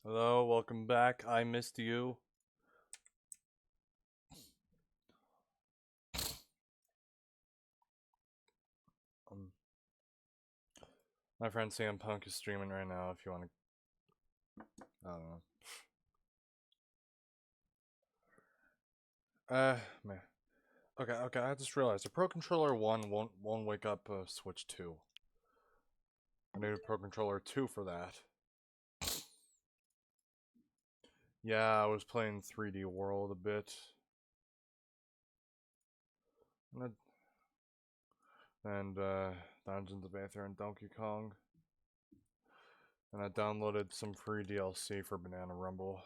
Hello, welcome back. I missed you. My friend CM Punk is streaming right now if you want to... I don't know. Man. Okay, I just realized the Pro Controller 1 won't wake up Switch 2. I need a Pro Controller 2 for that. Yeah, I was playing 3D World a bit. And Dungeons of Aether and Donkey Kong. And I downloaded some free DLC for Banana Rumble.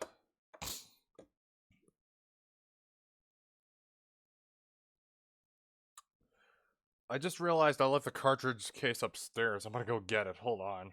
I just realized I left the cartridge case upstairs. I'm gonna go get it. Hold on.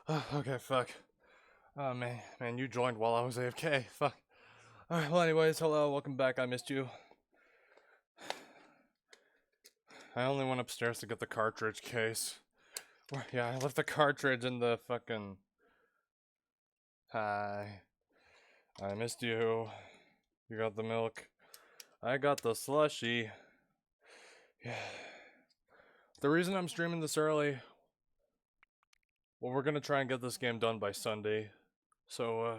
Okay, fuck. Oh, man, you joined while I was AFK. Fuck. Alright, well, anyways, hello, welcome back. I missed you. I only went upstairs to get the cartridge case. Yeah, I left the cartridge in the fucking... Hi. I missed you. You got the milk. I got the slushie. Yeah. The reason I'm streaming this early... Well, we're gonna try and get this game done by Sunday. So,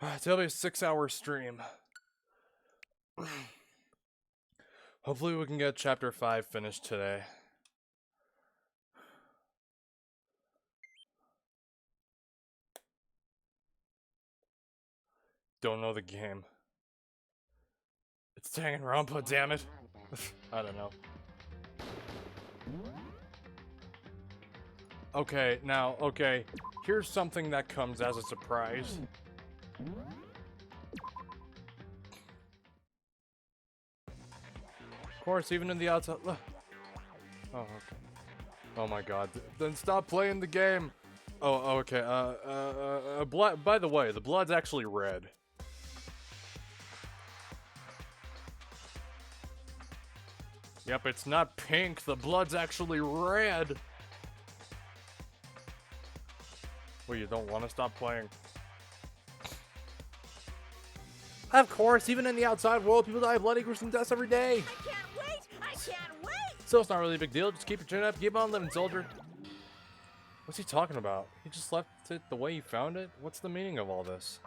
it'll be a 6-hour stream. Hopefully we can get Chapter 5 finished today. Don't know the game. It's Danganronpa, damn it. I don't know. Okay, now, here's something that comes as a surprise. Of course, even in the outside... Oh, okay. Oh my god. Then stop playing the game! Oh, okay, blood, by the way, the blood's actually red. Yep, it's not pink, the blood's actually red! Well, you don't want to stop playing? Of course, even in the outside world, people die of bloody gruesome deaths every day! I can't wait! I can't wait! So it's not really a big deal, just keep your chin up, keep on living, soldier. What's he talking about? He just left it the way he found it? What's the meaning of all this?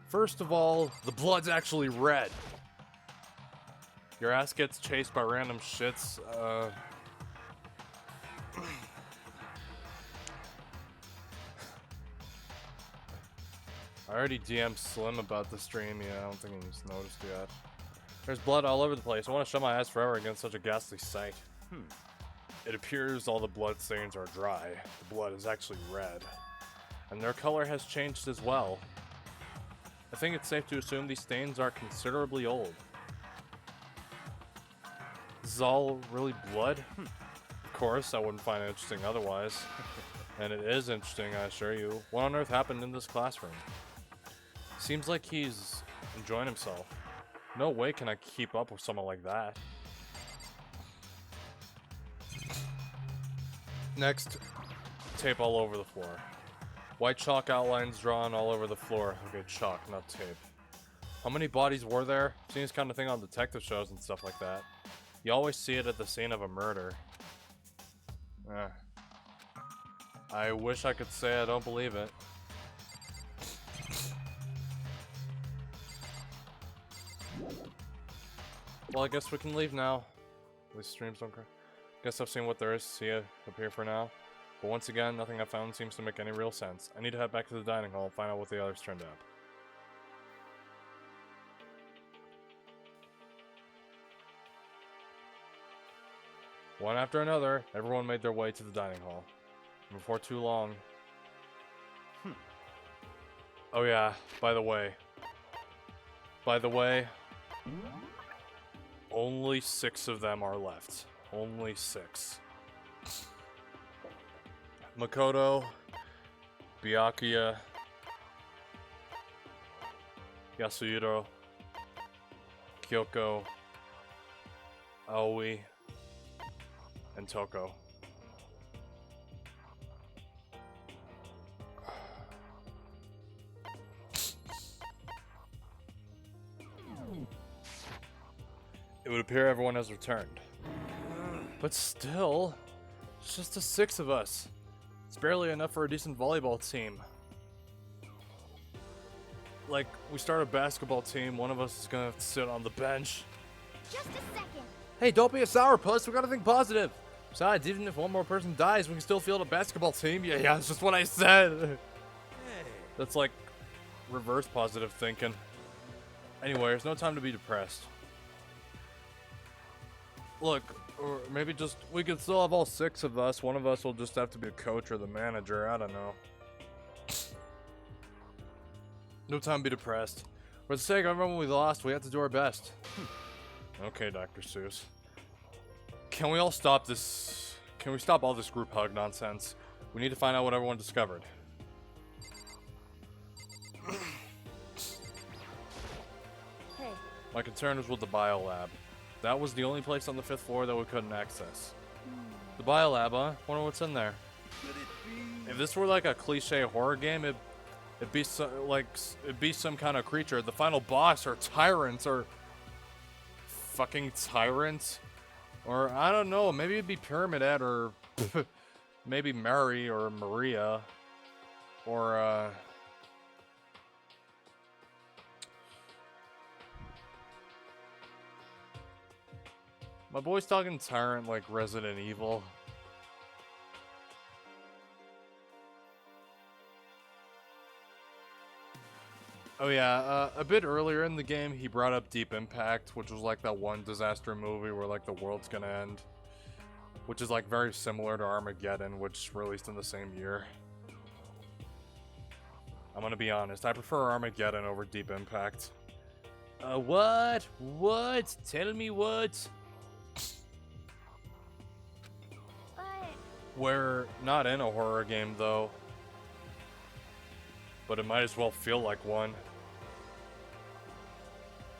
First of all, the blood's actually red. Your ass gets chased by random shits, I already DM'd Slim about the stream, yeah, I don't think he's noticed yet. There's blood all over the place. I want to shut my eyes forever against such a ghastly sight. It appears all the blood stains are dry. The blood is actually red. And their color has changed as well. I think it's safe to assume these stains are considerably old. This is all really blood? Of course, I wouldn't find it interesting otherwise. And it is interesting, I assure you. What on earth happened in this classroom? Seems like he's enjoying himself. No way can I keep up with someone like that. Next, tape all over the floor. White chalk outlines drawn all over the floor. Okay, chalk, not tape. How many bodies were there? Seen this kind of thing on detective shows and stuff like that. You always see it at the scene of a murder. I wish I could say I don't believe it. Well, I guess we can leave now. At least streams don't crash. Guess I've seen what there is to see up here for now. But once again, nothing I found seems to make any real sense. I need to head back to the dining hall and find out what the others turned up. One after another, everyone made their way to the dining hall. And before too long... Oh yeah, by the way, only 6 of them are left. Only 6. Makoto, Byakuya, Yasuhiro, Kyoko, Aoi, and Toko. It would appear everyone has returned. But still, it's just the 6 of us. It's barely enough for a decent volleyball team. Like, we start a basketball team, one of us is gonna have to sit on the bench. Just a second. Hey, don't be a sourpuss, we gotta think positive. Besides, even if one more person dies, we can still field a basketball team. Yeah, that's just what I said. That's like reverse positive thinking. Anyway, there's no time to be depressed. Look, or maybe just, we could still have all 6 of us. One of us will just have to be a coach or the manager, I don't know. No time to be depressed. For the sake of everyone we lost, we have to do our best. Okay, Dr. Seuss. Can we all stop this? Can we stop all this group hug nonsense? We need to find out what everyone discovered. Hey. My concern was with the biolab. That was the only place on the 5th floor that we couldn't access. The biolab, huh? Wonder what's in there. If this were like a cliche horror game, it'd be it'd be some kind of creature. The final boss or tyrants or fucking tyrants. Or, I don't know, maybe it'd be Pyramid Head, or maybe Mary, or Maria, or, my boy's talking Tyrant like Resident Evil. Oh yeah, a bit earlier in the game, he brought up Deep Impact, which was like that one disaster movie where like the world's gonna end. Which is like very similar to Armageddon, which released in the same year. I'm gonna be honest, I prefer Armageddon over Deep Impact. What? What? Tell me what? We're not in a horror game though. But it might as well feel like one.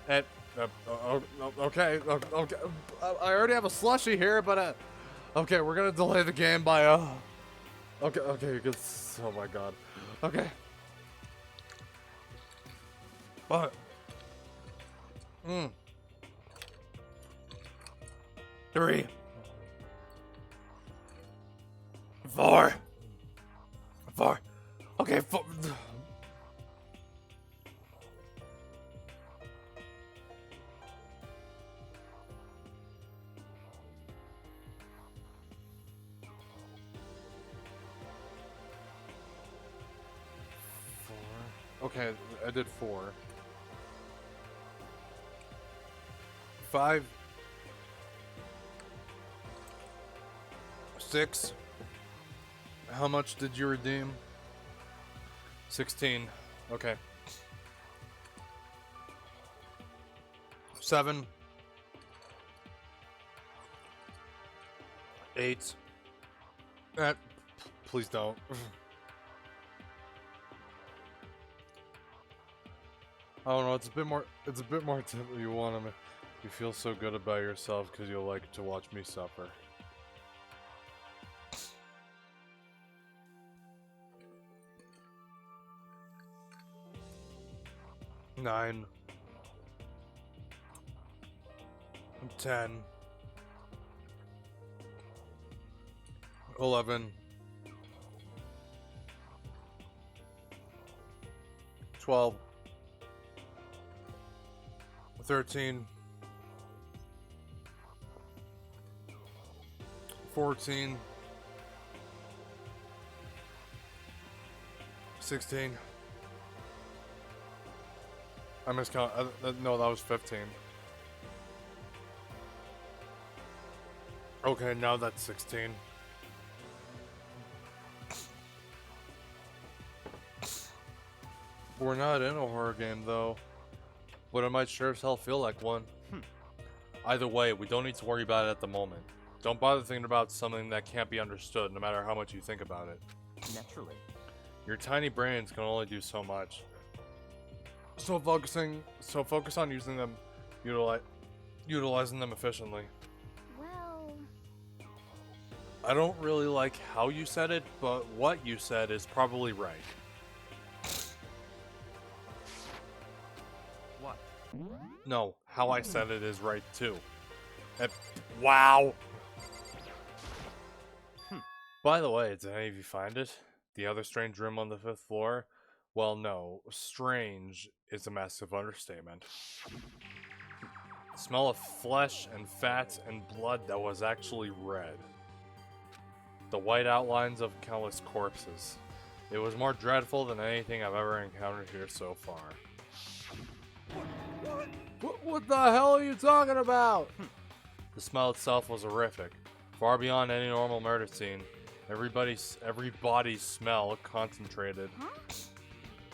Okay, okay. I already have a slushie here, but okay, we're gonna delay the game by okay, because oh my god. Okay. What? 3, 4. Okay, 4. Okay, I did 4. 5. 6. How much did you redeem? 16. Okay. 7. 8. Please don't. I don't know, it's a bit more to you want to. You feel so good about yourself because you'll like to watch me suffer. Nine. 10, 11, 12, 13, 14, 16. I miscount. No, that was 15. Okay, now that's 16. We're not in a horror game, though. But it might sure as hell feel like one. Either way, we don't need to worry about it at the moment. Don't bother thinking about something that can't be understood, no matter how much you think about it. Naturally. Your tiny brains can only do so much. So focus on using them, utilizing them efficiently. Well, I don't really like how you said it, but what you said is probably right. What? No, how I said it is right too. Wow! By the way, did any of you find it? The other strange room on the 5th floor? Well, no. Strange is a massive understatement. The smell of flesh and fat and blood that was actually red. The white outlines of countless corpses. It was more dreadful than anything I've ever encountered here so far. What the hell are you talking about? The smell itself was horrific, far beyond any normal murder scene. Every body's smell concentrated. huh?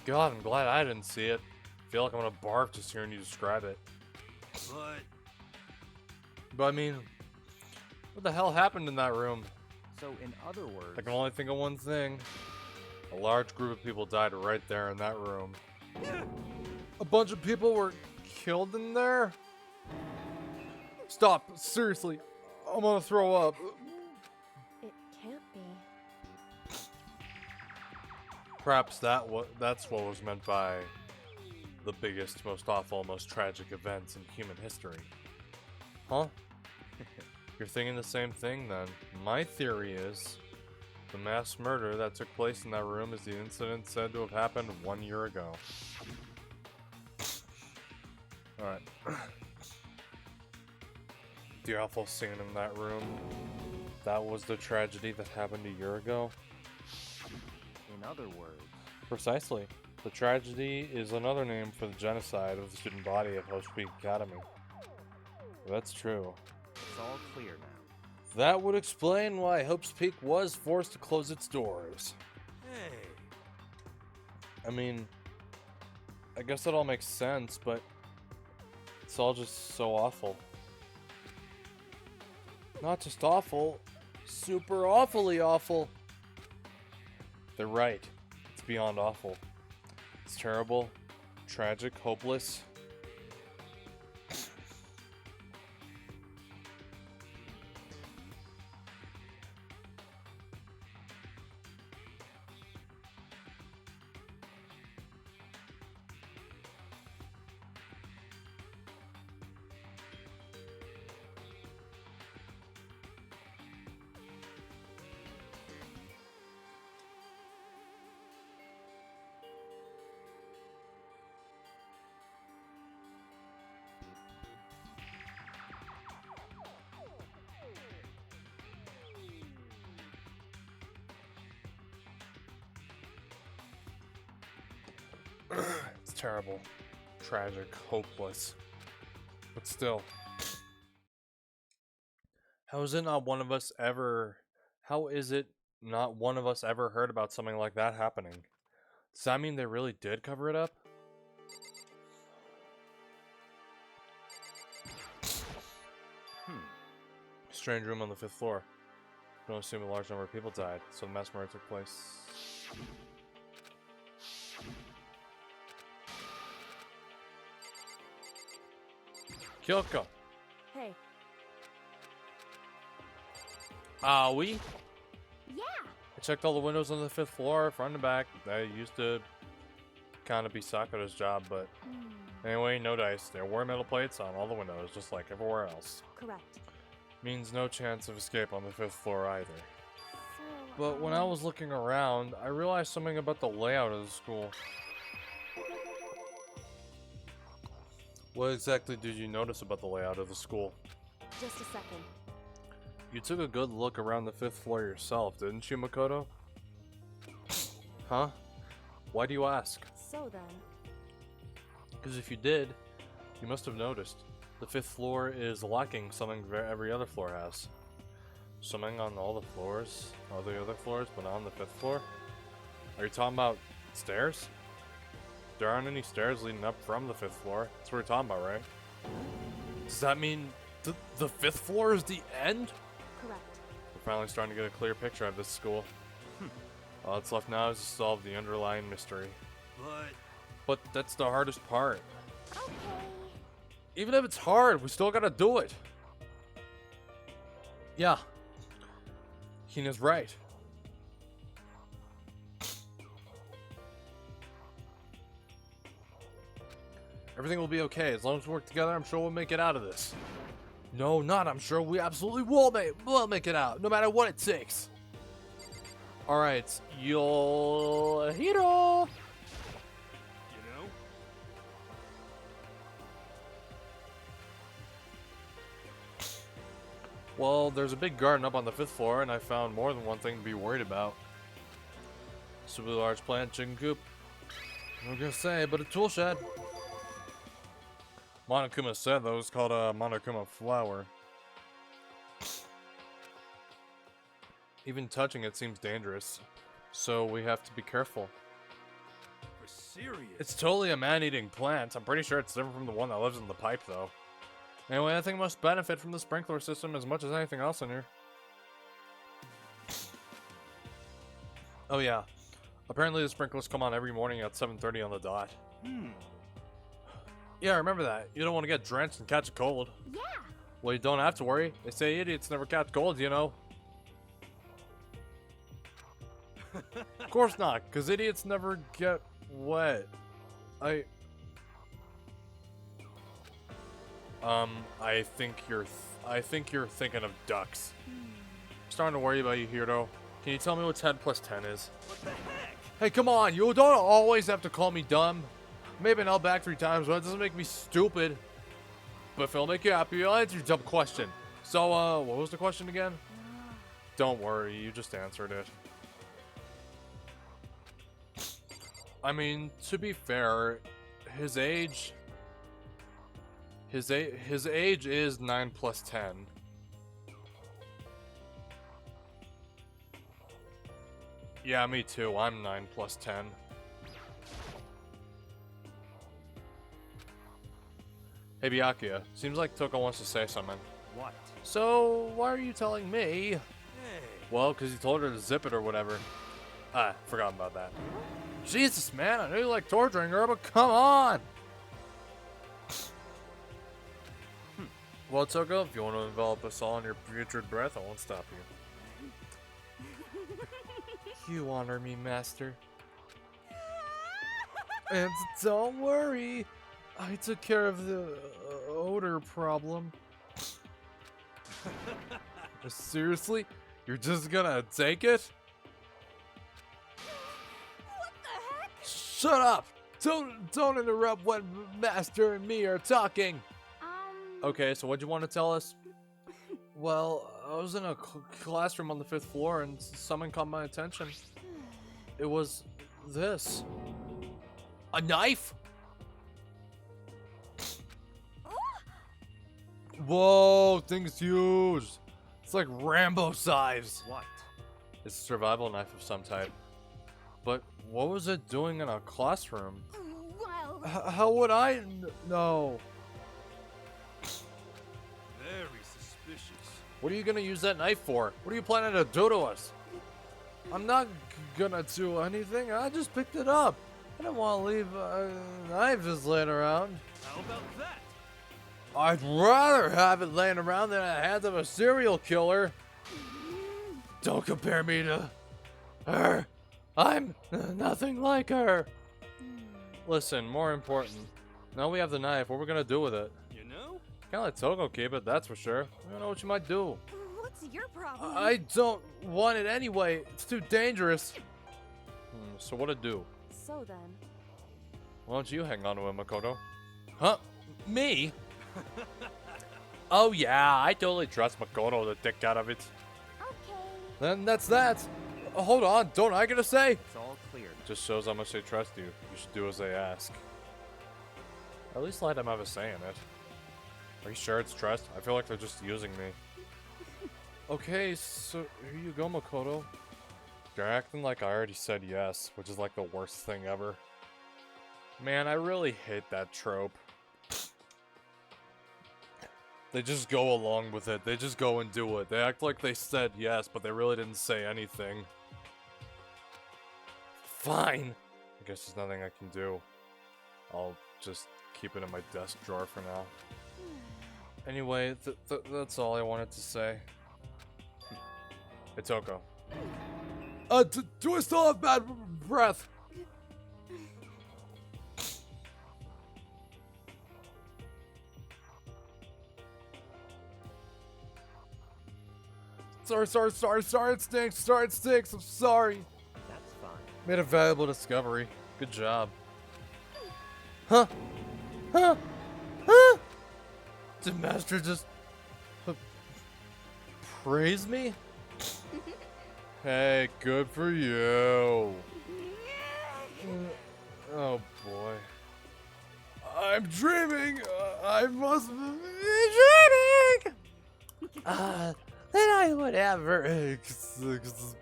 God, I'm glad I didn't see it. I feel like I'm gonna barf just hearing you describe it. But I mean, what the hell happened in that room? So, in other words, I can only think of one thing. A large group of people died right there in that room. A bunch of people were killed in there? Stop, seriously. I'm gonna throw up. It can't be. Perhaps that's what was meant by the biggest, most awful, most tragic events in human history. Huh? You're thinking the same thing then. My theory is the mass murder that took place in that room is the incident said to have happened 1 year ago. Alright. The awful scene in that room, that was the tragedy that happened a year ago? in other words, Precisely. The tragedy is another name for the genocide of the student body of Host Peak Academy. That's true. it's all clear now. That would explain why Hope's Peak was forced to close its doors. Hey. I mean, I guess that all makes sense, but it's all just so awful. Not just awful, super awfully awful. They're right. It's beyond awful. It's terrible, tragic, hopeless. It's terrible, tragic, hopeless. But still. How is it not one of us ever heard about something like that happening? Does that mean they really did cover it up? Strange room on the 5th floor. Don't assume a large number of people died, so the mass murder took place. Kyoko. Hey. We? Yeah. I checked all the windows on the 5th floor, front and back. That used to kind of be Sakura's job, but Anyway, no dice. There were metal plates on all the windows, just like everywhere else. Correct. Means no chance of escape on the 5th floor either. So, But when I was looking around, I realized something about the layout of the school. What exactly did you notice about the layout of the school? just a second. You took a good look around the 5th floor yourself, didn't you, Makoto? Huh? Why do you ask? So then, Because if you did, you must have noticed. The 5th floor is lacking something every other floor has. Something on all the floors, all the other floors, but not on the 5th floor? Are you talking about stairs? There aren't any stairs leading up from the 5th floor. That's what we're talking about, right? Does that mean the 5th floor is the end? correct. We're finally starting to get a clear picture of this school. All that's left now is to solve the underlying mystery. But that's the hardest part. Okay. Even if it's hard, we still gotta do it. Yeah. Hina's right. Everything will be okay. As long as we work together, I'm sure we'll make it out of this. No, not I'm sure. We absolutely will make it out, no matter what it takes. Alright, Yohiro! You know? Well, there's a big garden up on the 5th floor, and I found more than one thing to be worried about. Super large plant, chicken coop. I'm gonna say, but a tool shed. Monokuma said that was called a Monokuma flower. Even touching it seems dangerous, so we have to be careful. For serious? It's totally a man-eating plant. I'm pretty sure it's different from the one that lives in the pipe, though. Anyway, I think it must benefit from the sprinkler system as much as anything else in here. Oh yeah. Apparently the sprinklers come on every morning at 7:30 on the dot. Yeah, remember that. You don't want to get drenched and catch a cold. Yeah. Well, you don't have to worry. They say idiots never catch colds, you know. Of course not, because idiots never get wet. I think you're thinking of ducks. I'm starting to worry about you, Hiro. Can you tell me what 10 plus 10 is? What the heck? Hey, come on, you don't always have to call me dumb. Maybe I'll back 3 times, but it doesn't make me stupid. But if it'll make you happy, I'll answer your dumb question. So, what was the question again? Don't worry, you just answered it. I mean, to be fair, his age is 9 plus 10. Yeah, me too. I'm 9 plus 10. Hey, Byakuya. Seems like Toko wants to say something. What? So, why are you telling me? Hey. Well, because you told her to zip it or whatever. Ah, forgot about that. Jesus, man, I know you like torturing her, but come on! Well, Toko, if you want to envelop us all in your putrid breath, I won't stop you. You honor me, Master. And don't worry, I took care of the odor problem. Seriously? You're just gonna take it? What the heck? Shut up! Don't interrupt when Master and me are talking. Okay, so what'd you want to tell us? Well, I was in a classroom on the 5th floor and something caught my attention. It was this. A knife? Whoa, thing's huge. It's like Rambo size. What? It's a survival knife of some type. But what was it doing in a classroom? Well, How would I know? Very suspicious. What are you gonna use that knife for? What are you planning to do to us? I'm not gonna do anything. I just picked it up. I don't want to leave a knife just laying around. How about that? I'd rather have it laying around than in the hands of a serial killer. Don't compare me to her. I'm nothing like her. Listen, more important, Now we have the knife. What are we gonna do with it? You know? Can't let Toko keep it, that's for sure. I don't know what you might do. What's your problem? I don't want it anyway. It's too dangerous. So what to do? So then. Why don't you hang on to him, Makoto? Huh? Me? Oh yeah, I totally trust Makoto to dick out of it. Okay. Then that's that. Hold on, don't I get a say? It's all clear. Just shows how much they trust you. You should do as they ask. At least let them have a say in it. Are you sure it's trust? I feel like they're just using me. Okay, so here you go, Makoto. You're acting like I already said yes, which is like the worst thing ever. Man, I really hate that trope. They just go along with it. They just go and do it. They act like they said yes, but they really didn't say anything. Fine. I guess there's nothing I can do. I'll just keep it in my desk drawer for now. Anyway, that's all I wanted to say. Hey, Toko. Do I still have bad breath? Sorry, it stinks, I'm sorry. That's fine. Made a valuable discovery. Good job. Huh? Huh? Huh? Did Master just praise me? Hey, good for you. Oh boy. I'm dreaming. I must be dreaming. Then I would ever experience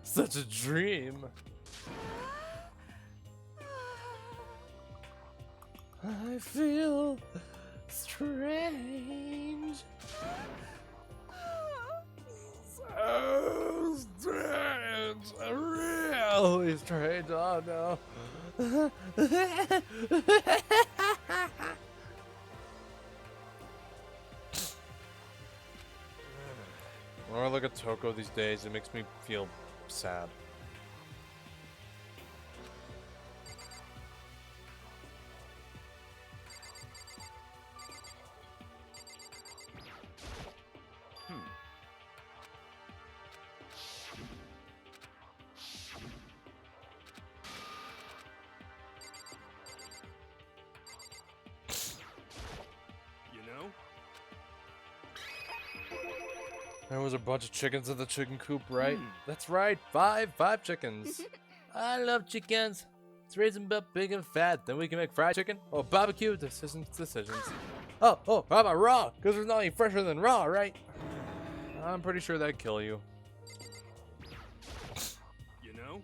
such a dream. I feel strange. So strange. Really strange. Oh no. When I look at Toko these days, it makes me feel sad. You know? There was a bunch of chickens in the chicken coop, right? That's right, five chickens. I love chickens. Let's raise them up big and fat, then we can make fried chicken or barbecue. Decisions. Oh, how about raw? Because there's nothing fresher than raw, right? I'm pretty sure that'd kill you. You know?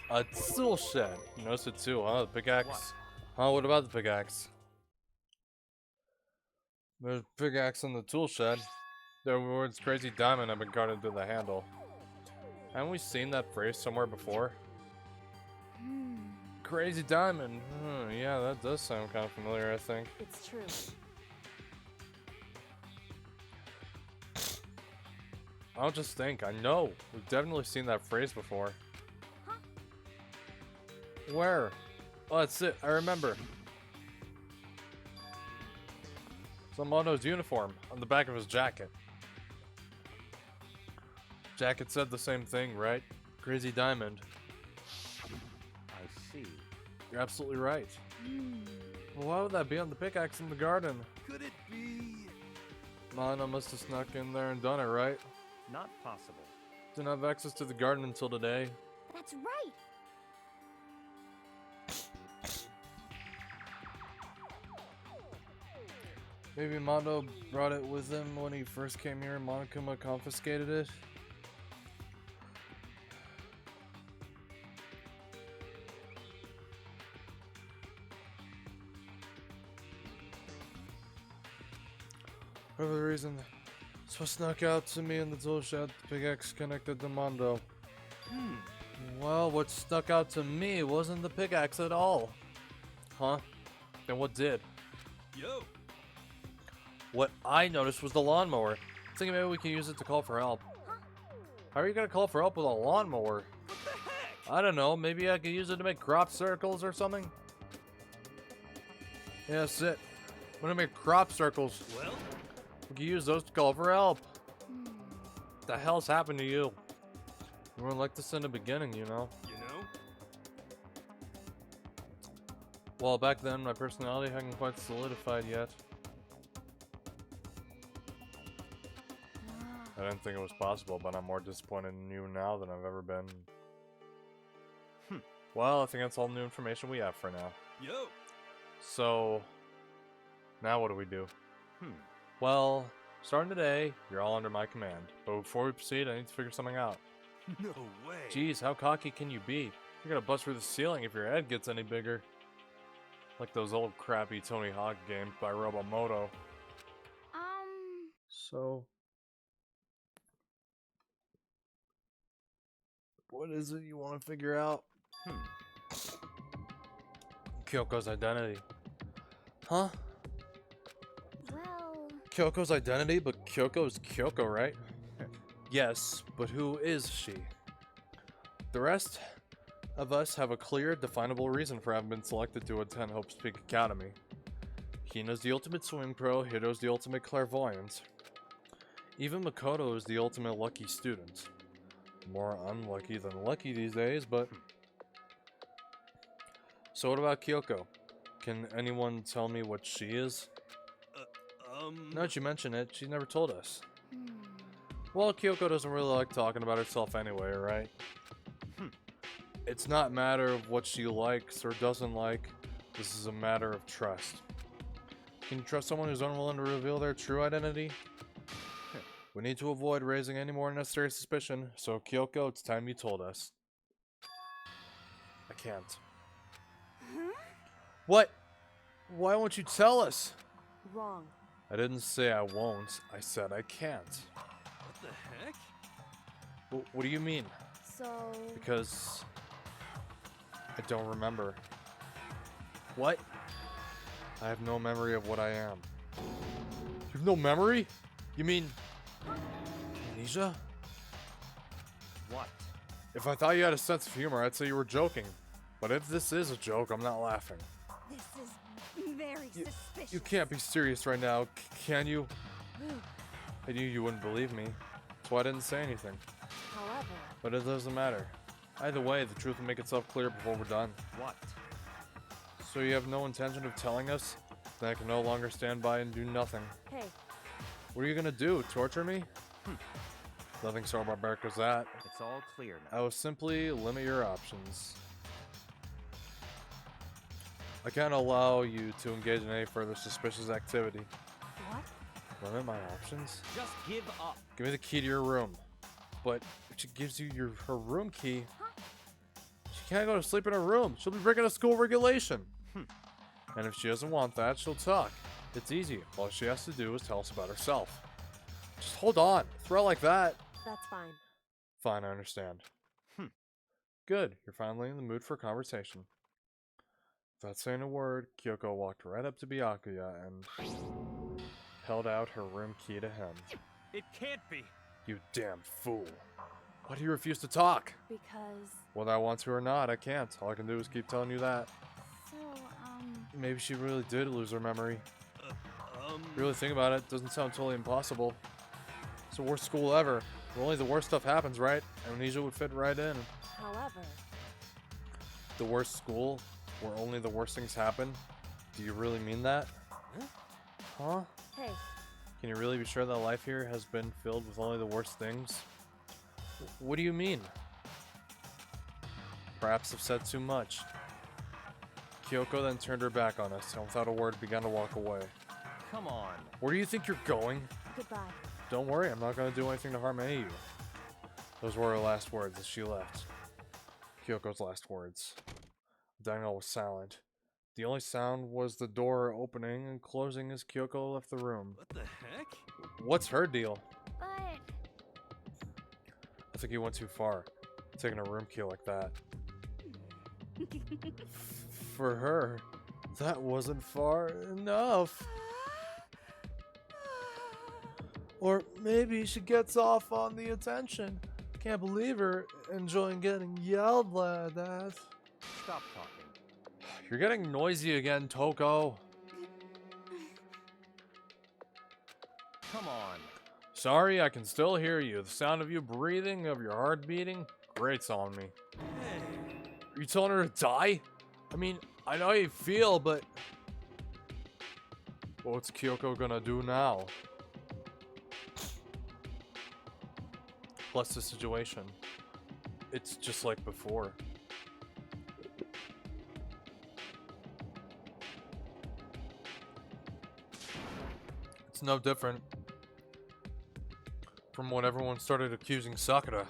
A tool shed. You noticed it too, huh? The pickaxe. Huh? What about the pickaxe? There's a pickaxe in the tool shed. The words "crazy diamond" have been carved into the handle. Haven't we seen that phrase somewhere before? Crazy diamond. Yeah, that does sound kind of familiar, I think. It's true. I don't just think. I know. We've definitely seen that phrase before. Huh? Where? Oh, that's it. I remember. Mono's uniform on the back of his jacket. Jacket said the same thing, right? Crazy diamond. I see. You're absolutely right. Well, why would that be on the pickaxe in the garden? Could it be? Mono must have snuck in there and done it, right? Not possible. Didn't have access to the garden until today. That's right. Maybe Mono brought it with him when he first came here and Monokuma confiscated it. Whatever the reason, so snuck out to me in the tool shed, the pickaxe connected to Mondo. Well, what stuck out to me wasn't the pickaxe at all. Huh? Then what did? Yo! What I noticed was the lawnmower. Thinking maybe we can use it to call for help. How are you gonna call for help with a lawnmower? What the heck? I don't know, maybe I could use it to make crop circles or something? Yeah, that's it. I'm gonna make crop circles. Well, We can use those to call for help. What the hell's happened to you? You weren't like this in the beginning, you know? you know? Well, back then, my personality hadn't quite solidified yet. I didn't think it was possible, but I'm more disappointed in you now than I've ever been. Well, I think that's all the new information we have for now. Yo! So, now what do we do? Hmm. Well, starting today, you're all under my command. But before we proceed, I need to figure something out. No way! Jeez, how cocky can you be? You're gonna bust through the ceiling if your head gets any bigger. Like those old crappy Tony Hawk games by Robomoto. So... what is it you want to figure out? Kyoko's identity. Huh? Well, Kyoko's identity, but Kyoko is Kyoko, right? Yes, but who is she? The rest of us have a clear, definable reason for having been selected to attend Hope's Peak Academy. Hina's the ultimate swim pro, Hiro's the ultimate clairvoyant. Even Makoto is the ultimate lucky student. More unlucky than lucky these days, but... So what about Kyoko? Can anyone tell me what she is? Now that you mention it, she's never told us. Well, Kyoko doesn't really like talking about herself anyway, right? It's not a matter of what she likes or doesn't like. This is a matter of trust. Can you trust someone who's unwilling to reveal their true identity? We need to avoid raising any more unnecessary suspicion, so Kyoko, it's time you told us. I can't. What? Why won't you tell us? wrong. I didn't say I won't, I said I can't. What the heck? What do you mean? So, Because... I don't remember. What? I have no memory of what I am. You have no memory? You mean... amnesia? What? If I thought you had a sense of humor, I'd say you were joking. But if this is a joke, I'm not laughing. this is very suspicious. You can't be serious right now, can you? I knew you wouldn't believe me, so I didn't say anything. However, But it doesn't matter. Either way, the truth will make itself clear before we're done. What? So you have no intention of telling us? Then I can no longer stand by and do nothing. hey, What are you gonna do? Torture me? Nothing so barbaric as that. It's all clear now. I will simply limit your options. I can't allow you to engage in any further suspicious activity. what? Limit my options? Just give up. Give me the key to your room. But if she gives you her room key, she can't go to sleep in her room. She'll be breaking a school regulation. And if she doesn't want that, she'll talk. It's easy. All she has to do is tell us about herself. Just hold on. Throw like that. That's fine. Fine, I understand. Good. You're finally in the mood for conversation. Without saying a word, Kyoko walked right up to Byakuya and held out her room key to him. It can't be! You damn fool. Why do you refuse to talk? Because, Whether I want to or not, I can't. All I can do is keep telling you that. so, Maybe she really did lose her memory. Really think about it, doesn't sound totally impossible. It's the worst school ever. Where only the worst stuff happens, right? Amnesia would fit right in. however, The worst school, where only the worst things happen? Do you really mean that? Huh? hey, Can you really be sure that life here has been filled with only the worst things? What do you mean? Perhaps I've said too much. Kyoko then turned her back on us and without a word began to walk away. Come on. Where do you think you're going? goodbye. Don't worry, I'm not going to do anything to harm any of you. Those were her last words as she left. Kyoko's last words. Daniel was silent. The only sound was the door opening and closing as Kyoko left the room. What the heck? What's her deal? But, I think you went too far, taking a room key like that. For her, that wasn't far enough. Or maybe she gets off on the attention. Can't believe her enjoying getting yelled at that. Stop talking. You're getting noisy again, Toko. Come on. Sorry, I can still hear you. The sound of you breathing, of your heart beating, grates on me. Hey. Are you telling her to die? I mean, I know how you feel, but... what's Kyoko gonna do now? Plus the situation. It's just like before. It's no different from when everyone started accusing Sakura.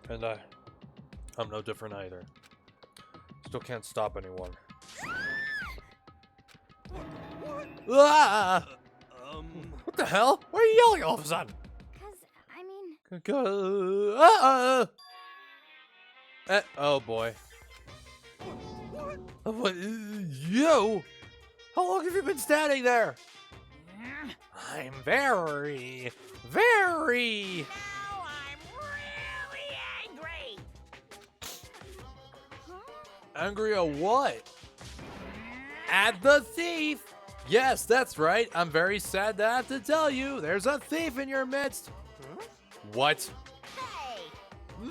And I'm no different either. Still can't stop anyone. Ah! What the hell? Why are you yelling all of a sudden? Oh boy. What? You? How long have you been standing there? I'm very... Now I'm really angry. Angry at what? At the thief! Yes, that's right. I'm very sad to have to tell you, there's a thief in your midst. What? Hey,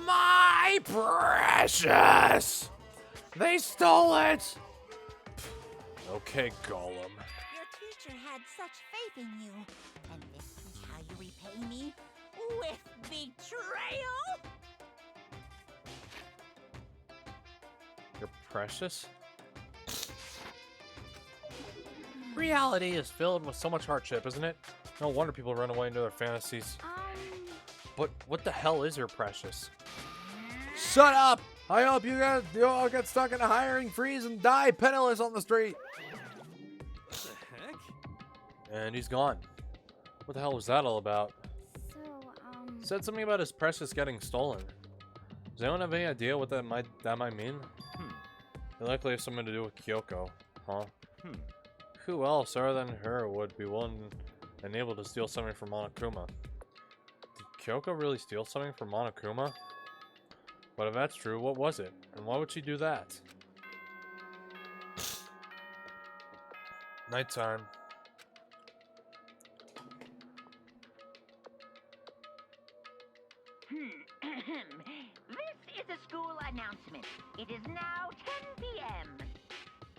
My precious! They stole it! Okay, Gollum. your teacher had such faith in you, and this is how you repay me with betrayal. You're precious? Reality is filled with so much hardship, isn't it? No wonder people run away into their fantasies. But what the hell is your precious? Shut up! I hope you all get stuck in a hiring freeze and die penniless on the street. What the heck? And he's gone. What the hell was that all about? Said something about his precious getting stolen. Does anyone have any idea what that might mean? It likely has something to do with Kyoko, huh? Who else other than her would be willing and able to steal something from Monokuma? Did Kyoko really steal something from Monokuma? But if that's true, what was it? And why would she do that? Nighttime. This is a school announcement. It is now 10 p.m.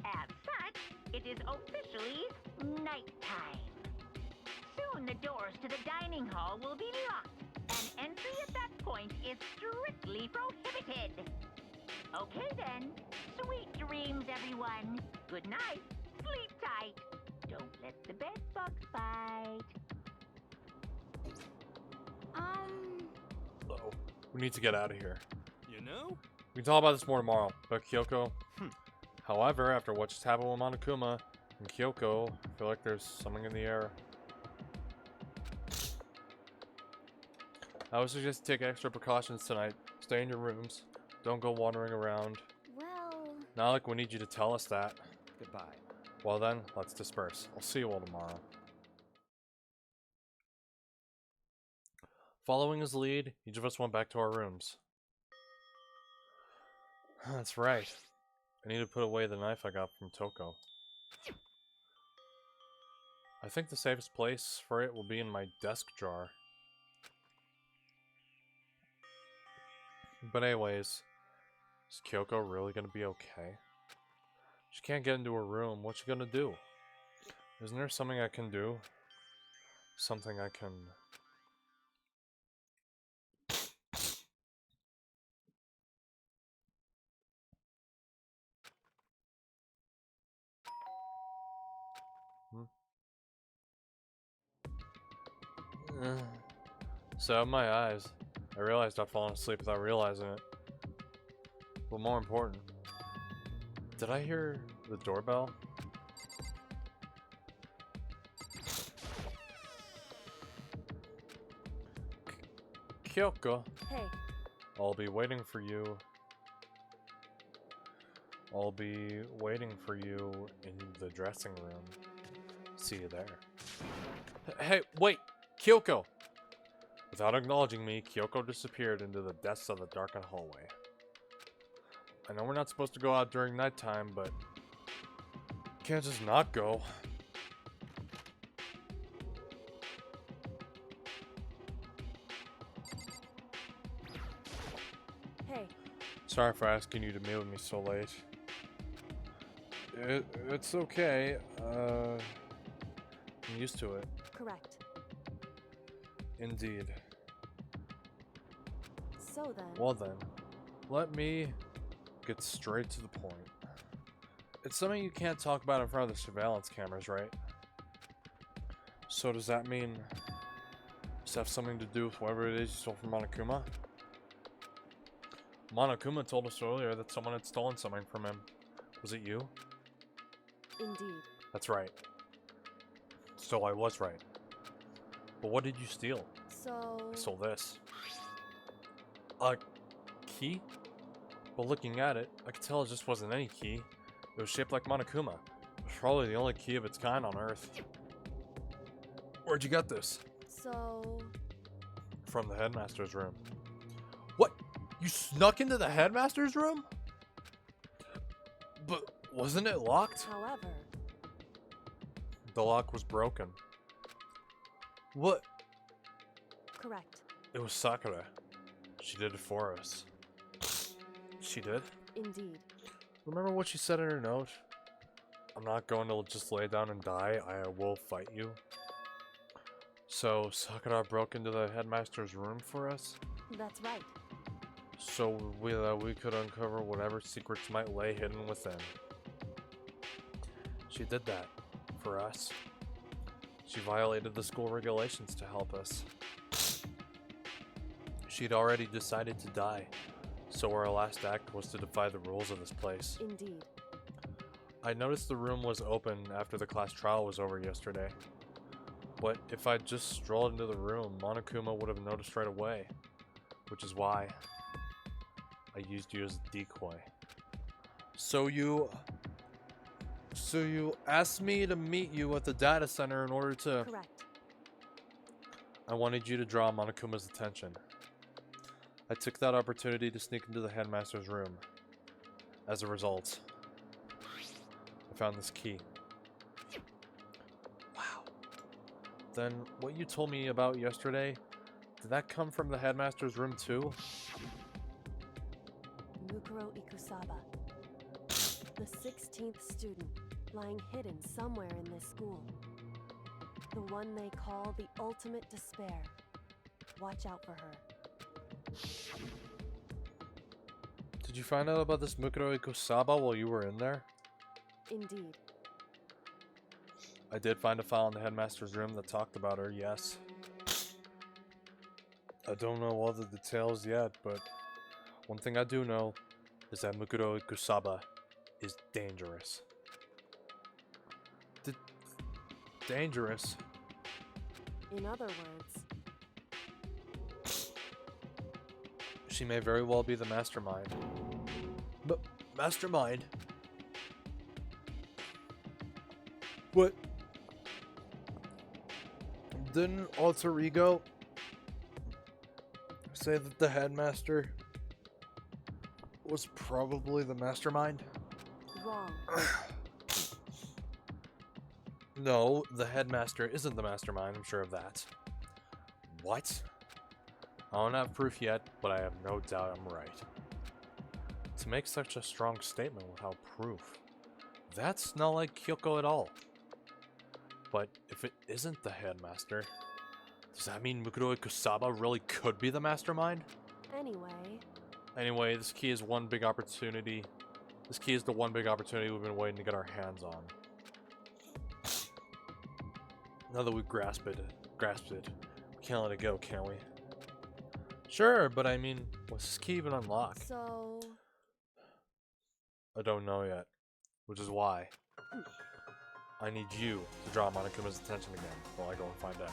As such, it is officially nighttime. Soon the doors to the dining hall will be locked, and entry at that point is strictly prohibited. Okay then, sweet dreams, everyone. Good night, sleep tight. Don't let the bed bugs bite. Uh-oh. We need to get out of here. You know? We can talk about this more tomorrow, but Kyoko. However, after what just happened with Monokuma and Kyoko, I feel like there's something in the air. I would suggest take extra precautions tonight. Stay in your rooms. Don't go wandering around. Well, Not like we need you to tell us that. Goodbye. Well then, let's disperse. I'll see you all tomorrow. Following his lead, each of us went back to our rooms. That's right. I need to put away the knife I got from Toko. I think the safest place for it will be in my desk drawer. But anyways, is Kyoko really gonna be okay? She can't get into her room. What's she gonna do? Isn't there something I can do? Something I can... So in my eyes, I realized I'd fallen asleep without realizing it. But more important, did I hear the doorbell? Kyoko, hey, I'll be waiting for you. I'll be waiting for you in the dressing room. See you there. Hey, wait! Kyoko! Without acknowledging me, Kyoko disappeared into the depths of the darkened hallway. I know we're not supposed to go out during nighttime, but can't just not go. Hey, Sorry for asking you to meet with me so late. It's okay. I'm used to it. correct. Indeed. So then, Well then, let me get straight to the point. It's something you can't talk about in front of the surveillance cameras, right? So does that mean does it have something to do with whatever it is you stole from Monokuma? Monokuma told us earlier that someone had stolen something from him. Was it you? indeed. That's right. So I was right. But what did you steal? So, I stole this. A key? But looking at it, I could tell it just wasn't any key. It was shaped like Monokuma. It was probably the only key of its kind on Earth. Where'd you get this? so, From the headmaster's room. What? You snuck into the headmaster's room? But wasn't it locked? however, The lock was broken. What? correct. It was Sakura. She did it for us. She did? Indeed. Remember what she said in her note? I'm not going to just lay down and die. I will fight you. So Sakura broke into the headmaster's room for us? That's right. So we could uncover whatever secrets might lay hidden within. She did that for us. She violated the school regulations to help us. She'd already decided to die, so our last act was to defy the rules of this place. Indeed. I noticed the room was open after the class trial was over yesterday. But if I'd just strolled into the room, Monokuma would have noticed right away. Which is why I used you as a decoy. So you asked me to meet you at the data center in order to... Correct. I wanted you to draw Monokuma's attention. I took that opportunity to sneak into the headmaster's room. As a result, I found this key. Wow. Then what you told me about yesterday, did that come from the headmaster's room too? Mukuro Ikusaba. The 16th student, lying hidden somewhere in this school. The one they call the ultimate despair. Watch out for her. Did you find out about this Mukuro Ikusaba while you were in there? Indeed. I did find a file in the headmaster's room that talked about her, yes. I don't know all the details yet, but one thing I do know is that Mukuro Ikusaba is dangerous. Dangerous? In other words, She may very well be the mastermind. But mastermind? What? Didn't Alter Ego say that the headmaster was probably the mastermind? wrong. No, the headmaster isn't the mastermind, I'm sure of that. What? I don't have proof yet, but I have no doubt I'm right. To make such a strong statement without proof, that's not like Kyoko at all. But if it isn't the headmaster, does that mean Mukuro Ikusaba really could be the mastermind? Anyway, this key is one big opportunity. This key is the one big opportunity we've been waiting to get our hands on. Now that we've grasped it, we can't let it go, can we? Sure, but I mean, was this key even unlocked? So, I don't know yet, which is why I need you to draw Monokuma's attention again while I go and find out.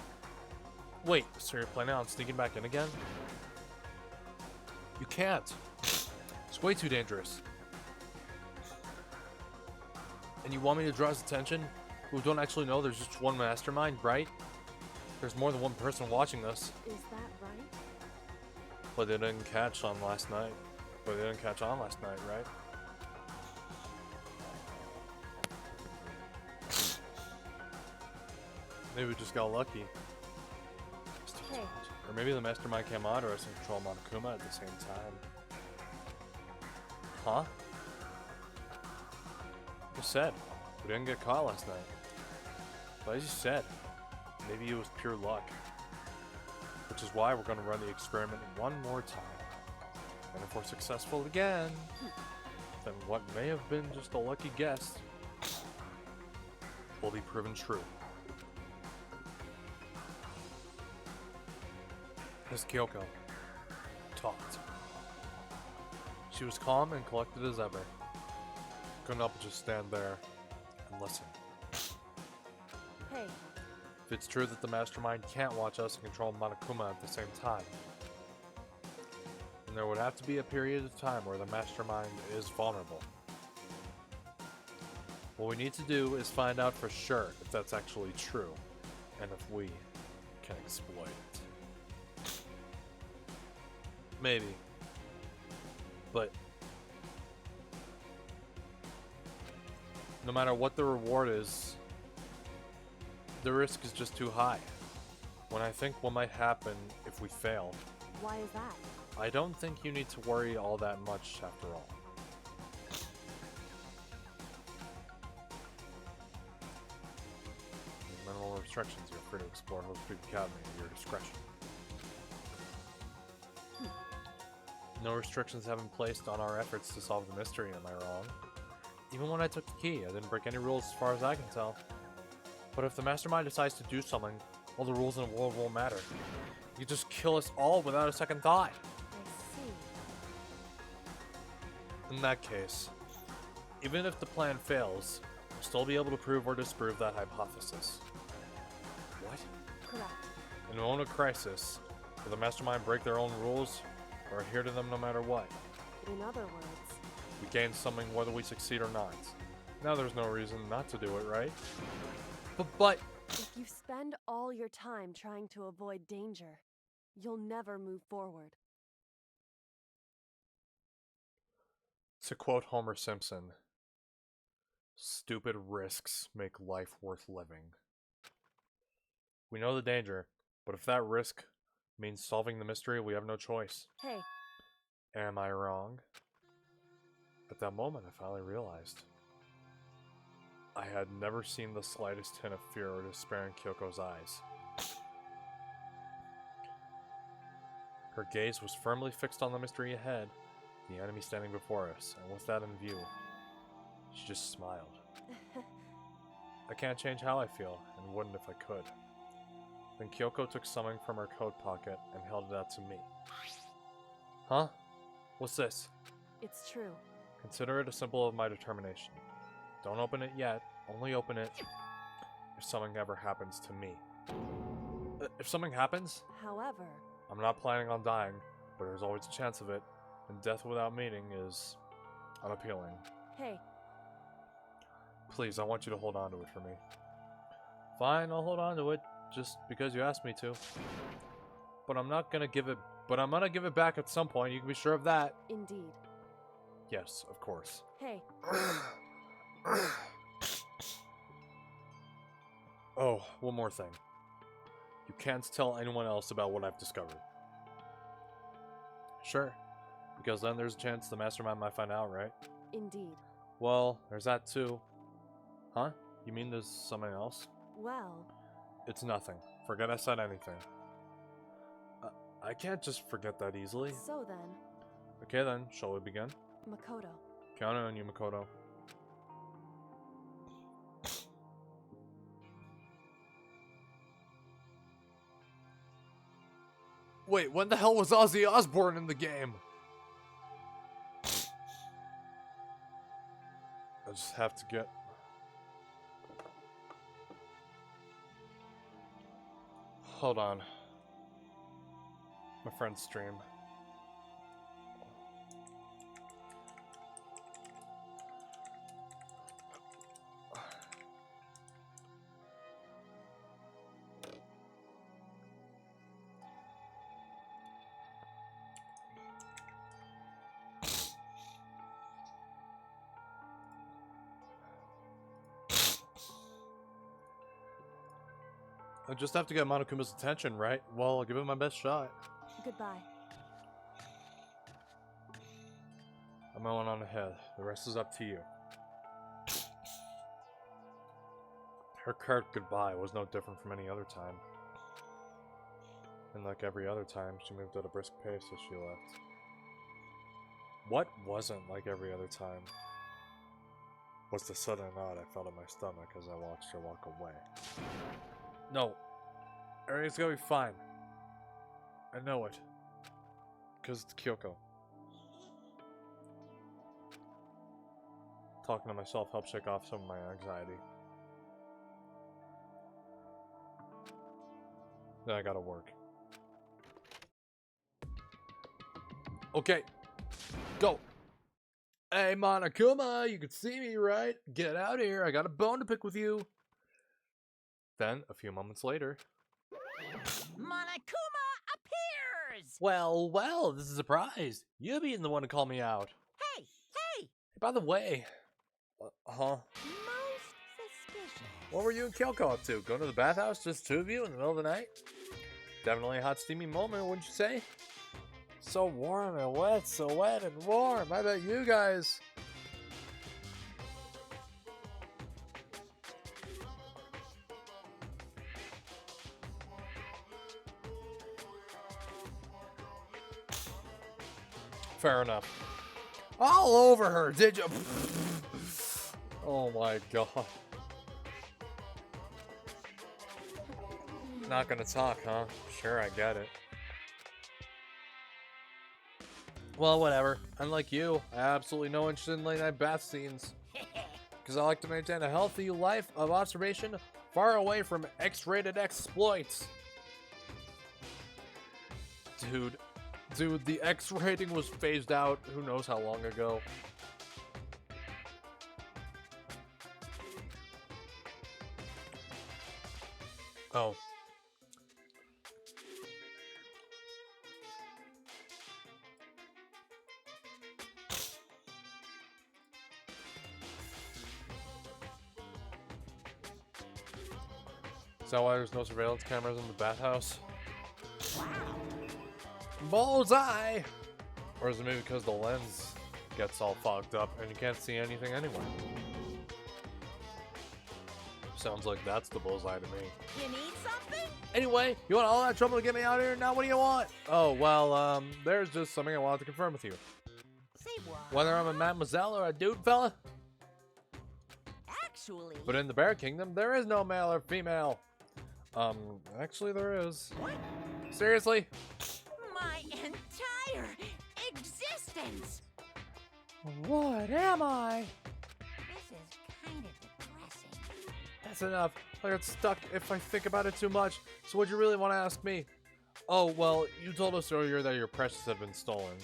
Wait, so you're planning on sneaking back in again? You can't. It's way too dangerous. And you want me to draw his attention? Who don't actually know there's just one mastermind, right? There's more than one person watching this. is that right? But they didn't catch on last night. But they didn't catch on last night, right? Maybe we just got lucky. Hey. Or maybe the mastermind came on to us and control Monokuma at the same time. Huh? Just said, we didn't get caught last night. But as you said, maybe it was pure luck. Which is why we're going to run the experiment one more time. And if we're successful again, then what may have been just a lucky guess will be proven true. Miss Kyoko talked. She was calm and collected as ever. Couldn't help but just stand there and listen. Hey. If it's true that the mastermind can't watch us and control Monokuma at the same time, then there would have to be a period of time where the mastermind is vulnerable. What we need to do is find out for sure if that's actually true, and if we can exploit it. Maybe. But no matter what the reward is, the risk is just too high. When I think what might happen if we fail, Why is that? I don't think you need to worry all that much after all. Minimal restrictions. You're free to explore Host Creek Academy at your discretion. No restrictions have been placed on our efforts to solve the mystery, am I wrong? Even when I took the key, I didn't break any rules as far as I can tell. But if the mastermind decides to do something, all the rules in the world won't matter. You just kill us all without a second thought. I see. In that case, even if the plan fails, we'll still be able to prove or disprove that hypothesis. What? Correct. In a moment of crisis, will the mastermind break their own rules, or adhere to them no matter what? In other words, We gain something whether we succeed or not. Now there's no reason not to do it, right? But if you spend all your time trying to avoid danger, you'll never move forward. to quote Homer Simpson, stupid risks make life worth living. We know the danger, but if that risk means solving the mystery, we have no choice. Hey, Am I wrong? At that moment, I finally realized. I had never seen the slightest hint of fear or despair in Kyoko's eyes. Her gaze was firmly fixed on the mystery ahead, the enemy standing before us, and with that in view, she just smiled. I can't change how I feel, and wouldn't if I could. Then Kyoko took something from her coat pocket and held it out to me. Huh? What's this? it's true. Consider it a symbol of my determination. Don't open it yet, only open it if something ever happens to me. If something happens? However, I'm not planning on dying, but there's always a chance of it, and death without meaning is unappealing. hey, Please, I want you to hold on to it for me. Fine, I'll hold on to it, just because you asked me to. But I'm not gonna give it, I'm gonna give it back at some point, you can be sure of that. indeed. Yes, of course. Hey, Oh, one more thing. You can't tell anyone else about what I've discovered. Sure, because then there's a chance the mastermind might find out, right? indeed. Well, there's that too. Huh? You mean there's something else? Well, It's nothing. Forget I said anything. I can't just forget that easily. so then, Okay then, shall we begin? Makoto. Counting on you, Makoto. Wait, when the hell was Ozzy Osbourne in the game? I just have to get... Hold on. My friend's stream. I just have to get Monokuma's attention, right? Well, I'll give it my best shot. Goodbye. I'm going on ahead. The rest is up to you. Her curt goodbye was no different from any other time. And like every other time, she moved at a brisk pace as she left. What wasn't like every other time was the sudden knot I felt in my stomach as I watched her walk away. No. Everything's gonna be fine. I know it. Because it's Kyoko. Talking to myself helps shake off some of my anxiety. Then I gotta work. Okay. Go. Hey, Monokuma, you can see me, right? Get out here. I got a bone to pick with you. Then, a few moments later. Monokuma appears! Well, this is a surprise. You being the one to call me out. Hey! By the way. Most suspicious. What were you and Kyoko up to? Going to the bathhouse, just two of you in the middle of the night? Definitely a hot, steamy moment, wouldn't you say? So warm and wet, so wet and warm. I bet you guys. Fair enough. All over her, did you? Oh my god. Not gonna talk, huh? Sure, I get it. Well, whatever. Unlike you, I have absolutely no interest in late night bath scenes. Because I like to maintain a healthy life of observation far away from X-rated exploits. Dude, the X rating was phased out who knows how long ago. Oh. Is that why there's no surveillance cameras in the bathhouse? Bullseye! Or is it maybe because the lens gets all fogged up and you can't see anything anyway? Sounds like that's the bullseye to me. You need something? Anyway, you want all that trouble to get me out here? Now what do you want? Oh, well, there's just something I wanted to confirm with you. Say what? Whether I'm a mademoiselle or a dude fella? Actually... But in the Bear Kingdom, there is no male or female. Actually there is. What? Seriously? My entire existence! What am I? This is kind of depressing. That's enough. I get stuck if I think about it too much. So what do you really want to ask me? Oh, well, you told us earlier that your precious had been stolen.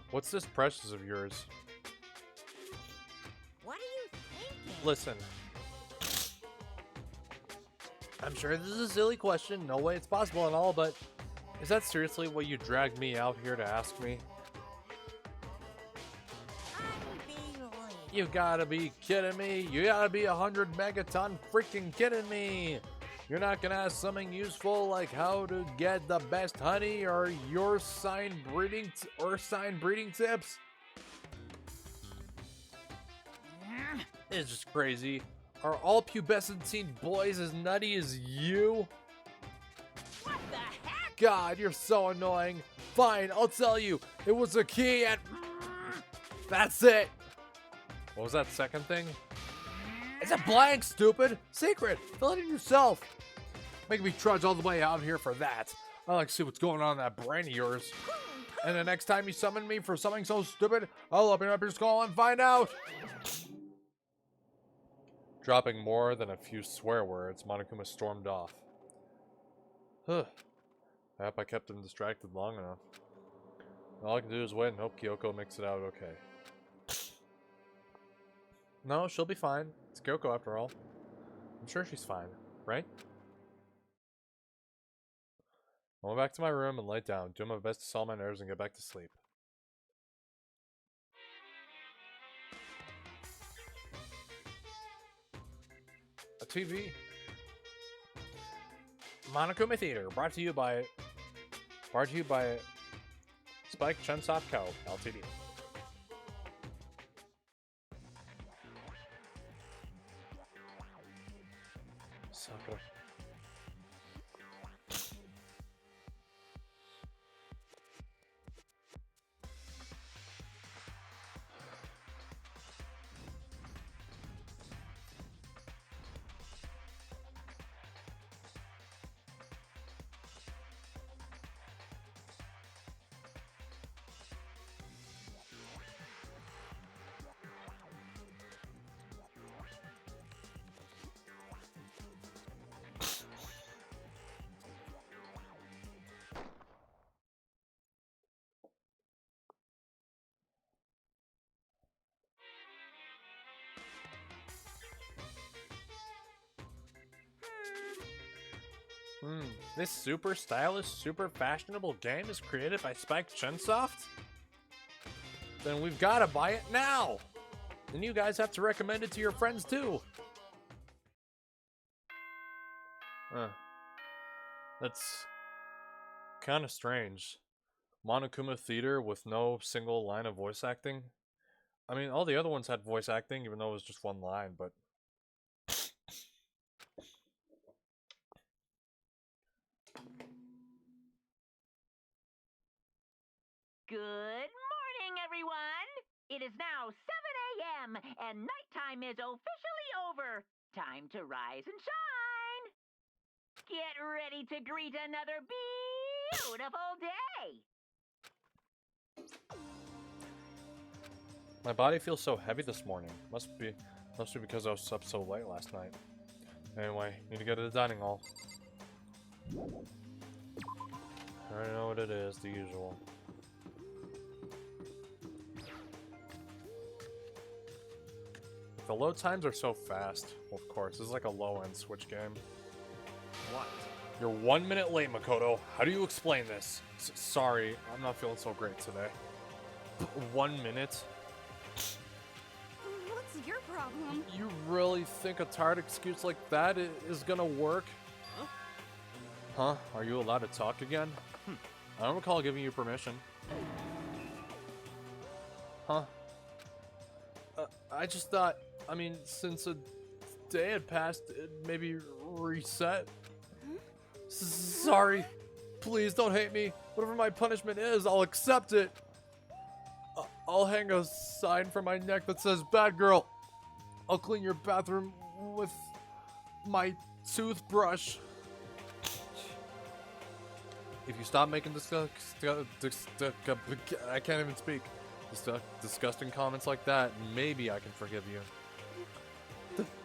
What's this precious of yours? What are you thinking? Listen. I'm sure this is a silly question, no way it's possible and all, but is that seriously what you dragged me out here to ask me? Unbelievable. You gotta be kidding me. You gotta be 100 megaton freaking kidding me. You're not gonna ask something useful like how to get the best honey or your sign breeding tips? It's just crazy. Are all pubescent teen boys as nutty as you? What the heck? God, you're so annoying. Fine, I'll tell you. It was a key and... That's it. What was that second thing? It's a blank, stupid. Secret. Fill it in yourself. Make me trudge all the way out here for that. I like to see what's going on in that brain of yours. And the next time you summon me for something so stupid, I'll open up your skull and find out. Dropping more than a few swear words, Monokuma stormed off. Huh. I hope I kept him distracted long enough. All I can do is wait and hope Kyoko makes it out okay. No, she'll be fine. It's Kyoko after all. I'm sure she's fine, right? I went back to my room and laid down, doing my best to solve my nerves and get back to sleep. A TV. Monokuma Theater, brought to you by Spike Chunsoft Co. Ltd. Sakura. This super stylish, super fashionable game is created by Spike Chunsoft? Then we've got to buy it now! And you guys have to recommend it to your friends too! That's kind of strange. Monokuma Theater with no single line of voice acting? I mean, all the other ones had voice acting, even though it was just one line, but... Good morning, everyone! It is now 7 a.m., and nighttime is officially over. Time to rise and shine! Get ready to greet another beautiful day! My body feels so heavy this morning. Must be because I was up so late last night. Anyway, need to go to the dining hall. I already know what it is, the usual. The load times are so fast. Well, of course, this is like a low-end Switch game. What? You're 1 minute late, Makoto. How do you explain this? Sorry, I'm not feeling so great today. 1 minute? What's your problem? You really think a tired excuse like that is gonna work? Huh? Huh? Are you allowed to talk again? I don't recall giving you permission. Huh? I just thought, I mean, since a day had passed, it maybe reset. Sorry. Please don't hate me. Whatever my punishment is, I'll accept it. I'll hang a sign from my neck that says, "Bad girl." I'll clean your bathroom with my toothbrush. If you stop making I can't even speak. Disgusting comments like that, maybe I can forgive you.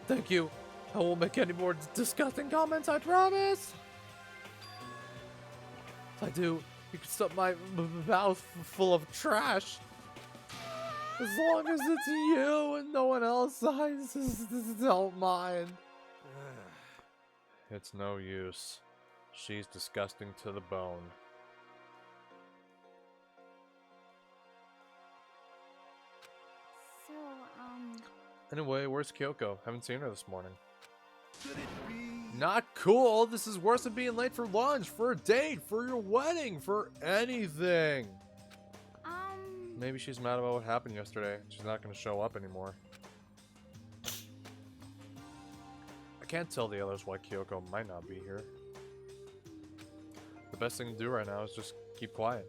Thank you. I won't make any more disgusting comments, I promise. If I do, you can stuff my mouth full of trash. As long as it's you and no one else, I just don't mind. It's no use. She's disgusting to the bone. So, Anyway, where's Kyoko? Haven't seen her this morning. Could it be? Not cool. This is worse than being late for lunch, for a date, for your wedding, for anything. Maybe she's mad about what happened yesterday. She's not going to show up anymore. I can't tell the others why Kyoko might not be here. The best thing to do right now is just keep quiet.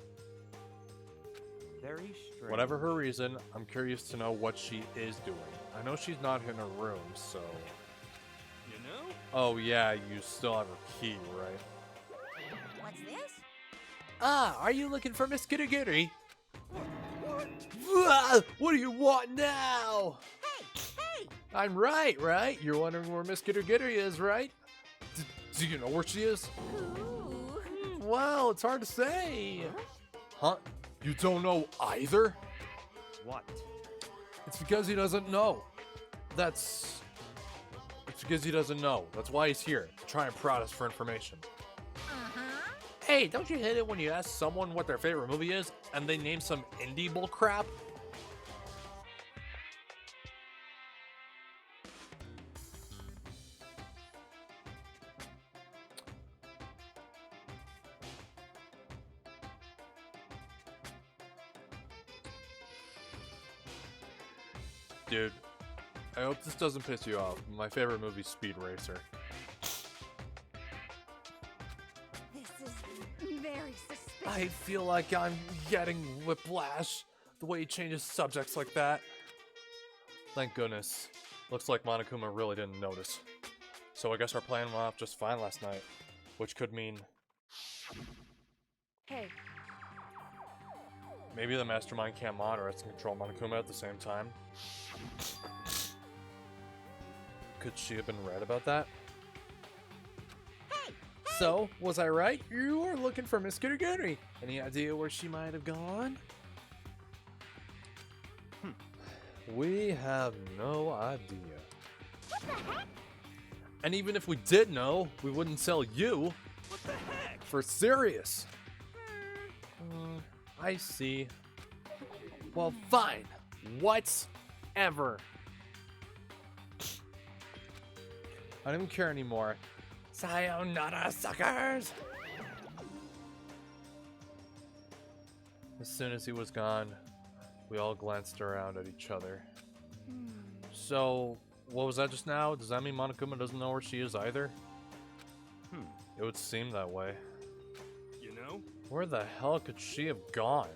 Very strange. Whatever her reason, I'm curious to know what she is doing. I know she's not in her room, so... You know? Oh yeah, you still have her key, right? what's this? Ah, are you looking for Miss Kitty? What do you want now? Hey! I'm right? You're wondering where Miss Kitty is, right? Do you know where she is? Ooh. Well, it's hard to say. Huh? You don't know either? What? It's because he doesn't know. It's because he doesn't know. That's why he's here, to try and prod us for information. Hey, don't you hate it when you ask someone what their favorite movie is, and they name some indie bull crap? Dude, I hope this doesn't piss you off. My favorite movie's Speed Racer. This is very suspicious. I feel like I'm getting whiplash the way he changes subjects like that. Thank goodness. Looks like Monokuma really didn't notice. So I guess our plan went off just fine last night. Which could mean... Hey, maybe the mastermind can't monitor us and control Monokuma at the same time. Could she have been right about that? Hey! So, was I right? You were looking for Miss Kitty. Any idea where she might have gone? We have no idea. What the heck? And even if we did know, we wouldn't tell you. What the heck? For serious. I see. Well, fine. Whatever. I don't care anymore. Sayonara, suckers! As soon as he was gone, we all glanced around at each other. So, what was that just now? Does that mean Monokuma doesn't know where she is either? It would seem that way. You know? Where the hell could she have gone?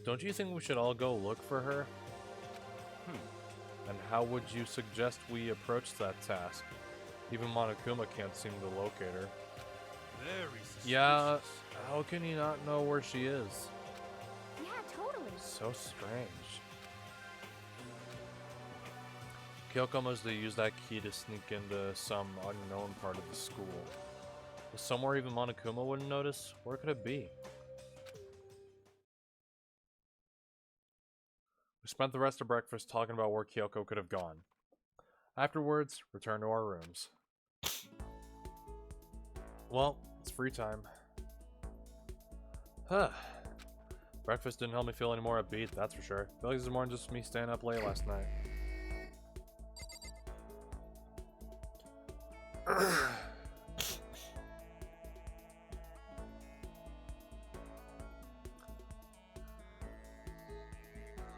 Don't you think we should all go look for her? And how would you suggest we approach that task? Even Monokuma can't seem to locate her. Very suspicious. Yeah, how can he not know where she is? Yeah, totally. So strange. Kyoko must have used that key to sneak into some unknown part of the school. Was somewhere even Monokuma wouldn't notice? Where could it be? We spent the rest of breakfast talking about where Kyoko could have gone. Afterwards, returned to our rooms. Well, it's free time. Huh. Breakfast didn't help me feel any more upbeat, that's for sure. I feel like this is more than just me staying up late last night.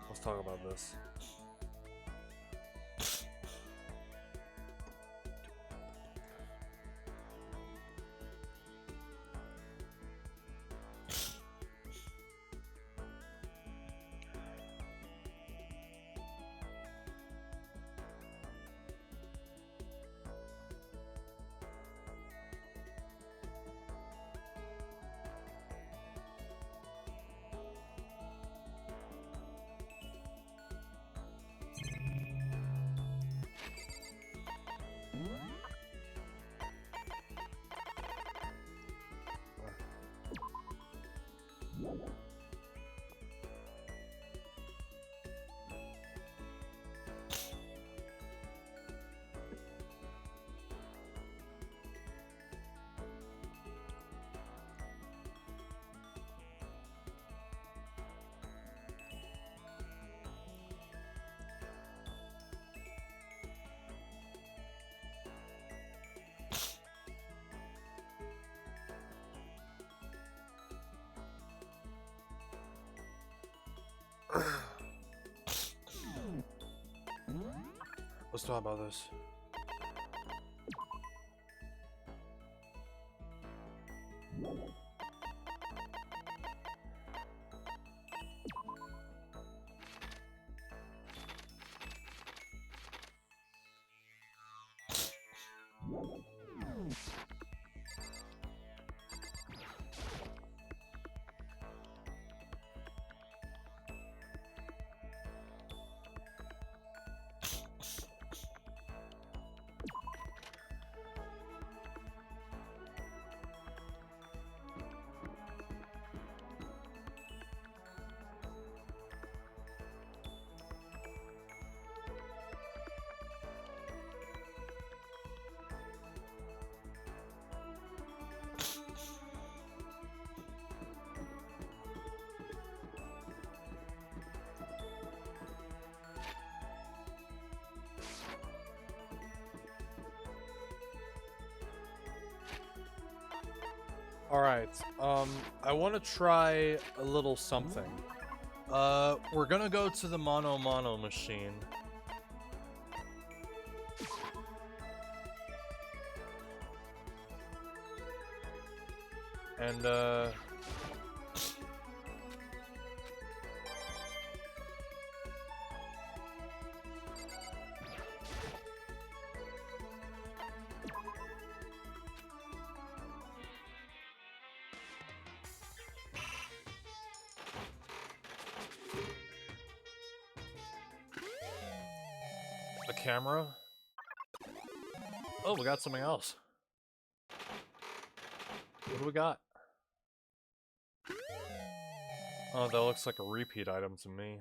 Let's talk about this. Let's talk about this. Alright, I want to try a little something. We're gonna go to the Mono machine. And, the camera. Oh, we got something else. What do we got? Oh, that looks like a repeat item to me.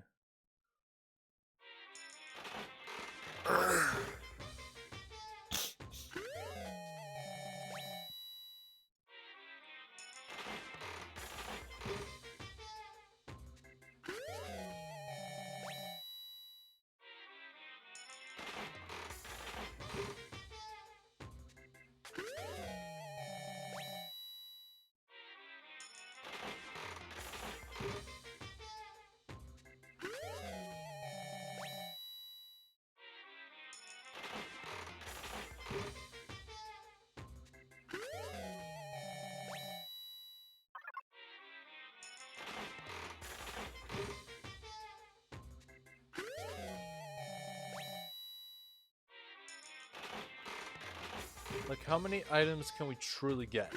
Like, how many items can we truly get?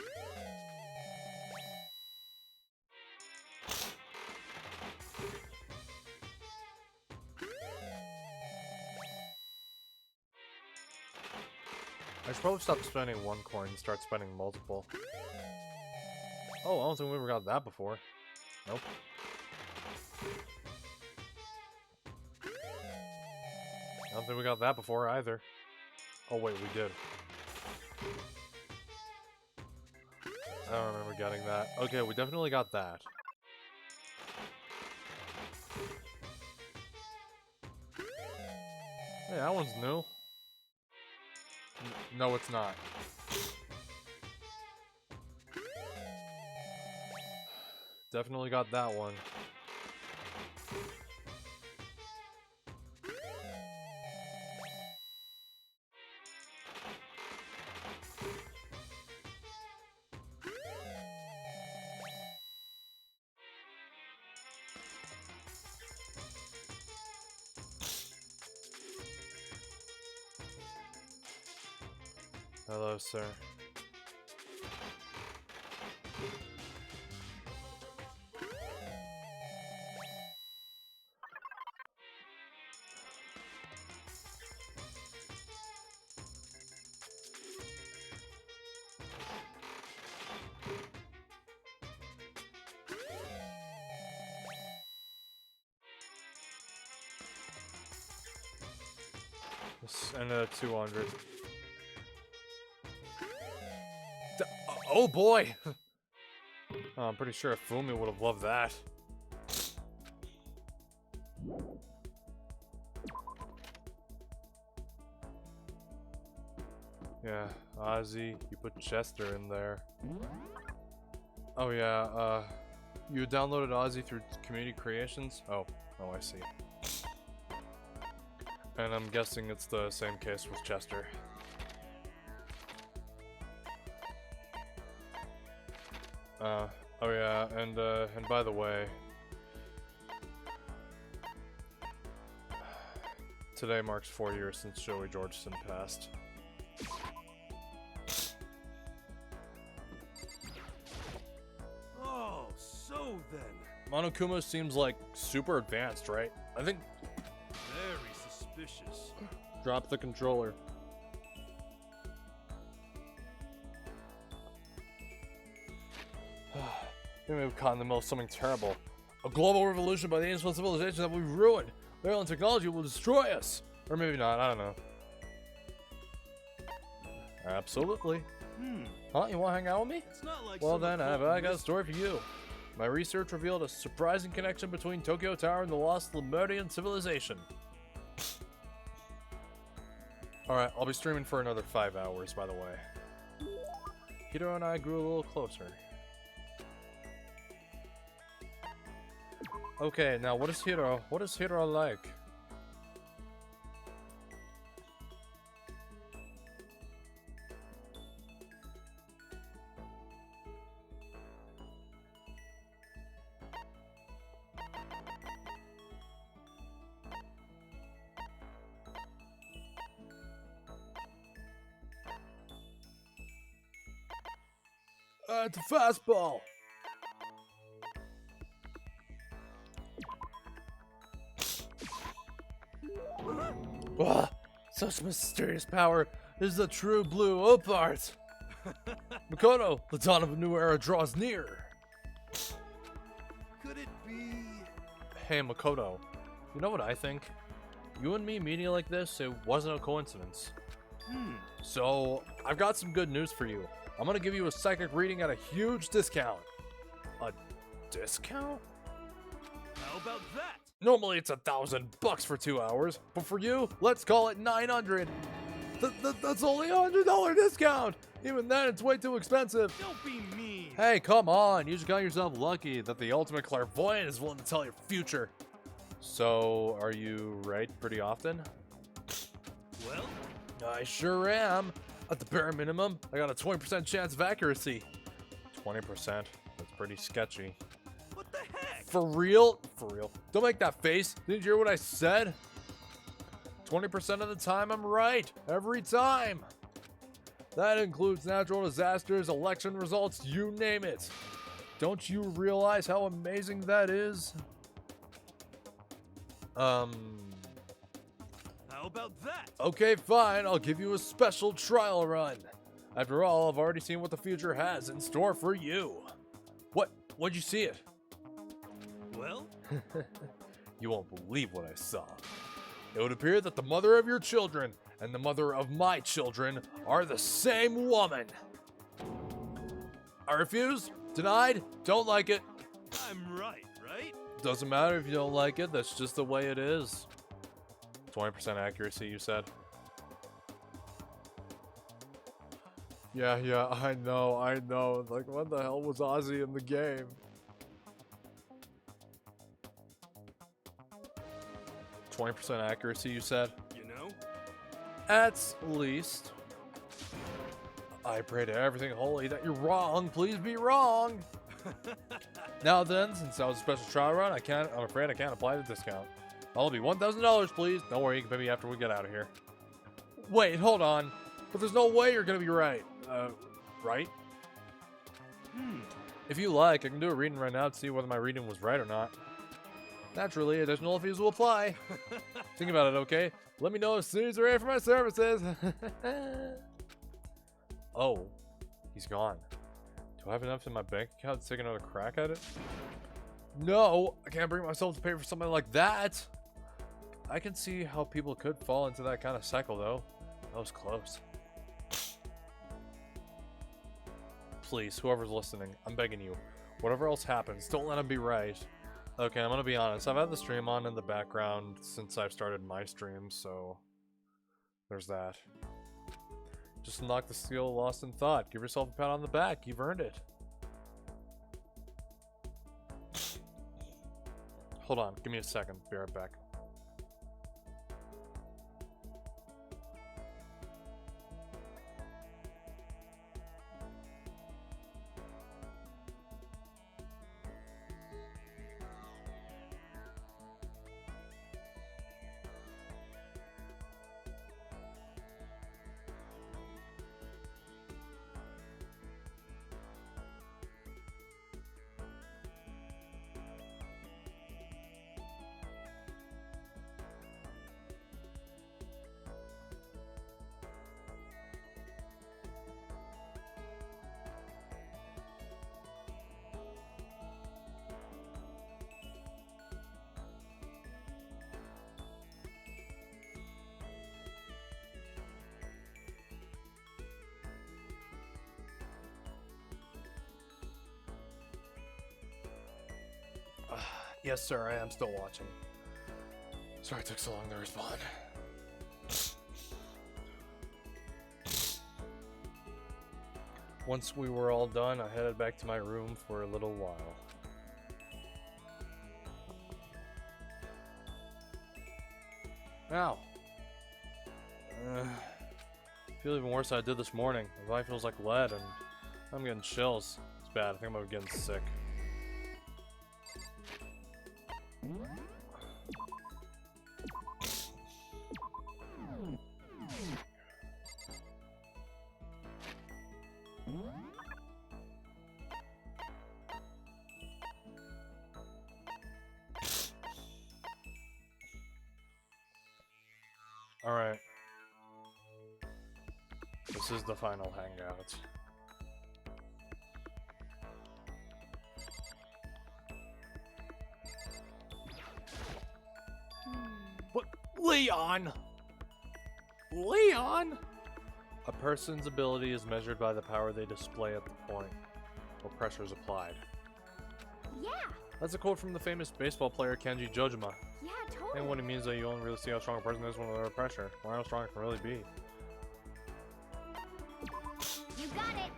I should probably stop spending 1 coin and start spending multiple. Oh, I don't think we ever got that before. Nope. I don't think we got that before either. Oh wait, we did. I don't remember getting that. Okay, we definitely got that. Hey, that one's new. No, it's not. Definitely got that one. Hello, sir. And a 200. Oh boy! Oh, I'm pretty sure Fumi would have loved that. Yeah, Ozzy, you put Chester in there. Oh yeah, you downloaded Ozzy through Community Creations? Oh, I see. And I'm guessing it's the same case with Chester. Oh yeah, and by the way, today marks 4 years since Joey Georgeson passed. Oh, so then. Monokuma seems like super advanced, right? I think. Very suspicious. Drop the controller. We may have caught in the middle of something terrible. A global revolution by the ancient civilization that we've ruined. Their own technology will destroy us. Or maybe not, I don't know. Absolutely. Huh? You want to hang out with me? It's not like Well some then, I occult got a story for you. My research revealed a surprising connection between Tokyo Tower and the lost Lemurian civilization. Alright, I'll be streaming for another 5 hours, by the way. Hiro and I grew a little closer. Okay, now what is Hiro like? It's a fastball. Wow, such mysterious power. This is a true blue up art. Makoto, the dawn of a new era draws near. Could it be? Hey Makoto, you know what I think? You and me meeting like this, it wasn't a coincidence. So, I've got some good news for you. I'm gonna give you a psychic reading at a huge discount. A discount? How about that? Normally it's $1,000 for 2 hours, but for you, let's call it 900. That's only a $100 discount. Even then, it's way too expensive. Don't be mean. Hey, come on. You should count yourself lucky that the ultimate clairvoyant is willing to tell your future. So, are you right pretty often? Well, I sure am. At the bare minimum, I got a 20% chance of accuracy. 20%? That's pretty sketchy. what the heck? For real? For real. Don't make that face. Didn't you hear what I said? 20% of the time I'm right. Every time. That includes natural disasters, election results, you name it. Don't you realize how amazing that is? How about that? Okay, fine. I'll give you a special trial run. After all, I've already seen what the future has in store for you. What'd you see it? Well, You won't believe what I saw. It would appear that the mother of your children and the mother of my children are the same woman. I refuse. Denied. Don't like it. I'm right, right? Doesn't matter if you don't like it. That's just the way it is. 20% accuracy, you said? Yeah, I know. Like, when the hell was Ozzy in the game? 20% accuracy, you said? You know? At least. I pray to everything holy that you're wrong. Please be wrong. Now then, since that was a special trial run, I'm afraid I can't apply the discount. I'll be $1,000, please. Don't worry, you can pay me after we get out of here. Wait, hold on. But there's no way you're gonna be right. Right? If you like, I can do a reading right now to see whether my reading was right or not. Naturally, additional fees will apply. Think about it, okay? Let me know as soon as you're ready for my services. Oh, he's gone. Do I have enough in my bank account to take another crack at it? No, I can't bring myself to pay for something like that. I can see how people could fall into that kind of cycle, though. That was close. Please, whoever's listening, I'm begging you. Whatever else happens, don't let him be right. Okay, I'm gonna be honest. I've had the stream on in the background since I've started my stream, so there's that. Just unlock the skill lost in thought. Give yourself a pat on the back. You've earned it. Hold on. Give me a second. Be right back. Yes, sir, I am still watching. Sorry it took so long to respond. Once we were all done, I headed back to my room for a little while. Ow. Feel even worse than I did this morning. My body feels like lead, and I'm getting chills. It's bad. I think I'm getting sick. Alright. This is the final hangout. What? Leon! Leon! A person's ability is measured by the power they display at the point where pressure is applied. Yeah. That's a quote from the famous baseball player Kenji Jojima. Yeah, I think totally. what it means is that you only really see how strong a person is when they're under pressure, or how strong it can really be. You got it.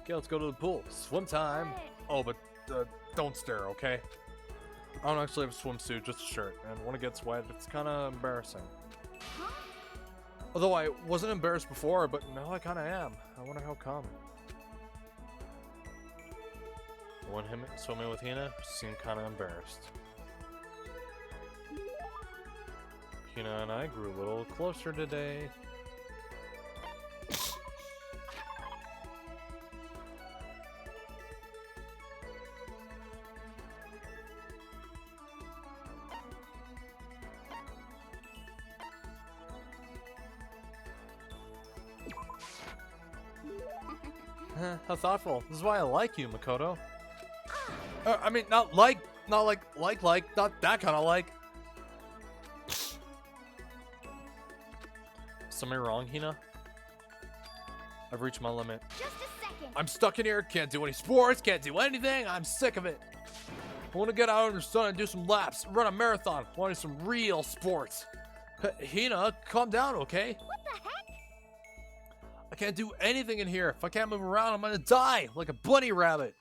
Okay, let's go to the pool. Swim time! What? Oh, but don't stare, okay? I don't actually have a swimsuit, just a shirt, and when it gets wet, it's kind of embarrassing. Huh? Although I wasn't embarrassed before, but now I kind of am. I wonder how come. When him swimming with Hina, she seemed kind of embarrassed. Hina and I grew a little closer today. How thoughtful. This is why I like you, Makoto. I mean, not that kind of like. Something wrong, Hina? I've reached my limit. Just a second. I'm stuck in here, can't do any sports, can't do anything, I'm sick of it. I want to get out in the sun and do some laps, run a marathon, I want to do some real sports. Hina, calm down, okay? What the heck? I can't do anything in here. If I can't move around, I'm gonna die, like a bunny rabbit.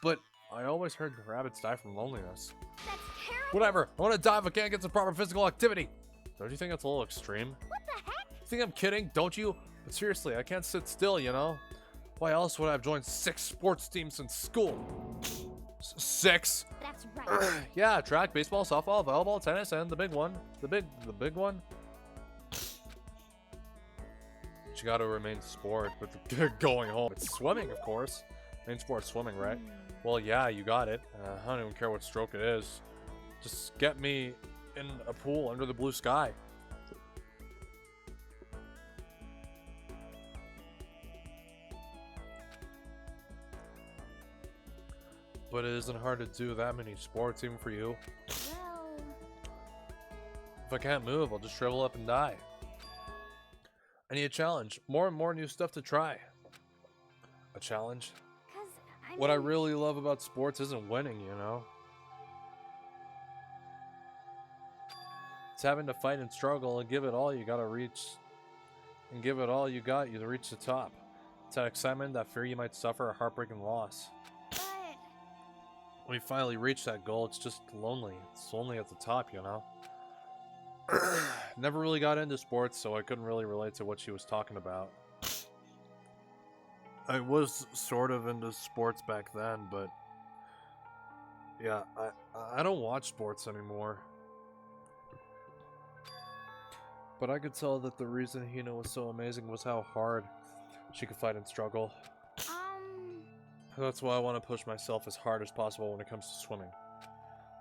But I always heard rabbits die from loneliness. That's terrible. Whatever, I want to die if I can't get some proper physical activity. Don't you think that's a little extreme? What the heck? You think I'm kidding, don't you? But seriously, I can't sit still, you know? Why else would I have joined 6 sports teams in school? 6? That's right. Yeah, track, baseball, softball, volleyball, tennis, and the big one. The big one. You gotta remain sport, but going home. It's swimming, of course. Main sport's swimming, right? Well, yeah, you got it. I don't even care what stroke it is. Just get me in a pool under the blue sky. But it isn't hard to do that many sports, even for you. Well, If I can't move, I'll just shrivel up and die. I need a challenge. More and more new stuff to try. A challenge? 'cause I What I mean, really love about sports isn't winning, you know? It's having to fight and struggle and give it all you gotta reach. And give it all you got, you to reach the top. It's that excitement, that fear you might suffer a heartbreaking loss. but When you finally reach that goal, it's just lonely. It's lonely at the top, you know? Never really got into sports, so I couldn't really relate to what she was talking about. I was sort of into sports back then, but yeah, I don't watch sports anymore. But I could tell that the reason Hina was so amazing was how hard she could fight and struggle. That's why I want to push myself as hard as possible when it comes to swimming.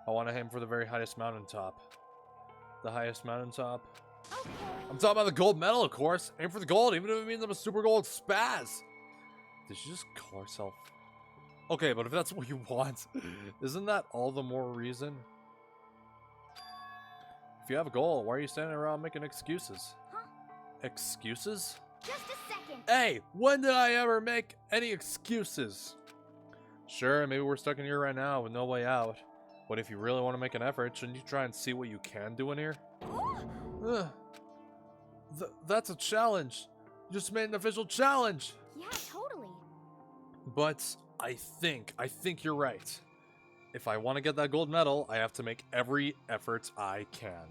I want to aim for the very highest mountaintop. The highest mountaintop? okay. I'm talking about the gold medal, of course. Aim for the gold, even if it means I'm a super gold spaz. Did she just call herself? Okay, but if that's what you want, isn't that all the more reason? If you have a goal, why are you standing around making excuses? Huh? Excuses? Just a second. Hey, when did I ever make any excuses? Sure, maybe we're stuck in here right now with no way out. But if you really want to make an effort, shouldn't you try and see what you can do in here? Ugh. That's a challenge. You just made an official challenge. Yeah, totally. But I think you're right. If I want to get that gold medal, I have to make every effort I can.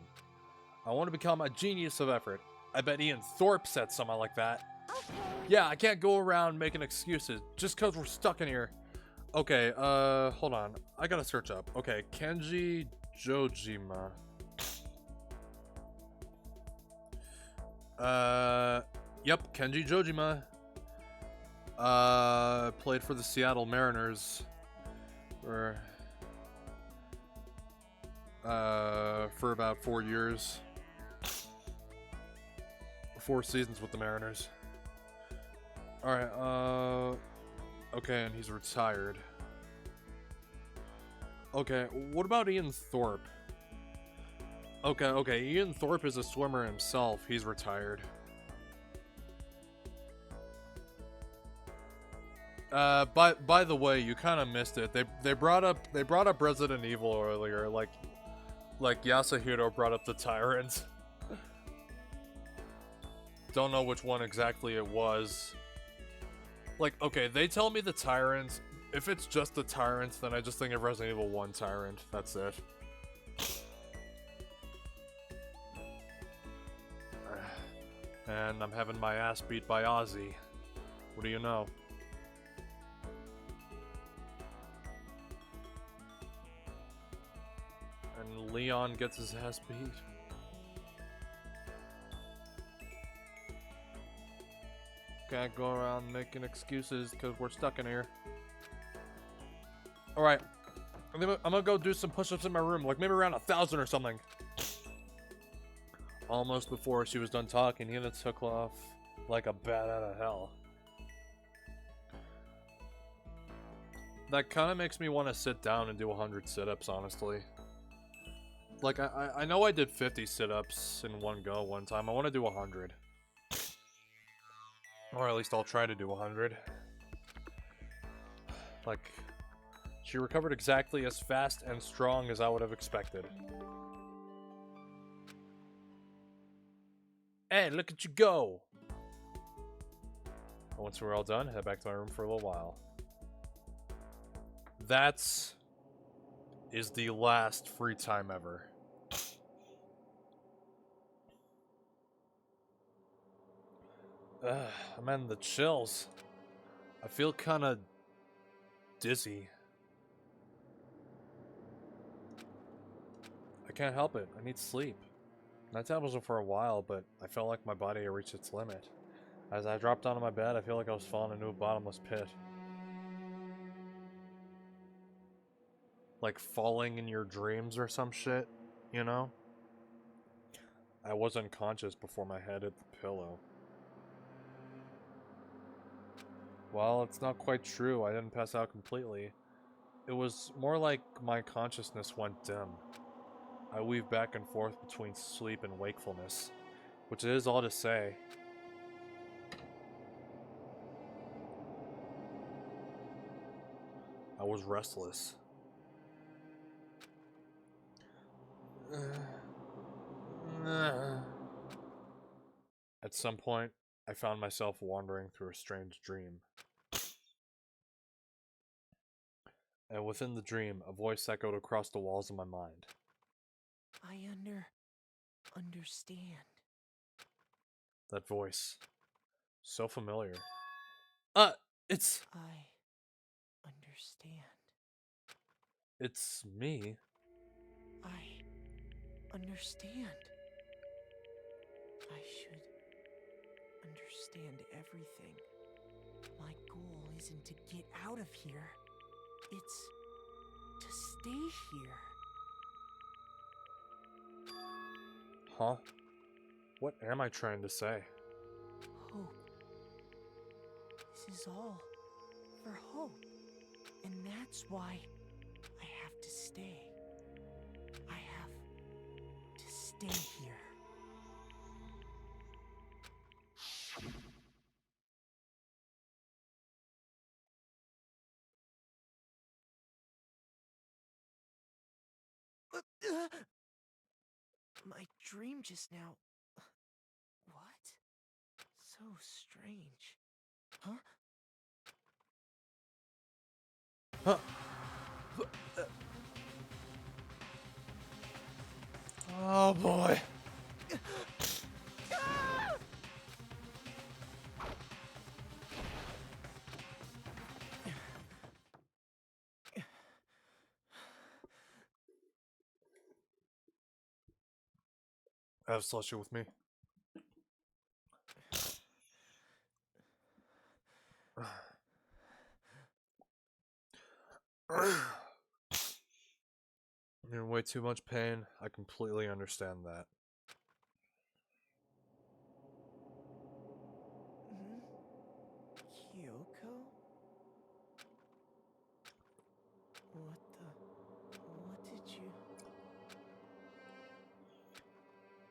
I want to become a genius of effort. I bet Ian Thorpe said something like that. Okay. Yeah, I can't go around making excuses just because we're stuck in here. Okay, hold on. I gotta search up. Okay, Kenji Jojima. Yep, Kenji Jojima. Played for the Seattle Mariners. For about 4 years. 4 seasons with the Mariners. Alright, okay, and he's retired. Okay, what about Ian Thorpe? Okay, Ian Thorpe is a swimmer himself. He's retired. By the way, you kind of missed it. They brought up Resident Evil earlier, like Yasuhiro brought up the Tyrant. Don't know which one exactly it was. Like, okay, they tell me the Tyrant. If it's just the Tyrant, then I just think of Resident Evil 1 Tyrant. That's it. And I'm having my ass beat by Ozzy. What do you know? And Leon gets his ass beat. Can't go around making excuses because we're stuck in here. Alright. I'm gonna go do some push-ups in my room, like maybe around 1,000 or something. Almost before she was done talking, Hina took off like a bat out of hell. That kind of makes me want to sit down and do 100 sit-ups, honestly. Like, I know I did 50 sit-ups in one go one time. I want to do 100. Or at least I'll try to do 100. Like, she recovered exactly as fast and strong as I would have expected. Hey, look at you go! Once we're all done, head back to my room for a little while. That is the last free time ever. I'm in the chills. I feel kind of dizzy. I can't help it. I need sleep. Nighttime wasn't for a while, but I felt like my body had reached its limit. As I dropped onto my bed, I feel like I was falling into a bottomless pit. Like falling in your dreams or some shit, you know? I was unconscious before my head hit the pillow. Well, it's not quite true. I didn't pass out completely. It was more like my consciousness went dim. I weave back and forth between sleep and wakefulness, which is all to say. I was restless. At some point, I found myself wandering through a strange dream. And within the dream, a voice echoed across the walls of my mind. I understand. That voice. So familiar. It's... I understand. It's me. I understand. I should understand everything. My goal isn't to get out of here. It's to stay here. Huh? What am I trying to say? Hope. This is all for hope. And that's why I have to stay. I have to stay here. My dream just now. What? So strange. Huh? Huh. Oh boy. Have slushy with me. You're in way too much pain. I completely understand that. Kyoko? What did you...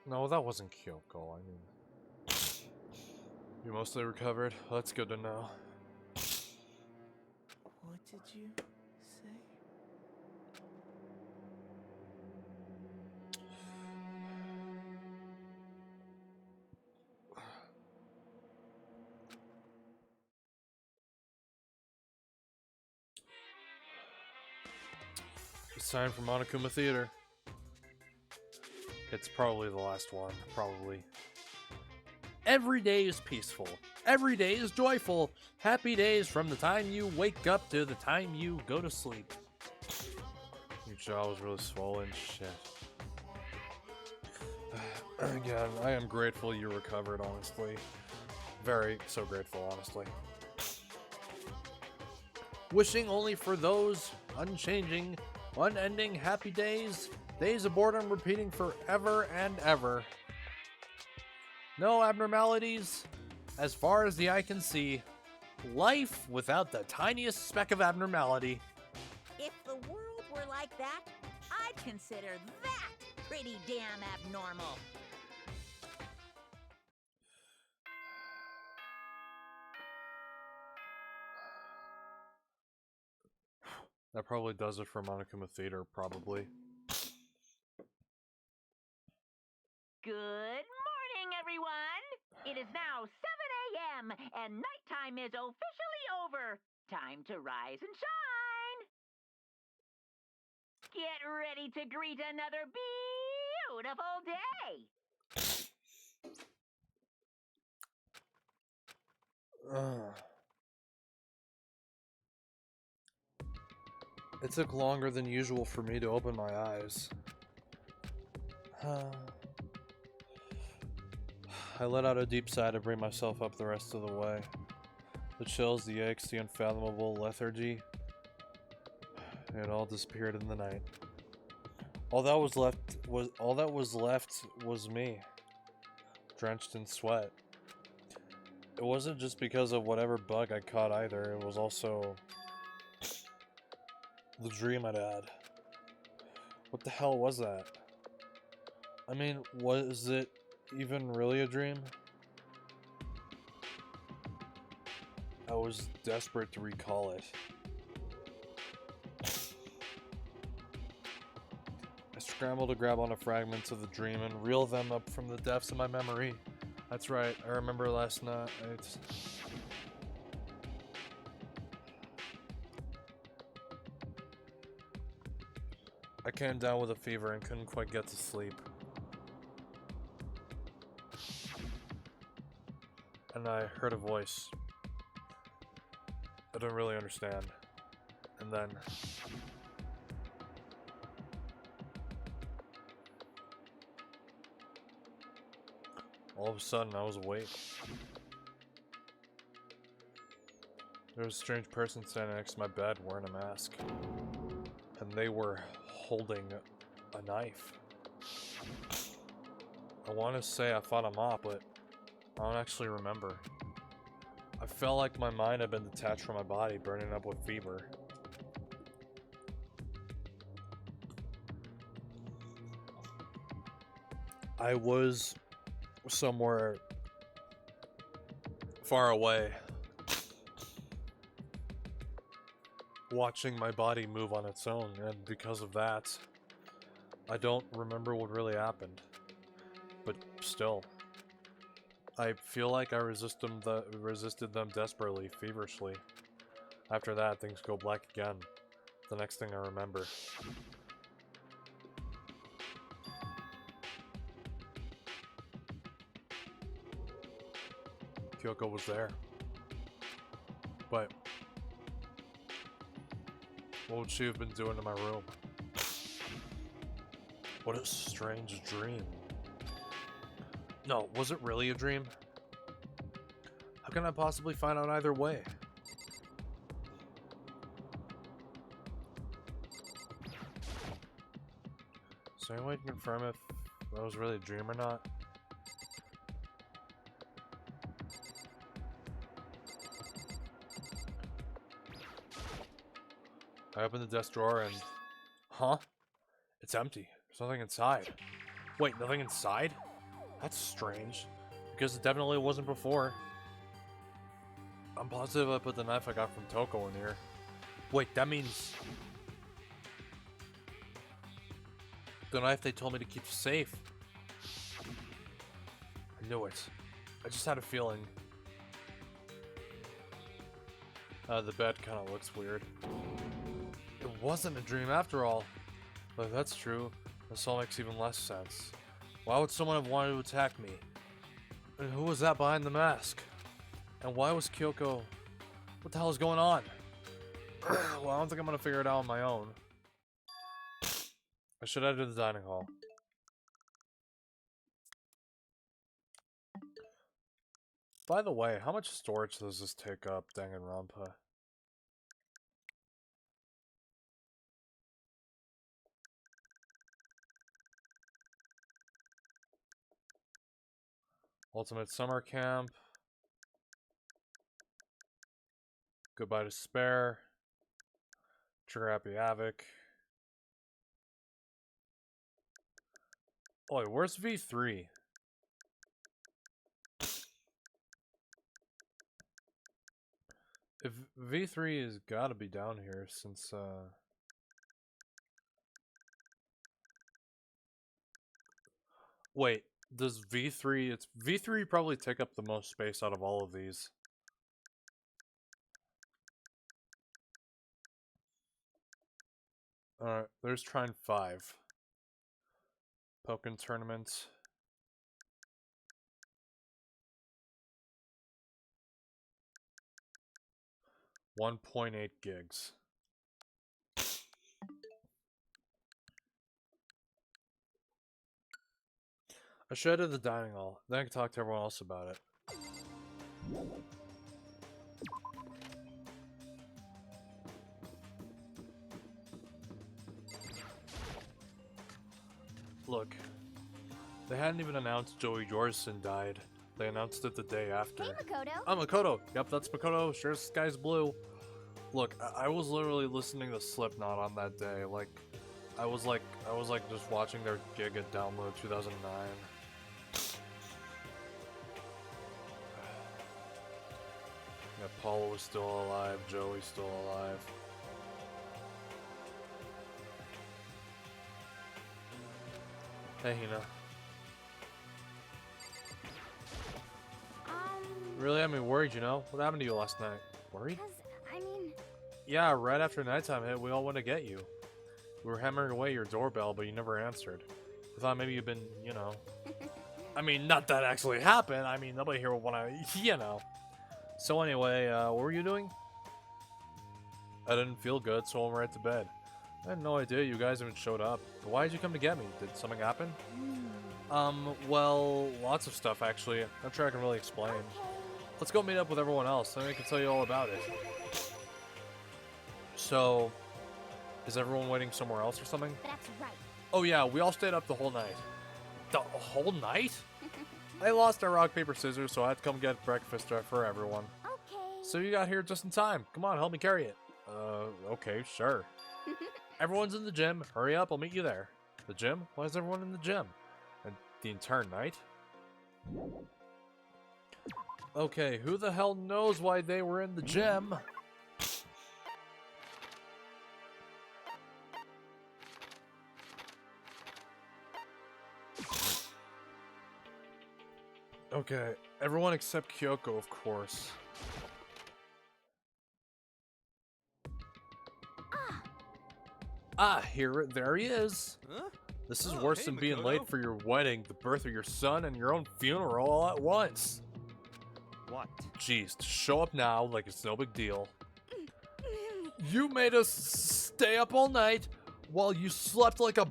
No, that wasn't Kyoko. I mean, you mostly recovered. That's good to know. What did you say? It's time for Monokuma Theater. It's probably the last one. Probably. Every day is peaceful. Every day is joyful. Happy days from the time you wake up to the time you go to sleep. Your jaw was really swollen. Shit. Again, I am grateful you recovered, honestly. Very, so grateful, honestly. Wishing only for those unchanging, unending happy days, days of boredom repeating forever and ever. No abnormalities, as far as the eye can see. Life without the tiniest speck of abnormality. If the world were like that, I'd consider that pretty damn abnormal. That probably does it for Monokuma Theater, probably. Good morning, everyone! It is now 7 a.m., and nighttime is officially over. Time to rise and shine! Get ready to greet another beautiful day! It took longer than usual for me to open my eyes. I let out a deep sigh to bring myself up the rest of the way. The chills, the aches, the unfathomable lethargy. It all disappeared in the night. All that was left was me, drenched in sweat. It wasn't just because of whatever bug I caught either, it was also the dream I'd had. What the hell was that? I mean, was it even really a dream? I was desperate to recall it. I scrambled to grab onto fragments of the dream and reel them up from the depths of my memory. That's right, I remember last night. I came down with a fever and couldn't quite get to sleep. And I heard a voice. I don't really understand. And then all of a sudden I was awake. There was a strange person standing next to my bed wearing a mask. And they were holding a knife. I want to say I fought him off, but I don't actually remember. I felt like my mind had been detached from my body, burning up with fever. I was somewhere far away, watching my body move on its own, and because of that, I don't remember what really happened. But still, I feel like I resisted them desperately, feverishly. After that, things go black again. the next thing I remember. Kyoko was there. But what would she have been doing in my room? What a strange dream. No, was it really a dream? How can I possibly find out either way? Is there any way to confirm if that was really a dream or not? I opened the desk drawer and... Huh? It's empty. There's nothing inside. Wait, nothing inside? That's strange. Because it definitely wasn't before. I'm positive I put the knife I got from Toko in here. Wait, that means... the knife they told me to keep safe. I knew it. I just had a feeling. The bed kind of looks weird. It wasn't a dream after all. But if that's true, this all makes even less sense. Why would someone have wanted to attack me? And who was that behind the mask? And why was Kyoko... What the hell is going on? Well, I don't think I'm gonna figure it out on my own. I should head to the dining hall. By the way, how much storage does this take up, Danganronpa? Ultimate Summer Camp. Goodbye to Spare. Trigger Happy Havoc. Oh, wait, where's V3? If V3 has gotta be down here since, Wait, does V3... It's V3 probably take up the most space out of all of these. Alright, there's Trine 5. Pokken Tournament. $1.8 gigs. I should head to the dining hall. Then I can talk to everyone else about it. Look, they hadn't even announced Joey Jorson died. They announced it the day after. Hey, Makoto. Oh, Makoto! Yep, that's Makoto. Sure, sky's blue. Look, I was literally listening to Slipknot on that day. Like, I was like just watching their gig at Download 2009. Yeah, Paul was still alive. Joey's still alive. Hey, Hina. Really had me worried, you know? What happened to you last night? Worried? I mean... Yeah, right after nighttime hit, we all went to get you. We were hammering away your doorbell, but you never answered. We thought maybe you'd been, you know... I mean, not that actually happened. I mean, nobody here would want to, you know. So anyway, what were you doing? I didn't feel good, so I went right to bed. I had no idea you guys even showed up. Why did you come to get me? Did something happen? Well, lots of stuff, actually. I'm sure I can really explain. Okay. Let's go meet up with everyone else, then I can tell you all about it. So, is everyone waiting somewhere else or something? That's right. Oh yeah, we all stayed up the whole night. The whole night? I lost our rock, paper, scissors, so I had to come get breakfast for everyone. Okay. So you got here just in time. Come on, help me carry it. Okay, sure. Everyone's in the gym. Hurry up, I'll meet you there. The gym? Why is everyone in the gym? And the entire night? Okay, who the hell knows why they were in the gym? Okay, everyone except Kyoko, of course. There he is. Huh? This is Oh, worse hey, than being Makoto. late for your wedding, the birth of your son, and your own funeral all at once. What? Jeez, to show up now like it's no big deal. You made us stay up all night while you slept like a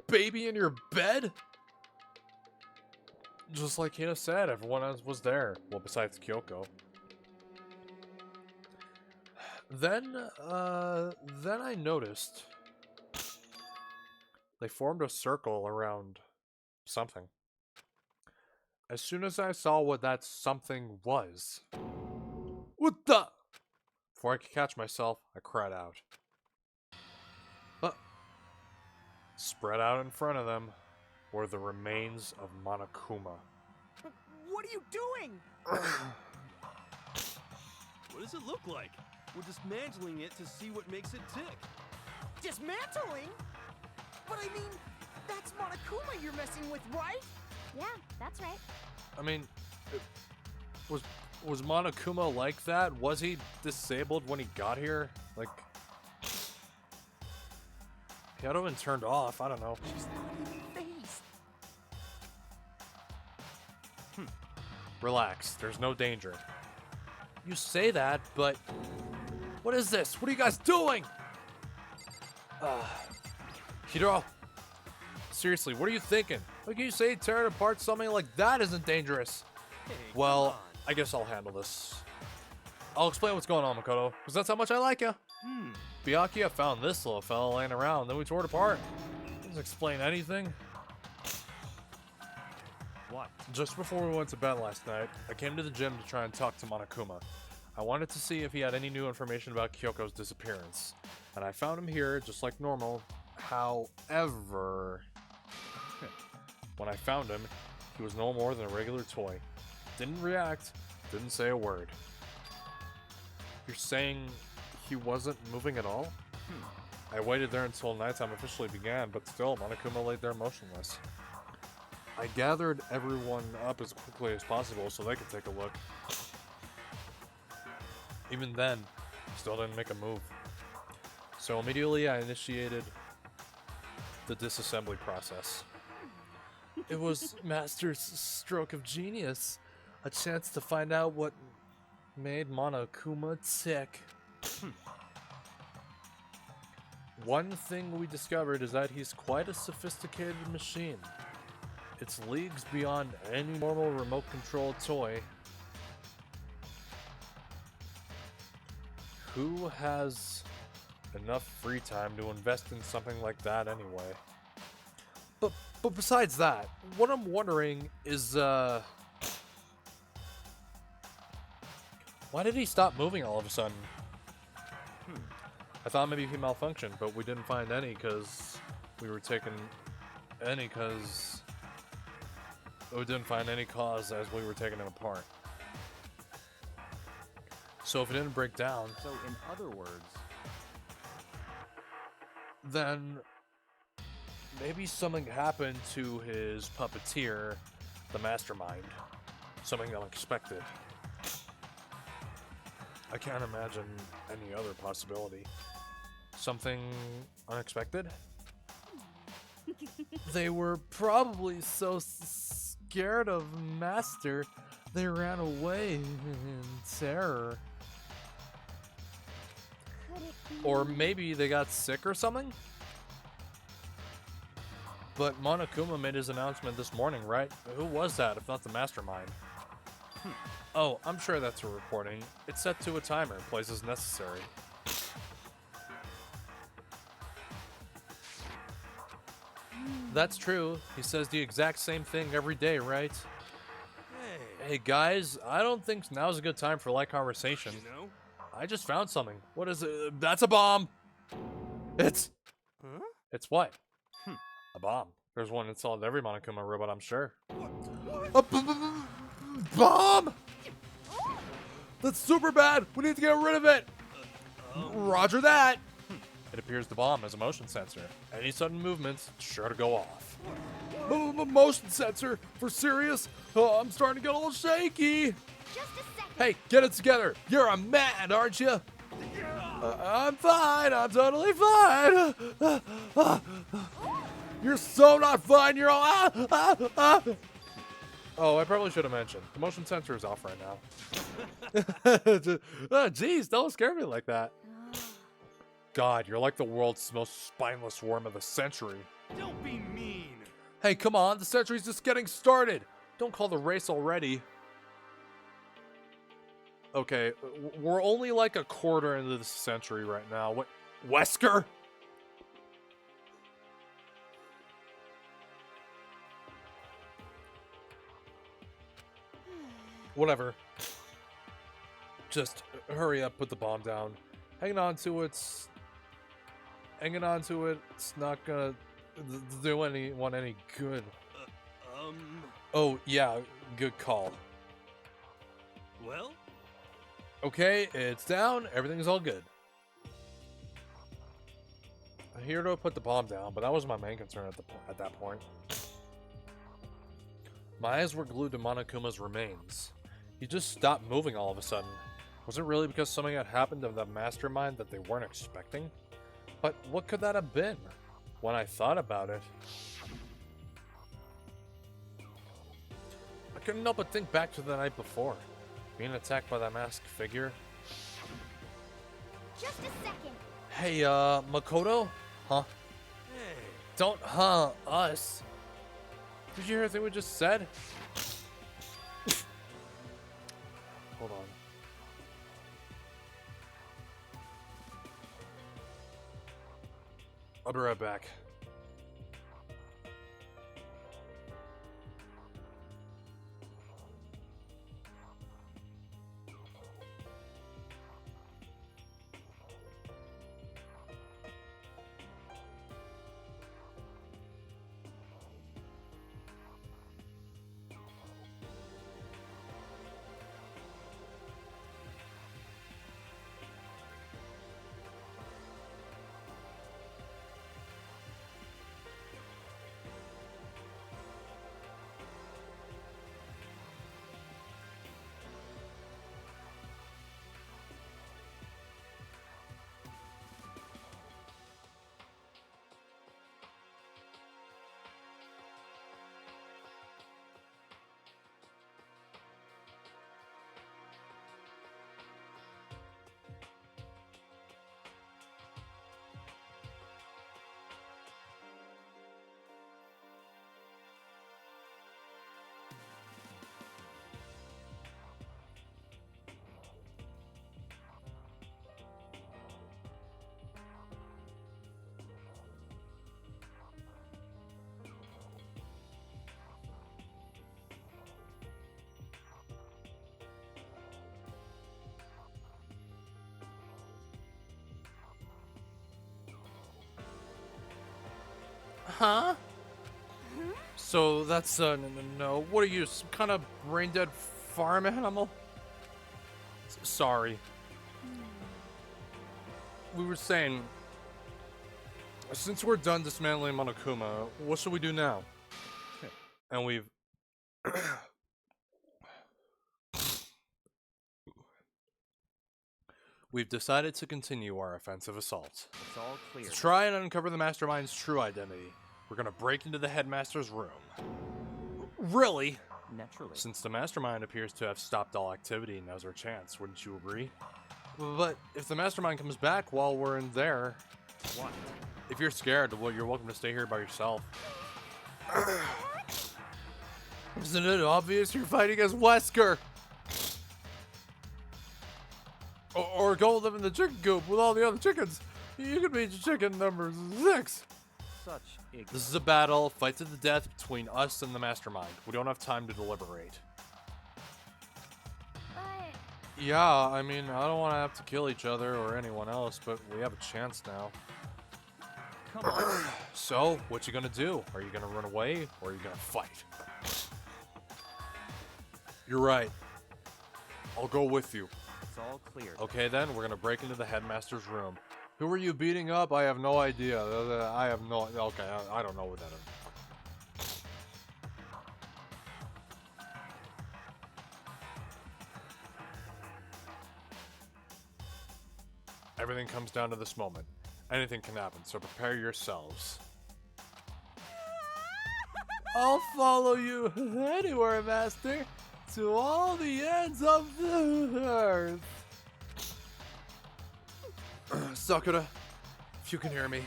baby in your bed? Just like Hina said, everyone else was there. Well, besides Kyoko. Then I noticed they formed a circle around something. As soon as I saw what that something was, what the? Before I could catch myself, I cried out. Spread out in front of them were the remains of Monokuma. What are you doing? What does it look like? We're dismantling it to see what makes it tick. Dismantling? But I mean, that's Monokuma you're messing with, right? Yeah, that's right. I mean, was Monokuma like that? Was he disabled when he got here? Like, he had to have been turned off. I don't know. She's not even phased. Relax. There's no danger. You say that, but what is this? What are you guys doing? Hiro, seriously, what are you thinking? Like you say, tearing apart something like that isn't dangerous. Hey, Well, come I guess I'll handle this. I'll explain what's going on, Makoto, because that's how much I like you. on. Byakuya found this little fella laying around, then we tore it apart. Doesn't explain anything. What? Just before we went to bed last night, I came to the gym to try and talk to Monokuma. I wanted to see if he had any new information about Kyoko's disappearance, and I found him here just like normal. However, when I found him, he was no more than a regular toy. Didn't react, didn't say a word. You're saying he wasn't moving at all? I waited there until nighttime officially began, but still, Monokuma laid there motionless. I gathered everyone up as quickly as possible so they could take a look. Even then, still didn't make a move. So immediately I initiated the disassembly process. It was Master's stroke of genius. A chance to find out what made Monokuma tick. One thing we discovered is that he's quite a sophisticated machine. It's leagues beyond any normal remote-controlled toy. Who has enough free time to invest in something like that anyway? But besides that, what I'm wondering is, why did he stop moving all of a sudden? I thought maybe he malfunctioned, but we didn't find any because we didn't find any cause as we were taking it apart. So if it didn't break down, So, in other words, then maybe something happened to his puppeteer, the mastermind. Something unexpected. I can't imagine any other possibility. Something unexpected? They were probably so scared of Master, they ran away in terror. Could it be? Or maybe they got sick or something? But Monokuma made his announcement this morning, right? Who was that, if not the mastermind? Oh, I'm sure that's a recording. It's set to a timer, plays as necessary. That's true. He says the exact same thing every day, right? Hey, Hey guys, I don't think now's a good time for light conversation. you know? I just found something. What is it? That's a bomb! It's... Huh? It's what? A bomb. There's one installed in every Monokuma robot, I'm sure. What? A bomb! That's super bad! We need to get rid of it! Roger that! It appears the bomb has a motion sensor. Any sudden movements, sure to go off. Motion sensor? For serious? Oh, I'm starting to get a little shaky! Just a second. Hey, get it together! You're a man, aren't you? Yeah! I'm fine. I'm totally fine. You're so not fine. You're all. Oh, I probably should have mentioned. The motion sensor is off right now. Jeez, don't scare me like that. God, you're like the world's most spineless worm of the century. Don't be mean. Hey, come on. The century's just getting started. Don't call the race already. Okay, we're only like a quarter into the century right now. What? Wesker? Whatever. Just hurry up, put the bomb down. Hanging on to it's not gonna do anyone any good. Oh, yeah, good call. Well? Okay, it's down. Everything's all good. I'm here to put the bomb down, but that was my main concern at that point. My eyes were glued to Monokuma's remains. He just stopped moving all of a sudden. Was it really because something had happened to the mastermind that they weren't expecting? But what could that have been? When I thought about it, I couldn't help but think back to the night before. Being attacked by that masked figure. Just a second. Hey, Makoto? Huh? Hey. Don't, us. Did you hear everything we just said? Hold on. I'll be right back. Huh? So that's, no. What are you, some kind of brain-dead farm animal? Sorry. We were saying, since we're done dismantling Monokuma, what should we do now? And we've... We've decided to continue our offensive assault. It's all clear. To try and uncover the Mastermind's true identity, we're gonna break into the Headmaster's room. Really? Naturally. Since the Mastermind appears to have stopped all activity, now's our chance, wouldn't you agree? But if the Mastermind comes back while we're in there... What? If you're scared, well, you're welcome to stay here by yourself. Isn't it obvious you're fighting as Wesker? Or go live in the chicken coop with all the other chickens. You could be chicken number 6. Such ignorance. This is a battle, fight to the death between us and the Mastermind. We don't have time to deliberate. But Yeah, I mean, I don't want to have to kill each other or anyone else, but we have a chance now. Come on. So, what you gonna do? Are you gonna run away, or are you gonna fight? You're right. I'll go with you. It's all clear. Okay then, we're gonna break into the Headmaster's room. Who are you beating up? I have no idea. I have no... Okay, I don't know what that is. Everything comes down to this moment. Anything can happen, so prepare yourselves. I'll follow you anywhere, Master, to all the ends of the earth. Sakura, if you can hear me.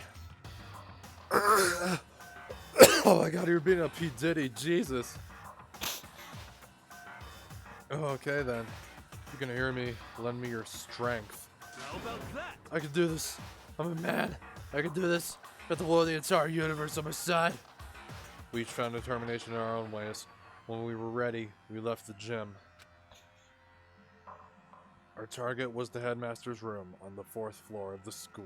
Oh my god, you're being a P. Diddy, Jesus. Okay then, if you can hear me, lend me your strength. How about that? I can do this. I'm a man. I can do this. Got the world, the entire universe on my side. We each found determination in our own ways. When we were ready, we left the gym. Our target was the headmaster's room on the 4th floor of the school.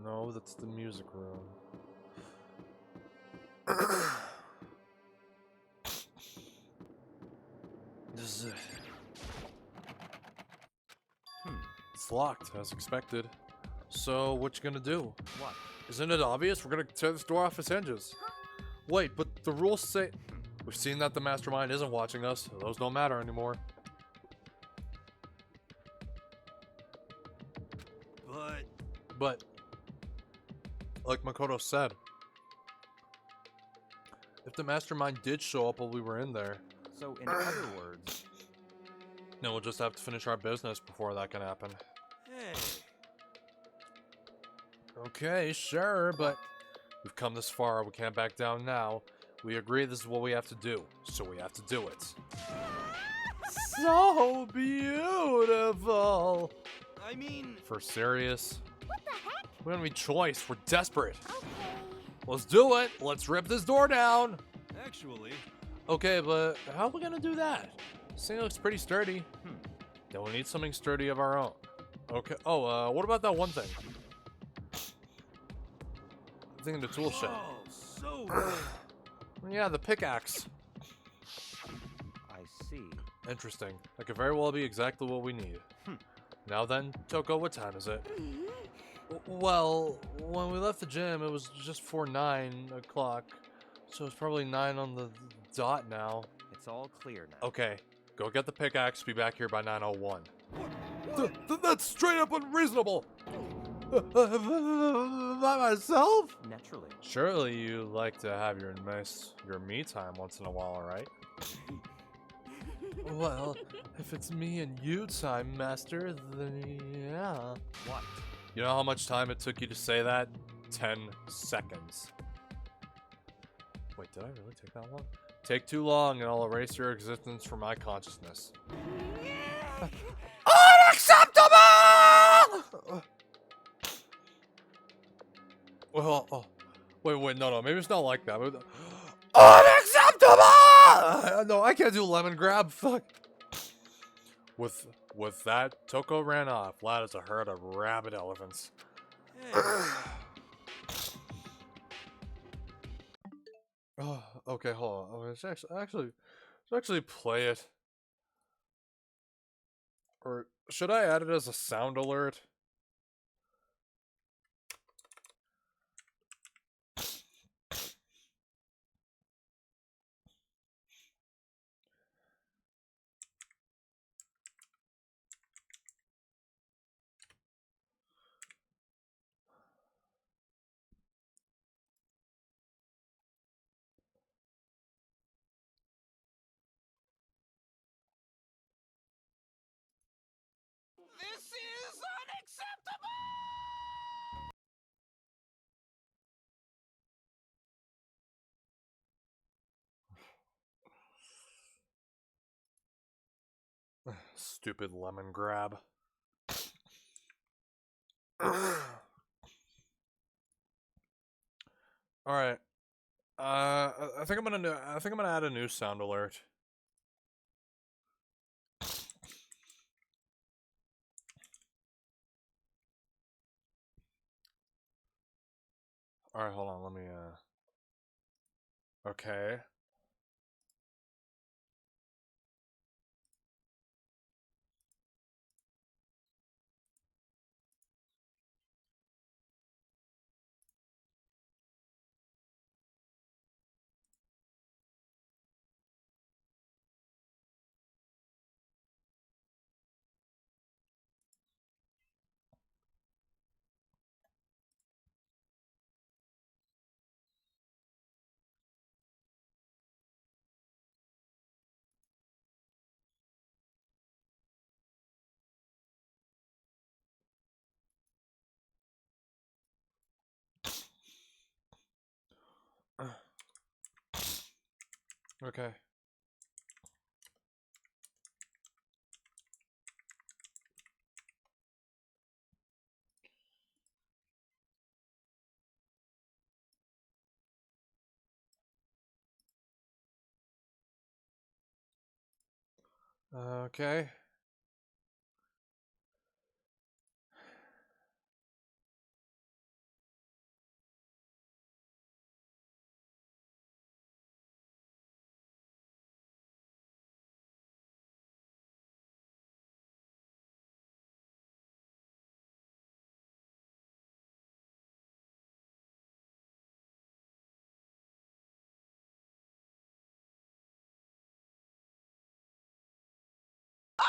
No, that's the music room. This is it. It's locked, as expected. So, what you gonna do? What? Isn't it obvious? We're gonna tear this door off its hinges. Wait, but the rules say... We've seen that the mastermind isn't watching us. So those don't matter anymore. But... like Makoto said, if the mastermind did show up while we were in there, So, in other words, then we'll just have to finish our business before that can happen. Hey, Okay, sure, but we've come this far. We can't back down now. We agree this is what we have to do, so we have to do it. So beautiful! I mean, For serious? What the heck? We don't have any choice. We're desperate. Okay. Let's do it. Let's rip this door down. actually, Okay, but how are we gonna do that? This thing looks pretty sturdy. Then we'll need something sturdy of our own. Okay. Oh, what about that one thing? The thing in the tool shed. oh, so good. Yeah, the pickaxe. I see. Interesting. That could very well be exactly what we need. Now then, Toko, what time is it? Well, when we left the gym, it was just before 9 o'clock. So it's probably 9 on the dot now. It's all clear now. Okay, go get the pickaxe. Be back here by 9:01. That's straight up unreasonable! By myself? Naturally. Surely you like to have your me time once in a while, right? Well, if it's me and you time, Master, then yeah. What? You know how much time it took you to say that? 10 seconds. Wait, did I really take that long? Take too long and I'll erase your existence from my consciousness. Unacceptable! Well, oh, wait, no, maybe it's not like that. Unacceptable! No, I can't do lemon grab. Fuck. With that, Toko ran off, loud as a herd of rabid elephants. Oh, okay, hold on. Let's actually play it. Or should I add it as a sound alert? This is unacceptable! Stupid lemon grab. All right. I think I'm gonna add a new sound alert. All right, hold on. Let me. Okay. Okay. Okay.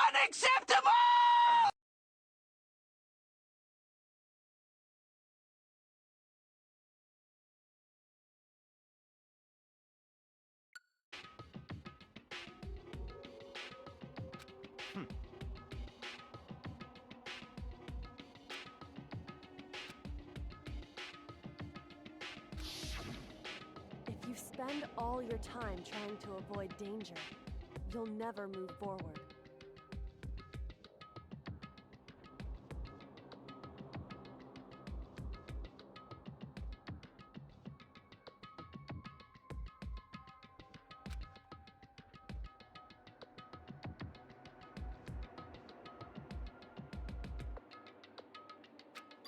Unacceptable! If you spend all your time trying to avoid danger, you'll never move forward.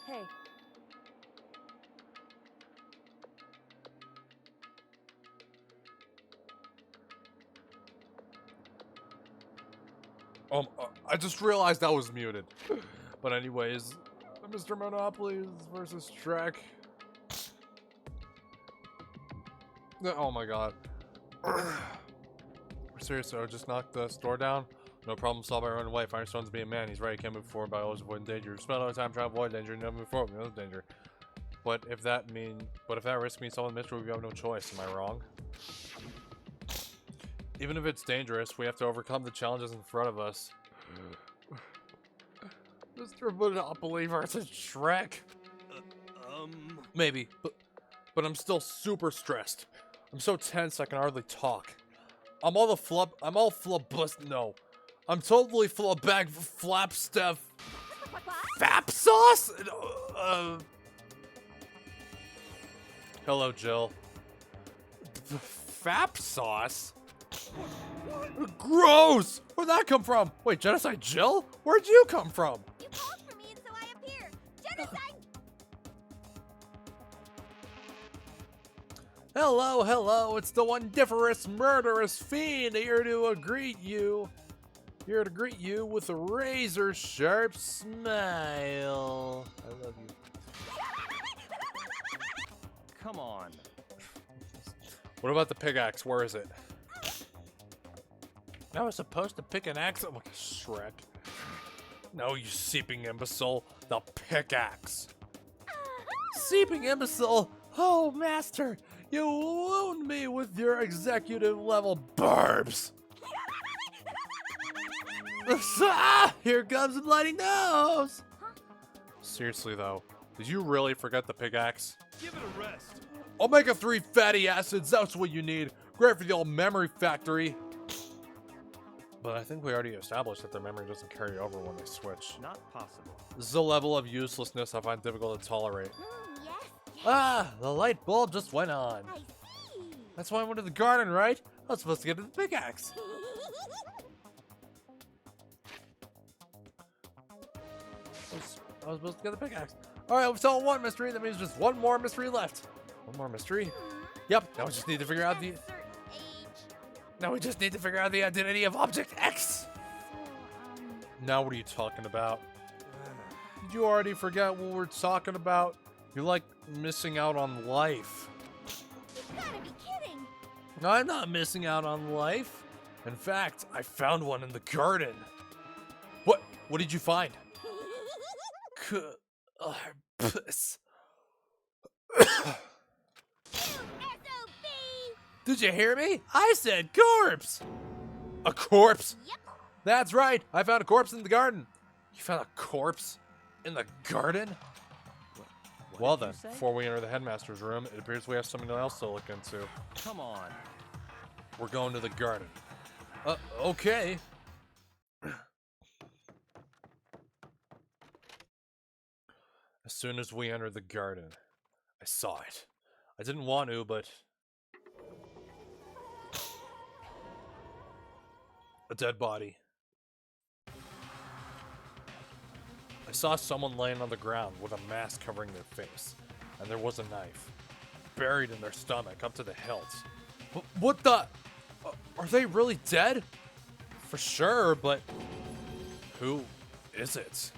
Hey, I just realized I was muted. But anyways, Mr. Monopoly versus Shrek. Oh my god. Seriously, I just knocked the store down. No problem solved by running away. Firestone's being a man. He's right. He can't move forward by always avoiding danger. Spend all the time trying to avoid danger and never move forward. No danger. But if that risk means solving the mystery, we have no choice. Am I wrong? Even if it's dangerous, we have to overcome the challenges in front of us. Mr. Monopoly versus Shrek. Maybe, but I'm still super stressed. I'm so tense I can hardly talk. I'm totally full of bag flap stuff. Fap sauce? Hello, Jill. Fap sauce? Gross! Where'd that come from? Wait, Genocide Jill? Where'd you come from? You called for me and so I appeared. Genocide! Hello, hello, it's the wondiferous, murderous fiend here to greet you. Here to greet you with a razor-sharp smile. I love you. Come on. What about the pickaxe? Where is it? I was supposed to pick an axe. I'm like Shrek. No, you seeping imbecile. The pickaxe. Seeping imbecile. Oh, master. You wound me with your executive level barbs. Ah, here comes the bloody nose. Seriously though, did you really forget the pickaxe? Give it a rest. Omega 3 fatty acids, that's what you need. Great for the old memory factory. But I think we already established that their memory doesn't carry over when they switch. Not possible. This is a level of uselessness I find difficult to tolerate. Yes, Ah, the light bulb just went on. I see. That's why I went to the garden, right? I was supposed to get to the pickaxe. I was supposed to get the pickaxe. Alright, we've solved one mystery. That means just one more mystery left. One more mystery? Yep, now we just need to figure out the... At a certain age. Now we just need to figure out the identity of Object X. So, Now what are you talking about? Did you already forget what we're talking about? You're like missing out on life. you've gotta be kidding. No, I'm not missing out on life. In fact, I found one in the garden. What? What did you find? Puss. SOB! Did you hear me? I said corpse. A corpse? Yep. That's right. I found a corpse in the garden. You found a corpse in the garden? Well did then, you say? before we enter the headmaster's room, it appears we have something else to look into. Come on. We're going to the garden. Okay. As soon as we entered the garden, I saw it. I didn't want to, but... a dead body. I saw someone laying on the ground with a mask covering their face, and there was a knife buried in their stomach up to the hilt. What the? Are they really dead? For sure, but who is it?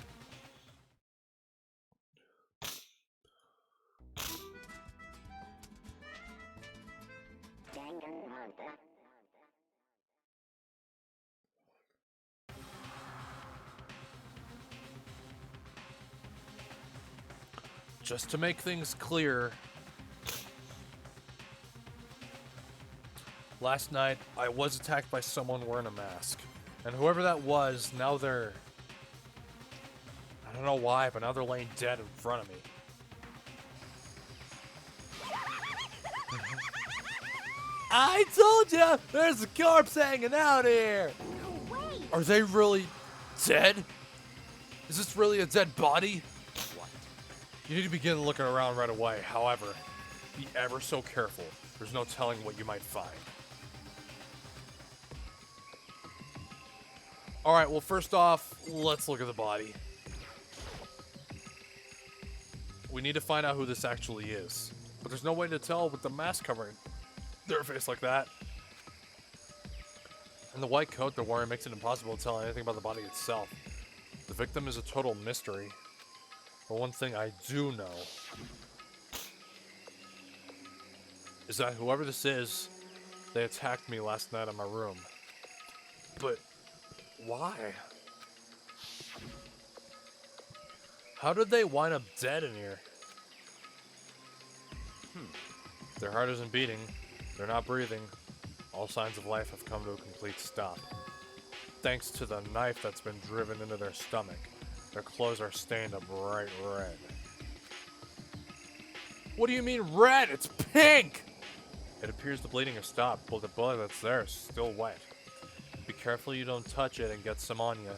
Just to make things clear, last night I was attacked by someone wearing a mask. And whoever that was, now they're... I don't know why, but now they're laying dead in front of me. I told ya! There's a corpse hanging out here! No way! Are they really dead? Is this really a dead body? You need to begin looking around right away. However, be ever so careful. There's no telling what you might find. Alright, well first off, let's look at the body. We need to find out who this actually is. But there's no way to tell with the mask covering their face like that. And the white coat they're wearing makes it impossible to tell anything about the body itself. The victim is a total mystery. But one thing I do know is that whoever this is, they attacked me last night in my room. But why? How did they wind up dead in here? Their heart isn't beating. They're not breathing. All signs of life have come to a complete stop. Thanks to the knife that's been driven into their stomach. Their clothes are stained a bright red. What do you mean red? It's pink! It appears the bleeding has stopped, but the blood that's there is still wet. Be careful you don't touch it and get some on you.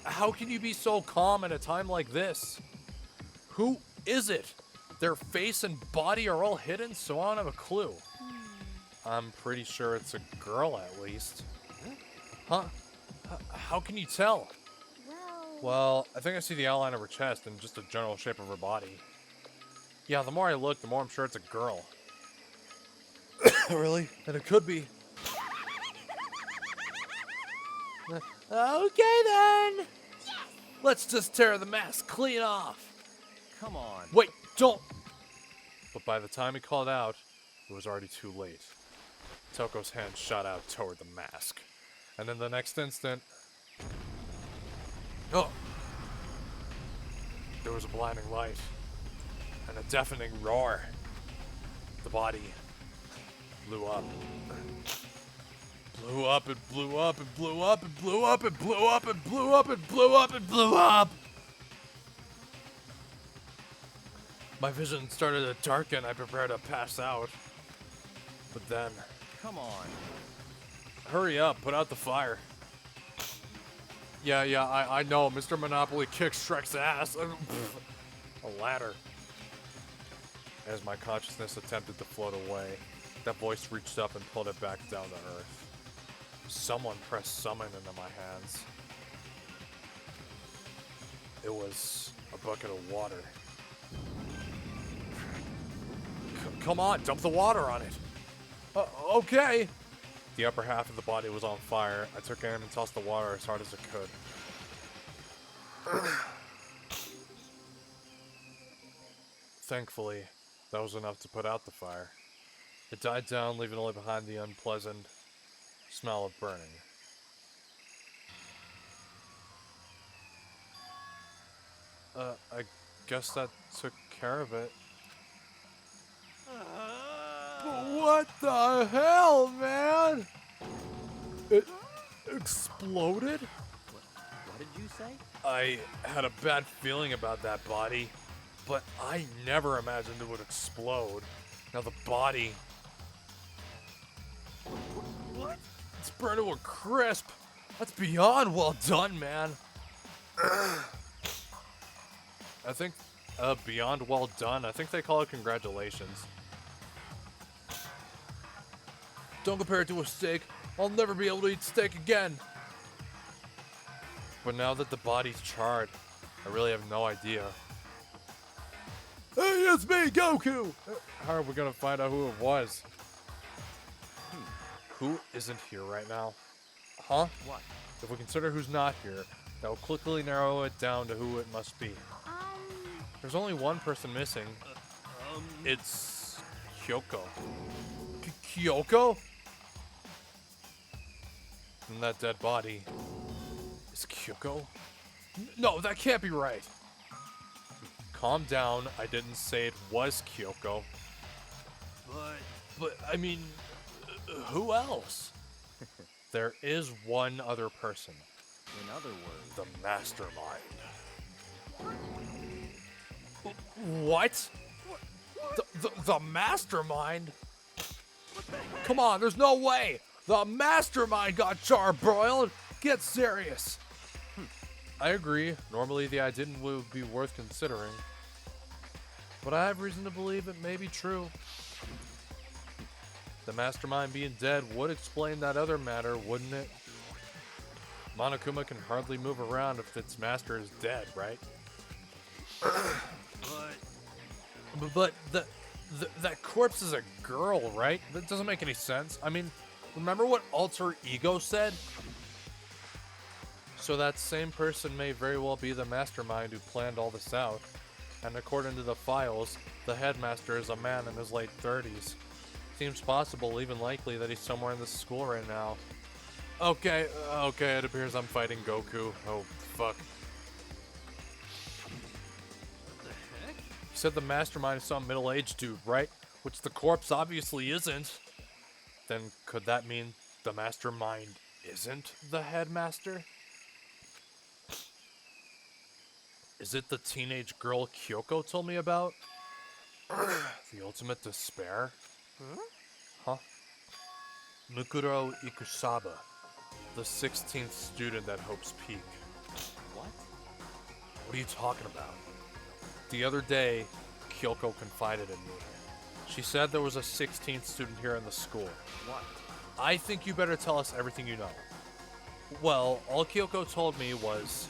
How can you be so calm at a time like this? Who is it? Their face and body are all hidden, so I don't have a clue. I'm pretty sure it's a girl at least. Huh? How can you tell? Well, I think I see the outline of her chest and just the general shape of her body. Yeah, the more I look, the more I'm sure it's a girl. Really? And it could be. Okay then! Yes! Let's just tear the mask clean off! Come on. Wait, don't! But by the time he called out, it was already too late. Toko's hand shot out toward the mask. And in the next instant... Oh! There was a blinding light. And a deafening roar. The body blew up. Blew up, it blew up, it blew up, it blew up, it blew up, it blew up, it blew up, it blew up! My vision started to darken, I prepared to pass out. But then... Come on. Hurry up, put out the fire. Yeah, I know, Mr. Monopoly kicks Shrek's ass. A ladder. As my consciousness attempted to float away, that voice reached up and pulled it back down to earth. Someone pressed summon into my hands. It was a bucket of water. Come on, dump the water on it. Okay. The upper half of the body was on fire. I took aim and tossed the water as hard as it could. Thankfully, that was enough to put out the fire. It died down, leaving only behind the unpleasant smell of burning. I guess that took care of it. But what the hell, man? It exploded? What did you say? I had a bad feeling about that body, but I never imagined it would explode. Now the body... What? It's burned to a crisp. That's beyond well done, man. I think, beyond well done. I think they call it congratulations. Don't compare it to a steak. I'll never be able to eat steak again. But now that the body's charred, I really have no idea. Hey, it's me, Goku! How are we gonna find out who it was? Who isn't here right now? Huh? What? If we consider who's not here, that will quickly narrow it down to who it must be. There's only one person missing. It's Kyoko. Kyoko? And that dead body is Kyoko? No, that can't be right. Calm down. I didn't say it was Kyoko. But I mean, who else? There is one other person. In other words, The mastermind. What? The mastermind? Come on, there's no way! The mastermind got charbroiled! Get serious! I agree. Normally the idea would be worth considering. But I have reason to believe it may be true. The mastermind being dead would explain that other matter, wouldn't it? Monokuma can hardly move around if its master is dead, right? But that corpse is a girl, right? That doesn't make any sense. I mean, remember what Alter Ego said? So that same person may very well be the mastermind who planned all this out. And according to the files, the headmaster is a man in his late 30s. Seems possible, even likely, that he's somewhere in this school right now. Okay, it appears I'm fighting Goku. Oh, fuck. What the heck? You said the mastermind is some middle-aged dude, right? Which the corpse obviously isn't. Then could that mean the mastermind isn't the headmaster? Is it the teenage girl Kyoko told me about? The ultimate despair? Huh? Mukuro Ikusaba, the 16th student at Hope's Peak. what? What are you talking about? The other day, Kyoko confided in me. She said there was a 16th student here in the school. What? I think you better tell us everything you know. Well, all Kyoko told me was...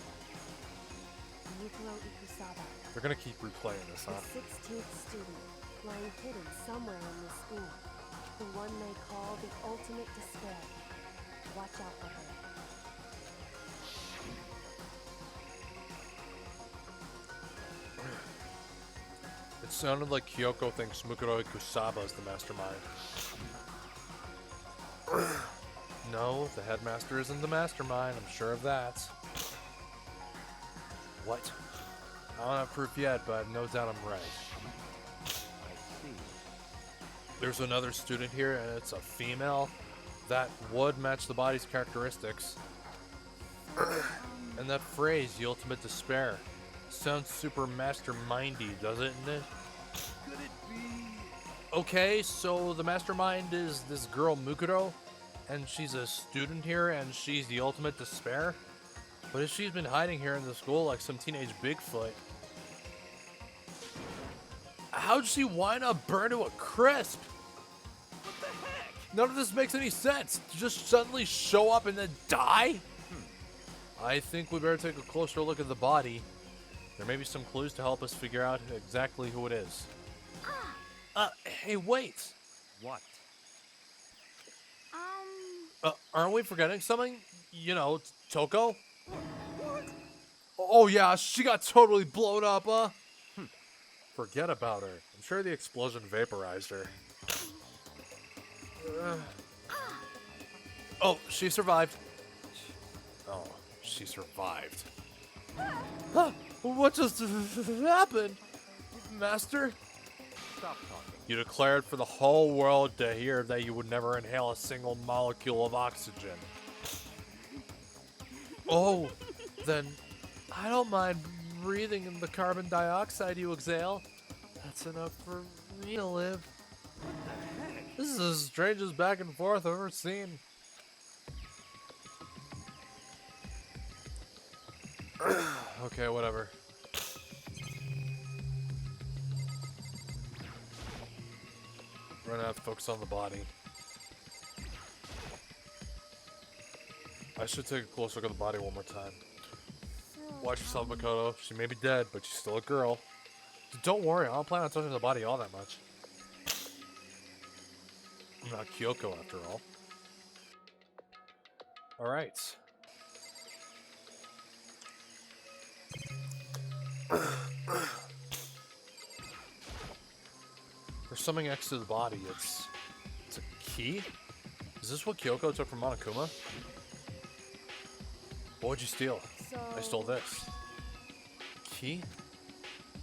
Neko Ikusaba, They're gonna keep replaying this, the huh? 16th student, lying hidden somewhere in this school. The one they call the ultimate despair. Watch out for her. It sounded like Kyoko thinks Mukuro Ikusaba is the mastermind. No, the headmaster isn't the mastermind, I'm sure of that. What? I don't have proof yet, but no doubt I'm right. I see. There's another student here, and it's a female. That would match the body's characteristics. And that phrase, the ultimate despair, sounds super mastermindy, doesn't it? Could it be? Okay, so the mastermind is this girl Mukuro, and she's a student here, and she's the ultimate despair? But if she's been hiding here in the school like some teenage Bigfoot, how'd she wind up burned to a crisp? What the heck? None of this makes any sense. To just suddenly show up and then die? I think we better take a closer look at the body. There may be some clues to help us figure out exactly who it is. Hey, wait. What? Aren't we forgetting something? You know, Toko? Oh yeah, she got totally blown up, huh? Forget about her. I'm sure the explosion vaporized her. Oh, she survived. Oh, she survived. Huh? What just happened? Master? Stop talking. You declared for the whole world to hear that you would never inhale a single molecule of oxygen. Oh, then I don't mind breathing in the carbon dioxide you exhale. That's enough for me to live. This is the strangest back and forth I've ever seen. Okay, whatever. We're gonna have to focus on the body. I should take a close look at the body one more time. Watch yourself, Makoto. She may be dead, but she's still a girl. Don't worry, I don't plan on touching the body all that much. I'm not Kyoko after all. Alright. There's something next to the body. It's a key? Is this what Kyoko took from Monokuma? What would you steal? I stole this. Key?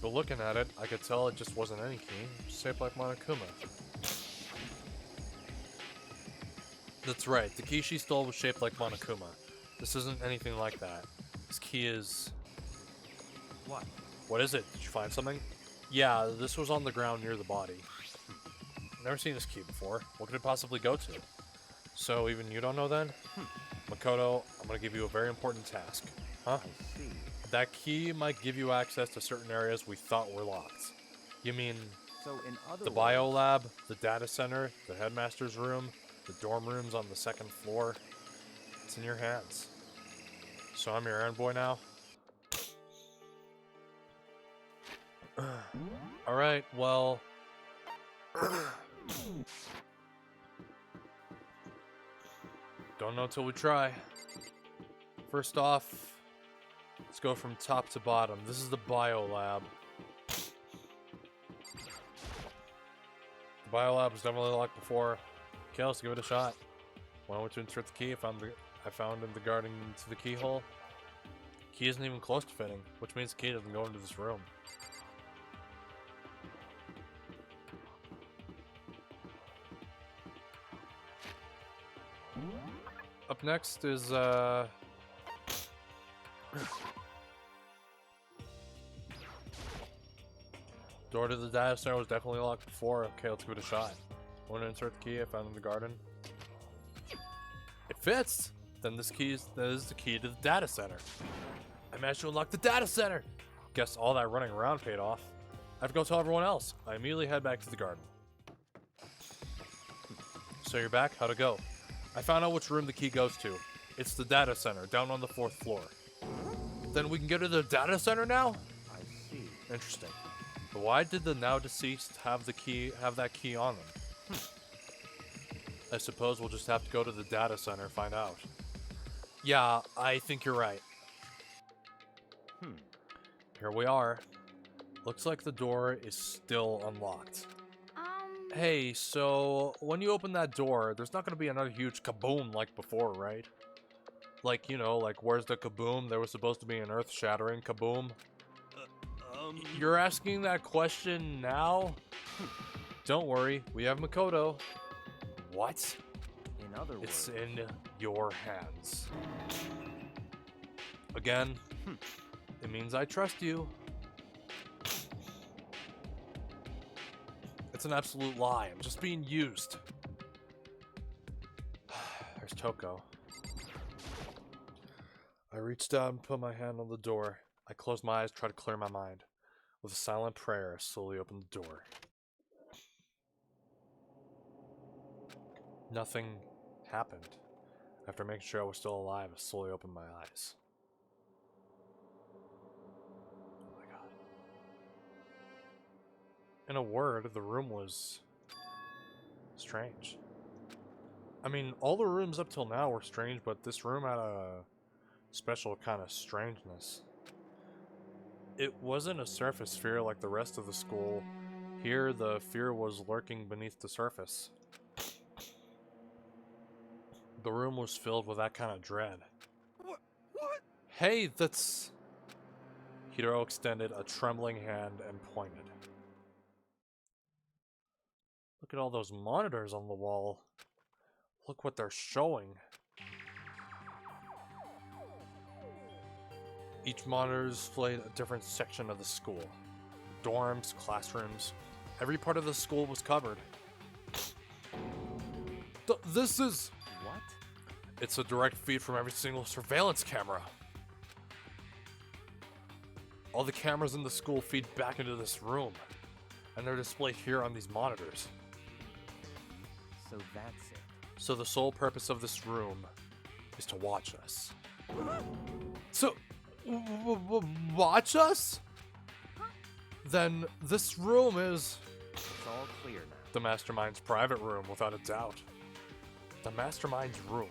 But looking at it, I could tell it just wasn't any key. Shaped like Monokuma. That's right, the key she stole was shaped like Monokuma. This isn't anything like that. This key is... What? What is it? Did you find something? Yeah, this was on the ground near the body. Never seen this key before. What could it possibly go to? So even you don't know then? Makoto, I'm gonna give you a very important task. Huh? I see. That key might give you access to certain areas we thought were locked. You mean So in other the words, bio lab, the data center, the headmaster's room, the dorm rooms on the second floor? It's in your hands. So I'm your errand boy now? Alright, well... Don't know till we try. First off, let's go from top to bottom. This is the bio lab. The bio lab was definitely locked before. Okay, let's give it a shot. When I went to insert the key, I found in the guarding to the keyhole. Key isn't even close to fitting, which means the key doesn't go into this room. Up next is, door to the data center was definitely locked before. Okay, let's give it a shot. Want to insert the key I found in the garden? It fits! Then this is the key to the data center. I managed to unlock the data center! Guess all that running around paid off. I have to go tell everyone else. I immediately head back to the garden. So you're back? How'd it go? I found out which room the key goes to. It's the data center, down on the 4th floor. Then we can go to the data center now? I see. Interesting. But why did the now deceased have that key on them? I suppose we'll just have to go to the data center and find out. Yeah, I think you're right. Here we are. Looks like the door is still unlocked. Hey, so when you open that door, there's not gonna be another huge kaboom like before, right? Like, you know, like where's the kaboom? There was supposed to be an earth-shattering kaboom. You're asking that question now? Don't worry, we have Makoto. What? In other It's words, in your hands. Again, it means I trust you. It's an absolute lie. I'm just being used. There's Toko. I reached out and put my hand on the door. I closed my eyes, tried to clear my mind. With a silent prayer, I slowly opened the door. Nothing happened. After making sure I was still alive, I slowly opened my eyes. Oh my god. In a word, the room was strange. I mean, all the rooms up till now were strange, but this room had a special kind of strangeness. It wasn't a surface fear like the rest of the school. Here, the fear was lurking beneath the surface. The room was filled with that kind of dread. What? Hey, that's... Hiro extended a trembling hand and pointed. Look at all those monitors on the wall. Look what they're showing. Each monitor displayed a different section of the school. Dorms, classrooms, every part of the school was covered. This is... What? It's a direct feed from every single surveillance camera. All the cameras in the school feed back into this room, and they're displayed here on these monitors. So that's it. So the sole purpose of this room is to watch us. So, watch us? Then this room is It's all clear now. the Mastermind's private room, without a doubt. The Mastermind's room.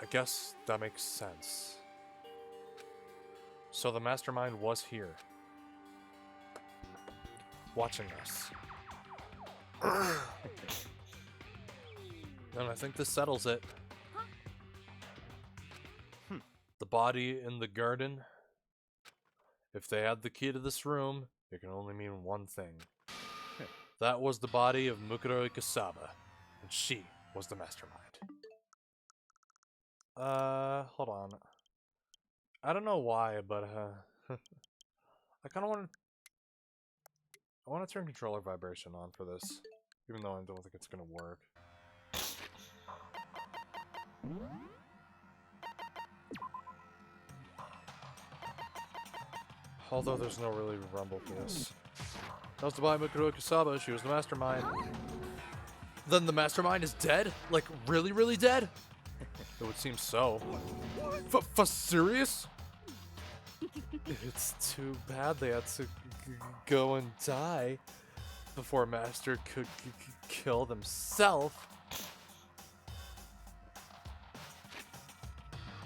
I guess that makes sense. So the Mastermind was here, watching us. And I think this settles it. The body in the garden. If they had the key to this room, it can only mean one thing. That was the body of Mukuro Ikasaba, and she was the Mastermind. Hold on. I don't know why, but I kind of want to. I want to turn controller vibration on for this, even though I don't think it's gonna work. Although there's no really rumble for this. That was the body of Mukuro Ikasaba. She was the Mastermind. Then the Mastermind is dead? Like, really, really dead? It would seem so. For serious? It's too bad they had to go and die before Master could kill themselves.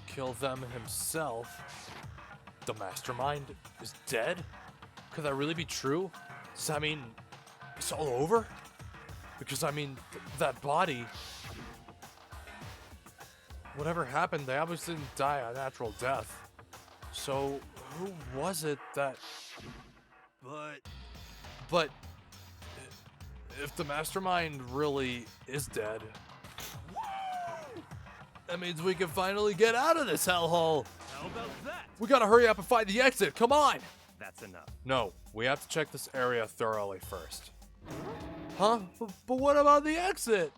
Kill them himself. The Mastermind is dead? Could that really be true? Does that mean it's all over? Because, I mean, that body... Whatever happened, they obviously didn't die a natural death. So, who was it that... But... If the Mastermind really is dead... That means we can finally get out of this hellhole! How about that? We gotta hurry up and find the exit, come on! That's enough. No, we have to check this area thoroughly first. Huh? But what about the exit?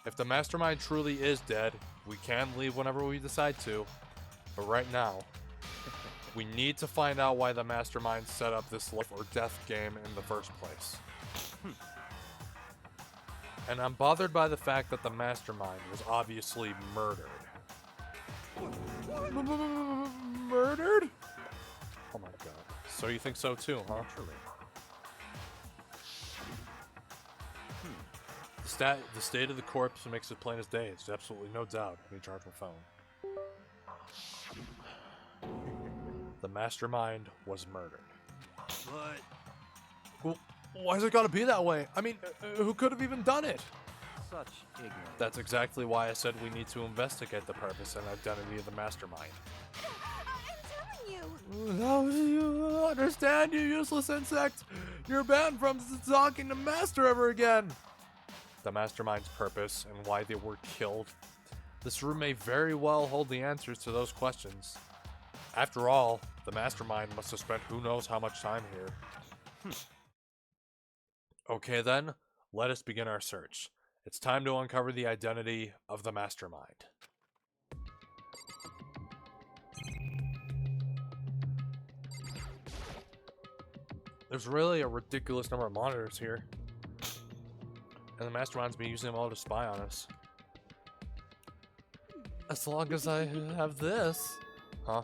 If the Mastermind truly is dead, we can leave whenever we decide to. But right now, we need to find out why the Mastermind set up this life or death game in the first place. And I'm bothered by the fact that the Mastermind was obviously murdered. Murdered? Oh my god. So you think so too, huh? Naturally. The state of the corpse makes it plain as day. There's absolutely no doubt. Let me charge my phone. The Mastermind was murdered. But Well, why's it gotta be that way? I mean, who could have even done it? Such ignorance. That's exactly why I said we need to investigate the purpose and identity of the Mastermind. I'm telling you. How do you understand, you useless insect? You're banned from talking to Master ever again. The Mastermind's purpose and why they were killed. This room may very well hold the answers to those questions. After all, the Mastermind must have spent who knows how much time here. Okay then, let us begin our search. It's time to uncover the identity of the Mastermind. There's really a ridiculous number of monitors here. And the Mastermind's been using them all to spy on us. As long as I have this. Huh?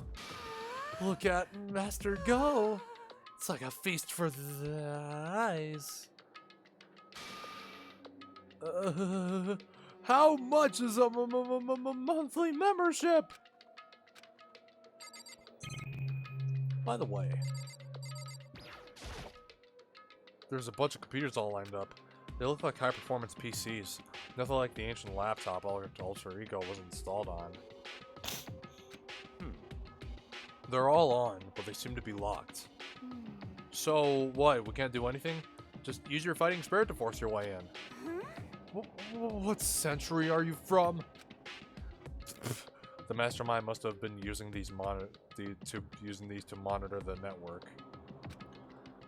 Look at Master go! It's like a feast for the eyes. How much is a monthly membership? By the way, there's a bunch of computers all lined up. They look like high-performance PCs. Nothing like the ancient laptop Ultra Ego was installed on. They're all on, but they seem to be locked. So, what? We can't do anything? Just use your fighting spirit to force your way in. What century are you from? The mastermind must have been using these using these to monitor the network.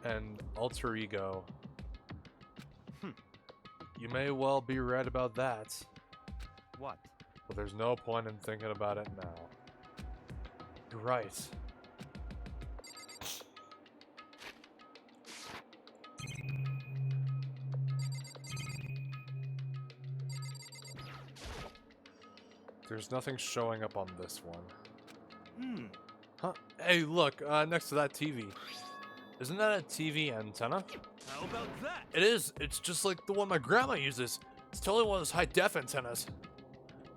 And alter ego. You may well be right about that. What? But there's no point in thinking about it now. You're right. There's nothing showing up on this one. Huh? Hey, look, next to that TV. Isn't that a TV antenna? How about that? It is. It's just like the one my grandma uses. It's totally one of those high-def antennas.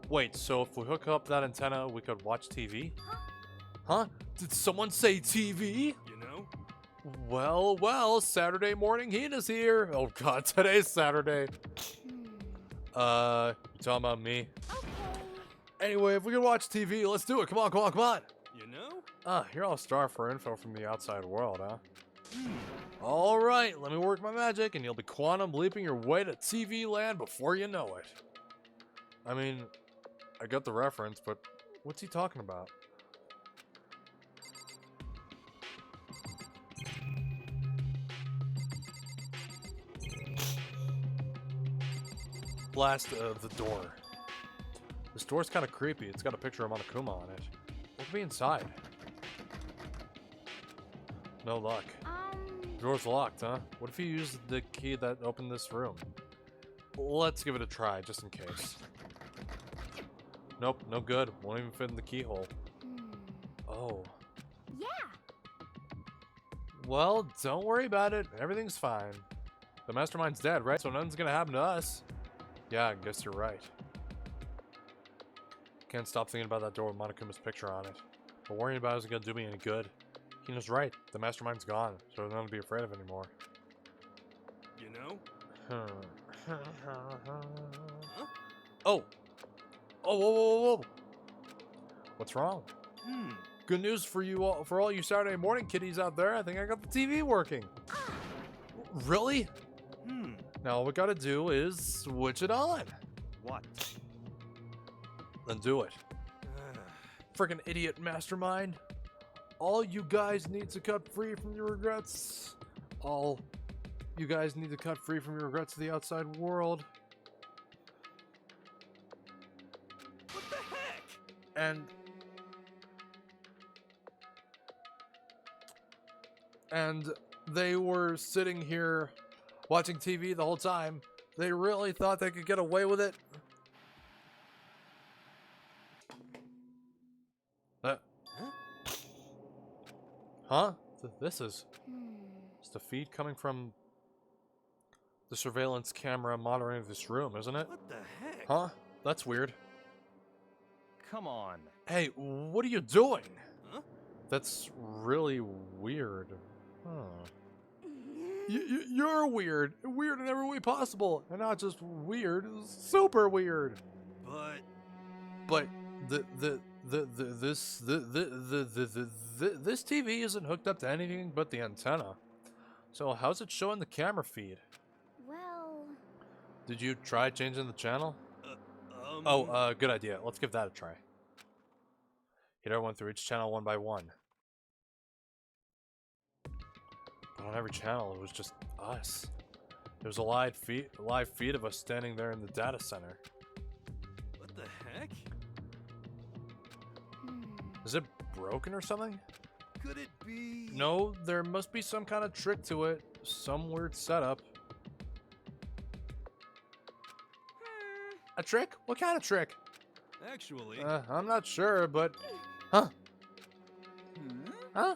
Wait, so if we hook up that antenna, we could watch TV? Huh? Did someone say TV? You know? Well, Saturday morning heat is here. Oh god, today's Saturday. You talking about me? Okay. Anyway, if we can watch TV, let's do it. Come on, come on, come on. You know? You're all star for info from the outside world, huh? Alright, let me work my magic and you'll be quantum leaping your way to TV land before you know it. I mean, I got the reference, but what's he talking about? Blast the door. This door's kind of creepy. It's got a picture of Monokuma on it. What could be inside? No luck. The door's locked, huh? What if you use the key that opened this room? Let's give it a try, just in case. Nope, no good. Won't even fit in the keyhole. Oh. Yeah. Well, don't worry about it. Everything's fine. The mastermind's dead, right? So nothing's gonna happen to us. Yeah, I guess you're right. Can't stop thinking about that door with Monokuma's picture on it. But worrying about it isn't gonna do me any good. Kino's right. The mastermind's gone, so there's nothing to be afraid of anymore. You know? Oh! Oh, whoa, whoa, whoa, whoa! What's wrong? Good news for you all, for all you Saturday morning kiddies out there. I think I got the TV working. Really? Now all we gotta do is switch it on. What? Then do it. Frickin' idiot mastermind. All you guys need to cut free from your regrets. All you guys need to cut free from your regrets to the outside world. What the heck? And they were sitting here watching TV the whole time. They really thought they could get away with it. Huh? This is the feed coming from the surveillance camera monitoring this room, isn't it? What the heck? Huh? That's weird. Come on. Hey, what are you doing? Huh? That's really weird. Huh. You're weird. Weird in every way possible. And not just weird, super weird. But this TV isn't hooked up to anything but the antenna. So how's it showing the camera feed? Well, Did you try changing the channel? um, Good idea. Let's give that a try. Hit everyone through each channel one by one. But on every channel, it was just us. There was a live feed of us standing there in the data center. what the heck? Is it broken or something? Could it be? No, there must be some kind of trick to it. Some weird setup. A trick? What kind of trick? Actually, I'm not sure, but... Huh? Huh?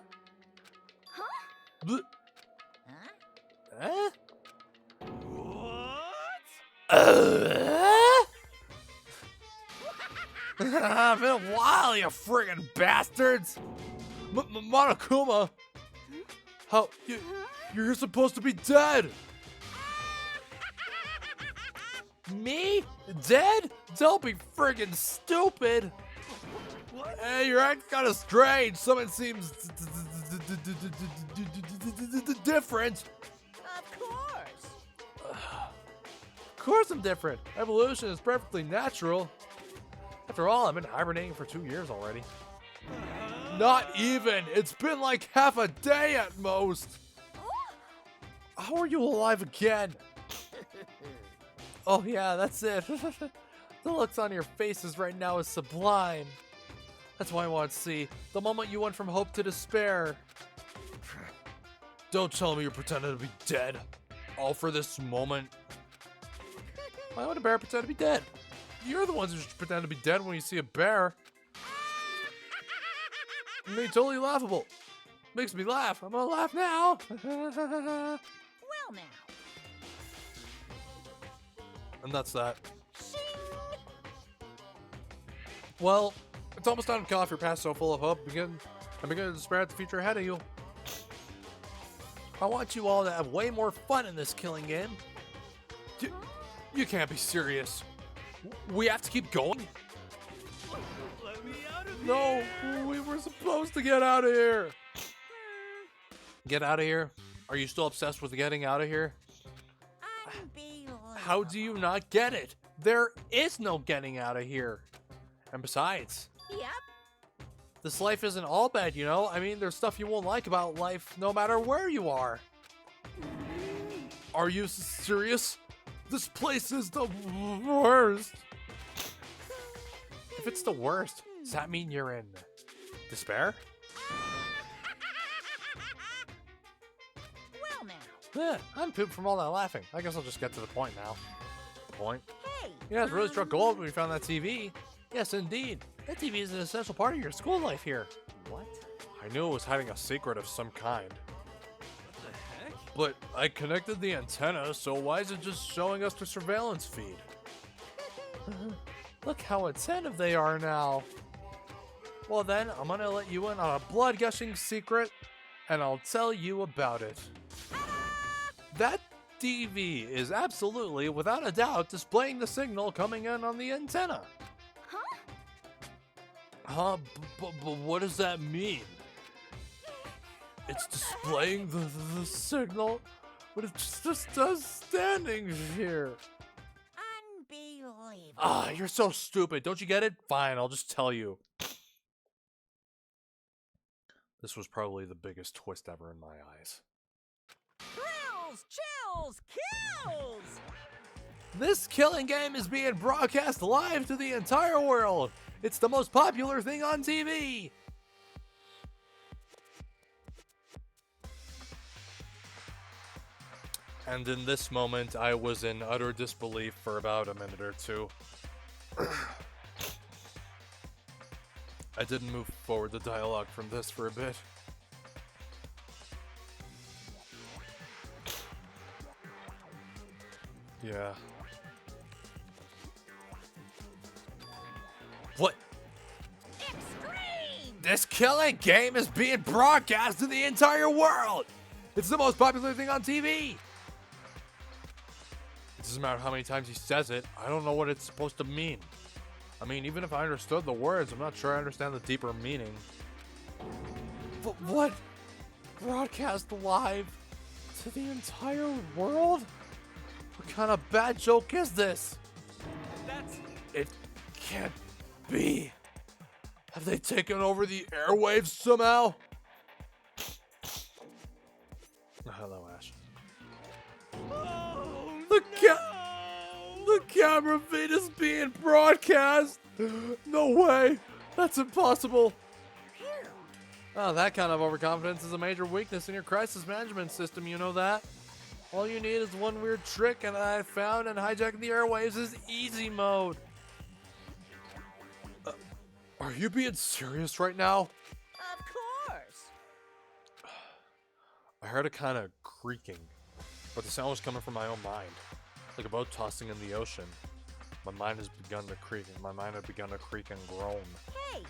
Bleh. Eh? what? It's been a while, you friggin' bastards! Monokuma! How? You're supposed to be dead! Me? Dead? Don't be friggin' stupid! What? Hey, you're acting kinda strange. Something seems different. Of course. Of course I'm different. Evolution is perfectly natural. I After all, I've been hibernating for 2 years already. Not even! It's been like half a day at most! How are you alive again? Oh yeah, that's it. The looks on your faces right now is sublime. That's why I want to see. The moment you went from hope to despair. Don't tell me you're pretending to be dead. All for this moment. Why would a bear pretend to be dead? You're the ones who should pretend to be dead when you see a bear. I mean, totally laughable. Makes me laugh. I'm gonna laugh now. Well now. And that's that. Well, it's almost time to cut off your past so full of hope. I'm beginning to despair at the future ahead of you. I want you all to have way more fun in this killing game. You can't be serious. We have to keep going? Let me out of No, we were supposed to get out of here. Get out of here? Are you still obsessed with getting out of here? How do you not get it? There is no getting out of here. And besides, Yep. this life isn't all bad, you know? I mean, there's stuff you won't like about life no matter where you are. Are you serious? This place is the worst. If it's the worst, does that mean you're in despair? Well now. Yeah, I'm pooped from all that laughing. I guess I'll just get to the point now. The point? Hey. Yeah, it's really struck gold when we found that TV. Yes, indeed. That TV is an essential part of your school life here. What? I knew it was hiding a secret of some kind. What the heck? But I connected the antenna, so why is it just showing us the surveillance feed? Look how attentive they are now. Well then, I'm gonna let you in on a blood-gushing secret, and I'll tell you about it. That TV is absolutely, without a doubt, displaying the signal coming in on the antenna. Huh? But what does that mean? It's displaying the signal, but it's just us standing here. Unbelievable. Ah, you're so stupid. Don't you get it? Fine, I'll just tell you. This was probably the biggest twist ever in my eyes. Thrills, chills, kills! This killing game is being broadcast live to the entire world. It's the most popular thing on TV. And in this moment, I was in utter disbelief for about a minute or two. I didn't move forward the dialogue from this for a bit. Yeah. What? Extreme! This killing game is being broadcast to the entire world! It's the most popular thing on TV! It doesn't matter how many times he says it, I don't know what it's supposed to mean. I mean, even if I understood the words, I'm not sure I understand the deeper meaning. But what? Broadcast live to the entire world? What kind of bad joke is this? That's... It can't be. Have they taken over the airwaves somehow? Hello, Ash. Oh, The camera feed is being broadcast. No way. That's impossible. Oh, that kind of overconfidence is a major weakness in your crisis management system, you know that? All you need is one weird trick and I found, and hijacking the airwaves is easy mode. Are you being serious right now? Of course! I heard a kind of creaking, but the sound was coming from my own mind, like a boat tossing in the ocean. My mind has begun to creak, and my mind had begun to creak and groan. Hey,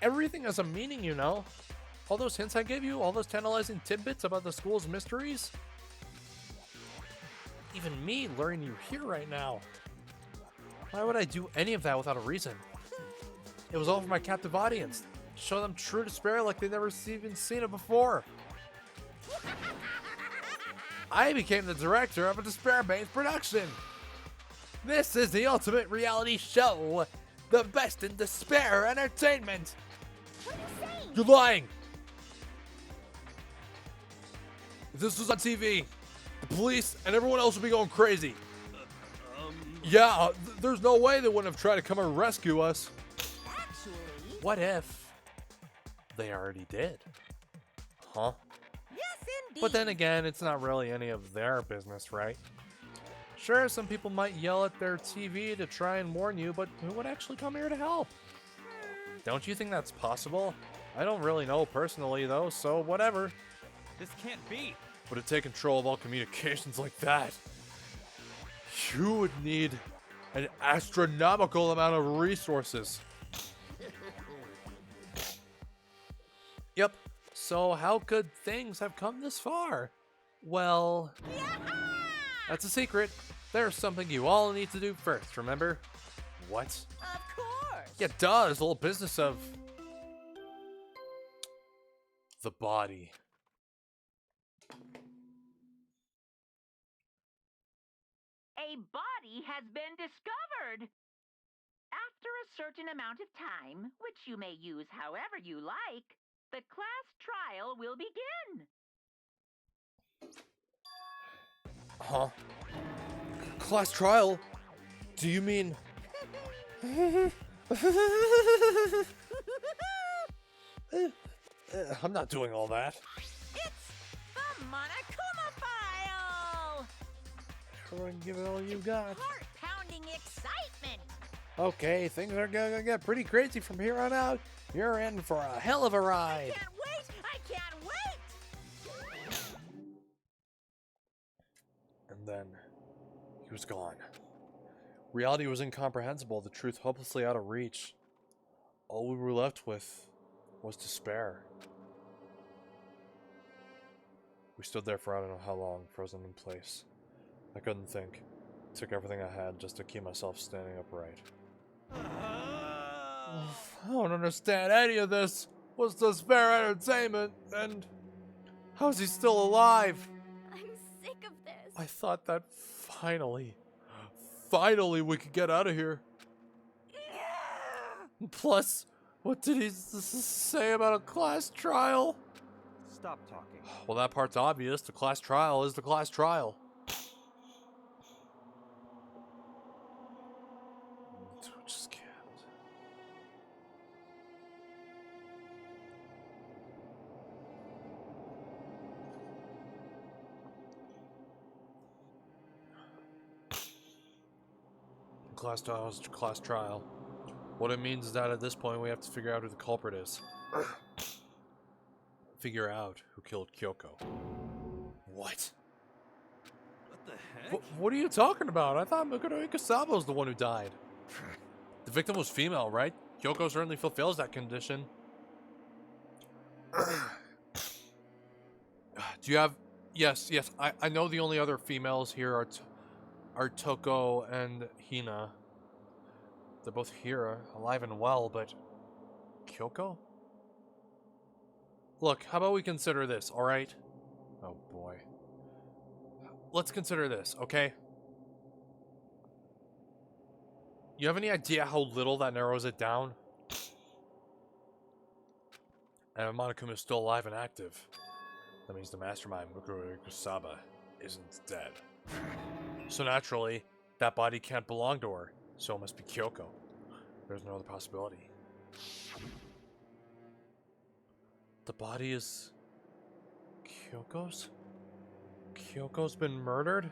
Everything has a meaning, you know. All those hints I gave you, all those tantalizing tidbits about the school's mysteries. Even me learning you're here right now. Why would I do any of that without a reason? It was all for my captive audience. To show them true despair like they've never even seen it before. I became the director of a despair-based production. This is the ultimate reality show. The best in despair entertainment! What are you saying? You're lying! If this was on TV, the police and everyone else would be going crazy. Yeah, there's no way they wouldn't have tried to come and rescue us. Actually, What if they already did? Huh? yes, indeed. But then again, it's not really any of their business, right? Sure, some people might yell at their TV to try and warn you, but who would actually come here to help? Don't you think that's possible? I don't really know personally, though, so whatever. This can't be. But to take control of all communications like that, you would need an astronomical amount of resources. Yep. So how could things have come this far? Well, that's a secret. There's something you all need to do first, remember? What? Of course. Yeah, duh, there's the whole business of the body. A body has been discovered. After a certain amount of time, which you may use however you like, the class trial will begin. Huh? Class trial? Do you mean... I'm not doing all that. It's the Monokuma file. Everyone give it all you got. Heart-pounding excitement. Okay, things are gonna get pretty crazy from here on out. You're in for a hell of a ride. Can't wait. I can't wait. And then he was gone. Reality was incomprehensible, the truth hopelessly out of reach. All we were left with was despair. We stood there for I don't know how long, frozen in place. I couldn't think. It took everything I had just to keep myself standing upright. I don't understand any of this. What's despair entertainment? And how's he still alive? I'm sick of this. I thought that finally we could get out of here. Plus, what did he say about a class trial? Stop talking. Well, that part's obvious. The class trial is the class trial. Just can't. Class trial is class trial. What it means is that at this point we have to figure out who the culprit is. Figure out who killed Kyoko. What? What the heck? What are you talking about? I thought Mikado Ikasaba was the one who died. The victim was female, right? Kyoko certainly fulfills that condition. Do you have... Yes, I know the only other females here are Toko and Hina. They're both here, alive and well, but... Kyoko? Look, how about we consider this, alright? Oh boy. Let's consider this, okay? You have any idea how little that narrows it down? And Monokuma is still alive and active. That means the mastermind, Mikado Ikasaba, isn't dead. So naturally, that body can't belong to her, so it must be Kyoko. There's no other possibility. The body is... Kyoko's? Kyoko's been murdered?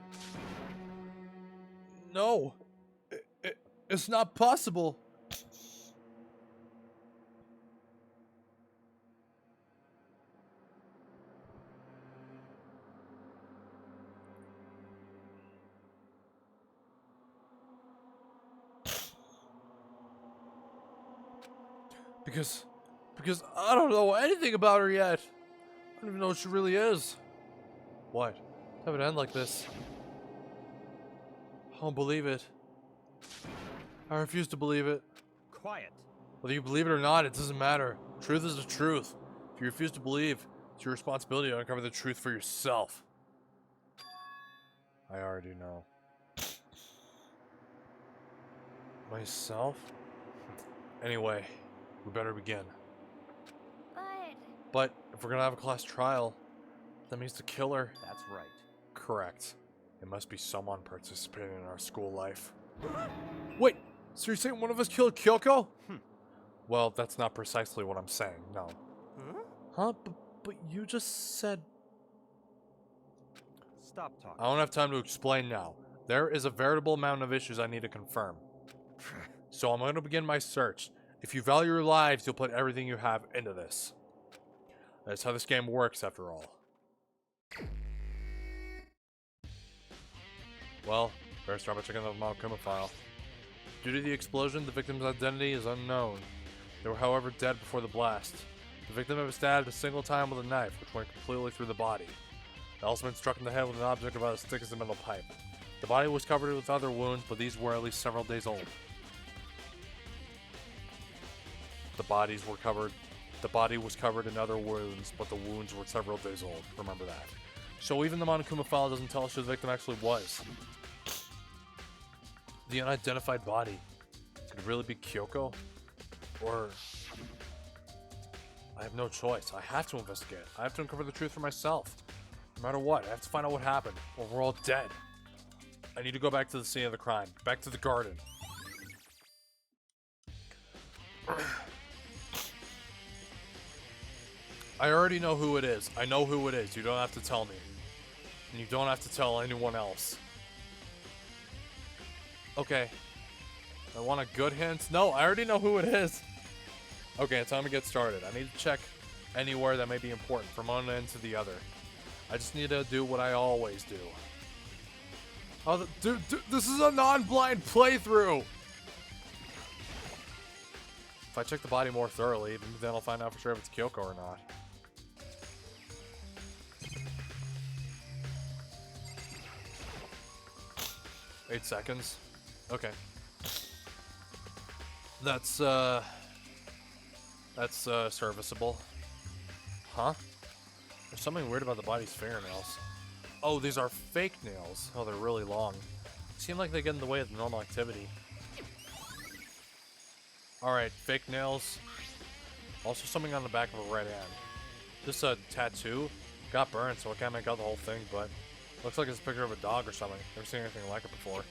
No! It's not possible! Because I don't know anything about her yet. I don't even know what she really is. What? Have it end like this. I don't believe it. I refuse to believe it. Quiet. Whether you believe it or not, it doesn't matter. Truth is the truth. If you refuse to believe, it's your responsibility to uncover the truth for yourself. I already know. Myself? Anyway, we better begin. But But if we're gonna have a class trial, that means the killer. That's right. Correct. It must be someone participating in our school life. Wait, so you're saying one of us killed Kyoko? Well, that's not precisely what I'm saying, no. Huh? But you just said... Stop talking. I don't have time to explain now. There is a veritable amount of issues I need to confirm. So I'm going to begin my search. If you value your lives, you'll put everything you have into this. That's how this game works, after all. Well, better start by checking the Monokuma file. Due to the explosion, the victim's identity is unknown. They were, however, dead before the blast. The victim was stabbed a single time with a knife, which went completely through the body. They also been struck in the head with an object about as thick as a metal pipe. The body was covered with other wounds, but these were at least several days old. The body was covered in other wounds, but the wounds were several days old. Remember that. So even the Monokuma file doesn't tell us who the victim actually was. The unidentified body. Could it really be Kyoko? Or... I have no choice. I have to investigate. I have to uncover the truth for myself. No matter what, I have to find out what happened, or we're all dead. I need to go back to the scene of the crime. Back to the garden. I already know who it is. I know who it is. You don't have to tell me. And you don't have to tell anyone else. Okay. I want a good hint. No, I already know who it is. Okay, time to get started. I need to check anywhere that may be important from one end to the other. I just need to do what I always do. Oh, dude, this is a non-blind playthrough! If I check the body more thoroughly, then I'll find out for sure if it's Kyoko or not. Eight seconds. Okay. That's serviceable. Huh? There's something weird about the body's fingernails. Oh, these are fake nails. Oh, they're really long. Seem like they get in the way of the normal activity. Alright, fake nails. Also something on the back of her right hand. This tattoo got burned, so I can't make out the whole thing, but looks like it's a picture of a dog or something. Never seen anything like it before.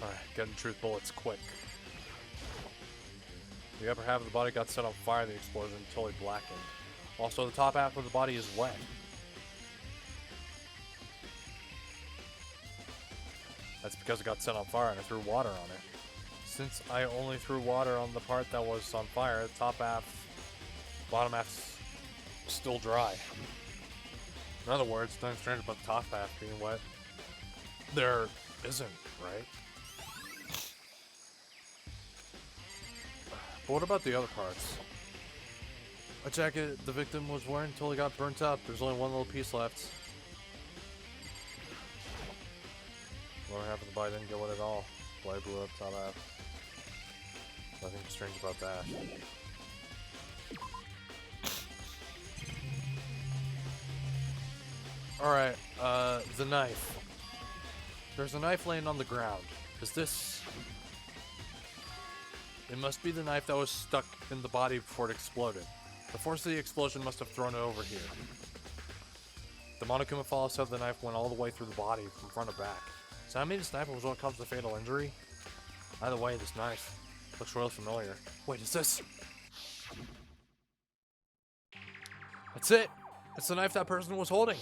Alright, getting truth bullets quick. The upper half of the body got set on fire in the explosion until it blackened. Also, the top half of the body is wet. That's because it got set on fire and I threw water on it. Since I only threw water on the part that was on fire, the top half, bottom half's still dry. In other words, nothing strange about the top half being wet. There isn't, right? But what about the other parts? A jacket the victim was wearing until he got burnt up. There's only one little piece left. Lower half of the body didn't get wet at all. Blade blew up top half. Nothing strange about that. Alright, the knife. There's a knife laying on the ground. Is this... It must be the knife that was stuck in the body before it exploded. The force of the explosion must have thrown it over here. The Monokuma file said the knife went all the way through the body from front to back. So that means this knife was what caused the fatal injury? Either way, this knife looks really familiar. Wait, is this... That's it! It's the knife that person was holding!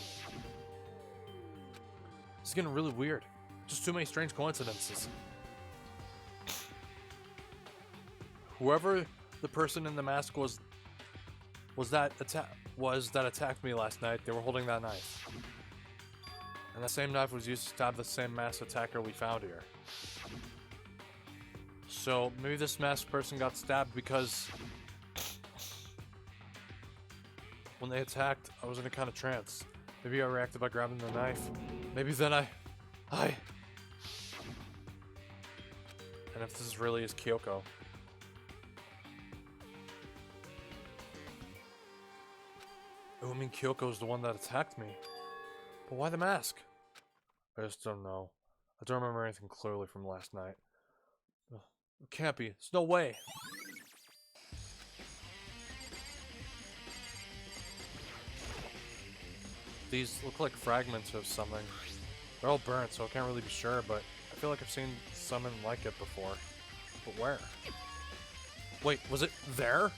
This is getting really weird. Just too many strange coincidences. Whoever the person in the mask was that attacked me last night, they were holding that knife. And that same knife was used to stab the same masked attacker we found here. So maybe this masked person got stabbed because when they attacked, I was in a kind of trance. Maybe I reacted by grabbing the knife. Maybe then I... And if this really is Kyoko. It would mean Kyoko's the one that attacked me. But why the mask? I just don't know. I don't remember anything clearly from last night. It can't be. There's no way. These look like fragments of something. They're all burnt, so I can't really be sure, but I feel like I've seen something like it before. But where? Wait, was it there?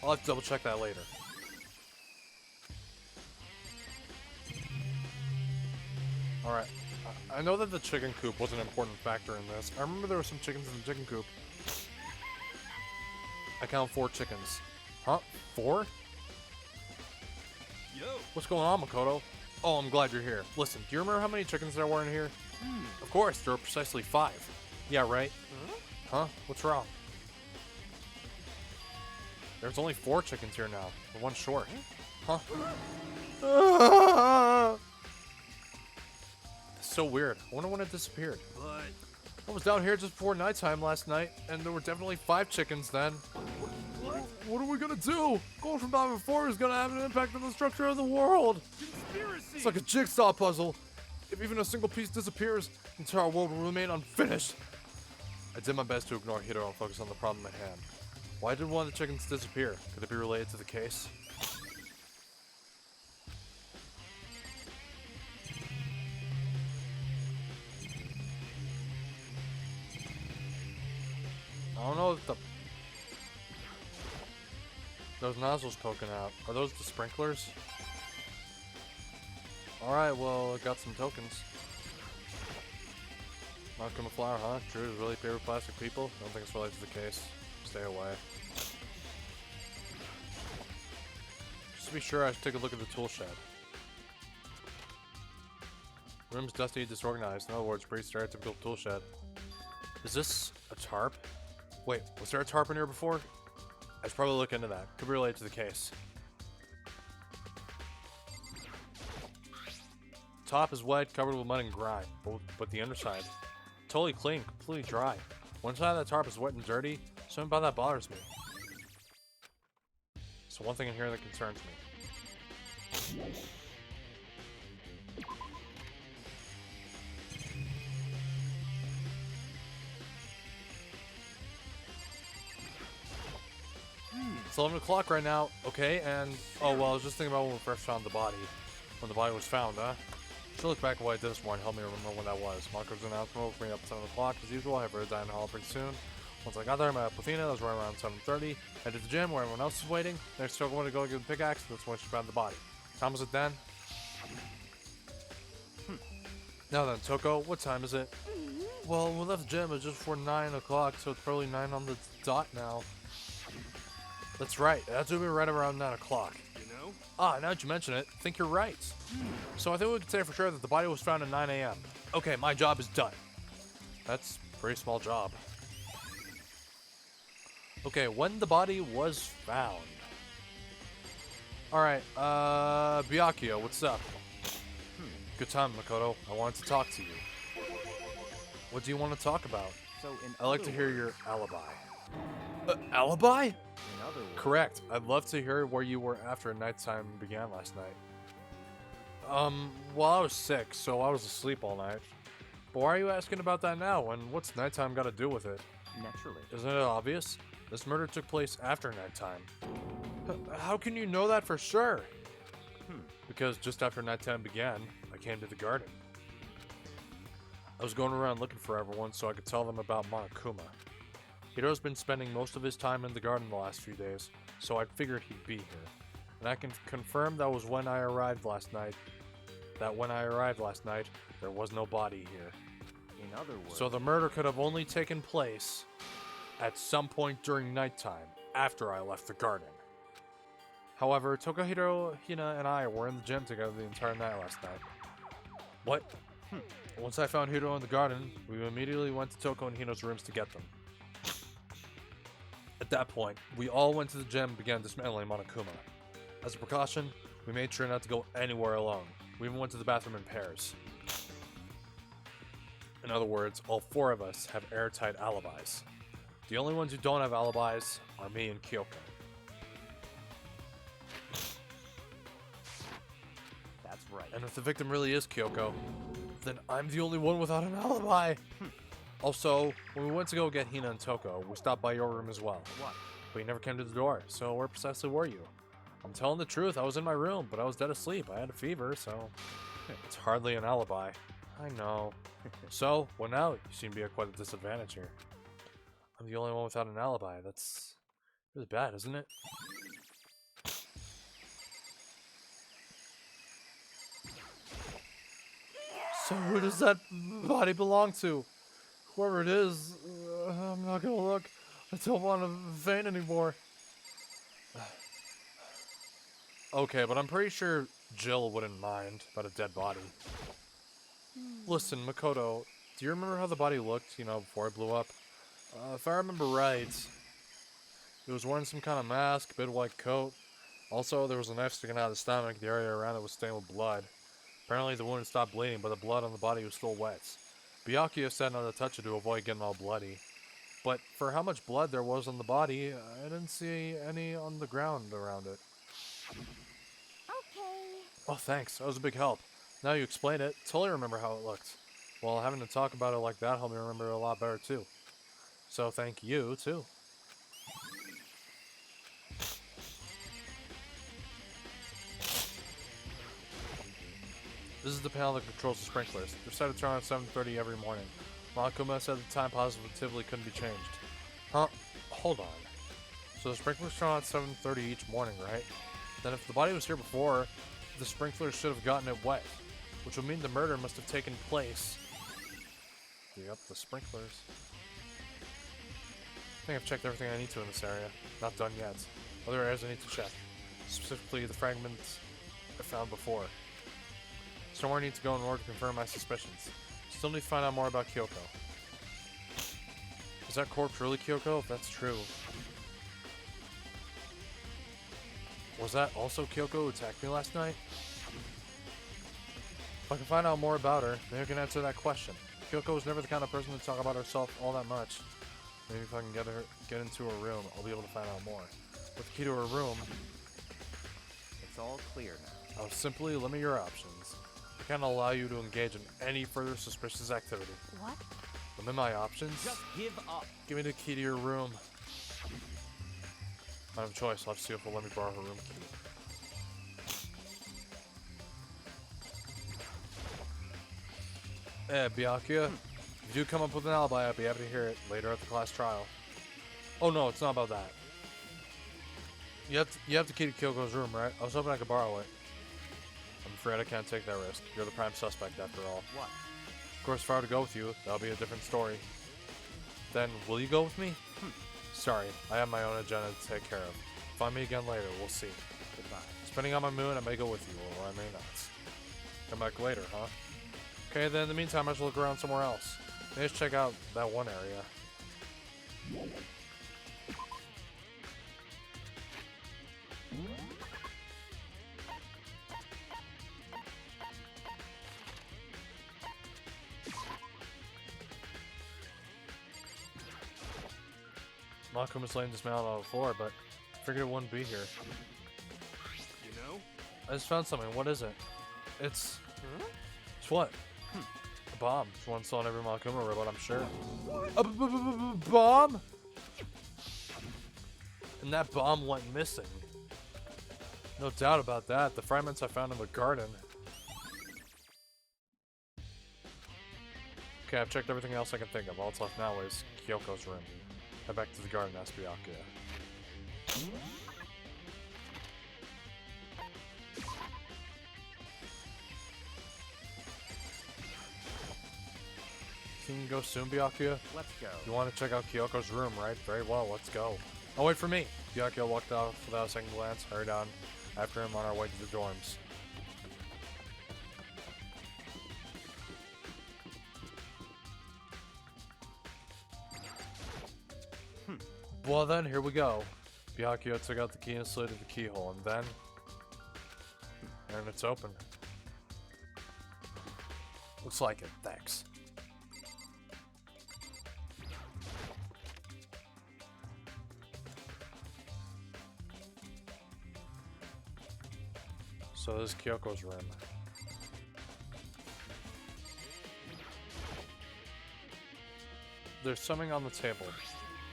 I'll have to double check that later. Alright. I know that the chicken coop was an important factor in this. I remember there were some chickens in the chicken coop. I count 4 chickens. Huh? 4? Yo. What's going on, Makoto? Oh, I'm glad you're here. Listen, do you remember how many chickens there were in here? Of course, there were precisely 5. Yeah, right? Huh? What's wrong? There's only 4 chickens here now. We're 1 short. Huh? It's so weird. I wonder when it disappeared. But I was down here just before nighttime last night, and there were definitely 5 chickens then. What are we gonna do? Going from having 4 is gonna have an impact on the structure of the world. conspiracy. It's like a jigsaw puzzle. If even a single piece disappears, the entire world will remain unfinished. I did my best to ignore Hiro and focus on the problem at hand. Why did one of the chickens disappear? Could it be related to the case? I don't know if those nozzles poking out. Are those the sprinklers? Alright, well, I got some tokens. Monokuma flower, huh? Drew is really favorite plastic people? Don't think it's related to the case. Stay away. Just to be sure, I should take a look at the tool shed. Room's dusty, disorganized. In other words, pretty stereotypical tool shed. Is this a tarp? Wait, was there a tarp in here before? I should probably look into that. Could be related to the case. Top is wet, covered with mud and grime, but the underside, totally clean, completely dry. One side of that tarp is wet and dirty. Something about that bothers me. So one thing in here that concerns me. It's 11 o'clock right now, okay, and oh well, I was just thinking about when we first found the body. When the body was found, huh? Should look back at what I did this morning, help me remember when that was. Monokuma's announcement woke me up at 7 o'clock as usual. I have a dine hall pretty soon. Once I got there, I met up with Athena. That was right around 7:30. Headed to the gym where everyone else was waiting. Next, Toko went to go get the pickaxe. That's when she found the body. Time was it then? Now then, Toko, what time is it? Well, when we left the gym, it was just before 9 o'clock, so it's probably 9 on the dot now. That's right. It had to be right around 9 o'clock. You know? Ah, now that you mention it, I think you're right. So I think we can say for sure that the body was found at 9 a.m. Okay, my job is done. That's a pretty small job. Okay, when the body was found. Alright, Byakuya, what's up? Good time, Makoto. I wanted to talk to you. What do you want to talk about? So in I like other to hear words- your alibi. Alibi? In other words, Correct. I'd love to hear where you were after nighttime began last night. Well, I was sick, so I was asleep all night. But why are you asking about that now, and what's nighttime got to do with it? naturally. Isn't it obvious? This murder took place after nighttime. How can you know that for sure? Because just after nighttime began, I came to the garden. I was going around looking for everyone so I could tell them about Monokuma. Hiro's been spending most of his time in the garden the last few days, so I figured he'd be here. And I can confirm that was when I arrived last night. That when I arrived last night, there was no body here. In other words, So the murder could have only taken place at some point during nighttime, after I left the garden. However, Tokuhiro, Hina, and I were in the gym together the entire night last night. What? Once I found Hiro in the garden, we immediately went to Toko and Hino's rooms to get them. At that point, we all went to the gym and began dismantling Monokuma. As a precaution, we made sure not to go anywhere alone. We even went to the bathroom in pairs. In other words, all 4 of us have airtight alibis. The only ones who don't have alibis are me and Kyoko. that's right. And if the victim really is Kyoko, then I'm the only one without an alibi. Also, when we went to go get Hina and Toko, we stopped by your room as well. What? But you never came to the door, so where precisely were you? I'm telling the truth, I was in my room, but I was dead asleep. I had a fever, so it's hardly an alibi. I know. So, what now? You seem to be at quite a disadvantage here. I'm the only one without an alibi. That's really bad, isn't it? So who does that body belong to? Whoever it is, I'm not gonna look. I don't want to faint anymore. Okay, but I'm pretty sure Jill wouldn't mind about a dead body. Listen, Makoto, do you remember how the body looked, before it blew up? If I remember right, it was wearing some kind of mask, big white coat. Also, there was a knife sticking out of the stomach. The area around it was stained with blood. Apparently, the wound had stopped bleeding, but the blood on the body was still wet. Byakuya said not to touch it to avoid getting all bloody. But for how much blood there was on the body, I didn't see any on the ground around it. Okay. Oh, thanks. That was a big help. Now you explain it, totally remember how it looked. Well, having to talk about it like that helped me remember it a lot better, too. So thank you, too. This is the panel that controls the sprinklers. They're set to turn on at 7:30 every morning. Monokuma said the time positively couldn't be changed. Huh? Hold on. So the sprinklers turn on at 7:30 each morning, right? Then if the body was here before, the sprinklers should have gotten it wet, which would mean the murder must have taken place. Yep, the sprinklers. I think I've checked everything I need to in this area. Not done yet. Other areas I need to check. Specifically the fragments I found before. Somewhere I need to go in order to confirm my suspicions. Still need to find out more about Kyoko. Is that corpse really Kyoko? If that's true. Was that also Kyoko who attacked me last night? If I can find out more about her, maybe I can answer that question. Kyoko was never the kind of person to talk about herself all that much. Maybe if I can get into her room, I'll be able to find out more. With the key to her room, It's all clear now. I'll simply limit your options. I can't allow you to engage in any further suspicious activity. What? Limit my options? Just give up. Give me the key to your room. I have a choice. I'll have to see if we'll let me borrow her room key. Byakuya, if you do come up with an alibi, I'll be happy to hear it later at the class trial. Oh no, it's not about that. You have the key to Kyoko's room, right? I was hoping I could borrow it. I'm afraid I can't take that risk. You're the prime suspect after all. What? Of course, if I were to go with you, that'll be a different story. Then, will you go with me? Sorry, I have my own agenda to take care of. Find me again later, we'll see. Goodbye. Depending on my mood, I may go with you, or I may not. Come back later, huh? Okay, then in the meantime, I should look around somewhere else. Maybe just check out that one area. Monokuma's laying this man on the floor, but I figured it wouldn't be here. You know? I just found something. What is it? It's what? A bomb. It's one saw in every Monokuma robot, I'm sure. A bomb? And that bomb went missing. No doubt about that. The fragments I found in the garden. Okay, I've checked everything else I can think of. All that's left now is Kyoko's room. Head back to the garden, ask Byakuya. Can you go soon, Byakuya? Let's go. You want to check out Kyoko's room, right? Very well, let's go. Oh, wait for me! Byakuya walked off without a second glance, hurried on after him on our way to the dorms. Well then, here we go. Byakuya took out the key and slid to the keyhole, and then... and it's open. Looks like it, thanks. So this is Kyoko's room. there's something on the table.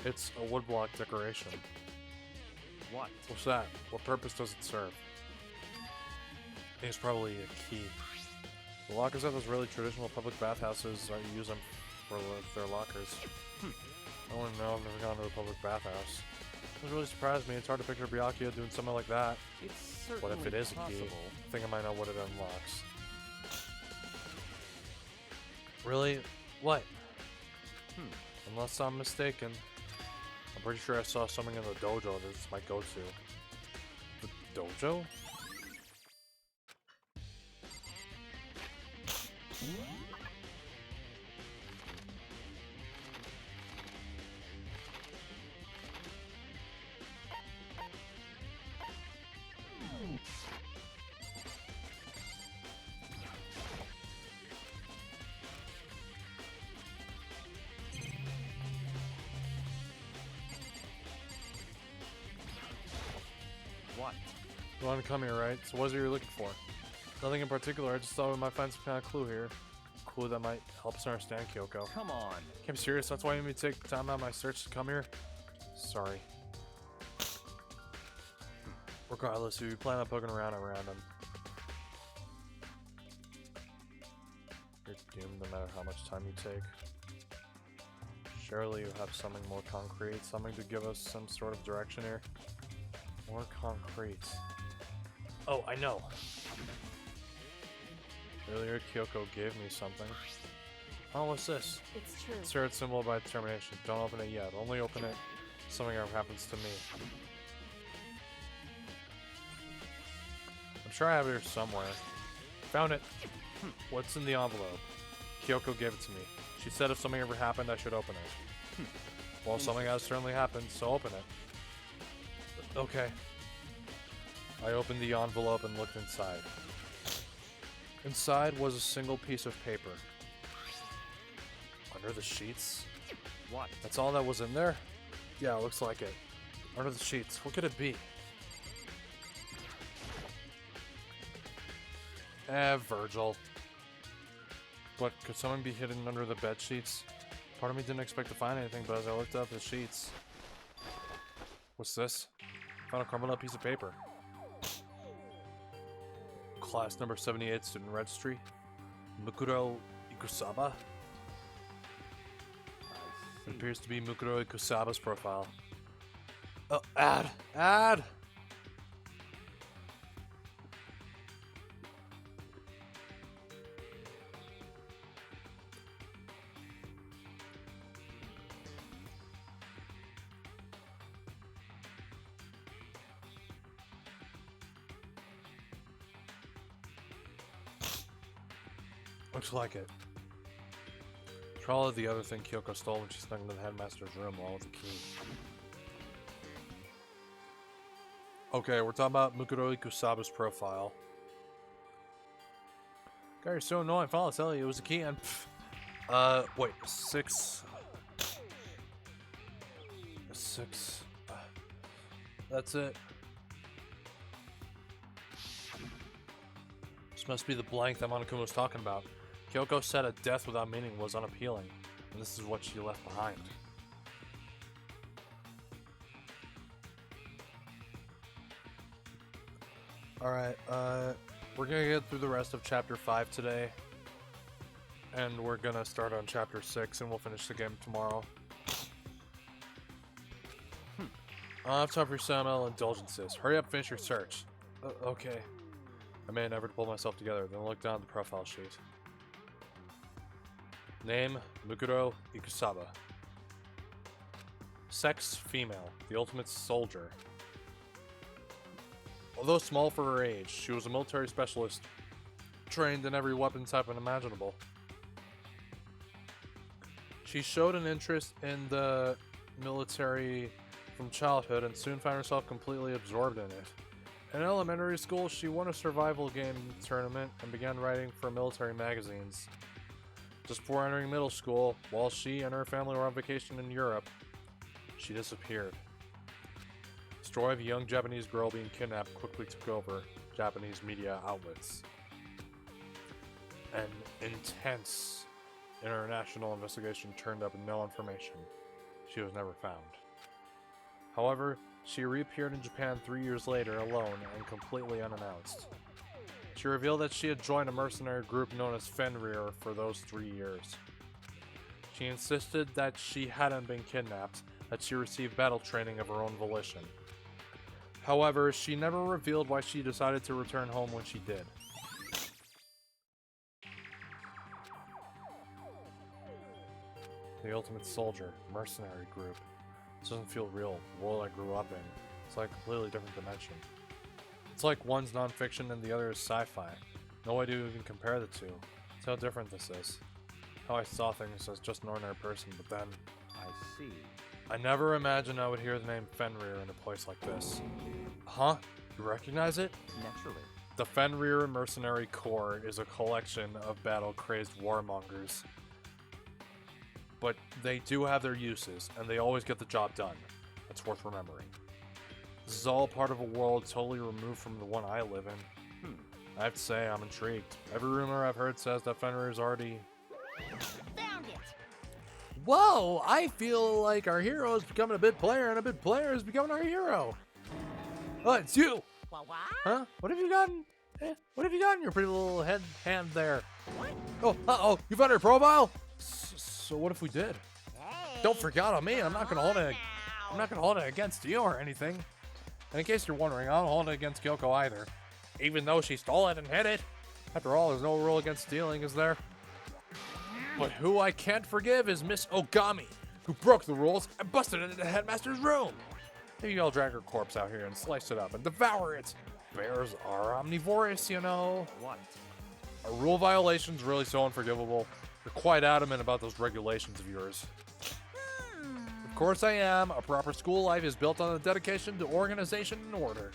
It's a woodblock decoration. What? What's that? What purpose does it serve? I think it's probably a key. The lockers at those really traditional public bathhouses use them for their lockers. I want to know. I've never gone to a public bathhouse. It really surprised me. It's hard to picture Byakuya doing something like that. It's certainly What if it is possible. a key? I think I might know what it unlocks. Really? What? Unless I'm mistaken. I'm pretty sure I saw something in the dojo that's my go-to. The dojo? What? You want to come here, right? So what is it you're looking for? Nothing in particular, I just thought we might find some kind of clue here. A clue that might help us understand Kyoko. Come on. Can't be serious, that's why you made me take time out of my search to come here? Sorry. Regardless, if you plan on poking around at random, you're doomed no matter how much time you take. Surely you have something more concrete, something to give us some sort of direction here. More concrete. Oh, I know. Earlier, Kyoko gave me something. Oh, what's this? It's true. Insert symbol by determination. Don't open it yet. Only open it if something ever happens to me. I'm sure I have it here somewhere. Found it. What's in the envelope? Kyoko gave it to me. She said if something ever happened, I should open it. Well, something has certainly happened, so open it. Okay. I opened the envelope and looked inside. Inside was a single piece of paper. Under the sheets? What? That's all that was in there? Yeah, it looks like it. Under the sheets. What could it be? Virgil. But could someone be hidden under the bed sheets? Part of me didn't expect to find anything, but as I looked up the sheets... What's this? Found a crumbled up piece of paper. Class number 78 student registry. Mukuro Ikusaba. It appears to be Mukuro Ikusaba's profile. Oh, ad! Ad! Looks like it. It's probably the other thing Kyoko stole when she snuck into the headmaster's room along with the key. Okay, we're talking about Mukuro Ikusaba's profile. God, you're so annoying. Finally, I'll tell you, it was a key and... wait, 6... 6... that's it. This must be the blank that Monokuma was talking about. Kyoko said a death without meaning was unappealing, and this is what she left behind. Alright, we're gonna get through the rest of Chapter 5 today, and we're gonna start on Chapter 6, and we'll finish the game tomorrow. I don't have time for sentimental indulgences. Hurry up, finish your search. Okay. I made an effort to pull myself together, then looked down at the profile sheet. Name, Mukuro Ikusaba. Sex, female, the ultimate soldier. Although small for her age, she was a military specialist, trained in every weapon type imaginable. She showed an interest in the military from childhood and soon found herself completely absorbed in it. In elementary school, she won a survival game tournament and began writing for military magazines. Just before entering middle school, while she and her family were on vacation in Europe, she disappeared. The story of a young Japanese girl being kidnapped quickly took over Japanese media outlets. An intense international investigation turned up no information. She was never found. However, she reappeared in Japan 3 years later alone and completely unannounced. She revealed that she had joined a mercenary group known as Fenrir for those 3 years. She insisted that she hadn't been kidnapped, that she received battle training of her own volition. However, she never revealed why she decided to return home when she did. The Ultimate Soldier, mercenary group. This doesn't feel real. The world I grew up in. It's like a completely different dimension. It's like one's non-fiction and the other is sci-fi. No way to even compare the two. It's how different this is. How I saw things as just an ordinary person, but then... I see. I never imagined I would hear the name Fenrir in a place like this. Huh? You recognize it? Naturally. The Fenrir Mercenary Corps is a collection of battle-crazed warmongers. But they do have their uses, and they always get the job done. That's worth remembering. This is all part of a world totally removed from the one I live in. I have to say, I'm intrigued. Every rumor I've heard says that Fenrir is already... Found it! Whoa! I feel like our hero is becoming a bit player, and a bit player is becoming our hero. Oh, it's you! What? Huh? What have you gotten? What have you got in your pretty little hand there? Oh, uh-oh! You found her profile? So what if we did? Hey, Don't forget on me. I'm not gonna hold it. now. I'm not gonna hold it against you or anything. And in case you're wondering, I don't hold it against Kyoko either. Even though she stole it and hid it. After all, there's no rule against stealing, is there? But who I can't forgive is Miss Ogami, who broke the rules and busted into the headmaster's room. Maybe I'll drag her corpse out here and slice it up and devour it. Bears are omnivorous, you know. What? A rule violation's really so unforgivable. You're quite adamant about those regulations of yours. Of course I am. A proper school life is built on a dedication to organization and order.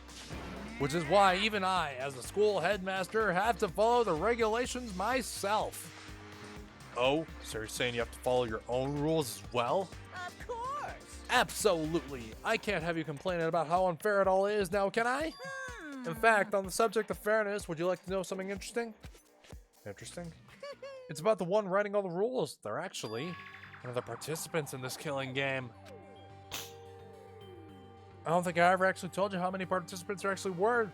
Which is why even I, as a school headmaster, have to follow the regulations myself. Oh, so you're saying you have to follow your own rules as well? Of course. Absolutely. I can't have you complaining about how unfair it all is now, can I? In fact, on the subject of fairness, would you like to know something interesting? Interesting? It's about the one writing all the rules. They're actually one of the participants in this killing game. I don't think I ever actually told you how many participants there actually were,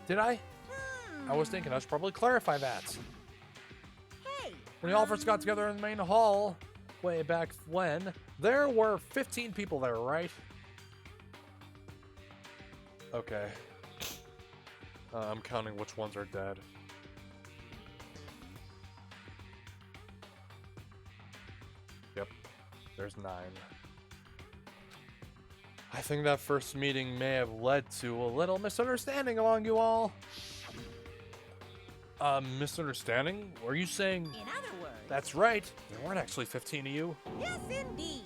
did I? I was thinking I should probably clarify that. Hey, When we all first got together in the main hall, way back when, there were 15 people there, right? Okay. I'm counting which ones are dead. Yep, there's 9. I think that first meeting may have led to a little misunderstanding among you all. Misunderstanding? Were you saying... in other words. That's right, there weren't actually 15 of you. Yes, indeed.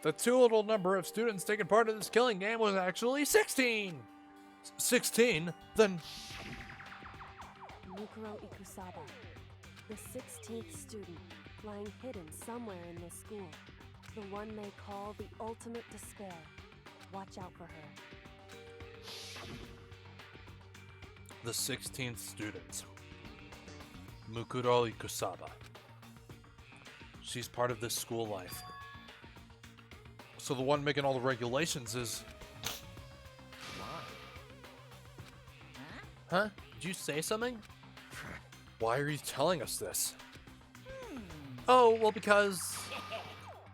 The total number of students taking part in this killing game was actually 16! 16? Then... Mukuro Ikusaba, the 16th student, lying hidden somewhere in this school. The one they call the ultimate despair. Watch out for her. The 16th student. Mukuro Ikusaba. She's part of this school life. So the one making all the regulations is... Huh? Did you say something? Why are you telling us this? Oh, well, because...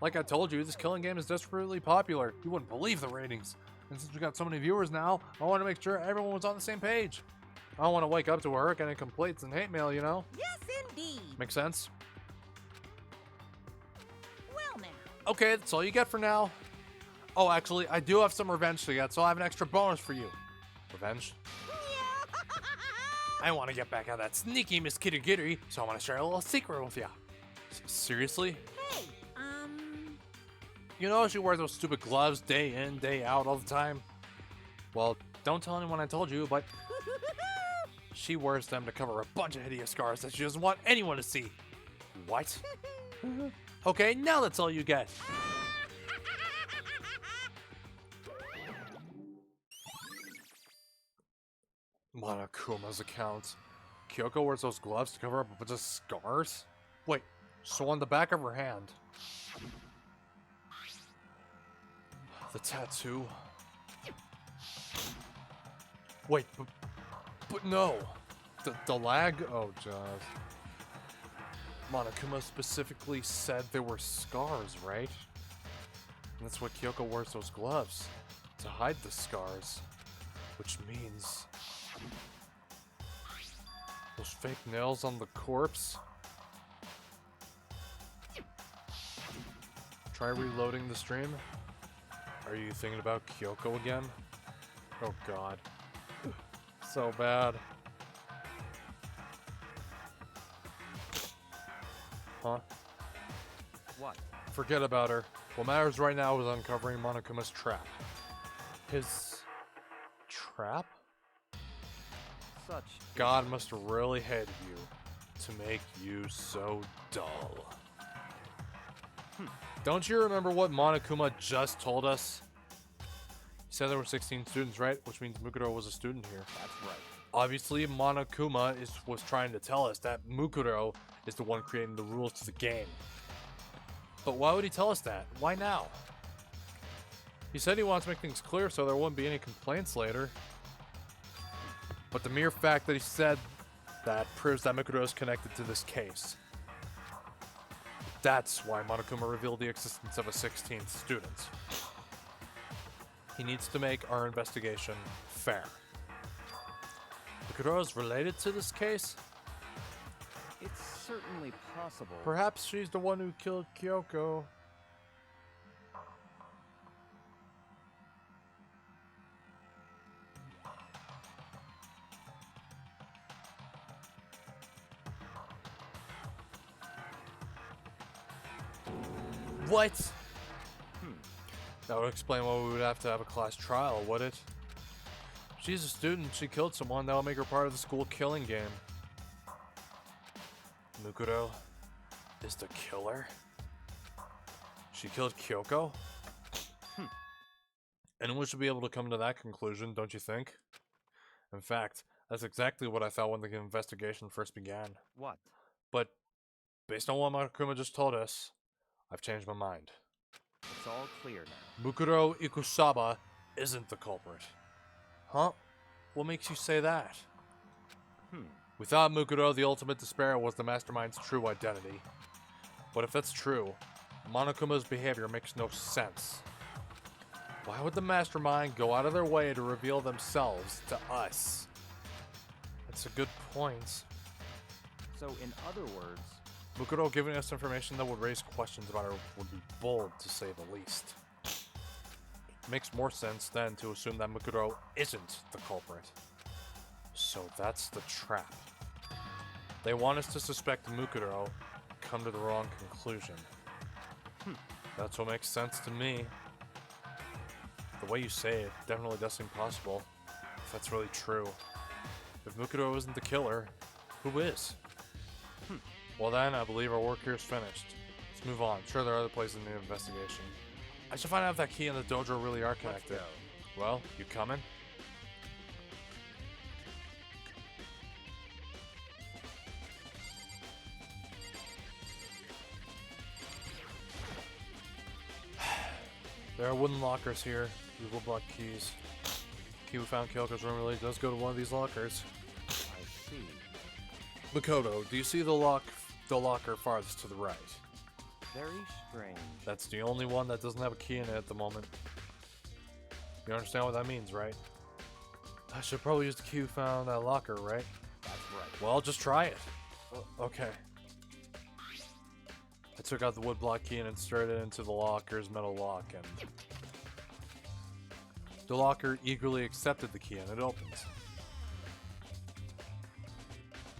Like I told you, this killing game is desperately popular. You wouldn't believe the ratings. And since we got so many viewers now, I want to make sure everyone was on the same page. I don't want to wake up to a hurricane of complaints and hate mail, you know? Yes, indeed. Make sense? Well, now. Okay, that's all you get for now. Oh, actually, I do have some revenge to get, so I have an extra bonus for you. Revenge? I want to get back at that sneaky Miss Kitty Gittery, so I want to share a little secret with ya. Seriously? Hey, You know she wears those stupid gloves day in, day out all the time? Well, don't tell anyone I told you, but she wears them to cover a bunch of hideous scars that she doesn't want anyone to see. What? Okay, now that's all you get. Monokuma's account. Kyoko wears those gloves to cover up a bunch of scars? Wait, So on the back of her hand, the tattoo. Wait, but no. The lag? Oh, jeez. Monokuma specifically said there were scars, right? And that's why Kyoko wears those gloves. To hide the scars. Which means... those fake nails on the corpse? Try reloading the stream. Are you thinking about Kyoko again? Oh god. So bad. Huh? What? Forget about her. What matters right now is uncovering Monokuma's trap. His... trap? Such. God must have really hated you to make you so dull. Don't you remember what Monokuma just told us? He said there were 16 students, right? Which means Mukuro was a student here. That's right. Obviously, Monokuma was trying to tell us that Mukuro is the one creating the rules to the game. But why would he tell us that? Why now? He said he wants to make things clear so there wouldn't be any complaints later. But the mere fact that he said that proves that Mukuro is connected to this case. That's why Monokuma revealed the existence of a 16th student. He needs to make our investigation fair. Mukuro is related to this case? It's certainly possible. Perhaps she's the one who killed Kyoko. What? That would explain why we would have to have a class trial, would it? She's a student, she killed someone, that will make her part of the school killing game. Mukuro is the killer? She killed Kyoko? Anyone should be able to come to that conclusion, don't you think? In fact, that's exactly what I thought when the investigation first began. What? But, based on what Monokuma just told us, I've changed my mind. It's all clear now. Mukuro Ikusaba isn't the culprit. Huh? What makes you say that? We thought Mukuro, the ultimate despair, was the mastermind's true identity. But if that's true, Monokuma's behavior makes no sense. Why would the mastermind go out of their way to reveal themselves to us? That's a good point. So, in other words, Mukuro giving us information that would raise questions about her would be bold, to say the least. It makes more sense then to assume that Mukuro isn't the culprit. So that's the trap. They want us to suspect Mukuro, come to the wrong conclusion. That's what makes sense to me. The way you say it definitely does seem possible, if that's really true. If Mukuro isn't the killer, who is? Well then, I believe our work here is finished. Let's move on. Sure, there are other places in the investigation. I should find out if that key and the dojo really are connected. Well, you coming? There are wooden lockers here. These will block keys. Key we found in Kyoko's room really does go to one of these lockers. I see. Makoto, do you see the locker farthest to the right? Very strange. That's the only one that doesn't have a key in it at the moment. You understand what that means, right? I should probably use the key we found in that locker, right? That's right. Well, just try it. Okay. I took out the wood block key and inserted it into the locker's metal lock, and the locker eagerly accepted the key and it opens.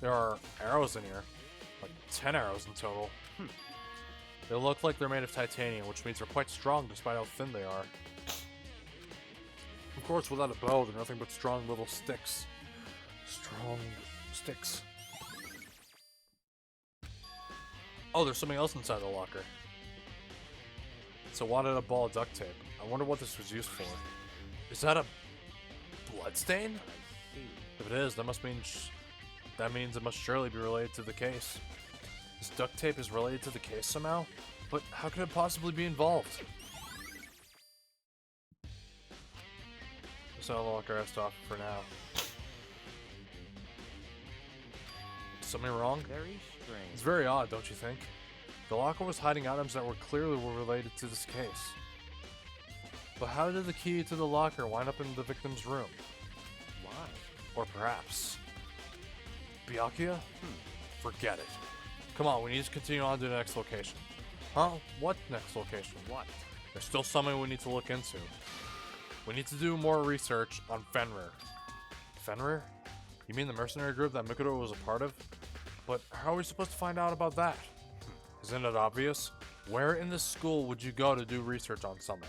There are arrows in here, like 10 arrows in total. They look like they're made of titanium, which means they're quite strong despite how thin they are. Of course, without a bow, they're nothing but strong little sticks. Strong sticks. Oh, there's something else inside the locker. It's a wadded up ball of duct tape. I wonder what this was used for. Is that a blood stain? I see. If it is, that means it must surely be related to the case. This duct tape is related to the case somehow? But how could it possibly be involved? Just unlock our stuff for now. Something wrong? Very strange. It's very odd, don't you think? The locker was hiding items that were clearly related to this case. But how did the key to the locker wind up in the victim's room? Why? Or perhaps... Byakuya? Forget it. Come on, we need to continue on to the next location. Huh? What next location? What? There's still something we need to look into. We need to do more research on Fenrir. Fenrir? You mean the mercenary group that Mikoto was a part of? But how are we supposed to find out about that? Isn't it obvious? Where in this school would you go to do research on something?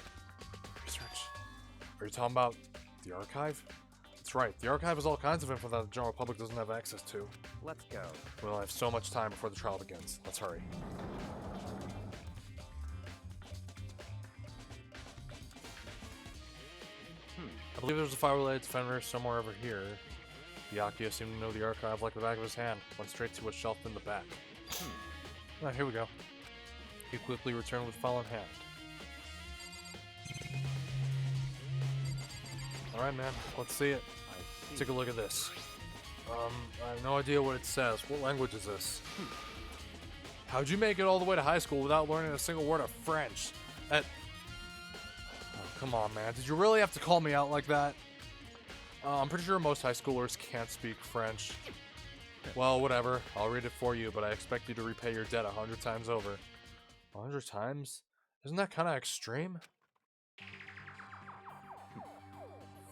Research? Are you talking about the archive? That's right, the archive has all kinds of info that the general public doesn't have access to. Let's go. We only have so much time before the trial begins. Let's hurry. I believe there's a file related to Fenrir somewhere over here. Byakuya seemed to know the archive like the back of his hand. Went straight to a shelf in the back. Alright, here we go. He quickly returned with the file in hand. Alright, man. Let's see it. I see. Take a look at this. I have no idea what it says. What language is this? How'd you make it all the way to high school without learning a single word of French? Oh, come on, man. Did you really have to call me out like that? I'm pretty sure most high schoolers can't speak French. Well, whatever. I'll read it for you, but I expect you to repay your debt 100 times over. 100 times? Isn't that kind of extreme?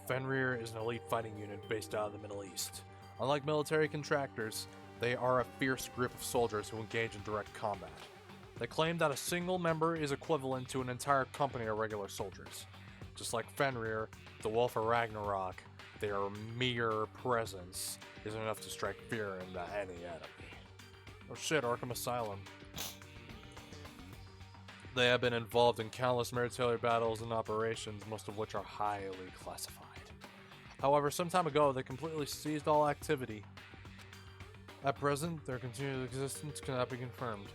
Fenrir is an elite fighting unit based out of the Middle East. Unlike military contractors, they are a fierce group of soldiers who engage in direct combat. They claim that a single member is equivalent to an entire company of regular soldiers. Just like Fenrir, the Wolf of Ragnarok, their mere presence is enough to strike fear into any enemy. Oh shit, Arkham Asylum. They have been involved in countless military battles and operations, most of which are highly classified. However, some time ago, they completely ceased all activity. At present, their continued existence cannot be confirmed.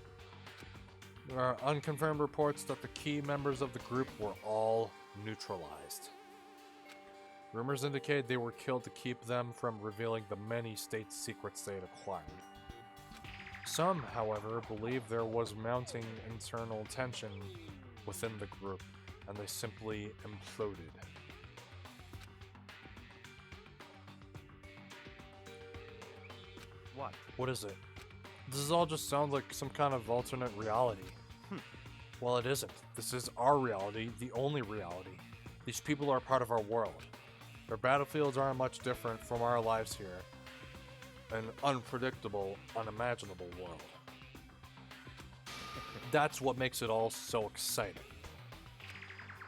There are unconfirmed reports that the key members of the group were all neutralized. Rumors indicate they were killed to keep them from revealing the many state secrets they had acquired. Some, however, believe there was mounting internal tension within the group, and they simply imploded. What? What is it? This all just sounds like some kind of alternate reality. Well, it isn't. This is our reality, the only reality. These people are part of our world. Their battlefields aren't much different from our lives here. An unpredictable, unimaginable world. That's what makes it all so exciting.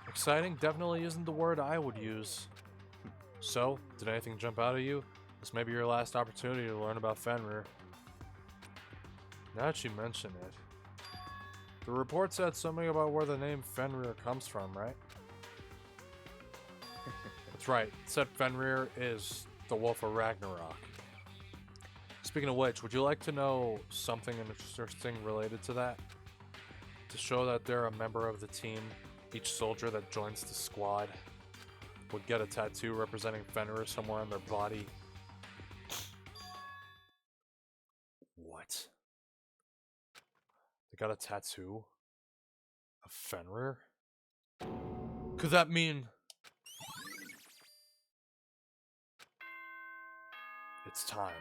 Exciting definitely isn't the word I would use. So, did anything jump out at you? This may be your last opportunity to learn about Fenrir. Now that you mention it, the report said something about where the name Fenrir comes from, right? That's right, it said Fenrir is the Wolf of Ragnarok. Speaking of which, would you like to know something interesting related to that? To show that they're a member of the team, each soldier that joins the squad would get a tattoo representing Fenrir somewhere on their body. What? They got a tattoo of Fenrir? Could that mean it's time?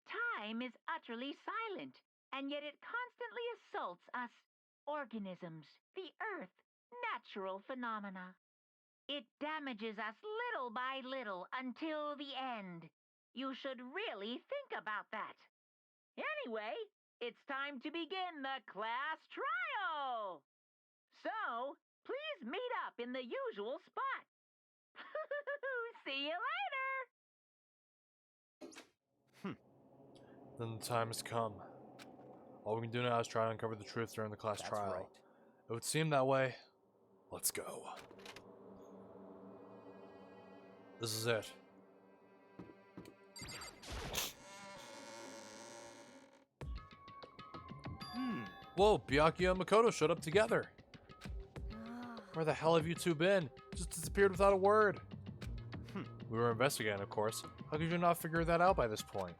Time is utterly silent, and yet it constantly assaults us, organisms, the earth, natural phenomena. It damages us little by little until the end. You should really think about that. Anyway, it's time to begin the class trial. So, please meet up in the usual spot. See you later. Then the time has come. All we can do now is try to uncover the truth during the class trial. Right. It would seem that way. Let's go. This is it. Whoa, Byakuya and Makoto showed up together. Where the hell have you two been? Just disappeared without a word. We were investigating, of course. How could you not figure that out by this point?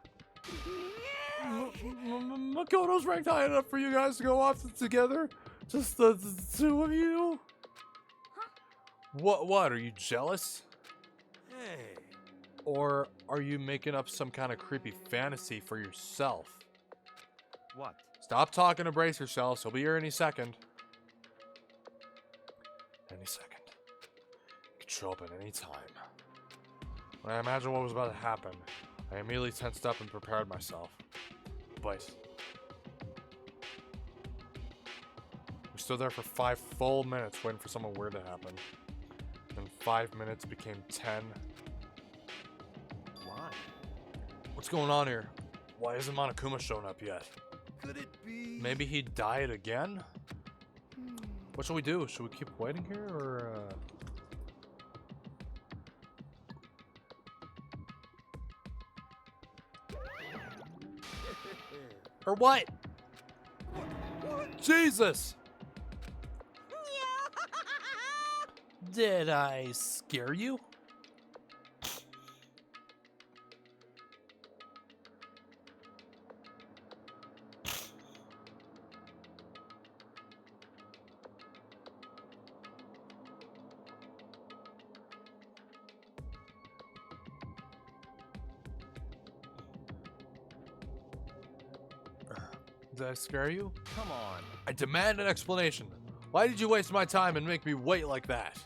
Makoto's ranked high enough for you guys to go off together? Just the two of you? What? Are you jealous? Hey. Or are you making up some kind of creepy fantasy for yourself? What? Stop talking and brace yourselves. He'll be here any second. Any second. He could show up at any time. When I imagined what was about to happen, I immediately tensed up and prepared myself. But we stood there for 5 full minutes waiting for something weird to happen. Then 5 minutes became 10. Why? What's going on here? Why isn't Monokuma showing up yet? Could it be? Maybe he died again? What should we do? Should we keep waiting here, or what? Jesus! Did I scare you? Did I scare you? Come on. I demand an explanation. Why did you waste my time and make me wait like that?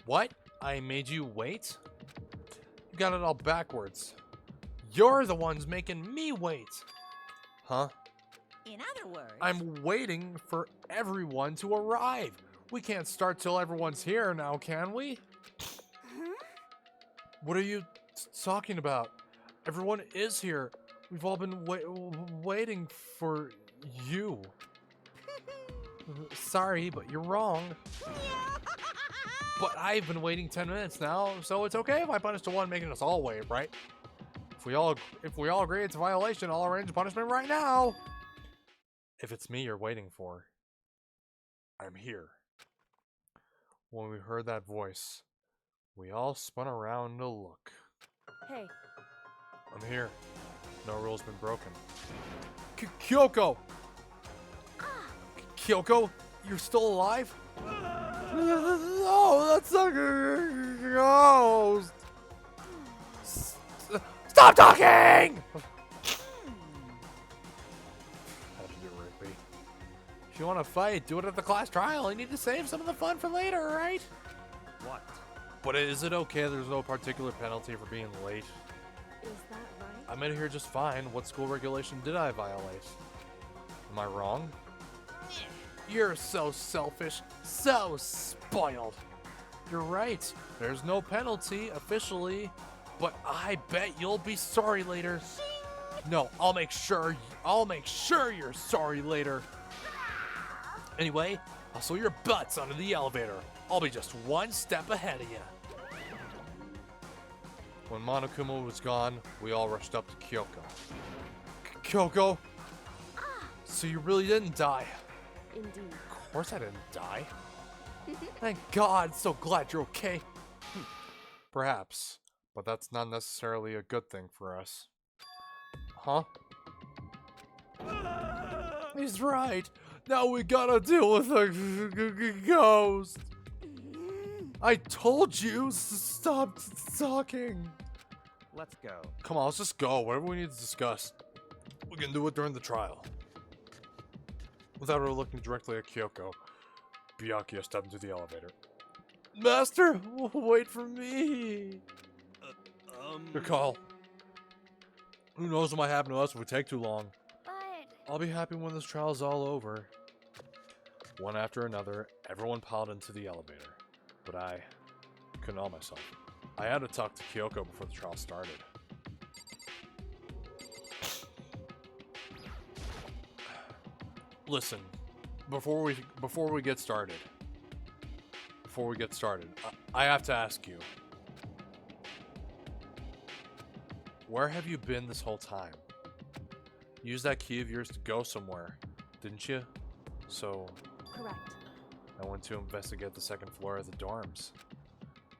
What? I made you wait? You got it all backwards. You're the ones making me wait. Huh? In other words, I'm waiting for everyone to arrive. We can't start till everyone's here now, can we? What are you talking about? Everyone is here. We've all been waiting for you. Sorry, but you're wrong. But I've been waiting 10 minutes now, so it's okay if I punish the one making us all wait, right? If we all agree it's a violation, I'll arrange punishment right now. If it's me you're waiting for, I'm here. When we heard that voice, we all spun around to look. Hey, I'm here. No rule's been broken. Kyoko! Kyoko, you're still alive? No, that's a ghost! Stop talking! Had to do Rigby. If you want to fight, do it at the class trial. You need to save some of the fun for later, right? What? But is it okay there's no particular penalty for being late? is that right? I made it here just fine. What school regulation did I violate? Am I wrong? You're so selfish, so spoiled. You're right. There's no penalty officially, but I bet you'll be sorry later. No, I'll make sure you're sorry later. Anyway, I'll sew your butts under the elevator. I'll be just one step ahead of you. When Monokuma was gone, we all rushed up to Kyoko. Kyoko? So you really didn't die? Indeed. Of course I didn't die. Thank God, so glad you're okay. Perhaps, but that's not necessarily a good thing for us. Huh? He's right. Now we gotta deal with a ghost. I told you, stop talking. Let's go. Come on, let's just go. Whatever we need to discuss, we can do it during the trial. Without her looking directly at Kyoko, Byakuya stepped into the elevator. Master, wait for me. Good call. Who knows what might happen to us if we take too long? But I'll be happy when this trial's all over. One after another, everyone piled into the elevator. But I couldn't help myself. I had to talk to Kyoko before the trial started. Listen, before we get started, I have to ask you, where have you been this whole time? Use that key of yours to go somewhere, didn't you? So, Correct. I went to investigate the second floor of the dorms.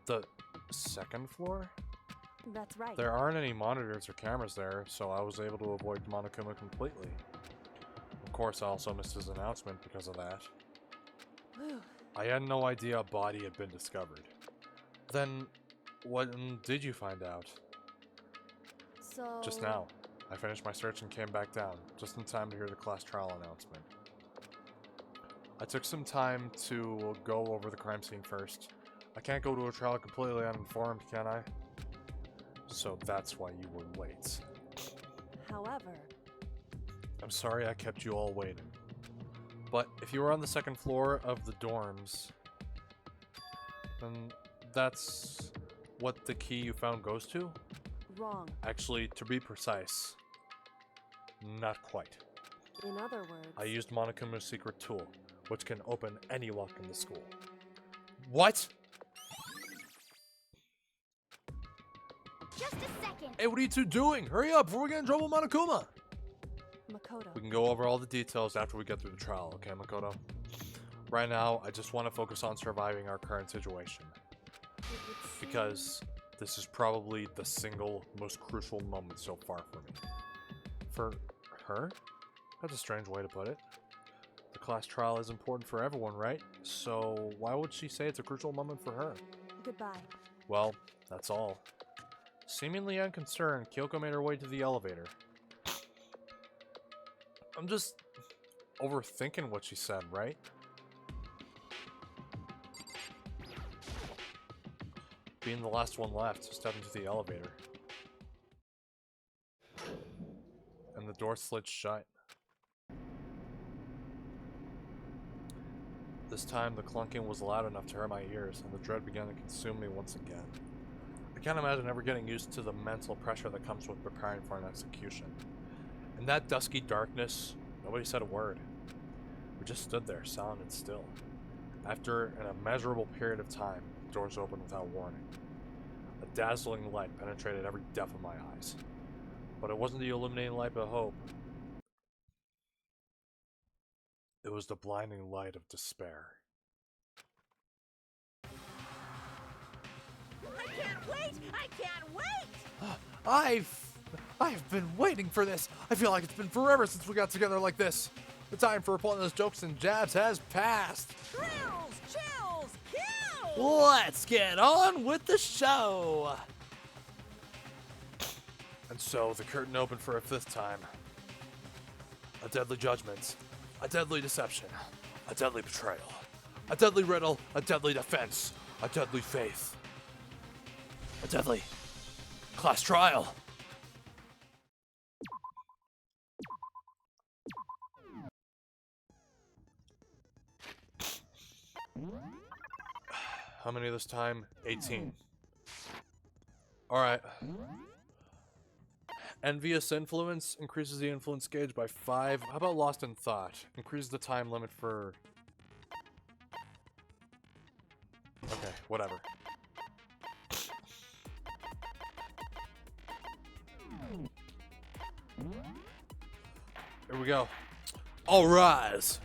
The second floor? That's right. There aren't any monitors or cameras there, so I was able to avoid Monokuma completely. Of course, I also missed his announcement because of that. Whew. I had no idea a body had been discovered. Then, when did you find out? So... Just now. I finished my search and came back down, just in time to hear the class trial announcement. I took some time to go over the crime scene first. I can't go to a trial completely uninformed, can I? So that's why you were late. However... I'm sorry I kept you all waiting. But if you were on the second floor of the dorms, then that's what the key you found goes to? Wrong. Actually, to be precise, not quite. In other words... I used Monokuma's secret tool, which can open any lock in the school. What? Just a second. Hey, what are you two doing? Hurry up before we get in trouble with Monokuma! Makoto. We can go over all the details after we get through the trial, okay, Makoto? Right now, I just want to focus on surviving our current situation. It would seem- Because this is probably the single most crucial moment so far for me. For her? That's a strange way to put it. The class trial is important for everyone, right? So why would she say it's a crucial moment for her? Goodbye. Well, that's all. Seemingly unconcerned, Kyoko made her way to the elevator. I'm just overthinking what she said, right? Being the last one left, stepped into the elevator. And the door slid shut. This time, the clunking was loud enough to hurt my ears, and the dread began to consume me once again. I can't imagine ever getting used to the mental pressure that comes with preparing for an execution. In that dusky darkness, nobody said a word. We just stood there, silent and still. After an immeasurable period of time, the doors opened without warning. A dazzling light penetrated every depth of my eyes. But it wasn't the illuminating light of hope. It was the blinding light of despair. I can't wait! I can't wait! I've been waiting for this. I feel like it's been forever since we got together like this. The time for pointless jokes and jabs has passed. Thrills, chills, kills! Let's get on with the show. And so the curtain opened for a fifth time. A deadly judgment, a deadly deception, a deadly betrayal, a deadly riddle, a deadly defense, a deadly faith, a deadly class trial. How many this time? 18. Alright. Envious influence increases the influence gauge by 5. How about lost in thought? Increase the time limit for... Okay, whatever. Here we go. All rise!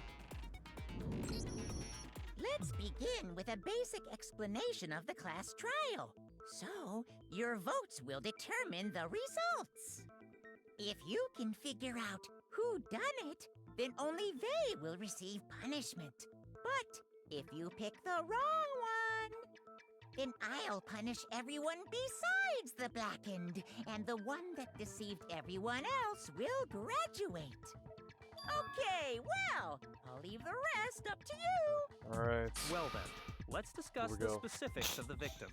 Let's begin with a basic explanation of the class trial. So, your votes will determine the results. If you can figure out who done it, then only they will receive punishment. But if you pick the wrong one, then I'll punish everyone besides the blackened, and the one that deceived everyone else will graduate. Okay, well, I'll leave the rest up to you. Alright. Well then, let's discuss Here we the go. specifics of the victim.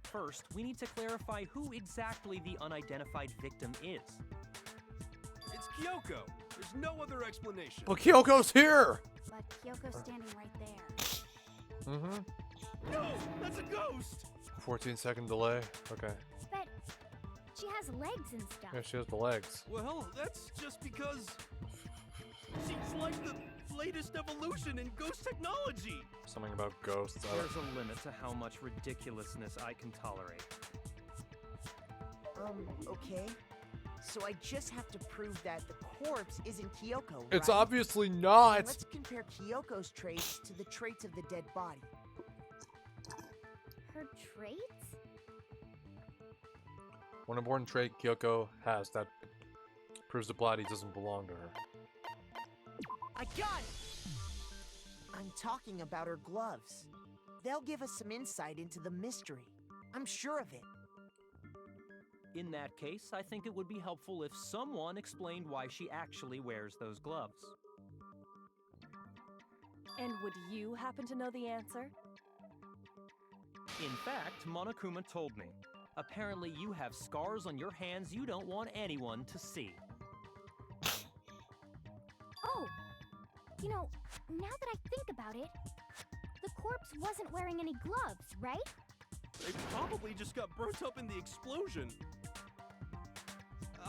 First, we need to clarify who exactly the unidentified victim is. It's Kyoko. There's no other explanation. But Kyoko's here! But Kyoko's standing right there. Mm-hmm. No, that's a ghost. 14-second delay. Okay. But she has legs and stuff. Yeah, she has the legs. Well, that's just because she's like the latest evolution in ghost technology. Something about ghosts. There's a limit to how much ridiculousness I can tolerate. Okay. So I just have to prove that the corpse isn't Kyoko, It's right? obviously And not. let's compare Kyoko's traits to the traits of the dead body. Her traits? One important trait Kyoko has that proves the body doesn't belong to her. I got it! I'm talking about her gloves. They'll give us some insight into the mystery. I'm sure of it. In that case, I think it would be helpful if someone explained why she actually wears those gloves. And would you happen to know the answer? In fact, Monokuma told me. Apparently you have scars on your hands you don't want anyone to see. Oh! You know, now that I think about it, the corpse wasn't wearing any gloves, right? They probably just got burnt up in the explosion.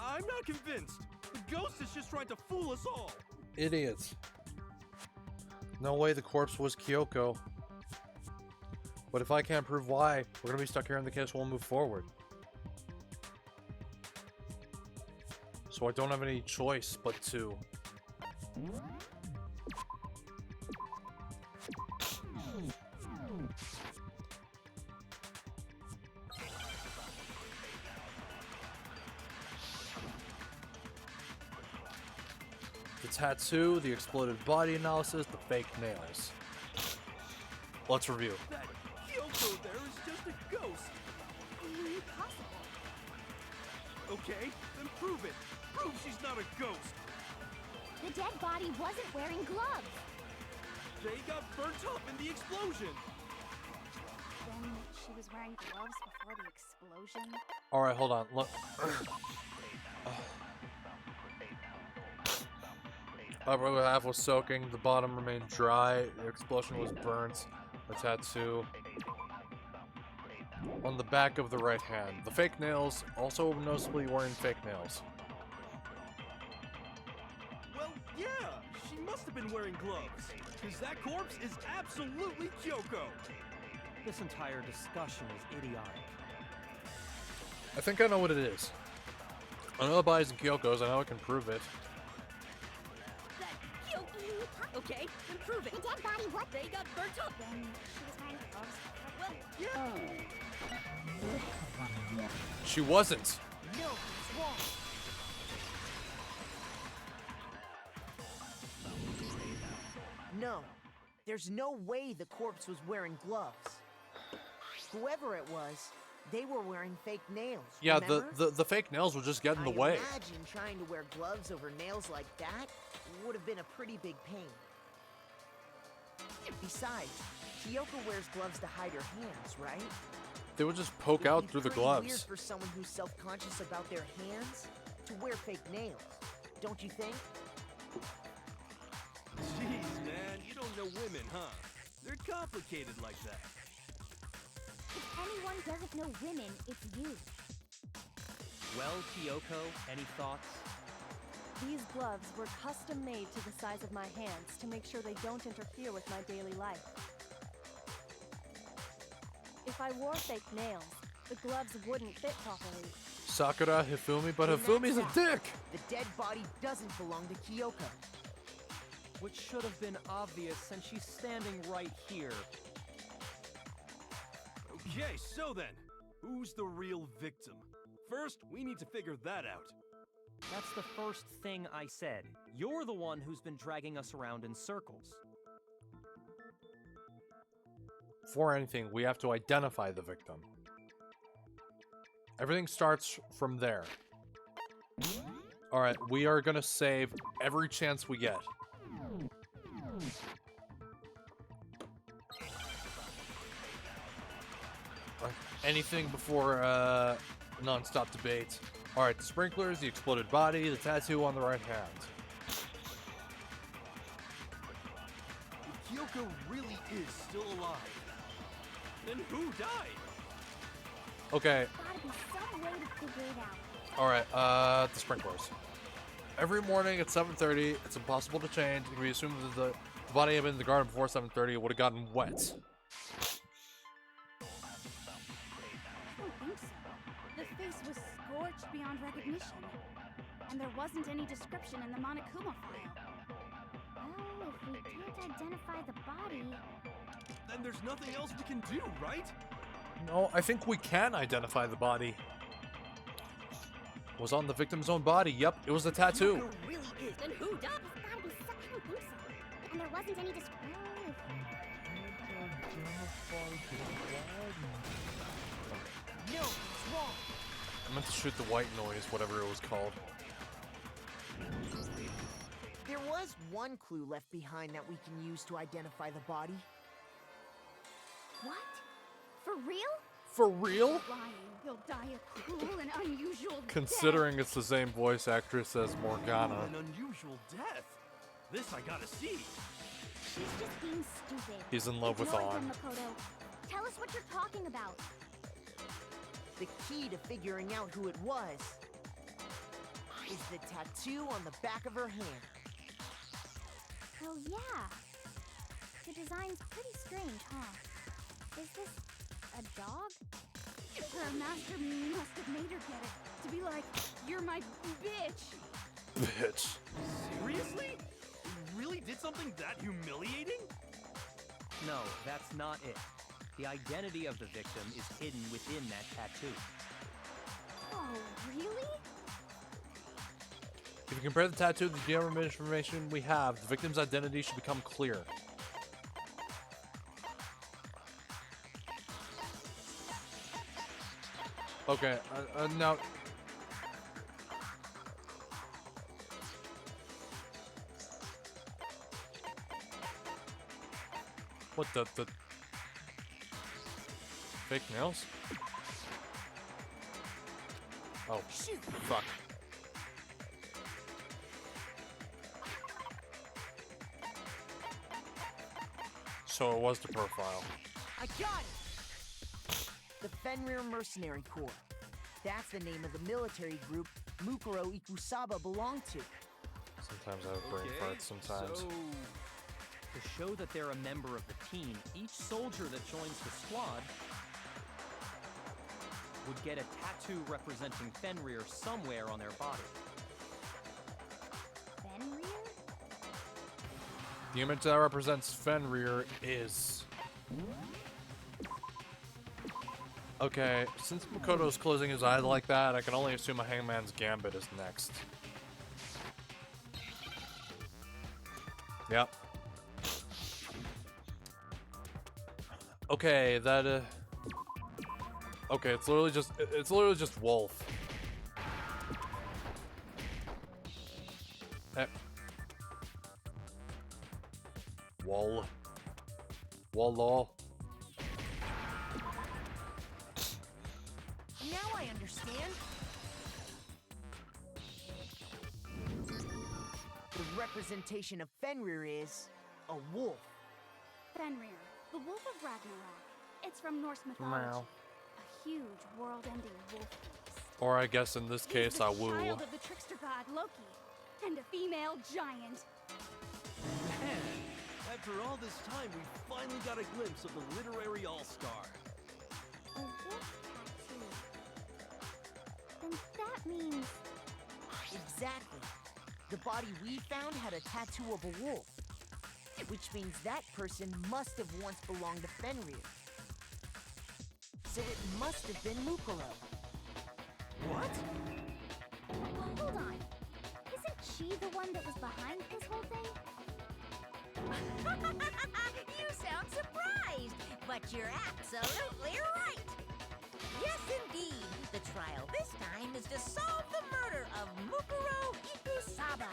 I'm not convinced. The ghost is just trying to fool us all. Idiots. No way the corpse was Kyoko. But if I can't prove why, we're gonna be stuck here in the case. We'll move forward. So I don't have any choice but to. The tattoo, the exploded body analysis, the fake nails. Let's review. That Kyoko there is just a ghost. Impossible. Okay, then prove it. Prove she's not a ghost. The dead body wasn't wearing gloves. They got burnt up in the explosion. Then she was wearing gloves before the explosion. Alright, hold on. Look. Upper half was soaking, the bottom remained dry, the explosion was burnt, the tattoo on the back of the right hand. The fake nails, also noticeably wearing fake nails. Well, yeah, she must have been wearing gloves. Because that corpse is absolutely Kyoko. This entire discussion is idiotic. I think I know what it is. I know the body's in Kyoko's, I know I can prove it. Okay, then prove it. The dead body what? They got burnt up. Then she was wearing gloves. Yeah. She wasn't. No, it's wrong. No, there's no way the corpse was wearing gloves. Whoever it was, they were wearing fake nails. Yeah, remember? the fake nails would just get in the way. Imagine trying to wear gloves over nails like that would have been a pretty big pain. Besides, Kyoko wears gloves to hide her hands, right? They would just poke It'd out be through the pretty weird gloves. for someone who's self-conscious about their hands to wear fake nails, don't you think? Jeez, man, you don't know women, huh? They're complicated like that. If anyone doesn't know women, it's you. Well, Kyoko, any thoughts? These gloves were custom made to the size of my hands to make sure they don't interfere with my daily life. If I wore fake nails, the gloves wouldn't fit properly. Sakura, Hifumi, but Then Hifumi's a that's that. dick! The dead body doesn't belong to Kyoko. Which should have been obvious since she's standing right here. Okay, so then, who's the real victim? First, we need to figure that out. That's the first thing I said. You're the one who's been dragging us around in circles. For anything, we have to identify the victim. Everything starts from there. Alright, we are gonna save every chance we get. Anything before non-stop debate. Alright, the sprinklers, the exploded body, the tattoo on the right hand. If Kyoko really is still alive, then who died? Okay, Gotta be some way to figure it out. alright, the sprinklers. Every morning at 7:30, it's impossible to change. It can be assumed that the body had been in the garden before 7:30, it would have gotten wet. I don't think so. The face was scorched beyond recognition. And there wasn't any description in the Monokuma file. Well, if we can't identify the body... Then there's nothing else we can do, right? No, I think we can identify the body. Was on the victim's own body. Yep, it was a tattoo. Neko really is. Then who does? It's gotta be I don't think so. And there wasn't any description. No, it's wrong. I meant to shoot the white noise, whatever it was called. There was one clue left behind that we can use to identify the body. What? For real? For real? Lying, he'll die a cruel and unusual Considering it's the same voice actress as Morgana. An unusual death. This I gotta see. death. She's just being stupid. He's in love with Ignore On. them, Makoto. Tell us what you're talking about. The key to figuring out who it was is the tattoo on the back of her hand. Well, yeah. The design's pretty strange, huh? Is this a dog? Her master must have made her get it. To be like, you're my bitch. Bitch. Seriously? You really did something that humiliating? No, that's not it. The identity of the victim is hidden within that tattoo. Oh, really? If you compare the tattoo to the general information we have, the victim's identity should become clear. Okay, now... What the... Fake nails? Oh, Shoot! fuck. So it was the profile. I got it! The Fenrir Mercenary Corps. That's the name of the military group Mukuro Ikusaba belonged to. Sometimes I have brain farts sometimes. So, To show that they're a member of the team, each soldier that joins the squad would get a tattoo representing Fenrir somewhere on their body. Fenrir? The image that represents Fenrir is... Okay, since Makoto's closing his eyes like that, I can only assume a Hangman's Gambit is next. Yep. Okay, that okay, it's literally just Wolf. Wall. Wall. Now I understand. The representation of Fenrir is a wolf. Fenrir, the wolf of Ragnarok. It's from Norse mythology. Meow. A huge world-ending wolf beast. Or I guess in this case, He's I the woo. child of the trickster god Loki, and a female giant. man, after all this time, we finally got a glimpse of the literary all-star. A wolf tattoo. Then that means... Exactly. The body we found had a tattoo of a wolf, which means that person must have once belonged to Fenrir. So it must have been Mukuro. What? Hold on. Isn't she the one that was behind this whole thing? You sound surprised, but you're absolutely right. Yes, indeed. The trial this time is to solve the murder of Mukuro Ikusaba.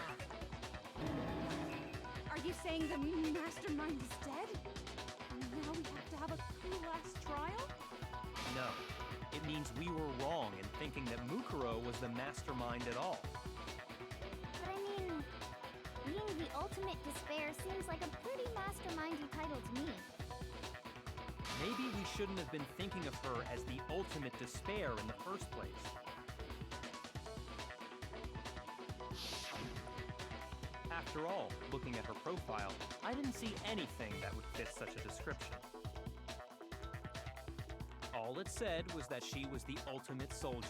Are you saying the mastermind is dead? And now we have to have a last trial? No, it means we were wrong in thinking that Mukuro was the mastermind at all. But I mean, being the ultimate despair seems like a pretty mastermindy title to me. Maybe we shouldn't have been thinking of her as the ultimate despair in the first place. After all, looking at her profile, I didn't see anything that would fit such a description. All it said was that she was the ultimate soldier.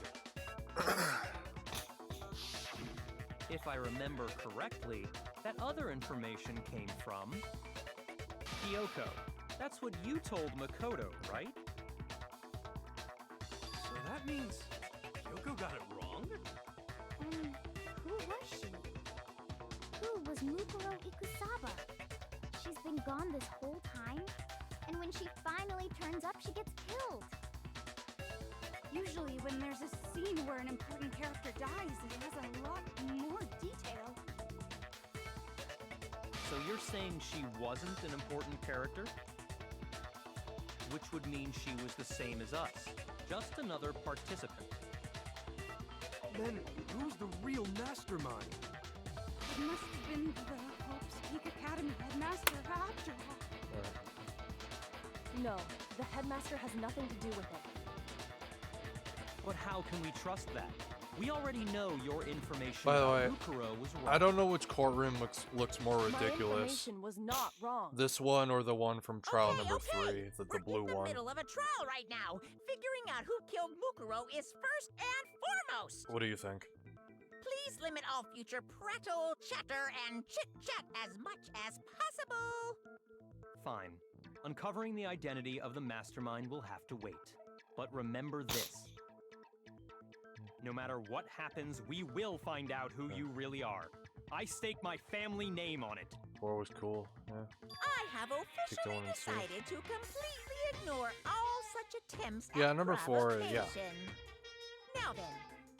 If I remember correctly, that other information came from Kyoko. That's what you told Makoto, right? So that means Kyoko got it wrong? Who was she? Who was Mukuro Ikusaba? She's been gone this whole time, and when she finally turns up, she gets killed. Usually when there's a scene where an important character dies, it has a lot more detail. So you're saying she wasn't an important character? Which would mean she was the same as us, just another participant. Then who's the real mastermind? It must have been the Hope's Peak Academy headmaster after all. No, the headmaster has nothing to do with it. But how can we trust that? We already know your information By the about way, Mukuro was wrong. I don't know which courtroom looks more My ridiculous. information was not wrong. This one or the one from trial number Okay. 3, the We're blue in the one. middle of a trial right now. Figuring out who killed Mukuro is first and foremost. What do you think? Please limit all future prattle, chatter, and chit-chat as much as possible. Fine. Uncovering the identity of the mastermind will have to wait. But remember this. No matter what happens, we will find out who you really are. I stake my family name on it. 4 was cool. Yeah. I have officially going and see. decided to completely ignore all such attempts Yeah, at number 4, yeah. provocation. Now then,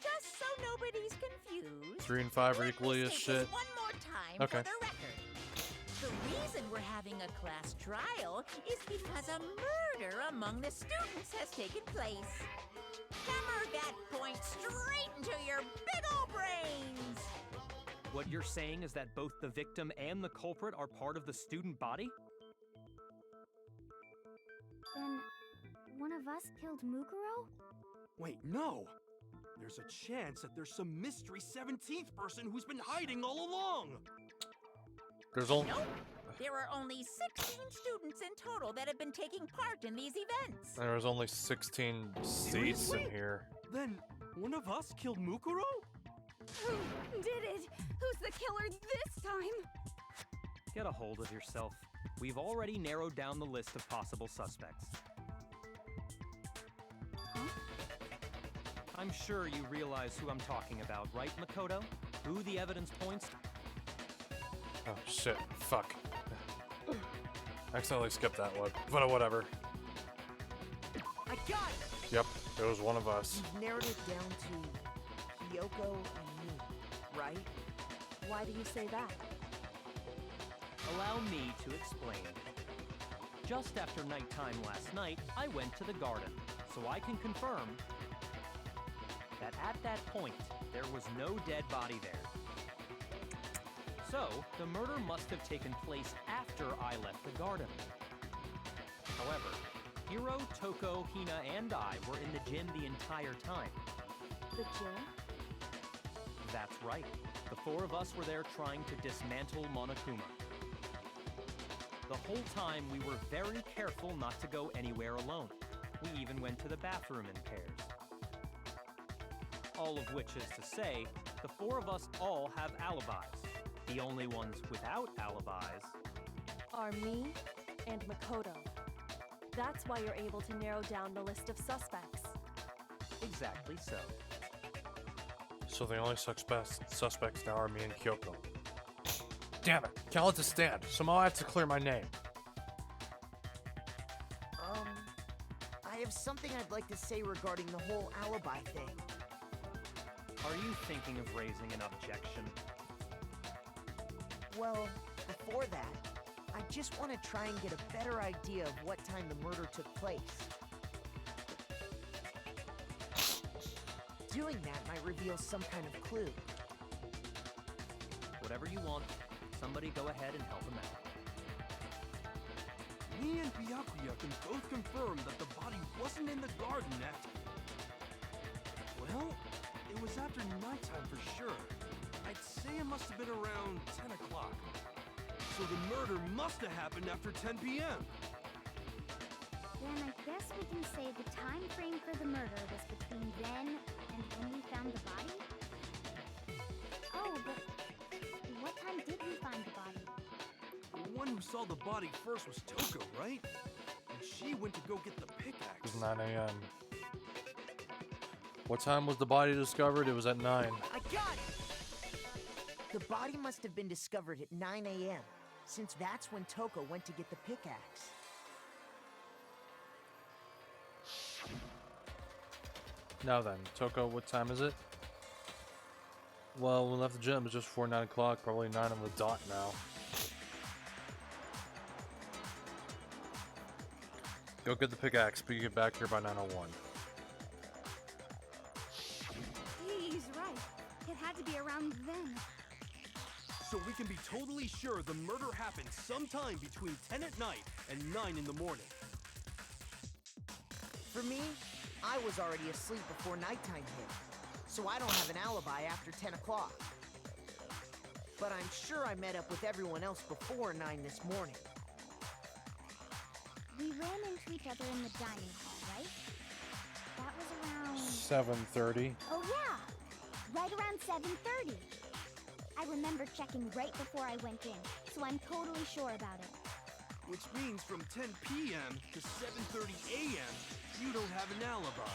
just so nobody's confused, 3 and 5 are let me equally as state shit. this one more time Okay. for the record. The reason we're having a class trial is because a murder among the students has taken place. Hammer that point straight into your big ol' brains! What you're saying is that both the victim and the culprit are part of the student body? Then, one of us killed Mukuro? Wait, no! There's a chance that there's some mystery 17th person who's been hiding all along! There's only... Nope. There are only 16 students in total that have been taking part in these events. There was only 16 seats in Seriously? here. Then one of us killed Mukuro? Who did it? Who's the killer this time? Get a hold of yourself. We've already narrowed down the list of possible suspects. Huh? I'm sure you realize who I'm talking about, right, Makoto? Who the evidence points to? Oh shit, fuck. Accidentally skipped that one, but whatever. I got it! Yep, it was one of us. You've narrowed it down to Kyoko and me, right? Why do you say that? Allow me to explain. Just after nighttime last night, I went to the garden, so I can confirm that at that point, there was no dead body there. So, the murder must have taken place after I left the garden. However, Hiro, Toko, Hina, and I were in the gym the entire time. The gym? That's right. The 4 of us were there trying to dismantle Monokuma. The whole time, we were very careful not to go anywhere alone. We even went to the bathroom in pairs. All of which is to say, the 4 of us all have alibis. The only ones without alibis Are me and Makoto. That's why you're able to narrow down the list of suspects. exactly so. So the only suspects now are me and Kyoko. Damn it, can't let this stand. Somehow I have to clear my name. I have something I'd like to say regarding the whole alibi thing. Are you thinking of raising an objection? Well, before that, I just want to try and get a better idea of what time the murder took place. Doing that might reveal some kind of clue. Whatever you want, somebody go ahead and help him out. Me and Byakuya can both confirm that the body wasn't in the garden at... Well, it was after nighttime for sure. I'd say it must have been around 10 o'clock. So the murder must have happened after 10 p.m. Then I guess we can say the time frame for the murder was between then and when we found the body? Oh, but what time did we find the body? The one who saw the body first was Toko, right? And she went to go get the It pickaxe. was 9 a.m. What time was the body discovered? It was at 9. I got it! The body must have been discovered at 9 a.m., since that's when Toko went to get the pickaxe. Now then, Toko, what time is it? Well, we left the gym. It's just before 9 o'clock. Probably 9 on the dot now. Go get the pickaxe, but you get back here by 9:01. He's right. It had to be around then. So we can be totally sure the murder happened sometime between 10 at night and 9 in the morning. For me, I was already asleep before nighttime hit, so I don't have an alibi after 10 o'clock. But I'm sure I met up with everyone else before 9 this morning. We ran into each other in the dining hall, right? That was around... 7:30. Oh yeah! Right around 7:30. I remember checking right before I went in, so I'm totally sure about it. Which means from 10 p.m. to 7:30 a.m., you don't have an alibi.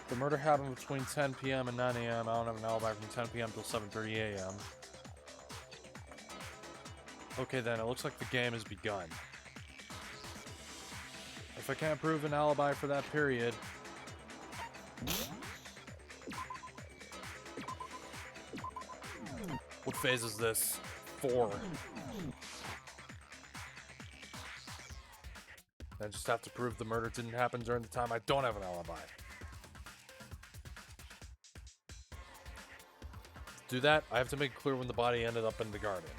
The murder happened between 10 p.m. and 9 a.m. I don't have an alibi from 10 p.m. till 7:30 a.m. Okay then, it looks like the game has begun. If I can't prove an alibi for that period... What phase is this? 4. I just have to prove the murder didn't happen during the time I don't have an alibi. To do that, I have to make it clear when the body ended up in the garden.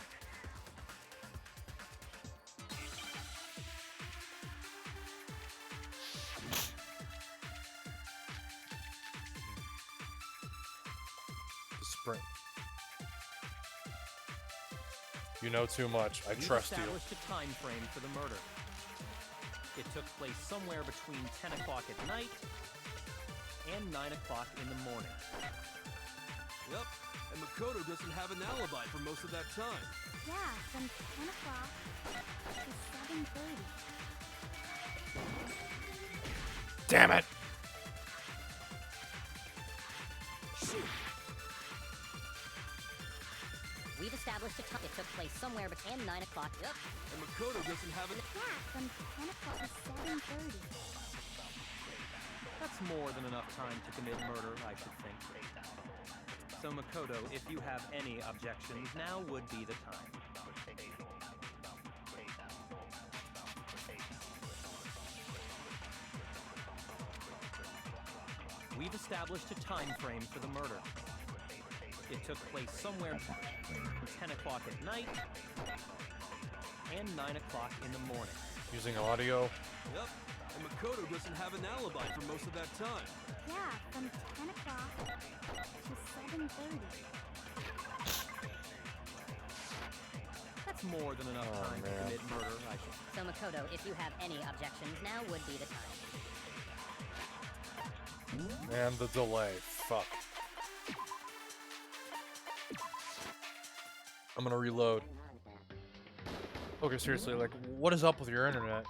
The spring. You know too much. I trust you. We established a time frame for the murder. It took place somewhere between 10 o'clock at night and 9 o'clock in the morning. Yep, and Makoto doesn't have an alibi for most of that time. Yeah, from 10 o'clock to 7:30. Damn it! Shoot! We've established a time. It took place somewhere between 9 o'clock. Yep. And Makoto doesn't have an... Yeah, from 10 o'clock to 7:30. That's more than enough time to commit murder, I should think. So Makoto, if you have any objections, now would be the time. We've established a time frame for the murder. It took place somewhere between 10 o'clock at night and 9 o'clock in the morning. Using audio. Yep, and Makoto doesn't have an alibi for most of that time. Yeah, from 10 o'clock to 7:30. That's more than enough Oh, time man. to commit murder, I should. So Makoto, if you have any objections, now would be the time. And the delay. Fuck. I'm gonna reload. Okay, seriously, like, what is up with your internet?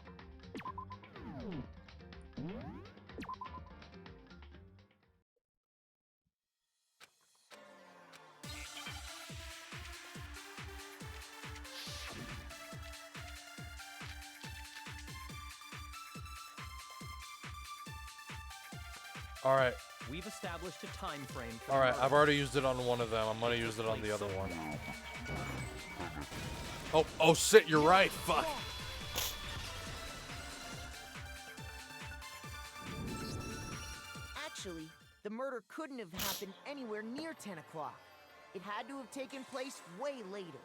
Alright, We've established a time frame for alright, the murder. I've already used it on one of them. I'm gonna use it on the other one. Oh shit, you're right, fuck. Actually, the murder couldn't have happened anywhere near 10 o'clock. It had to have taken place way later.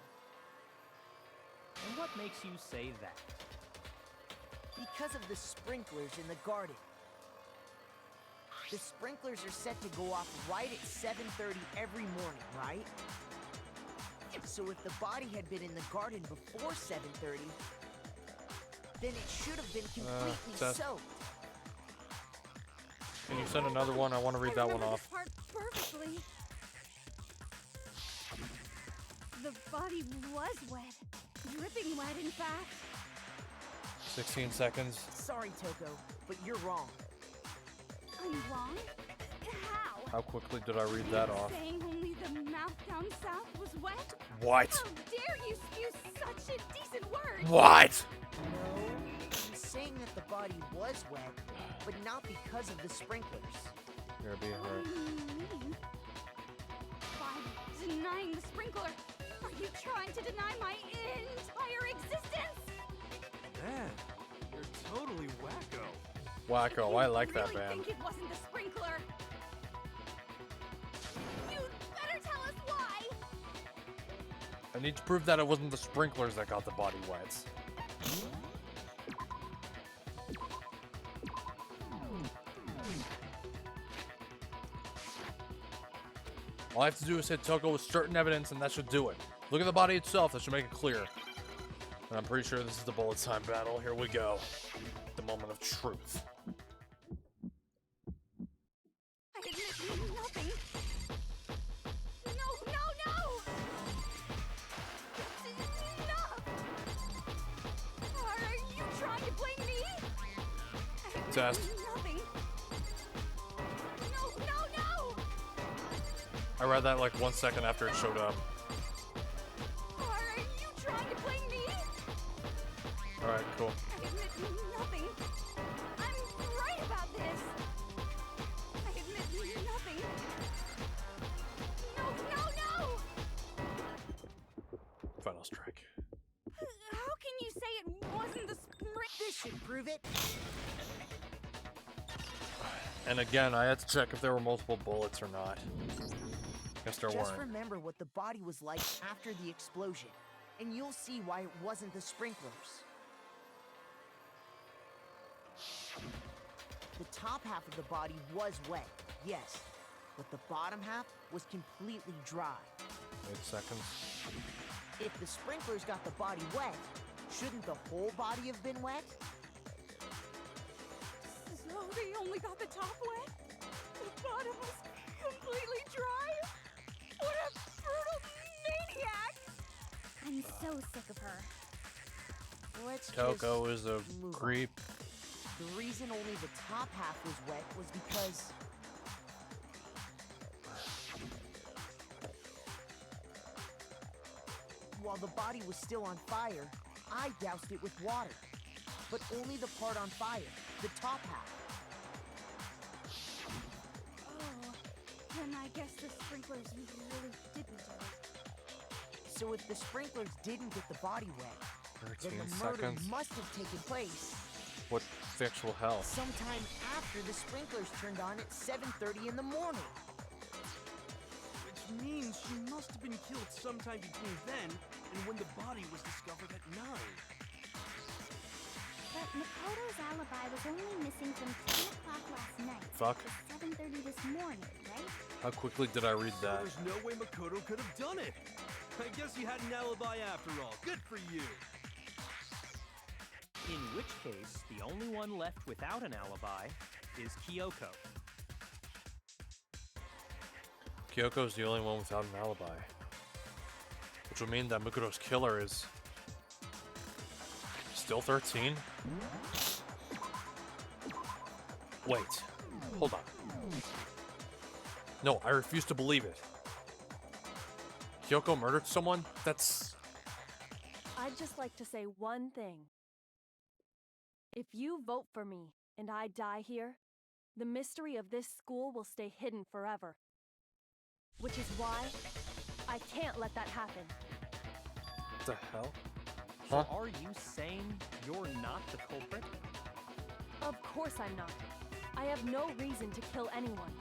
And what makes you say that? Because of the sprinklers in the garden. The sprinklers are set to go off right at 7:30 every morning, right? So if the body had been in the garden before 7:30, Then it should have been completely test. soaked. Can you send another one? I want to read that one off. This part perfectly. The body was wet. Dripping wet, in fact. 16 seconds. Sorry, Toko, but you're wrong. I'm wrong? How? How quickly did I read that off? Saying only the mouth down south was wet? What? How dare you spew such a decent word? What? No, he's saying that the body was wet, but not because of the sprinklers. You're being What hurt. do you mean? By denying the sprinkler, are you trying to deny my entire existence? Man, you're totally wacko. Wacko, You I like that really band. think it wasn't the sprinkler? You'd better tell us why! I need to prove that it wasn't the sprinklers that got the body wet. All I have to do is hit Toko with certain evidence and that should do it. Look at the body itself, that should make it clear. And I'm pretty sure this is the bullet time battle. Here we go. The moment of truth. I admit nothing. No! Enough! Are you trying to blame me? I admit Test. nothing. No! I read that like 1 second after it showed up. Are you trying to blame me? Alright, cool. I admit nothing. I'm right about this. I admit nothing. No! Final strike. How can you say it wasn't the spring? This should prove it. And again, I had to check if there were multiple bullets or not. Guess there Just weren't. remember what the body was like after the explosion, and you'll see why it wasn't the sprinklers. The top half of the body was wet, yes, but the bottom half was completely dry. 8 seconds. If the sprinklers got the body wet, shouldn't the whole body have been wet? So they only got the top wet? The bottom was completely dry? What a brutal maniac! I'm so sick of her. Let's Toko just is a move on. creep. The reason only the top half was wet was because... while the body was still on fire, I doused it with water. But only the part on fire, the top half. Oh, then I guess the sprinklers really didn't do it. So if the sprinklers didn't get the body wet, 13 then the murder seconds. must have taken place What fictional hell? sometime after the sprinklers turned on at 7:30 in the morning. Which means she must have been killed sometime between then and when the body was discovered at 9. But Makoto's alibi was only missing from 10 o'clock last night Fuck. to 7:30 this morning, right? How quickly did I read that? There's no way Makoto could have done it. I guess you had an alibi after all. Good for you. In which case, the only one left without an alibi is Kyoko. Kyoko's the only one without an alibi. Which would mean that Makoto's killer is... still 13? Wait. Hold on. No, I refuse to believe it. Kyoko murdered someone? That's... I'd just like to say one thing. If you vote for me and I die here, the mystery of this school will stay hidden forever. Which is why I can't let that happen. What the hell? So Huh? are you saying you're not the culprit? Of course I'm not. I have no reason to kill anyone.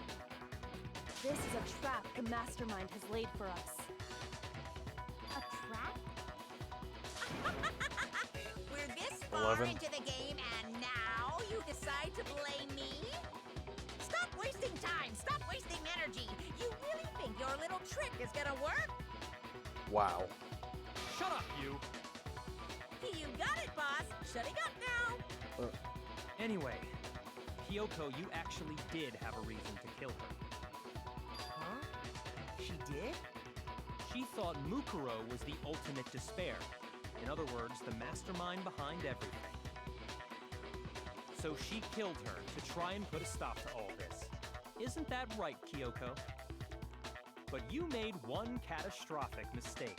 This is a trap the mastermind has laid for us. A trap? We're this far 11. into the game, and now you decide to blame me? Stop wasting time! Stop wasting energy! You really think your little trick is gonna work? Wow. Shut up, you! You got it, boss. Shutting up now. Anyway, Kyoko, you actually did have a reason to kill her. Huh? She did? She thought Mukuro was the ultimate despair. In other words, the mastermind behind everything. So she killed her to try and put a stop to all this. Isn't that right, Kyoko? But you made one catastrophic mistake.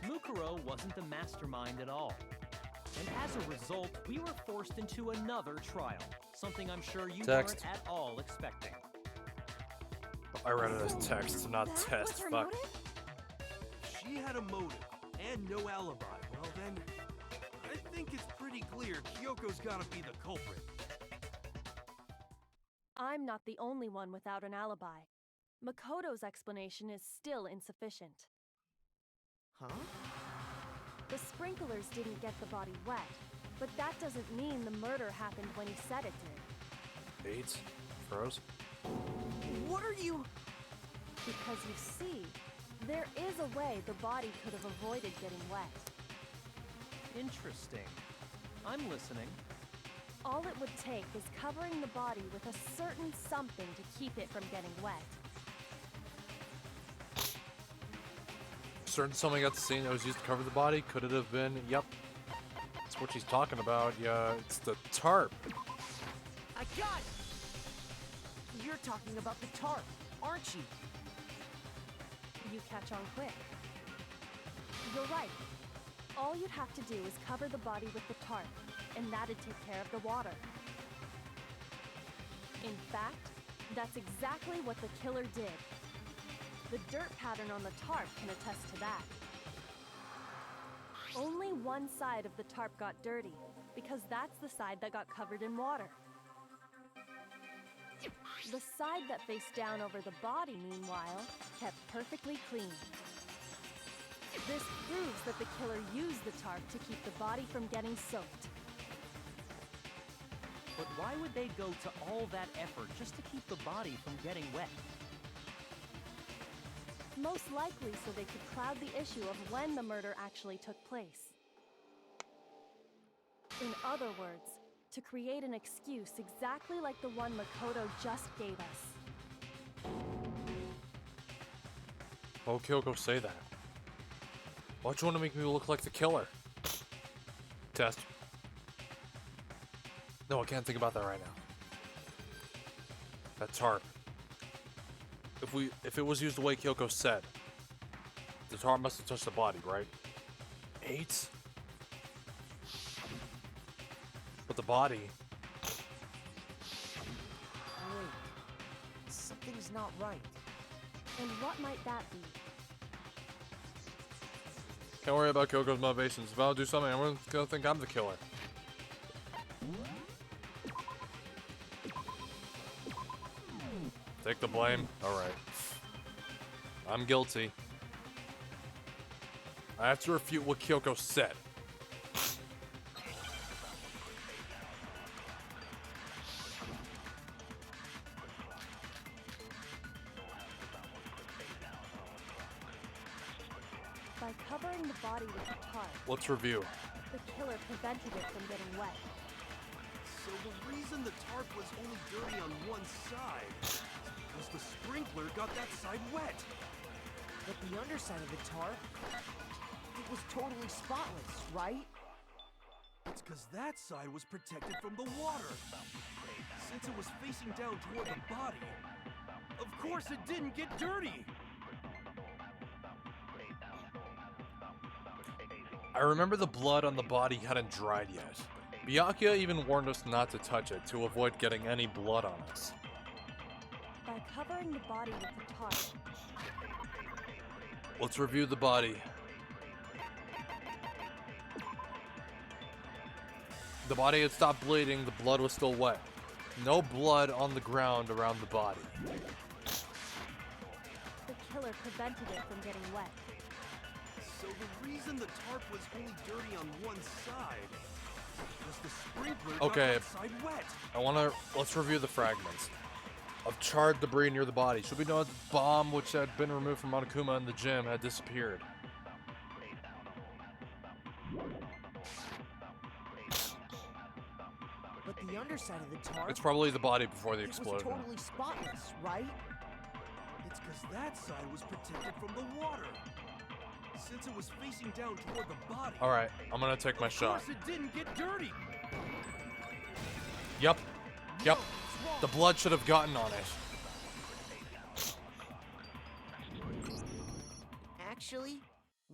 Mukuro wasn't the mastermind at all. And as a result, we were forced into another trial. Something I'm sure you Text. weren't at all expecting. I read it as text, not That test. was her Fuck. motive? She had a motive and no alibi. Well then, I think it's pretty clear Kyoko's gotta be the culprit. I'm not the only one without an alibi. Makoto's explanation is still insufficient. Huh? The sprinklers didn't get the body wet, but that doesn't mean the murder happened when he said it did. Bates? Froze? What are you... Because you see, there is a way the body could have avoided getting wet. Interesting. I'm listening. All it would take is covering the body with a certain something to keep it from getting wet. Certain something got the scene that was used to cover the body? Could it have been? Yep. That's what she's talking about. Yeah, it's the tarp. I got it! You're talking about the tarp, aren't you? You catch on quick. You're right. All you'd have to do is cover the body with the tarp, and that'd take care of the water. In fact, that's exactly what the killer did. The dirt pattern on the tarp can attest to that. Only one side of the tarp got dirty, because that's the side that got covered in water. The side that faced down over the body, meanwhile, kept perfectly clean. This proves that the killer used the tarp to keep the body from getting soaked. But why would they go to all that effort just to keep the body from getting wet? Most likely so they could cloud the issue of when the murder actually took place. In other words, to create an excuse exactly like the one Makoto just gave us. Why would Kyoko say that? Why'd you want to make me look like the killer? Test. No, I can't think about that right now. That tarp. If it was used the way Kyoko said, the tarp must have touched the body, right? 8? But the body... Wait. Something's not right. And what might that be? Can't worry about Kyoko's motivations. If I'll do something, everyone's gonna think I'm the killer. Take the blame? Alright. I'm guilty. I have to refute what Kyoko said. By covering the body with the tarp, Let's review. the killer prevented it from getting wet. So the reason the tarp was only dirty on one side was the sprinkler got that side wet. But the underside of the tarp, it was totally spotless, right? It's because that side was protected from the water. Since it was facing down toward the body, of course it didn't get dirty. I remember the blood on the body hadn't dried yet. Byakuya even warned us not to touch it to avoid getting any blood on us. By covering the body with the tarp, Let's review the body. The body had stopped bleeding, the blood was still wet. No blood on the ground around the body. the killer prevented it from getting wet. So the reason the tarp was only dirty on one side was the sprinkler Okay. got that side wet. Let's review the fragments of charred debris near the body. Should we know that the bomb which had been removed from Monokuma in the gym had disappeared? the underside of the tarp, It's probably the body before the it was explosion. totally spotless, right? It's because that side was protected from the water. Since it was facing down toward the body. Alright, I'm gonna take my shot. Of course it didn't get dirty. Yep. Yep. What's wrong? The blood should have gotten on it. Actually,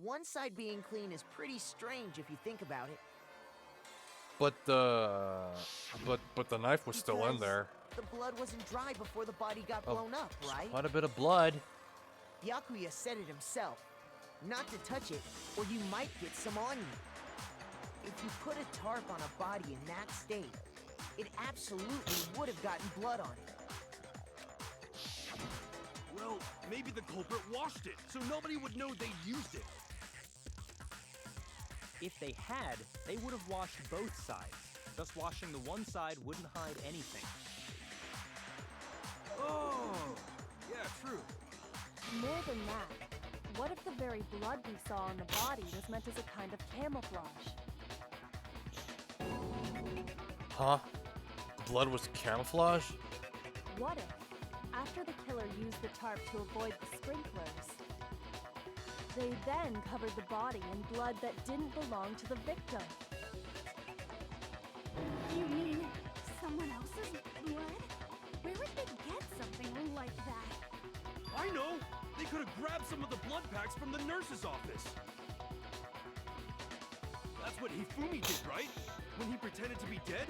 one side being clean is pretty strange if you think about it. But the knife was still in Because there. The blood wasn't dry before the body got blown up, right? Quite a bit of blood. Yakuya said it himself. Not to touch it, or you might get some on you. If you put a tarp on a body in that state, it absolutely would have gotten blood on it. Well, maybe the culprit washed it, so nobody would know they used it. If they had, they would have washed both sides. Thus, washing the one side wouldn't hide anything. Oh, yeah, true. More than that, what if the very blood we saw on the body was meant as a kind of camouflage? Huh? The blood was camouflage? What if, after the killer used the tarp to avoid the sprinklers, they then covered the body in blood that didn't belong to the victim? You mean someone else's blood? Where would they get something like that? I know! They could have grabbed some of the blood packs from the nurse's office. That's what Hifumi did, right? When he pretended to be dead?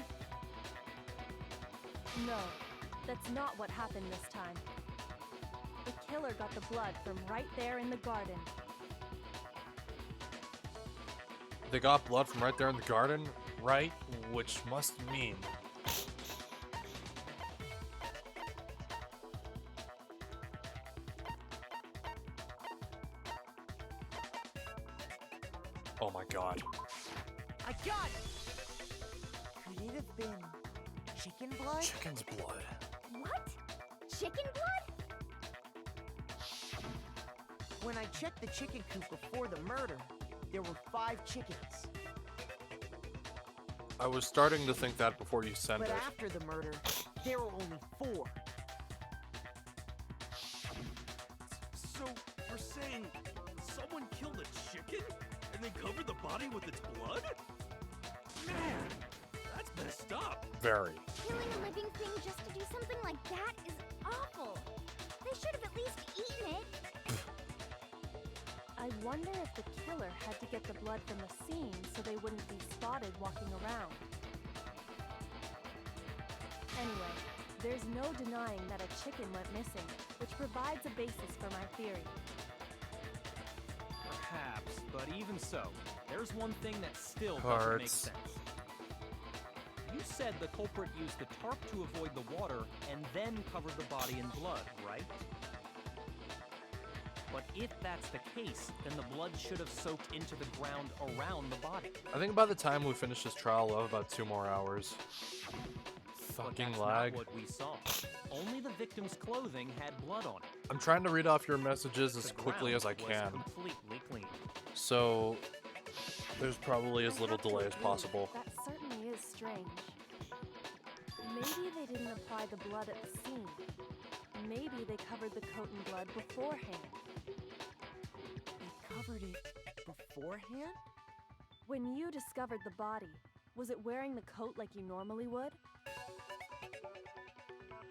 No, that's not what happened this time. The killer got the blood from right there in the garden. They got blood from right there in the garden, right? Which must mean... Oh my god. I got it! Could it have been chicken blood? Chicken's blood. What? Chicken blood? When I checked the chicken coop before the murder, there were 5 chickens. I was starting to think that before you sent But it. after the murder, there were only 4. So, you're saying someone killed a chicken and then covered the body with its blood? Man, that's messed up. Very. Killing a living thing just to do something like that is awful. They should have at least eaten it. I wonder if the killer had to get the blood from the scene so they wouldn't be spotted walking around. Anyway, there's no denying that a chicken went missing, which provides a basis for my theory. Perhaps, but even so, there's one thing that still doesn't make sense. You said the culprit used the tarp to avoid the water and then covered the body in blood, right? But if that's the case, then the blood should have soaked into the ground around the body. I think by the time we finish this trial, we'll have about 2 more hours. But Fucking that's lag. not what we saw. Only the victim's clothing had blood on it. I'm trying to read off your messages as The quickly as I ground was can. completely clean. So, there's probably as I little have to delay as agree, possible. That certainly is strange. Maybe they didn't apply the blood at the scene. Maybe they covered the coat in blood beforehand. They covered it beforehand? When you discovered the body, was it wearing the coat like you normally would?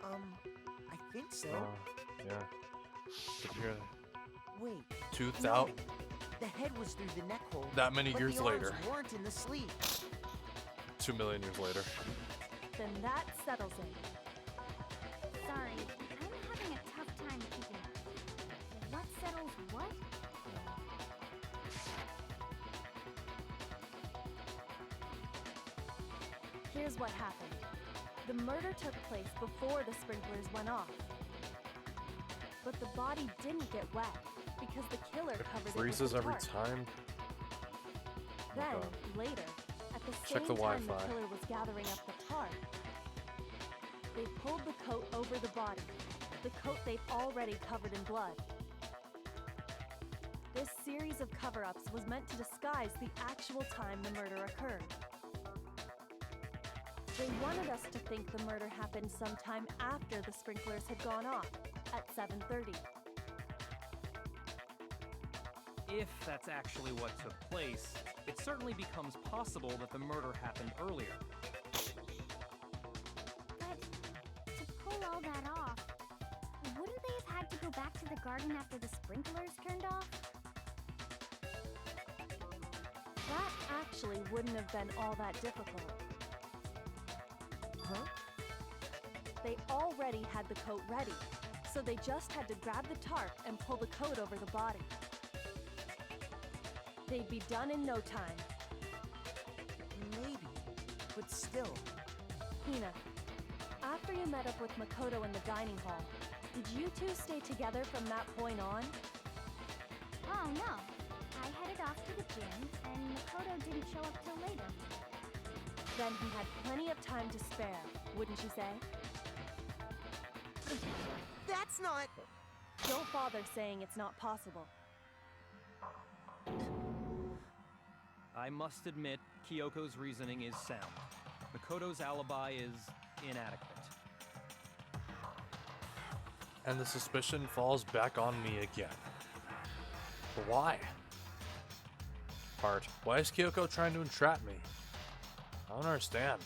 I think so. Yeah. But here, Wait. 2000. No. The head was through the neck hole. That many but years the arms later. weren't in the sleeve. 2 million years later. Then that settles it. Sorry, I'm having a tough time keeping up. What settles what? Here's what happened. The murder took place before the sprinklers went off. But the body didn't get wet because the killer It covered freezes it with every the tarp. time. Then, God. later, at the Check same the time the Wi-Fi. killer was gathering up the tarp, they pulled the coat over the body, the coat they'd already covered in blood. This series of cover-ups was meant to disguise the actual time the murder occurred. They wanted us to think the murder happened sometime after the sprinklers had gone off, at 7:30. If that's actually what took place, it certainly becomes possible that the murder happened earlier. But to pull all that off, wouldn't they have had to go back to the garden after the sprinklers turned off? That actually wouldn't have been all that difficult. Huh? They already had the coat ready, so they just had to grab the tarp and pull the coat over the body. They'd be done in no time. Maybe, but still. Hina, after you met up with Makoto in the dining hall, did you two stay together from that point on? Oh no. I headed off to the gym, and Makoto didn't show up till later. Then he had plenty of time to spare, wouldn't you say? That's not... Don't bother saying it's not possible. I must admit, Kyoko's reasoning is sound. Makoto's alibi is inadequate. And the suspicion falls back on me again. But why? Part. Why is Kyoko trying to entrap me? I don't understand.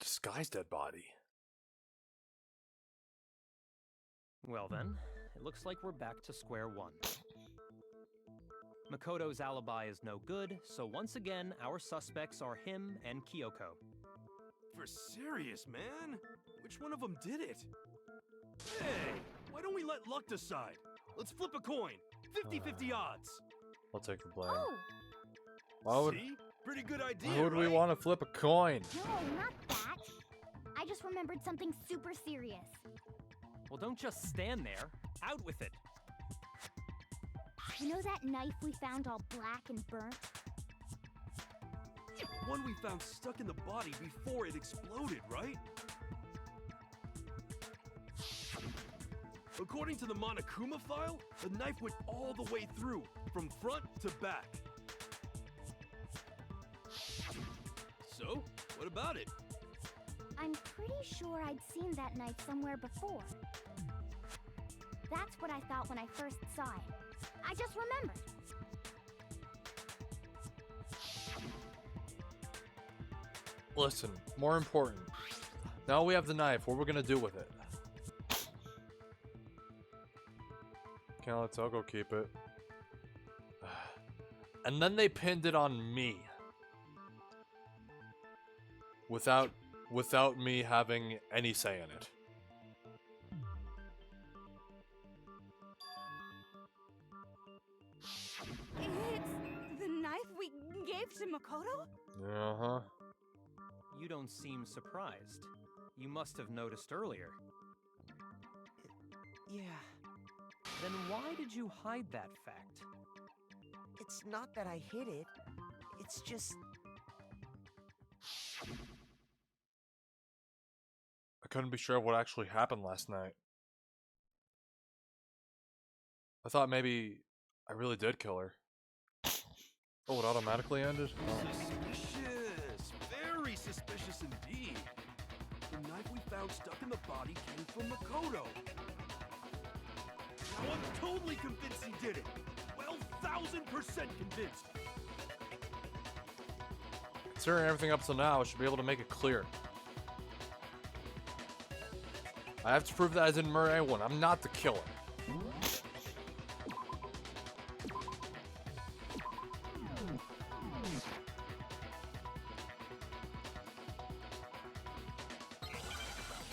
Disguised dead body. Well then, it looks like we're back to square one. Makoto's alibi is no good, so once again, our suspects are him and Kyoko. For serious, man? Which one of them did it? Hey, why don't we let luck decide? Let's flip a coin. 50-50 odds. I'll take the blame. Oh, Why would, See? Pretty good idea, why would we right? want to flip a coin? no, not that. I just remembered something super serious. Well, don't just stand there. Out with it. You know that knife we found all black and burnt? One we found stuck in the body before it exploded, right? According to the Monokuma file, the knife went all the way through, from front to back. So, what about it? I'm pretty sure I'd seen that knife somewhere before. That's what I thought when I first saw it. I just remembered. Listen, more important. Now we have the knife. What are we gonna do with it? Can't let Toko keep it. And then they pinned it on me. Without me having any say in it. It's the knife we gave to Makoto? Uh-huh. You don't seem surprised. You must have noticed earlier. Yeah, Then why did you hide that fact? it's not that I hid it. It's just... I couldn't be sure of what actually happened last night. I thought maybe I really did kill her. Oh, it automatically ended? Oh. Suspicious! Very suspicious indeed. The knife we found stuck in the body came from Makoto. Now I'm totally convinced he did it. 12,000% convinced. Considering everything up till now, I should be able to make it clear. I have to prove that I didn't murder anyone. I'm not the killer.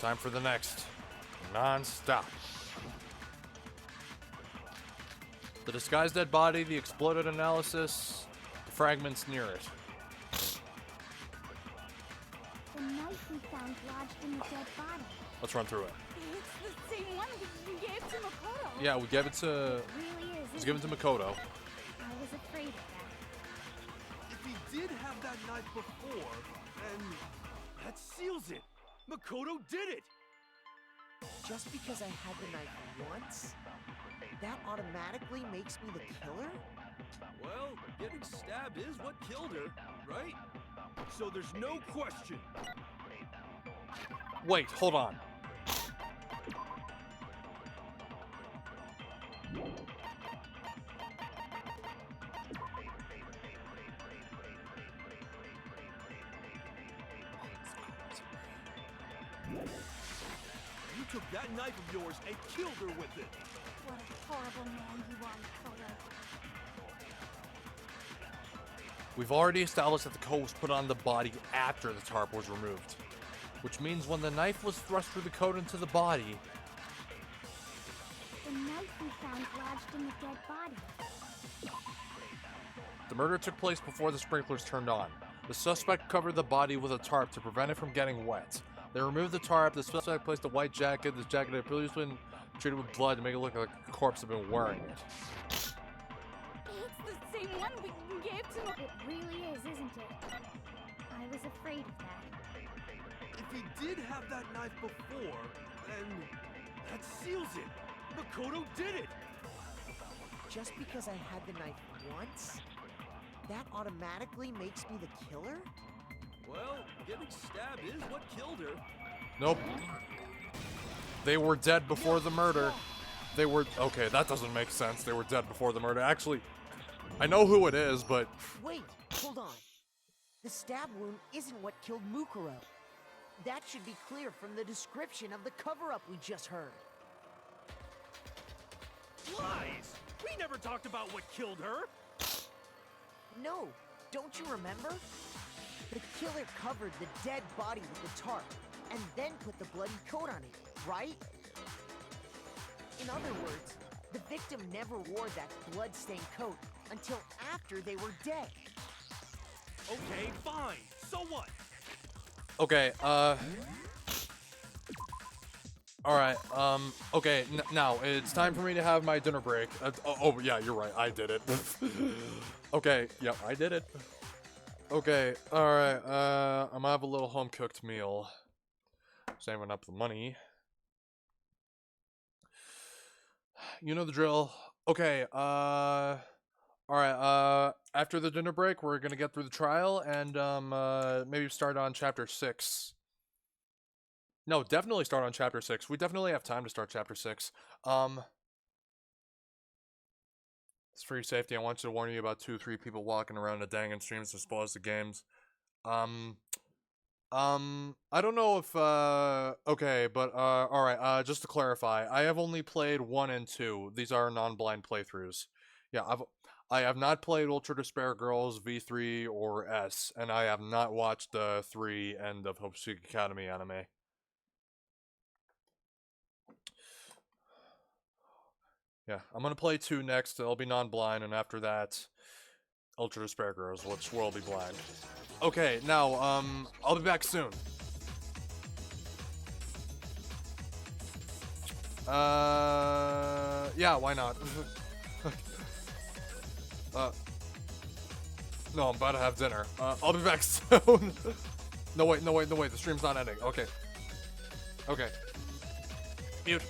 Time for the next. Non-stop. The disguised dead body, the exploded analysis, the fragments near it. The knife we found lodged in the dead body. Let's run through it. It's the same one we gave to Makoto. Yeah, we gave it to... It really is. It was isn't given to it? Makoto. I was afraid of that. If he did have that knife before, then that seals it. Makoto did it. Just because I had the knife once that automatically makes me the killer? Well, getting stabbed is what killed her, right? So there's no question. Wait, hold on. You took that knife of yours and killed her with it. What a horrible man you are, Makoto. We've already established that the coat was put on the body after the tarp was removed, which means when the knife was thrust through the coat into the body, The knife we found lodged in the dead body. the murder took place before the sprinklers turned on. The suspect covered the body with a tarp to prevent it from getting wet. They removed the tarp. The suspect placed a white jacket. This jacket had previously been treated with blood to make it look like a corpse had been wearing it. It's the same one we gave to him. It really is, isn't it? I was afraid of that. If he did have that knife before, then that seals it. Makoto did it. Just because I had the knife once, that automatically makes me the killer? Well, getting stabbed is what killed her. Nope. They were dead before the murder. They were... Okay, that doesn't make sense. They were dead before the murder. Actually, I know who it is, but... Wait, hold on. The stab wound isn't what killed Mukuro. That should be clear from the description of the cover-up we just heard. Lies! We never talked about what killed her. No, don't you remember? The killer covered the dead body with the tarp, and then put the bloody coat on it, right? In other words, the victim never wore that blood-stained coat until after they were dead. Okay, fine. So what? Okay, Alright, okay, now, it's time for me to have my dinner break. Yeah, you're right, I did it. Okay, yeah, I did it. Okay, alright, I'm gonna have a little home-cooked meal. Saving up the money. You know the drill. Okay, alright, after the dinner break, we're gonna get through the trial, and, maybe start on chapter 6. No, definitely start on chapter 6. We definitely have time to start chapter 6. It's for your safety. I want you to warn you about 2 or 3 people walking around the dang streams to spoil the games. I don't know if, okay, but, alright, just to clarify, I have only played 1 and 2. These are non-blind playthroughs. Yeah, I have not played Ultra Despair Girls V3 or S, and I have not watched the 3 end of Hope Seek Academy anime. Yeah, I'm gonna play 2 next. I'll be non-blind, and after that, Ultra Despair Girls, which will be blind. Okay, now, I'll be back soon. Yeah, why not? No, I'm about to have dinner. I'll be back soon. No, wait, the stream's not ending. Okay. Okay. Mute.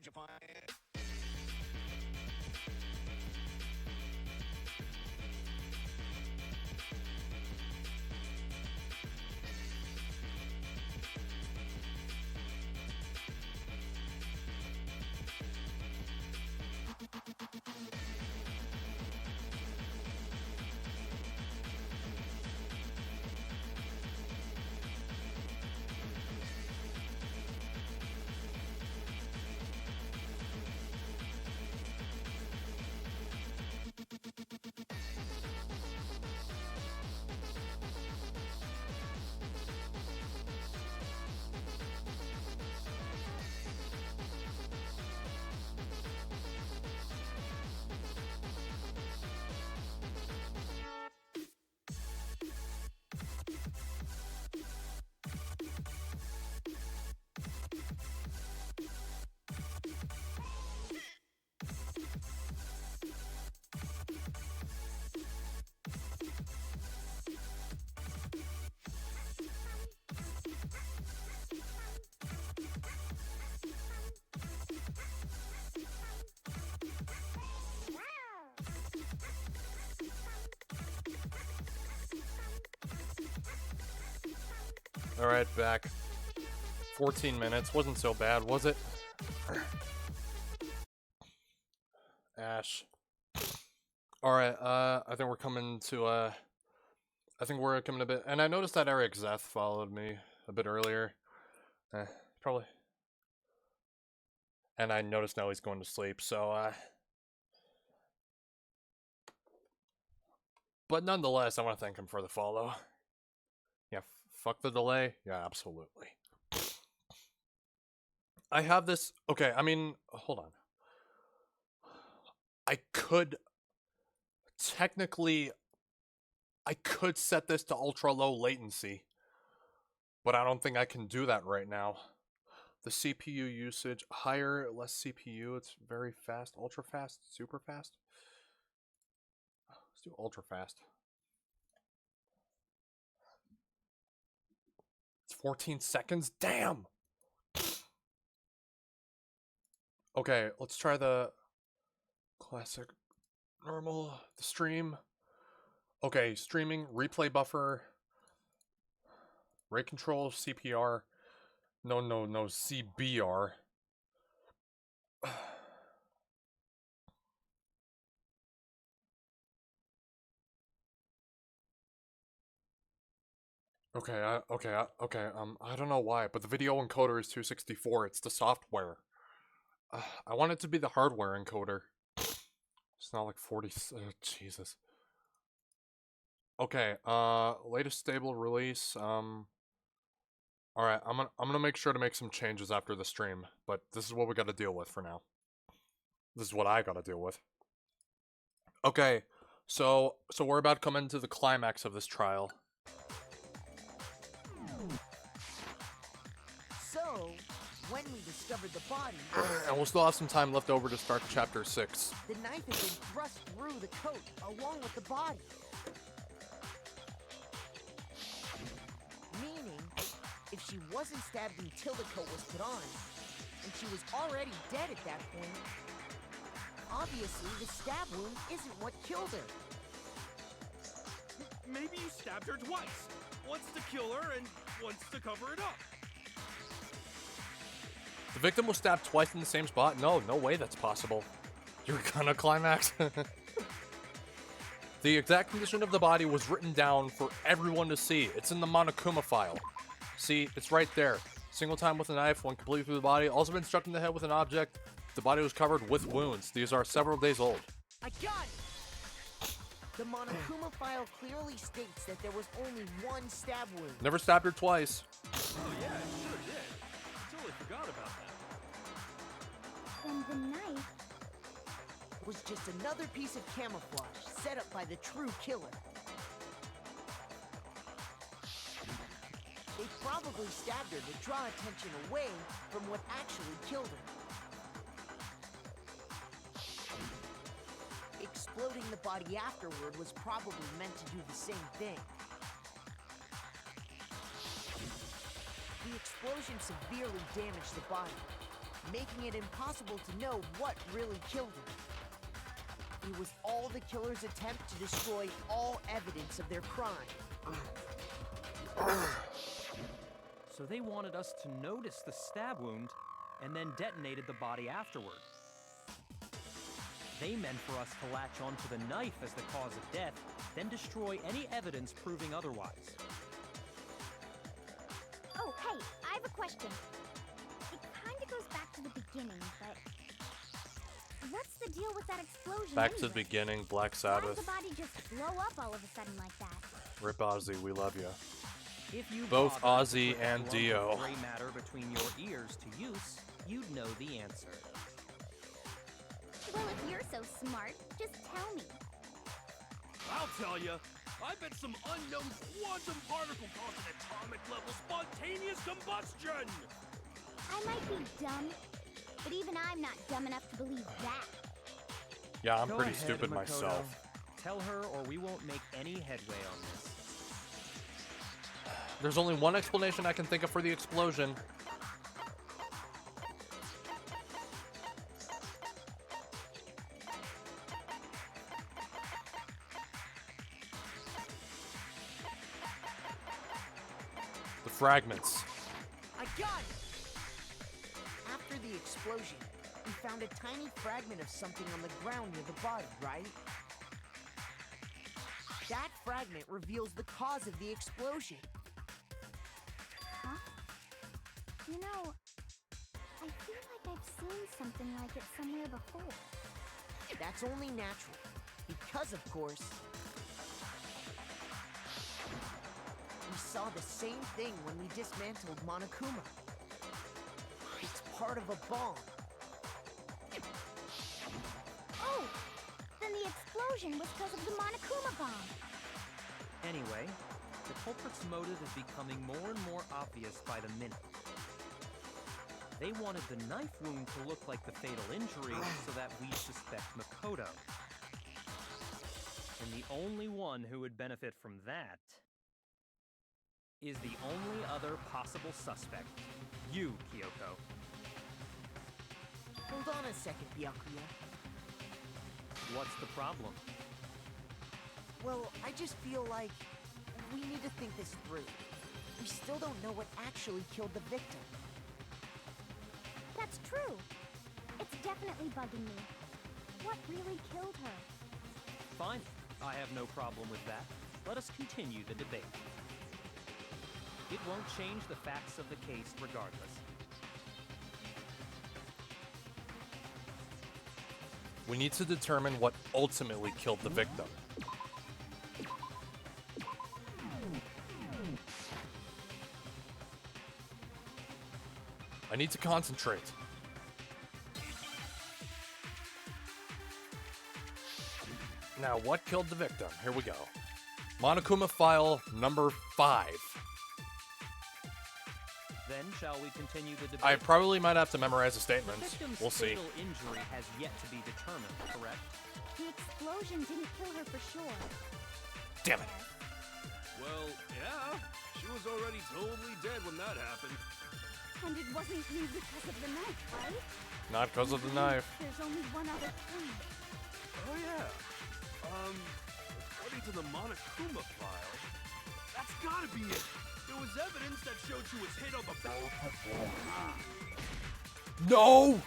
charge upon it. Alright, back. 14 minutes. Wasn't so bad, was it? Ash. Alright, I think we're coming to, I think we're coming a bit... And I noticed that Eric Zeth followed me a bit earlier. Probably. And I noticed now he's going to sleep, so, But nonetheless, I want to thank him for the follow. Yeah, fuck the delay. Yeah, absolutely. I have this... Okay, I mean, hold on. I could... Technically... I could set this to ultra low latency. But I don't think I can do that right now. The CPU usage, higher, less CPU, it's very fast. Ultra fast, super fast. Let's do ultra fast. It's 14 seconds? Damn! Okay, let's try the classic normal, the stream. Okay, streaming, replay buffer, rate control, CPR. No, CBR. Okay, I don't know why, but the video encoder is 264. It's the software. I want it to be the hardware encoder. It's not like 40. Jesus. Okay. Latest stable release. All right. I'm gonna make sure to make some changes after the stream, but this is what we got to deal with for now. This is what I got to deal with. Okay. So we're about to come into the climax of this trial. So, when we discovered the body, And we'll still have some time left over to start chapter 6. the knife had been thrust through the coat along with the body. Meaning, if she wasn't stabbed until the coat was put on, and she was already dead at that point, obviously the stab wound isn't what killed her. Maybe you stabbed her twice. Once to kill her and once to cover it up. The victim was stabbed twice in the same spot? No way that's possible. You're gonna climax? The exact condition of the body was written down for everyone to see. It's in the Monokuma file. See, it's right there. Single time with a knife, one completely through the body. Also been struck in the head with an object. The body was covered with wounds. These are several days old. I got it! The Monokuma file clearly states that there was only one stab wound. Never stabbed her twice. Oh yeah, it sure did. I totally forgot about that. And the knife... was just another piece of camouflage set up by the true killer. They probably stabbed her to draw attention away from what actually killed her. Exploding the body afterward was probably meant to do the same thing. The explosion severely damaged the body, making it impossible to know what really killed her. It was all the killer's attempt to destroy all evidence of their crime. So they wanted us to notice the stab wound and then detonated the body afterward. They meant for us to latch onto the knife as the cause of death, then destroy any evidence proving otherwise. Oh, hey, I have a question. It kinda goes back to the beginning, but what's the deal with that explosion Back to the anyway? beginning, Black Why did Sabbath. the body just blow up all of a sudden like that? Rip Ozzy, we love you. If you Both bothered to Ozzy put that and lump Dio. of gray matter between your ears to use, you'd know the answer. Well, if you're so smart, just tell me. I'll tell you. I bet some unknown quantum particle caused an atomic level spontaneous combustion! I might be dumb, but even I'm not dumb enough to believe that. Yeah, I'm Go pretty ahead, stupid Makoto. myself. Tell her or we won't make any headway on this. There's only one explanation I can think of for the explosion. The fragments. I got it! After the explosion, we found a tiny fragment of something on the ground near the body, right? That fragment reveals the cause of the explosion. Huh? You know, I feel like I've seen something like it somewhere before. That's only natural. Because, of course, we saw the same thing when we dismantled Monokuma. It's part of a bomb. Oh! Then the explosion was because of the Monokuma bomb. Anyway, the culprit's motive is becoming more and more obvious by the minute. They wanted the knife wound to look like the fatal injury so that we suspect Makoto. And the only one who would benefit from that is the only other possible suspect. You, Kyoko. Hold on a second, Byakuya. What's the problem? Well, I just feel like we need to think this through. We still don't know what actually killed the victim. That's true. It's definitely bugging me. What really killed her? Fine. I have no problem with that. Let us continue the debate. It won't change the facts of the case regardless. We need to determine what ultimately killed the victim. I need to concentrate. Now, what killed the victim? Here we go. Monokuma file number 5. Then shall we continue the debate? I probably might have to memorize the The statements. victim's We'll see. fatal injury has yet to be determined, correct? The explosion didn't kill her for sure. Damn it. Well, yeah. She was already totally dead when that happened. And it wasn't you because of the knife, right? Not because of the knife. There's only one other thing. Oh, yeah. According to the Monokuma file, that's gotta be it. There was evidence that showed she was hit on the back. No!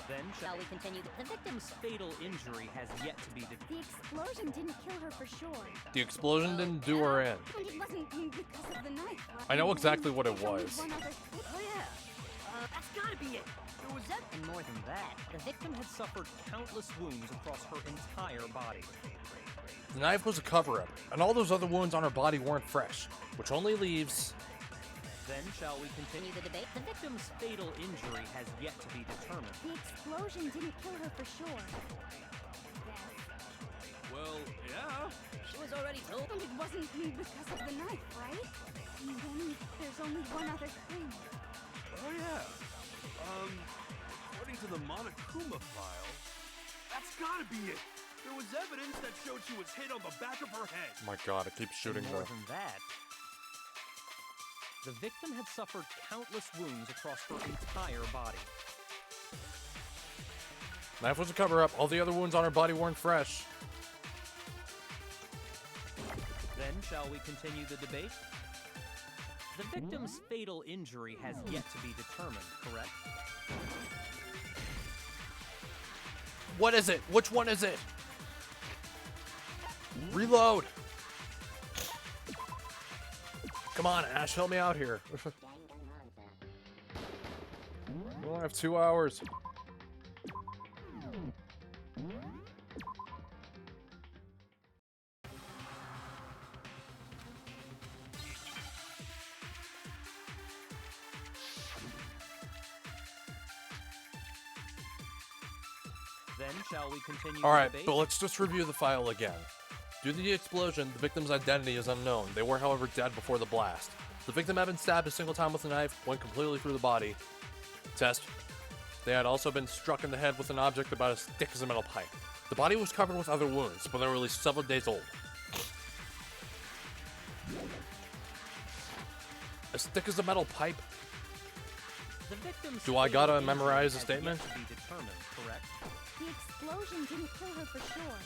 Then shall Shall we continue? The victim's fatal injury has yet to be determined. The explosion didn't kill her for sure. The explosion didn't do her in. And it wasn't you because of the knife, right? I know exactly what it There's only was. one other Oh yeah! That's gotta be it! There was that, and more than that, the victim had suffered countless wounds across her entire body. The knife was a cover-up, and all those other wounds on her body weren't fresh, which only leaves... Then shall we continue the debate? The victim's fatal injury has yet to be determined. The explosion didn't kill her for sure. Yes. Well, yeah. She was already told. And it wasn't you because of the knife, right? And then there's only one other thing. Oh, yeah. According to the Monokuma file, that's gotta be it. There was evidence that showed she was hit on the back of her head. My god, I keep shooting More the... than that, The victim had suffered countless wounds across her entire body. Knife was a cover-up. All the other wounds on her body weren't fresh. Then, shall we continue the debate? The victim's fatal injury has yet to be determined, correct? What is it? Which one is it? Reload! Come on, Ash, help me out here. We only have 2 hours. Then, shall we continue All the right, debate? but let's just review the file again. Due to the explosion, the victim's identity is unknown. They were, however, dead before the blast. The victim had been stabbed a single time with a knife, went completely through the body. Test. They had also been struck in the head with an object about as thick as a metal pipe. The body was covered with other wounds, but they were at least several days old. As thick as a metal pipe? The victim's Do I fatal gotta injury memorize a has statement? yet to be determined, correct? The explosion didn't kill her for sure.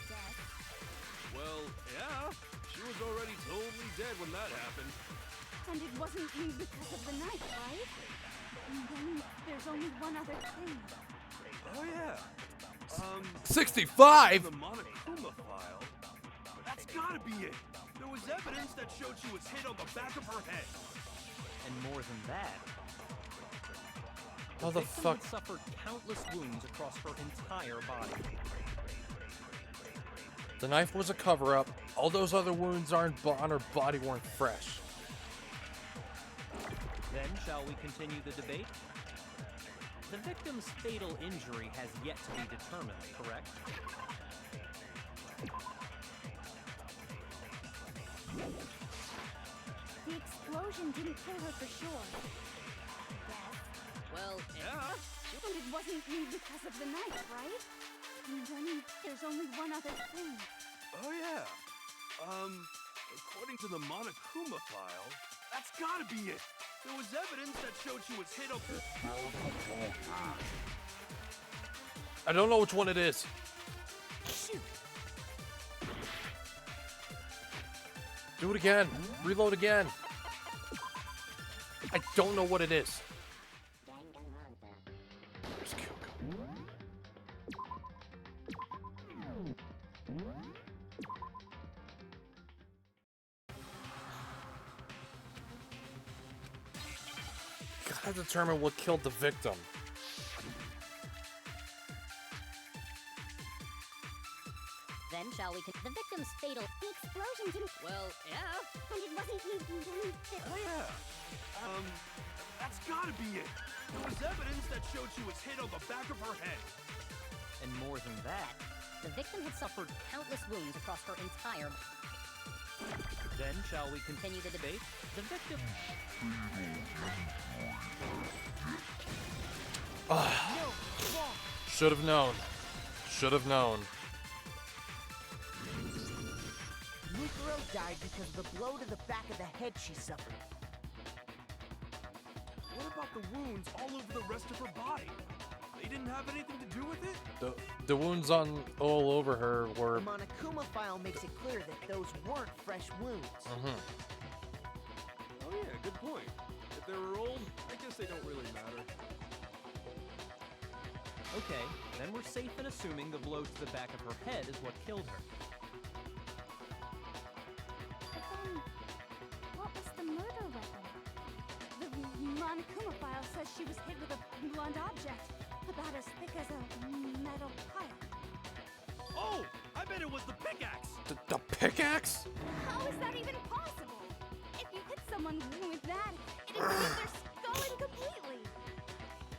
Death. Well, yeah. She was already totally dead when that happened. And it wasn't because of the knife, right? And then there's only one other thing. Oh, yeah. 65? The Monokuma file. That's gotta be it. There was evidence that showed she was hit on the back of her head. And more than that, How the victim fuck? had suffered countless wounds across her entire body. The knife was a cover-up. All those other wounds on her body weren't fresh. Then, shall we continue the debate? The victim's fatal injury has yet to be determined, correct? The explosion didn't kill her for sure. Death. Well, Yeah. And it wasn't because of the knife, right? And then there's only one other thing. Oh, yeah. According to the Monokuma file, that's gotta be it. There was evidence that showed she was hit on... I don't know which one it is. Shoot! Do it again. Reload again. I don't know what it is. Where's Kyoko? Gotta determine what killed the victim. then shall we the victim's fatal... The explosion didn't... Well, yeah. And it wasn't Oh, yeah. That's gotta be it. There was evidence that showed she was hit on the back of her head. And more than that, The victim had suffered countless wounds across her entire... then shall we Continue the debate. The victim... Should have known. Should have known. Mikuro died because of the blow to the back of the head she suffered. What about the wounds all over the rest of her body? They didn't have anything to do with it? The wounds on all over her were... The Monokuma file makes it clear that those weren't fresh wounds. Oh yeah, good point. If they were old, I guess they don't really matter. Okay, then we're safe in assuming the blow to the back of her head is what killed her. But then, what was the murder weapon? The Monokuma file says she was hit with a blunt object, about as thick as a metal pipe. Oh! I bet it was the pickaxe! The pickaxe? How is that even possible? If you hit someone with that, it'd break their skull in completely.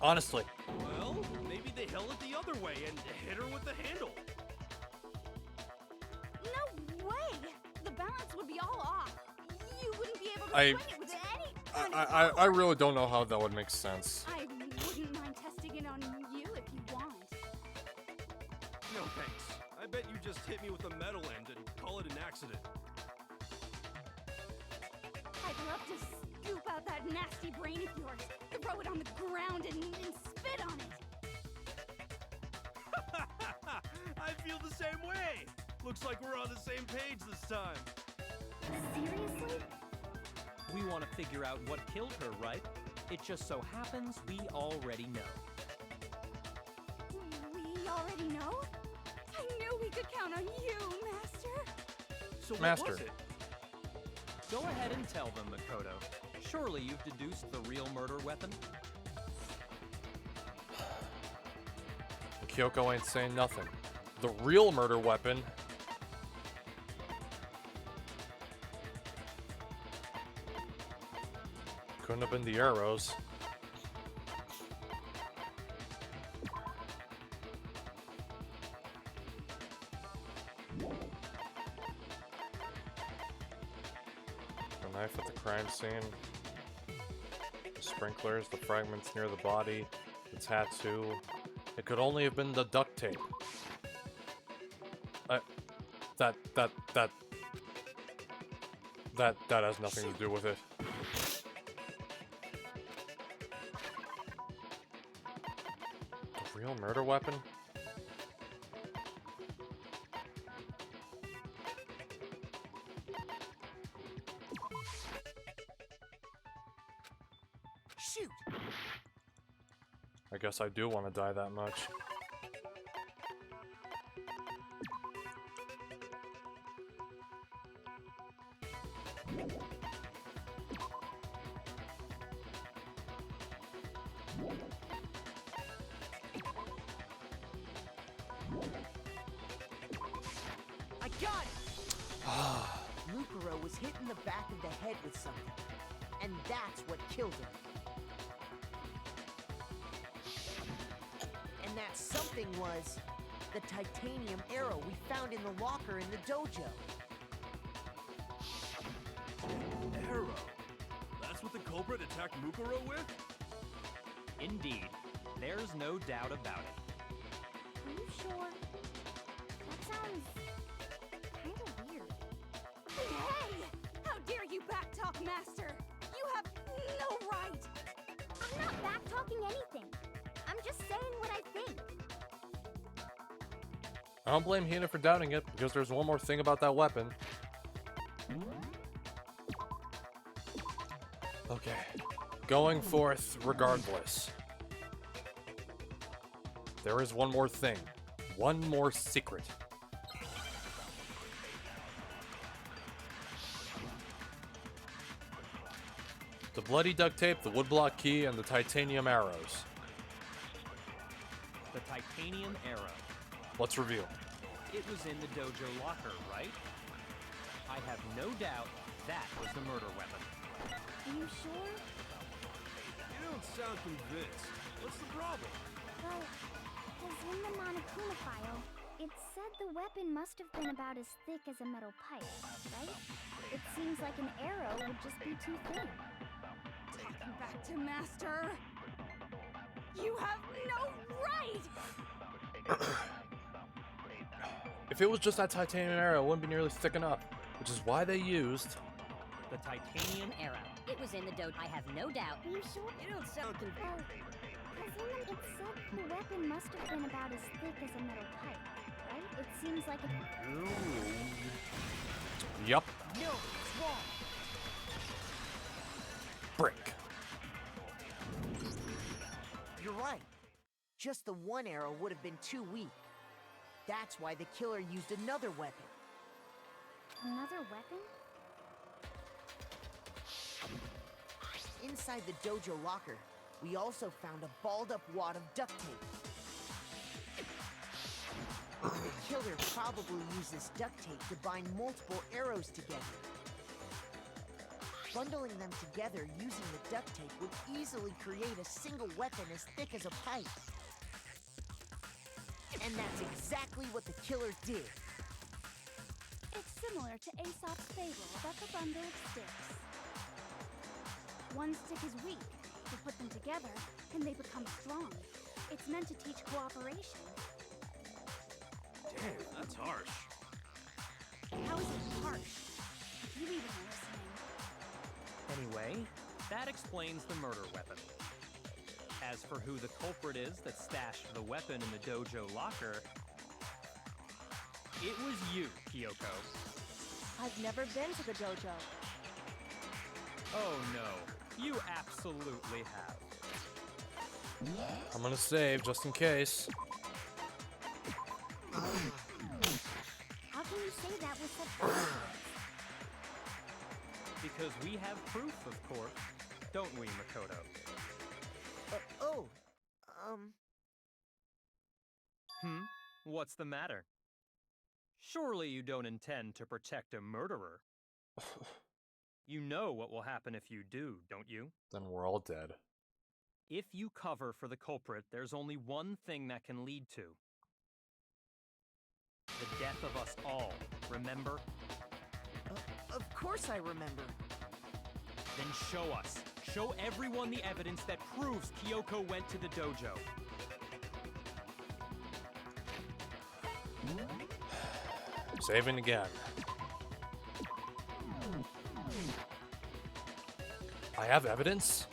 Honestly. Well, maybe they held it the other way and hit her with the handle. No way! The balance would be all off. You wouldn't be able to I- swing it with any kind of I power. really don't know how that would make sense. I wouldn't mind testing it on you if you want. No thanks. I bet you just hit me with a metal end and call it an accident. I'd love to scoop out that nasty brain of yours, throw it on the ground, and spit on it. I feel the same way. Looks like we're on the same page this time. Seriously? We want to figure out what killed her, right? It just so happens we already know. We already know? I knew we could count on you, Master. So what Master. was it? Go ahead and tell them, Makoto. Surely you've deduced the real murder weapon? Kyoko ain't saying nothing. The real murder weapon. Couldn't have been the arrows. The knife at the crime scene. The sprinklers, the fragments near the body, the tattoo. It could only have been the duct tape. That has nothing to do with it. The real murder weapon? Shoot! I guess I do want to die that much. I got it! Mukuro was hit in the back of the head with something, and that's what killed him. And that something was the titanium arrow we found in the locker in the dojo. Arrow. That's what the culprit attacked Mukuro with? Indeed. There's no doubt about it. Are you sure? That sounds kind of weird. Hey! How dare you backtalk, Master? You have no right! I'm not back-talking anything. I'm just saying what I think. I don't blame Hina for doubting it, because there's one more thing about that weapon. Okay. Going forth regardless. There is one more thing. One more secret. The bloody duct tape, the woodblock key, and the titanium arrows. The titanium arrow. Let's reveal. It was in the dojo locker, right? I have no doubt that was the murder weapon. Are you sure? You don't sound convinced. What's the problem? Well, because in the Monokuma file, it said the weapon must have been about as thick as a metal pipe, right? It seems like an arrow would just be too thin. Take him back to Master! You have no right! If it was just that titanium arrow, it wouldn't be nearly thick enough, which is why they used The titanium Arrow. It was in the dojo. I have no doubt. Are you sure? You don't sound Well, because in it said the weapon must have been about as thick as a metal pipe, right? It seems like it... Yup. No, it's wrong. Brick. You're right. Just the one arrow would have been too weak. That's why the killer used another weapon. Another weapon? Inside the dojo locker, we also found a balled-up wad of duct tape. The killer probably used this duct tape to bind multiple arrows together. Bundling them together using the duct tape would easily create a single weapon as thick as a pipe. And that's exactly what the killer did. It's similar to Aesop's fable about the bundle of sticks. One stick is weak. You put them together, and they become strong. It's meant to teach cooperation. Damn, that's harsh. How is it harsh? You even are listening. Okay, that explains the murder weapon. As for who the culprit is that stashed the weapon in the dojo locker, it was you, Kyoko. I've never been to the dojo. Oh no, you absolutely have. I'm gonna save just in case. How can you say that with such confidence? Because we have proof, of course, don't we, Makoto? What's the matter? Surely you don't intend to protect a murderer. You know what will happen if you do, don't you? Then we're all dead. If you cover for the culprit, there's only one thing that can lead to the death of us all, remember? Of course I remember. Then show us. Show everyone the evidence that proves Kyoko went to the dojo. Saving again. I have evidence?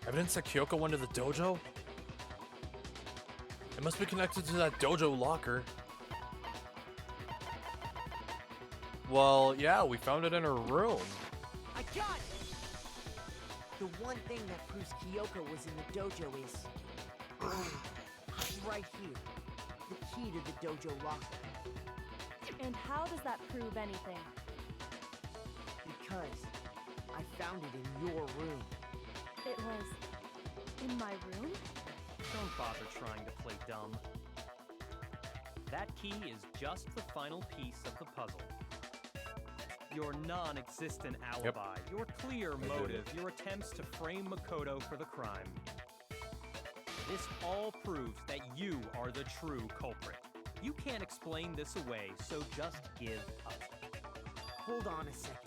Evidence that Kyoko went to the dojo? It must be connected to that dojo locker. Well, yeah, we found it in her room. I got it! The one thing that proves Kyoko was in the dojo is right here. The key to the dojo locker. And how does that prove anything? Because I found it in your room. It was in my room? Don't bother trying to play dumb. That key is just the final piece of the puzzle. Your non-existent alibi, your clear motive, your attempts to frame Makoto for the crime. This all proves that you are the true culprit. You can't explain this away, so just give up. Hold on a second.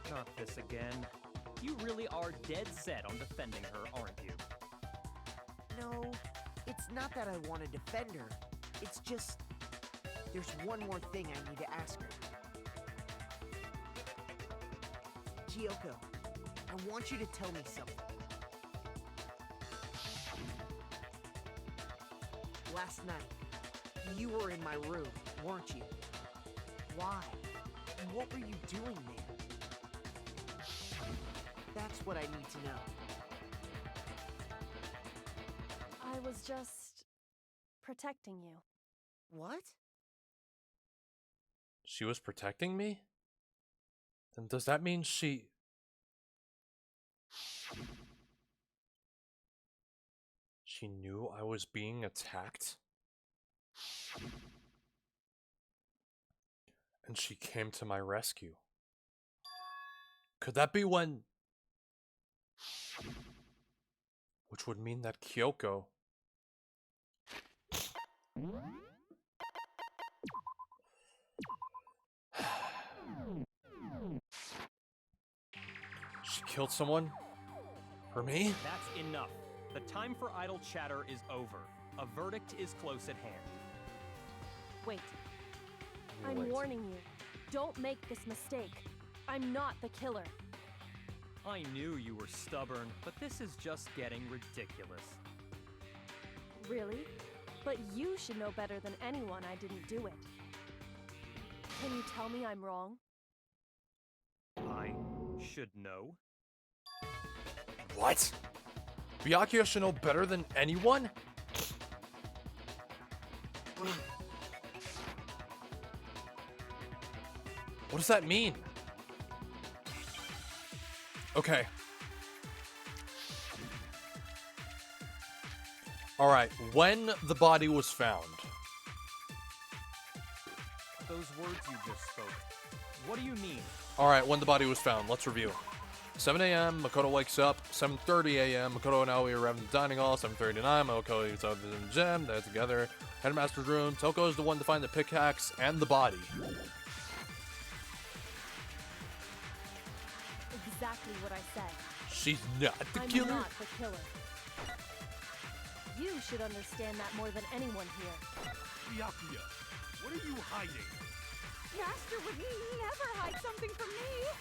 Not this again. You really are dead set on defending her, aren't you? No, it's not that I want to defend her. It's just, there's one more thing I need to ask her. Kyoko, I want you to tell me something. Last night, you were in my room, weren't you? Why? What were you doing there? That's what I need to know. I was just protecting you. What? She was protecting me? Then does that mean she knew I was being attacked? And she came to my rescue. Could that be when... Which would mean that Kyoko... She killed someone? For me? That's enough. The time for idle chatter is over. A verdict is close at hand. Wait. I'm warning you. Don't make this mistake. I'm not the killer. I knew you were stubborn, but this is just getting ridiculous. Really? But you should know better than anyone I didn't do it. Can you tell me I'm wrong? I should know. What? Byakuya should know better than anyone? What does that mean? Okay. Alright, when the body was found. Those words you just spoke. What do you mean? Alright, when the body was found, let's review. 7 a.m., Makoto wakes up. 7:30 a.m., Makoto and Aoi arrive in the dining hall. 7:39, Makoto eats up in the gym. They're together. Headmaster's room. Toko is the one to find the pickaxe and the body. Exactly what I said. She's not the I'm killer. not the killer. You should understand that more than anyone here. Byakuya, what are you hiding? Master would never hide something from me.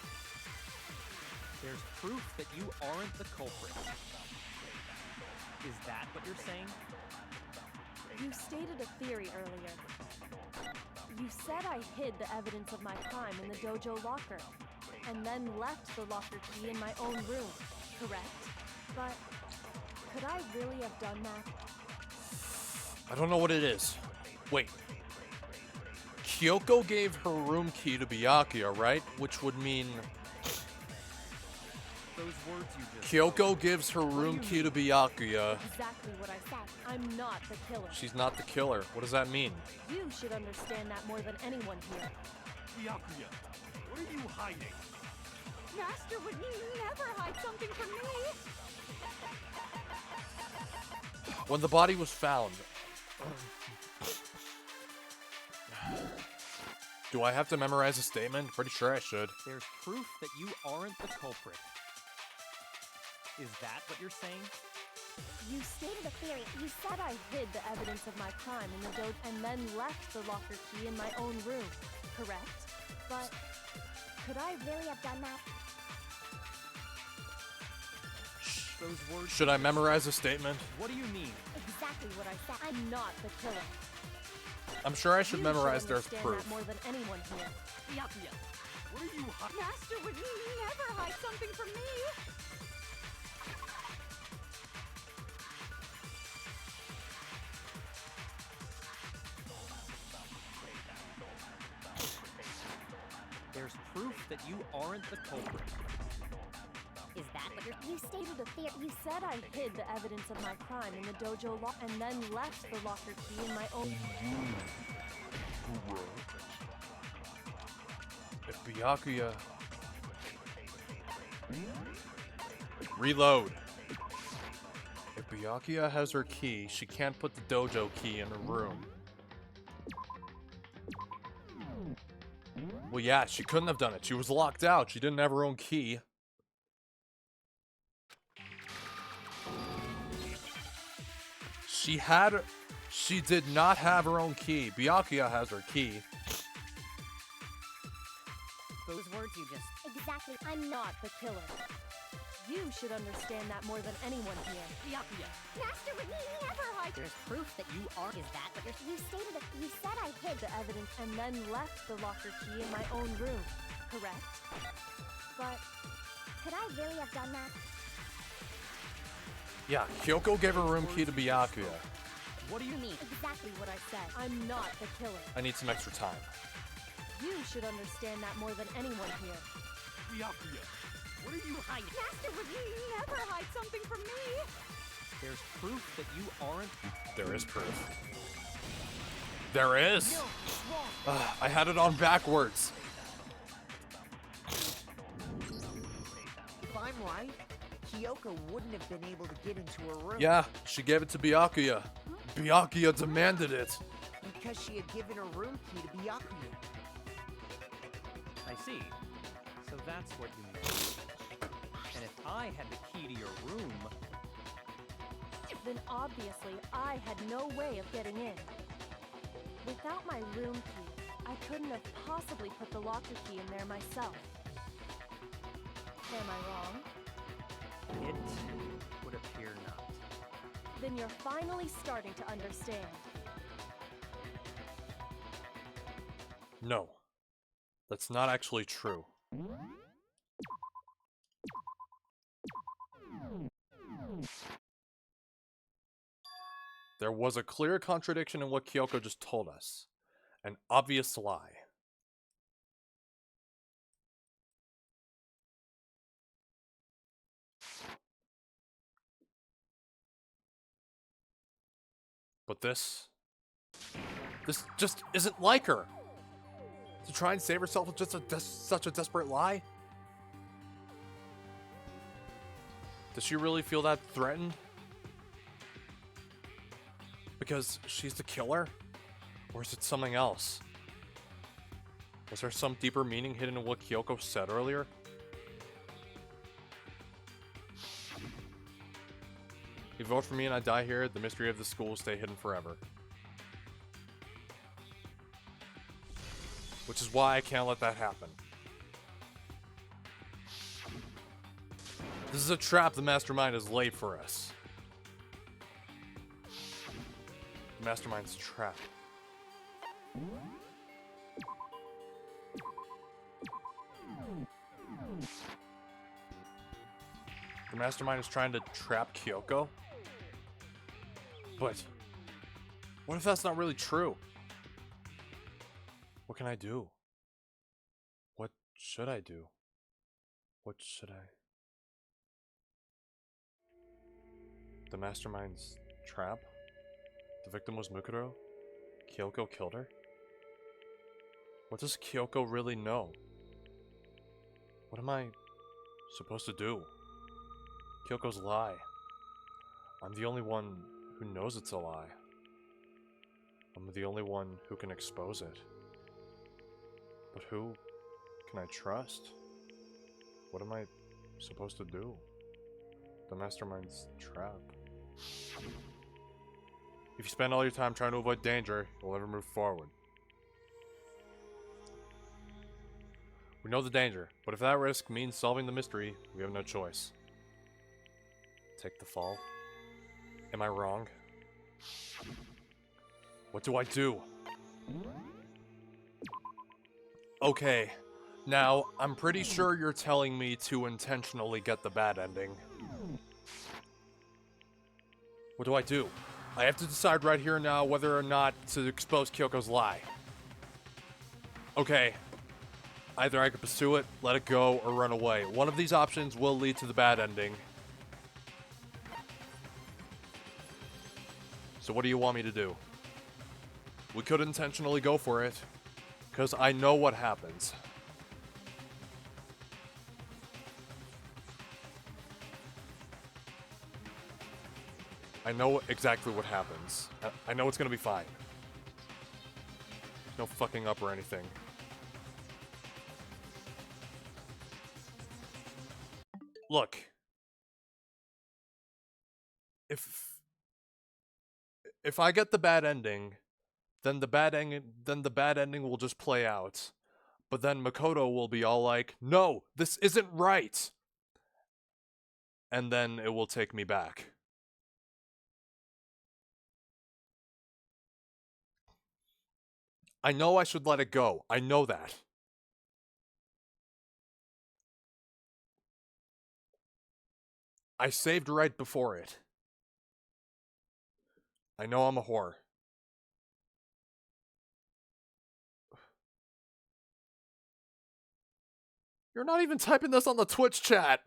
There's proof that you aren't the culprit. Is that what you're saying? You stated a theory earlier. You said I hid the evidence of my crime in the dojo locker, and then left the locker key in my own room, correct? But could I really have done that? I don't know what it is. Wait. Kyoko gave her room key to Byakuya, right? Which would mean Those words you just Kyoko gives her room key to Byakuya. Exactly what I said. I'm not the killer. She's not the killer. What does that mean? You should understand that more than anyone here. Byakuya, what are you hiding? Master would never hide something from me. When the body was found. Do I have to memorize a statement? Pretty sure I should. There's proof that you aren't the culprit. Is that what you're saying? You stated a theory. You said I hid the evidence of my crime in the dojo and then left the locker key in my own room, correct? But could I really have done that? Those words. Should I memorize a statement? What do you mean? Exactly what I said. I'm not the killer. I'm sure I should You memorize should there's understand proof. that more than anyone here. Byakuya, what are you hiding? Master would never hide something from me. There's proof that you aren't the culprit. Is that what you're... You stated a theory. You said I hid the evidence of my crime in the dojo and then left the locker key in my own. If Byakuya... Reload. If Byakuya has her key, she can't put the dojo key in her room. Well, yeah, she couldn't have done it. She was locked out. She didn't have her own key. She did not have her own key. Byakuya has her key. Those words you just... Exactly. I'm not the killer. You should understand that more than anyone here. Byakuya. Master would never hide. There's proof that you are... Is that what you're... You stated that you said I hid the evidence and then left the locker key in my own room, correct? But could I really have done that? Yeah, Kyoko gave her room key to Byakuya. What do you mean? Exactly what I said. I'm not the killer. I need some extra time. You should understand that more than anyone here. Byakuya, what are you hiding? Master would never hide something from me. There's proof that you aren't... There is proof. There is? I had it on backwards. If I'm right, Kyoko wouldn't have been able to get into her room. Yeah, she gave it to Byakuya. Byakuya demanded it. Because she had given her room key to Byakuya. I see. So that's what you meant. And if I had the key to your room... Then obviously I had no way of getting in. Without my room key, I couldn't have possibly put the locker key in there myself. Am I wrong? It would appear not. Then you're finally starting to understand. No. That's not actually true. There was a clear contradiction in what Kyoko just told us. An obvious lie. But this just isn't like her. To try and save herself with just such a desperate lie? Does she really feel that threatened? Because she's the killer? Or is it something else? Was there some deeper meaning hidden in what Kyoko said earlier? If you vote for me and I die here, the mystery of the school will stay hidden forever. Which is why I can't let that happen. This is a trap the mastermind has laid for us. The mastermind's trap. The mastermind is trying to trap Kyoko? But what if that's not really true? What can I do? What should I do? What should I... The mastermind's trap? The victim was Mukuro? Kyoko killed her? What does Kyoko really know? What am I supposed to do? Kyoko's lie. I'm the only one who knows it's a lie. I'm the only one who can expose it. But who can I trust? What am I supposed to do? The mastermind's trap. If you spend all your time trying to avoid danger, you'll never move forward. We know the danger, but if that risk means solving the mystery, we have no choice. Take the fall? Am I wrong? What do I do? Okay, now, I'm pretty sure you're telling me to intentionally get the bad ending. What do I do? I have to decide right here and now whether or not to expose Kyoko's lie. Okay. Either I can pursue it, let it go, or run away. One of these options will lead to the bad ending. So what do you want me to do? We could intentionally go for it, because I know what happens. I know exactly what happens. I know it's gonna be fine. No fucking up or anything. Look. If I get the bad ending, then the bad ending will just play out. But then Makoto will be all like, "No, this isn't right." And then it will take me back. I know I should let it go. I know that. I saved right before it. I know I'm a whore. You're not even typing this on the Twitch chat.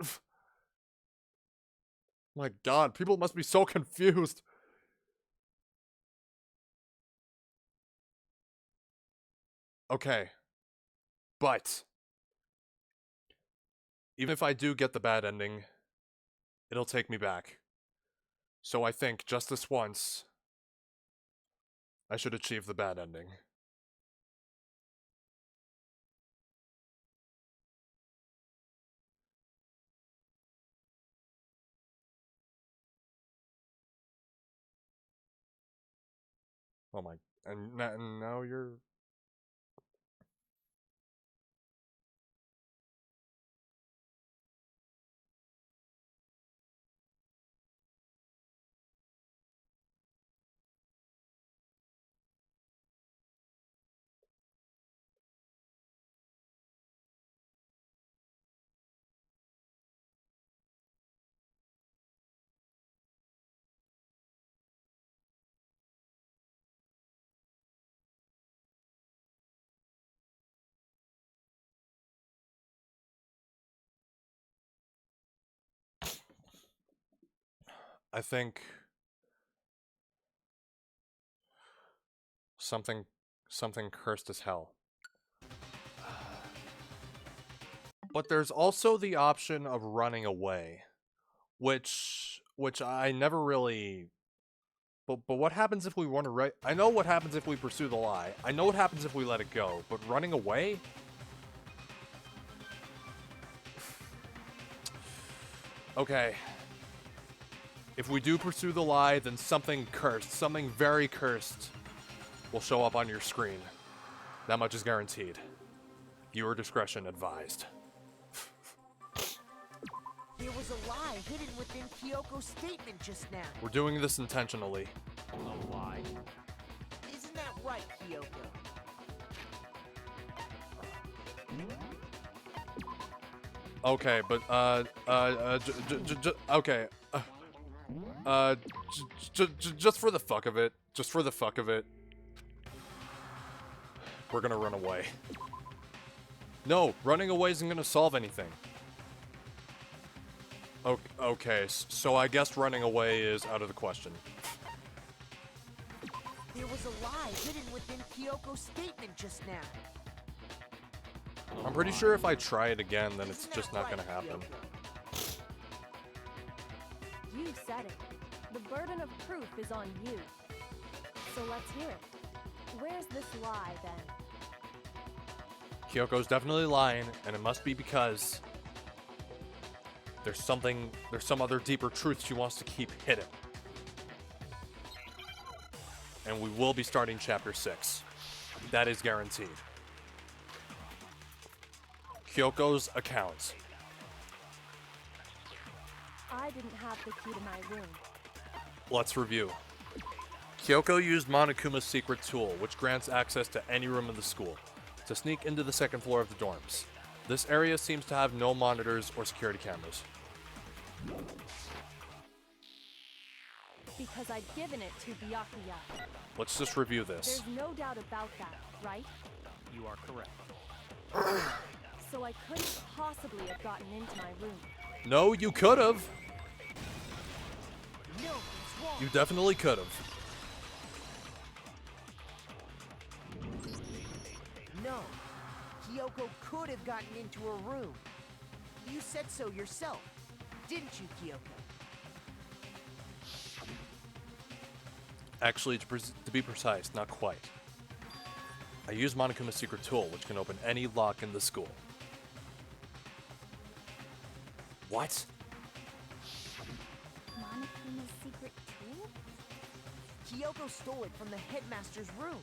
My God, people must be so confused. Okay. But even if I do get the bad ending, it'll take me back. So I think just this once, I should achieve the bad ending. Oh my, and now you're... I think something cursed as hell. But there's also the option of running away, which I never really... But what happens if we run away? I know what happens if we pursue the lie. I know what happens if we let it go, but running away? Okay. If we do pursue the lie, then something cursed, something very cursed, will show up on your screen. That much is guaranteed. Viewer discretion advised. There was a lie hidden within Kyoko's statement just now. We're doing this intentionally. A lie? Isn't that right, Kyoko? Okay, but okay. Just for the fuck of it, we're gonna run away. No, running away isn't gonna solve anything. Okay, so I guess running away is out of the question. There was a lie hidden within Kyoko's statement just now. I'm pretty sure if I try it again, then it's just not gonna happen. You said it. The burden of proof is on you. So let's hear it. Where's this lie, then? Kyoko's definitely lying, and it must be because there's some other deeper truth she wants to keep hidden. And we will be starting Chapter 6. That is guaranteed. Kyoko's account. I didn't have the key to my room. Let's review. Kyoko used Monokuma's secret tool, which grants access to any room in the school, to sneak into the second floor of the dorms. This area seems to have no monitors or security cameras. Because I'd given it to Byakuya. Let's just review this. There's no doubt about that, right? You are correct. So I couldn't possibly have gotten into my room. No, you could have. No, it's wrong. You definitely could have. No. Kyoko could have gotten into her room. You said so yourself, didn't you, Kyoko? Actually, to be precise, not quite. I use Monokuma's secret tool, which can open any lock in the school. What? Monokuma's secret tool? Kyoko stole it from the headmaster's room.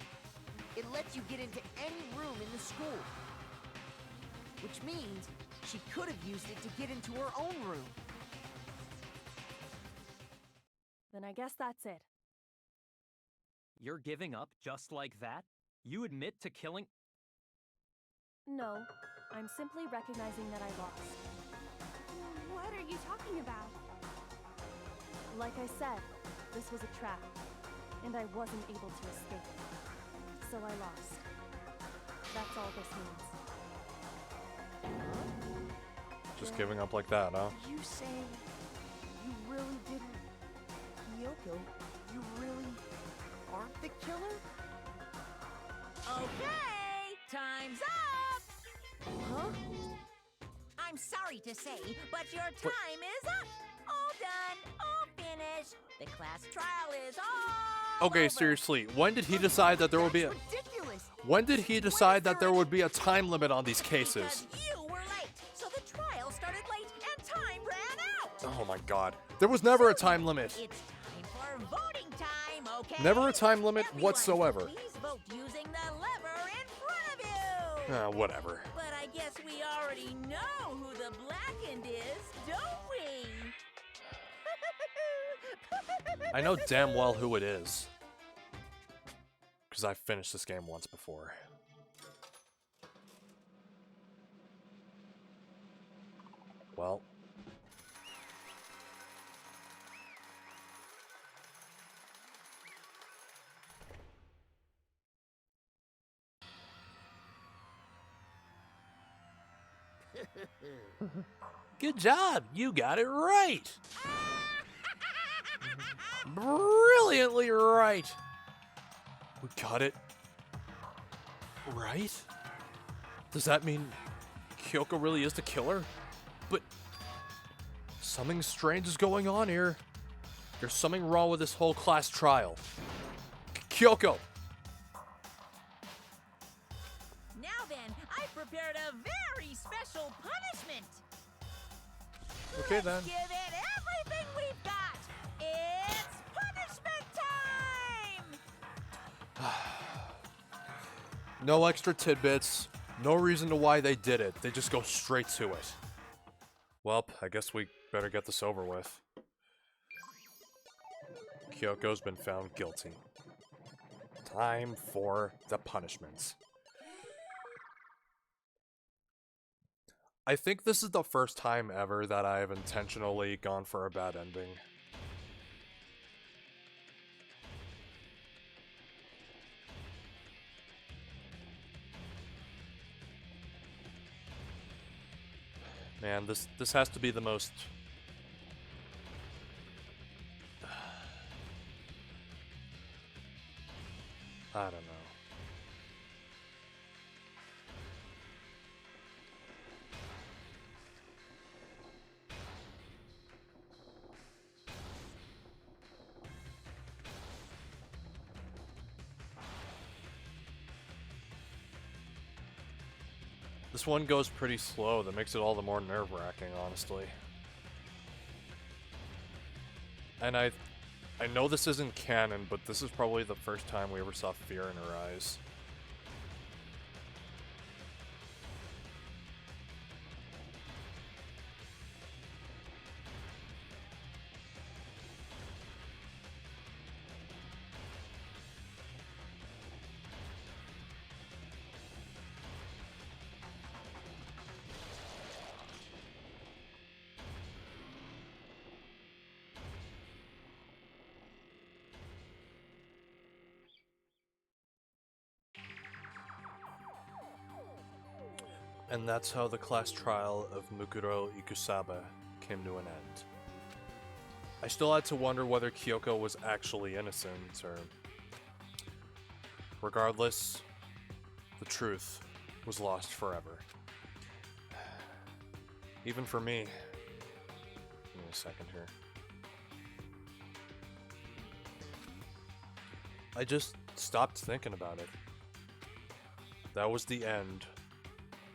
It lets you get into any room in the school. Which means she could have used it to get into her own room. Then I guess that's it. You're giving up just like that? You admit to killing... No, I'm simply recognizing that I lost. What are you talking about? Like I said, this was a trap, and I wasn't able to escape. So I lost. That's all this means. Just giving up like that, huh? You saying you really didn't... Kyoko, you really aren't the killer? Okay, time's up! Huh? I'm sorry to say, but your time is up! All done, all finished. The class trial is all Okay, over. seriously, when did he decide that there would be a... That's ridiculous! When did he decide that there would be a time limit on these cases? Because you were late, so the trial started late and time ran out! Oh my god. There was never a time limit. It's time for voting time, okay? Never a time limit Everyone, whatsoever. Please vote using the lever in front of you! Whatever. But I guess we already know who the blackened is, don't we? I know damn well who it is. Because I've finished this game once before. Well. Good job! You got it right! Brilliantly right! We got it right? Does that mean Kyoko really is the killer? But something strange is going on here. There's something wrong with this whole class trial. Kyoko! Now then, I've prepared a very special punishment. Okay then. Let's give it everything we've got. It's punishment time! No extra tidbits. No reason to why they did it. They just go straight to it. Well, I guess we better get this over with. Kyoko's been found guilty. Time for the punishments. I think this is the first time ever that I've intentionally gone for a bad ending. Man, this has to be the most... I don't know. This one goes pretty slow, that makes it all the more nerve-wracking, honestly. And I know this isn't canon, but this is probably the first time we ever saw fear in her eyes. And that's how the class trial of Mukuro Ikusaba came to an end. I still had to wonder whether Kyoko was actually innocent, or... Regardless, the truth was lost forever. Even for me. Give me a second here. I just stopped thinking about it. That was the end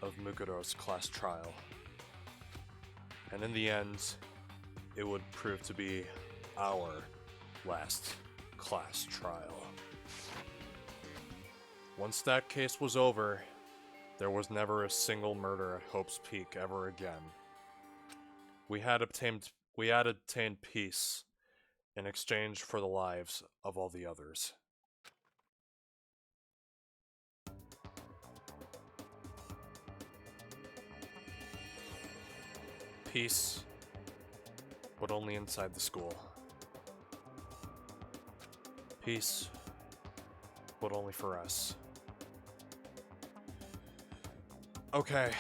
of Mukuro's class trial. And in the end, it would prove to be our last class trial. Once that case was over, there was never a single murder at Hope's Peak ever again. We had obtained peace in exchange for the lives of all the others. Peace, but only inside the school. Peace, but only for us. Okay,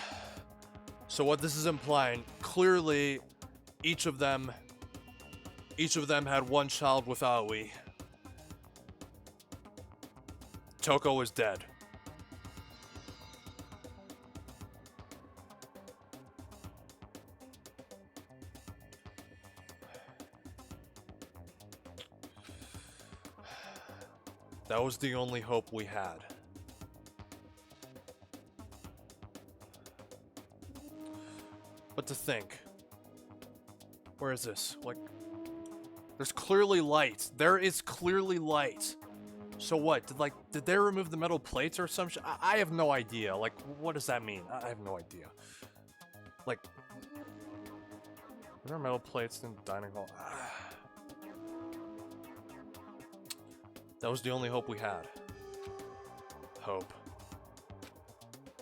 so what this is implying, clearly each of them had one child with Aoi. Toko is dead. That was the only hope we had. But to think, where is this? Like, there's clearly light. There is clearly light. So what? Did they remove the metal plates or some shit? I have no idea. Like, what does that mean? I have no idea. Like, are there metal plates in the dining hall? That was the only hope we had. Hope.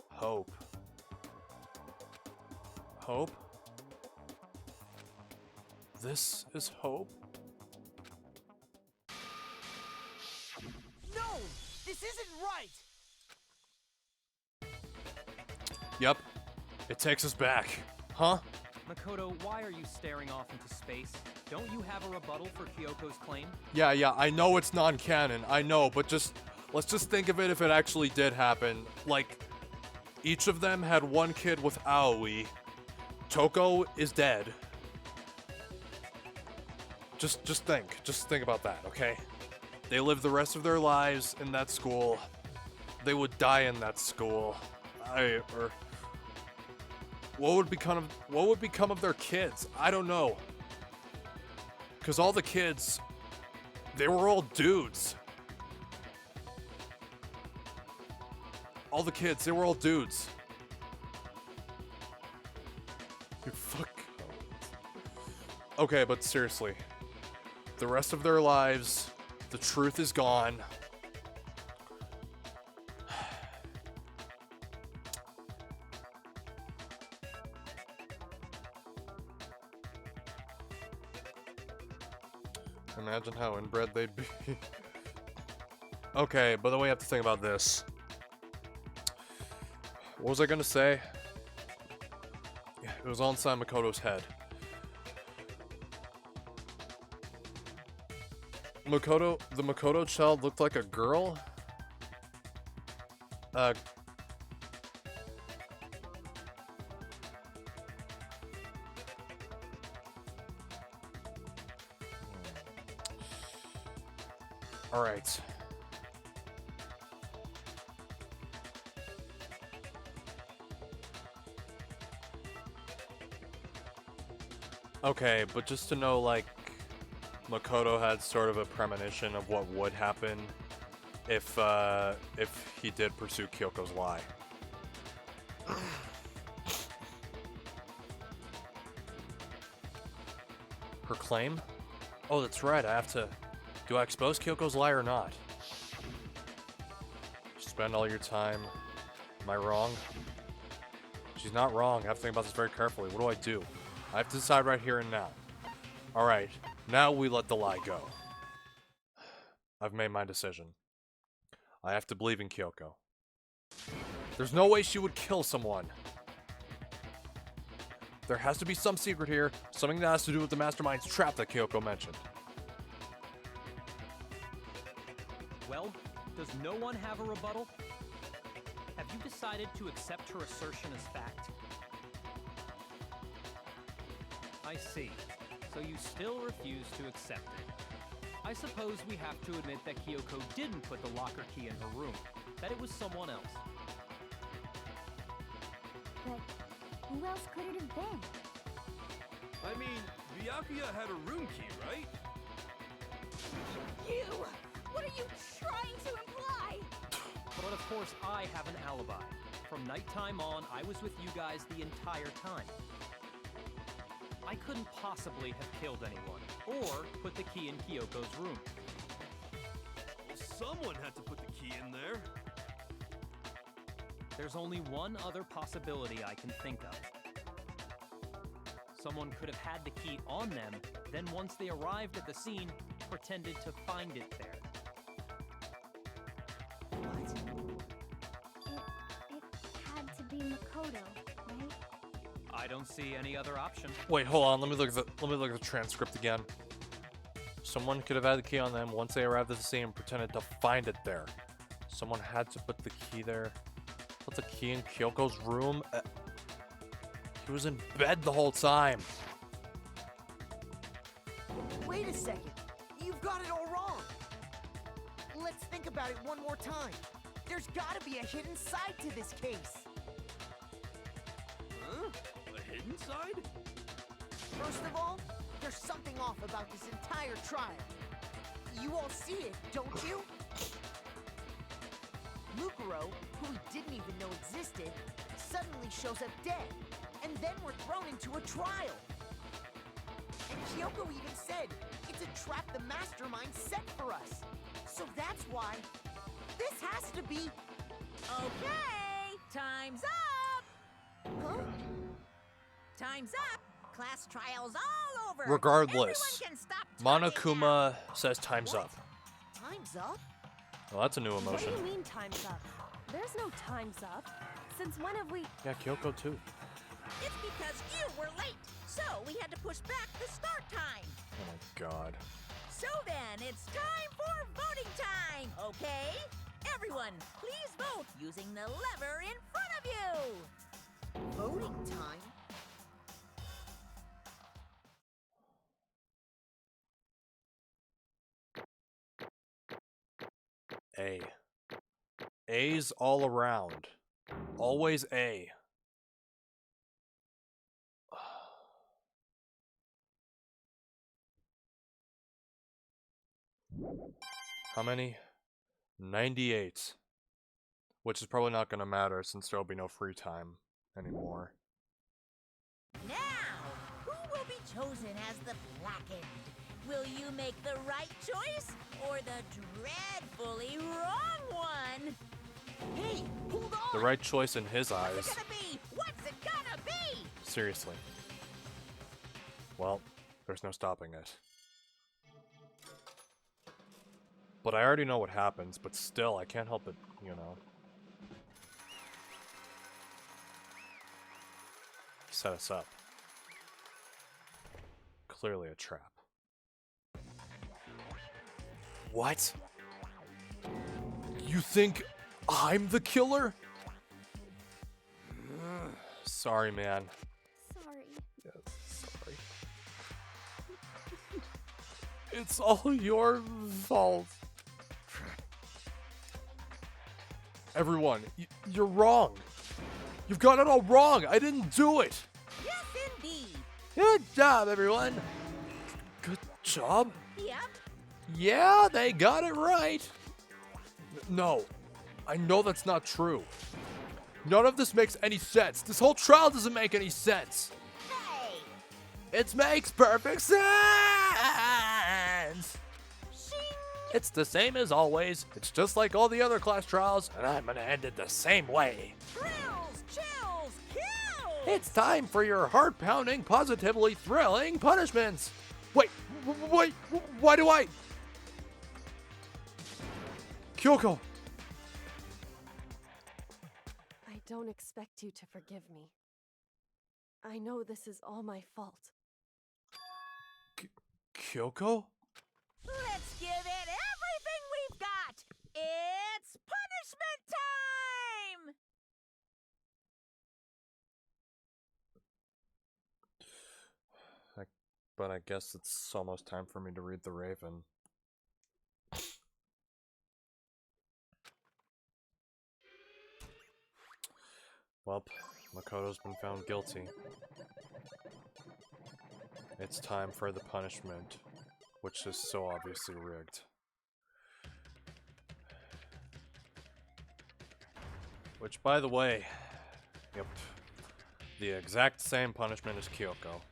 Hope. Hope? This is hope? No! This isn't right! Yep. It takes us back. Huh? Makoto, why are you staring off into space? Don't you have a rebuttal for Kyoko's claim? Yeah, I know it's non-canon, I know, but let's just think of it if it actually did happen. Like, each of them had one kid with Aoi. Toko is dead. Just think about that, okay? They lived the rest of their lives in that school. They would die in that school. What would become of their kids? I don't know. Because all the kids, they were all dudes. All the kids, they were all dudes. Dude, fuck. Okay, but seriously. The rest of their lives, the truth is gone. Imagine how inbred they'd be. Okay, by the way, I have to think about this. What was I gonna say? Yeah, it was all inside Makoto's head. The Makoto child looked like a girl? Alright. Okay, but just to know, like, Makoto had sort of a premonition of what would happen if he did pursue Kyoko's lie. Her claim? Oh, that's right, I have to... Do I expose Kyoko's lie or not? Spend all your time... Am I wrong? She's not wrong, I have to think about this very carefully. What do I do? I have to decide right here and now. Alright, now we let the lie go. I've made my decision. I have to believe in Kyoko. There's no way she would kill someone. There has to be some secret here, something that has to do with the mastermind's trap that Kyoko mentioned. Well, does no one have a rebuttal? Have you decided to accept her assertion as fact? I see. So you still refuse to accept it. I suppose we have to admit that Kyoko didn't put the locker key in her room, that it was someone else. But who else could it have been? I mean, Byakuya had a room key, right? You! What are you trying to imply? But of course I have an alibi. From nighttime on, I was with you guys the entire time. I couldn't possibly have killed anyone, or put the key in Kyoko's room. Well, someone had to put the key in there. There's only one other possibility I can think of. Someone could have had the key on them, then once they arrived at the scene, pretended to find it there. What? It had to be Makoto, right? I don't see any other option. Wait, hold on. Let me look at the transcript again. Someone could have had the key on them once they arrived at the scene and pretended to find it there. Someone had to put the key there. Put the key in Kyoko's room. He was in bed the whole time. Wait a second. You've got it all wrong. Let's think about it one more time. There's gotta be a hidden side to this case. Huh? A hidden side? First of all, there's something off about this entire trial. You all see it, don't you? Mukuro, who we didn't even know existed, suddenly shows up dead, and then we're thrown into a trial. And Kyoko even said, it's a trap the mastermind set for us. So that's why this has to be... Okay, time's up! Huh? Time's up! Class trial's all over! Regardless, Everyone can stop talking now. Monokuma says time's What? up. Time's up? Well, that's a new What emotion. do you mean time's up? There's no time's up. Since when have we... Yeah, Kyoko too. It's because you were late, so we had to push back the start time. Oh my god. So then, it's time for voting time, okay? Everyone, please vote using the lever in front of you. Voting time? A. A's all around. Always A. How many? 98. Which is probably not going to matter since there'll be no free time anymore. Now, who will be chosen as the blackened. Will you make the right choice or the dreadfully wrong one? Hey, hold on! The right choice in his What's eyes. it gonna be? What's it gonna be? Seriously. Well, there's no stopping it. But I already know what happens, but still, I can't help it, you know. Set us up. Clearly a trap. What? You think I'm the killer? Sorry, man. Sorry. Yes, sorry. It's all your fault. Everyone, you're wrong. You've got it all wrong. I didn't do it. Yes, indeed. Good job, everyone. Good job? Yep. Yeah, they got it right. No, I know that's not true. None of this makes any sense. This whole trial doesn't make any sense. Hey! It makes perfect sense. Shing! It's the same as always. It's just like all the other class trials, and I'm gonna end it the same way. Thrills, chills, kills! It's time for your heart-pounding, positively thrilling punishments. Wait, why do I? Kyoko! I don't expect you to forgive me. I know this is all my fault. Kyoko? Let's give it everything we've got! It's punishment time! But I guess it's almost time for me to read The Raven. Well, Makoto's been found guilty. It's time for the punishment, which is so obviously rigged. Which, by the way, yep, the exact same punishment as Kyoko.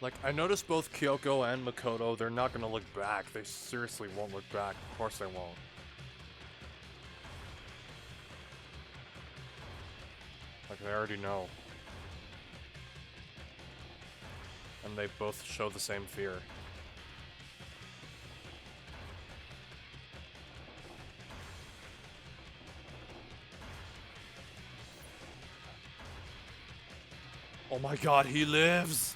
Like, I noticed both Kyoko and Makoto, they're not gonna look back. They seriously won't look back. Of course they won't. Like, they already know. And they both show the same fear. Oh my god, he lives!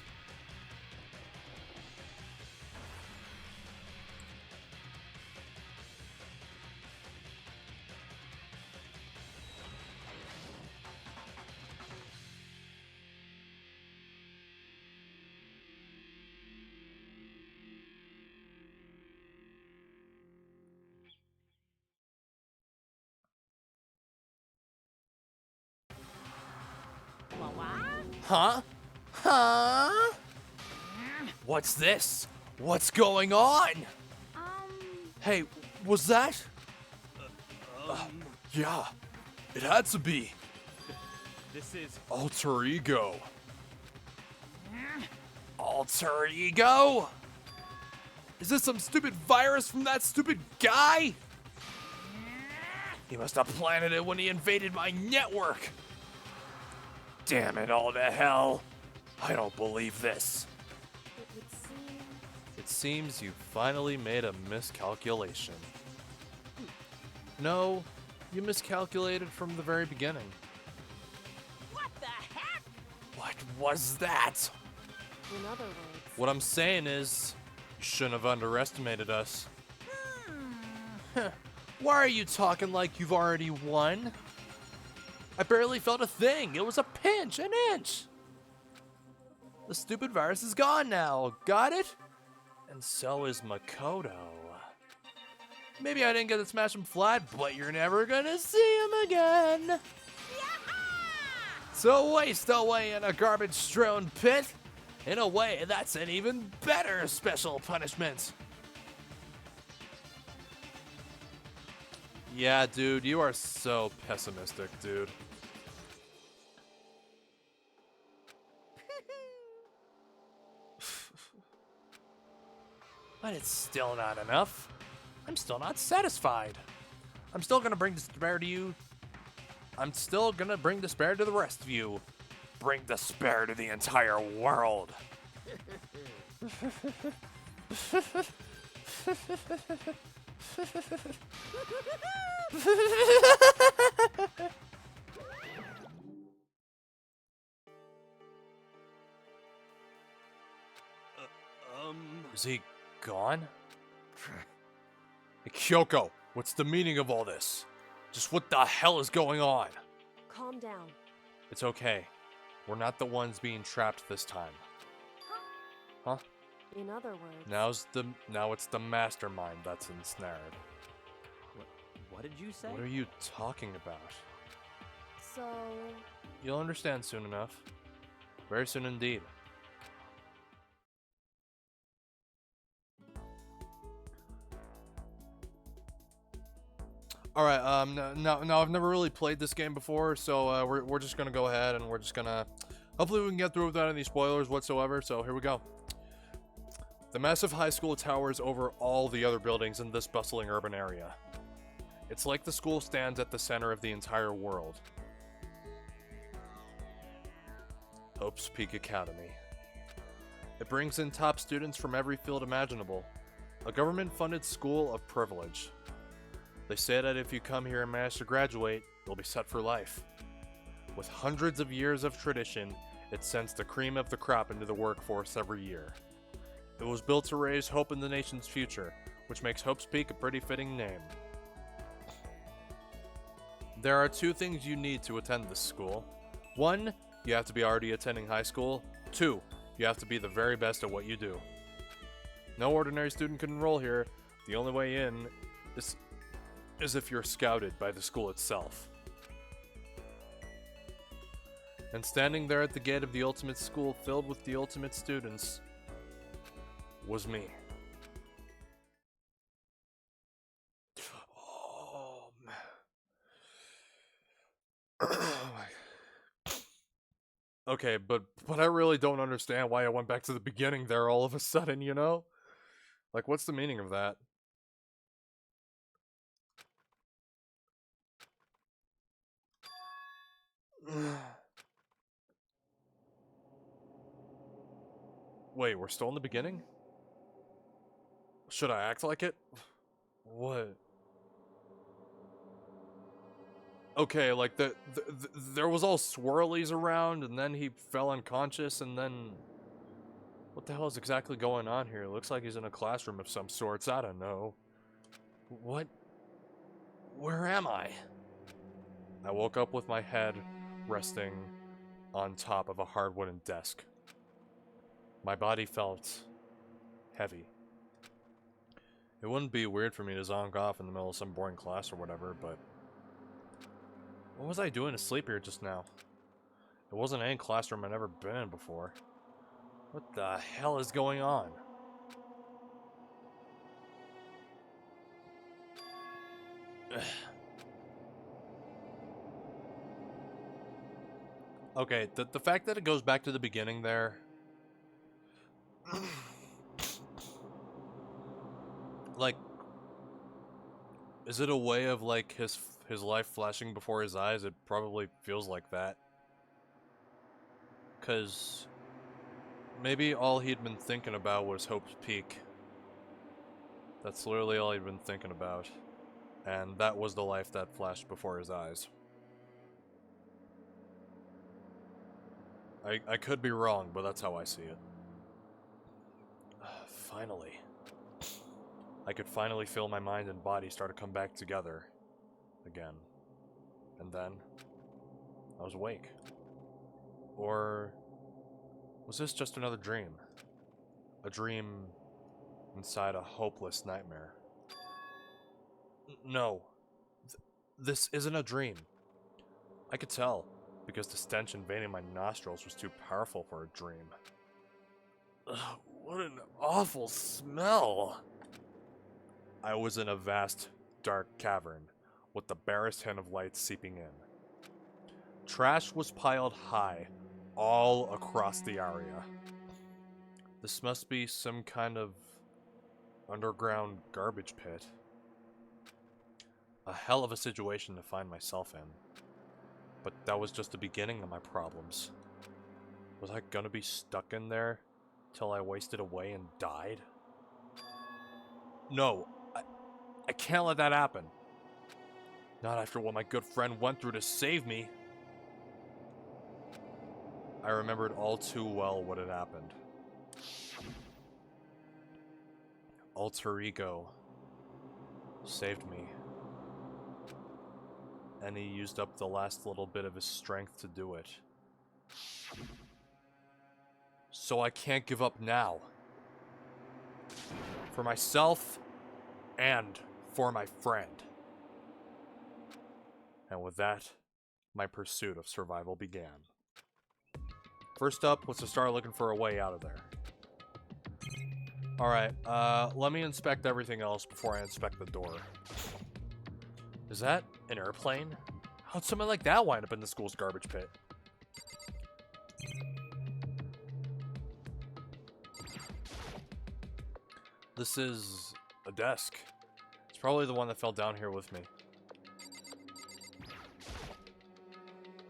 Huh? Huh? What's this? What's going on? Hey, was that? Yeah, it had to be. This is... Alter ego. Alter ego? Is this some stupid virus from that stupid guy? He must have planted it when he invaded my network. Damn it all to hell. I don't believe this. It would seem... It seems you finally made a miscalculation. No, you miscalculated from the very beginning. What the heck? What was that? In other words... What I'm saying is, you shouldn't have underestimated us. Why are you talking like you've already won? I barely felt a thing. It was a pinch, an inch. The stupid virus is gone now. Got it? And so is Makoto. Maybe I didn't get to smash him flat, but you're never gonna see him again. So waste away in a garbage-strewn pit. In a way, that's an even better special punishment. Yeah, dude, you are so pessimistic, dude. But it's still not enough. I'm still not satisfied. I'm still gonna bring despair to you. I'm still gonna bring despair to the rest of you. Bring despair to the entire world. Is he gone? Hey, Kyoko, what's the meaning of all this? Just what the hell is going on? Calm down. It's okay. We're not the ones being trapped this time. Huh? In other words, Now it's the mastermind that's ensnared. What did you say? What are you talking about? so You'll understand soon enough. Very soon indeed. Alright, no, I've never really played this game before, so we're just gonna go ahead and we're just gonna... Hopefully we can get through without any spoilers whatsoever, so here we go. The massive high school towers over all the other buildings in this bustling urban area. It's like the school stands at the center of the entire world. Hope's Peak Academy. It brings in top students from every field imaginable. A government-funded school of privilege. They say that if you come here and manage to graduate, you'll be set for life. With hundreds of years of tradition, it sends the cream of the crop into the workforce every year. It was built to raise hope in the nation's future, which makes Hope's Peak a pretty fitting name. There are two things you need to attend this school. One, you have to be already attending high school. Two, you have to be the very best at what you do. No ordinary student can enroll here. The only way in is if you're scouted by the school itself. And standing there at the gate of the ultimate school filled with the ultimate students was me. Oh, man. Oh my. Okay, but I really don't understand why I went back to the beginning there all of a sudden, you know? Like, what's the meaning of that? Wait, we're still in the beginning? Should I act like it? What? Okay, like there was all swirlies around, and then he fell unconscious, and then... What the hell is exactly going on here? It looks like he's in a classroom of some sorts. I don't know. What? Where am I? I woke up with my head resting on top of a hard wooden desk. My body felt heavy. It wouldn't be weird for me to zonk off in the middle of some boring class or whatever, but... What was I doing asleep here just now? It wasn't any classroom I'd ever been in before. What the hell is going on? Okay, the fact that it goes back to the beginning there... Like... Is it a way of, like, his life flashing before his eyes? It probably feels like that. 'Cause... Maybe all he'd been thinking about was Hope's Peak. That's literally all he'd been thinking about. And that was the life that flashed before his eyes. I could be wrong, but that's how I see it. Finally. I could finally feel my mind and body start to come back together again. And then I was awake. Or was this just another dream? A dream inside a hopeless nightmare? No. This isn't a dream. I could tell, because the stench invading my nostrils was too powerful for a dream. Ugh, what an awful smell! I was in a vast, dark cavern, with the barest hint of light seeping in. Trash was piled high, all across the area. This must be some kind of underground garbage pit. A hell of a situation to find myself in. But that was just the beginning of my problems. Was I gonna be stuck in there till I wasted away and died? No, I can't let that happen. Not after what my good friend went through to save me. I remembered all too well what had happened. Alter Ego saved me. And he used up the last little bit of his strength to do it. So I can't give up now. For myself, and for my friend. And with that, my pursuit of survival began. First up was to start looking for a way out of there. Alright, let me inspect everything else before I inspect the door. Is that an airplane? How'd something like that wind up in the school's garbage pit? This is a desk. It's probably the one that fell down here with me.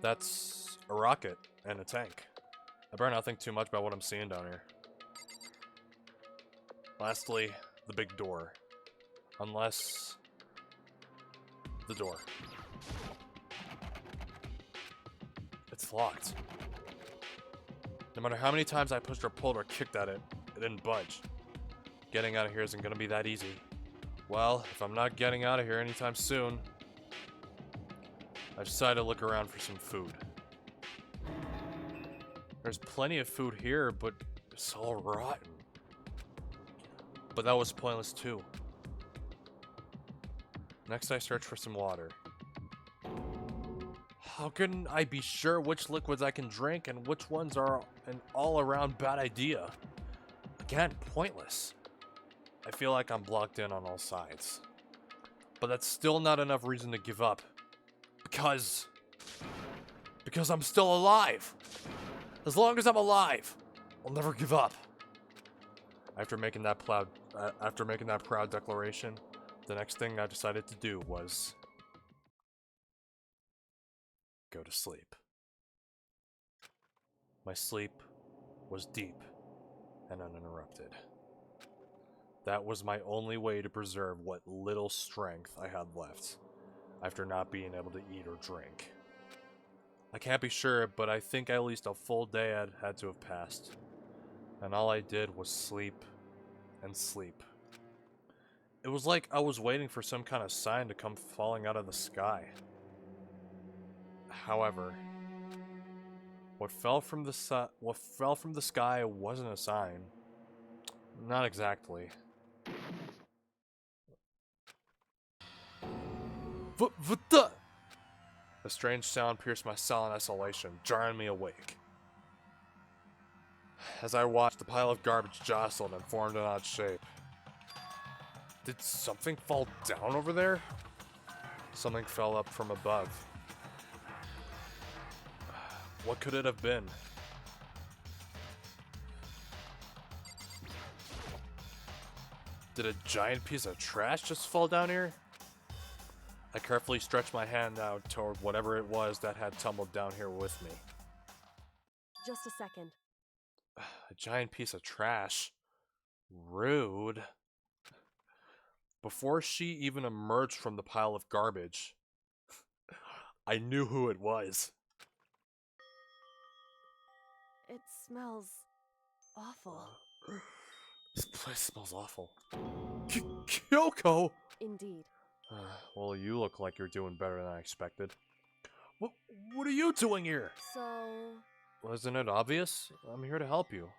That's a rocket and a tank. I better not think too much about what I'm seeing down here. Lastly, the big door. Unless... the door. It's locked. No matter how many times I pushed or pulled or kicked at it, it didn't budge. Getting out of here isn't gonna be that easy. Well, if I'm not getting out of here anytime soon, I've decided to look around for some food. There's plenty of food here, but it's all rotten. But that was pointless too. Next I search for some water. How can I be sure which liquids I can drink and which ones are an all-around bad idea? Again, pointless. I feel like I'm blocked in on all sides. But that's still not enough reason to give up. Because I'm still alive. As long as I'm alive, I'll never give up. After making that proud declaration, the next thing I decided to do was go to sleep. My sleep was deep and uninterrupted. That was my only way to preserve what little strength I had left after not being able to eat or drink. I can't be sure, but I think at least a full day had to have passed. And all I did was sleep and sleep. It was like I was waiting for some kind of sign to come falling out of the sky. However, what fell from the sky wasn't a sign. Not exactly. A strange sound pierced my silent isolation, jarring me awake. As I watched, the pile of garbage jostled and formed an odd shape. Did something fall down over there? Something fell up from above. What could it have been? Did a giant piece of trash just fall down here? I carefully stretched my hand out toward whatever it was that had tumbled down here with me. Just a second. A giant piece of trash. Rude. Before she even emerged from the pile of garbage, I knew who it was. It smells awful. This place smells awful. Kyoko! Indeed. Well, you look like you're doing better than I expected. What are you doing here? So, Wasn't it obvious? I'm here to help you.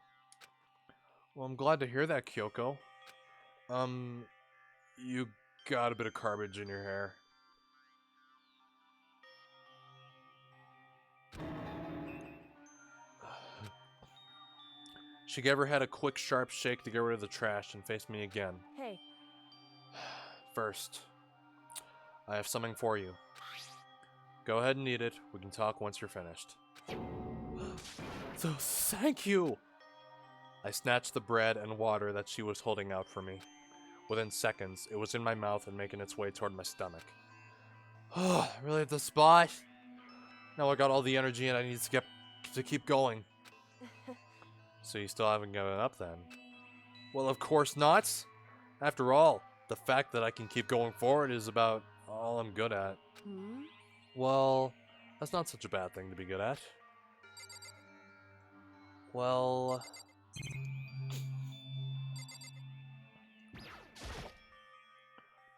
Well, I'm glad to hear that, Kyoko. You got a bit of garbage in your hair. She gave her head a quick, sharp shake to get rid of the trash and faced me again. hey, First, I have something for you. Go ahead and eat it. We can talk once you're finished. So, thank you! I snatched the bread and water that she was holding out for me. Within seconds, it was in my mouth and making its way toward my stomach. Really at the spot? Now I got all the energy and I need to keep going. So you still haven't given up then? Well, of course not. After all, the fact that I can keep going forward is about all I'm good at. hmm? Well, that's not such a bad thing to be good at. Well...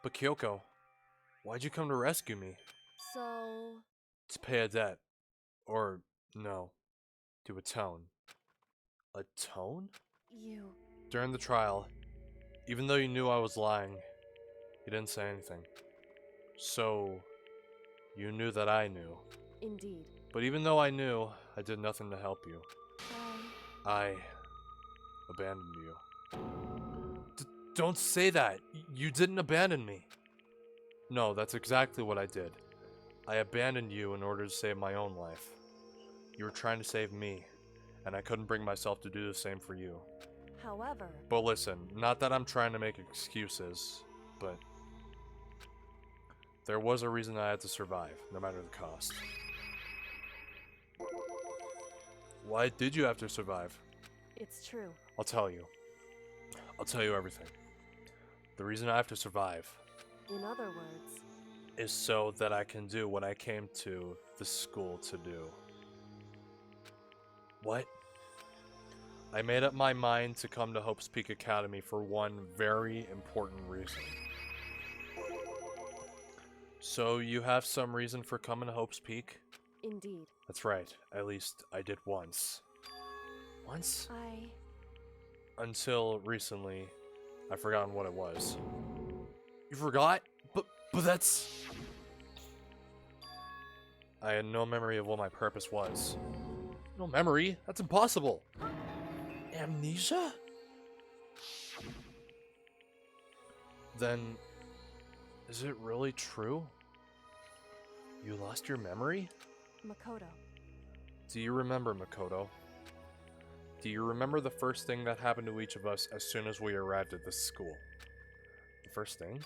But Kyoko, why'd you come to rescue me? So, To pay a debt. Or, no, to atone. Atone? you. During the trial, even though you knew I was lying, you didn't say anything. So, you knew that I knew. Indeed. But even though I knew, I did nothing to help you. I abandoned you. Don't say that! You didn't abandon me! No, that's exactly what I did. I abandoned you in order to save my own life. You were trying to save me, and I couldn't bring myself to do the same for you. However, But listen, not that I'm trying to make excuses, but there was a reason I had to survive, no matter the cost. Why did you have to survive? it's true. I'll tell you. I'll tell you everything. The reason I have to survive In other words, is so that I can do what I came to the school to do. What? I made up my mind to come to Hope's Peak Academy for one very important reason. So you have some reason for coming to Hope's Peak? indeed. That's right. At least I did once. Once? Until recently, I've forgotten what it was. You forgot? But that's... I had no memory of what my purpose was. No memory? That's impossible! Amnesia? Then, is it really true? You lost your memory? Makoto. Do you remember, Makoto? Do you remember the first thing that happened to each of us as soon as we arrived at this school? The first thing?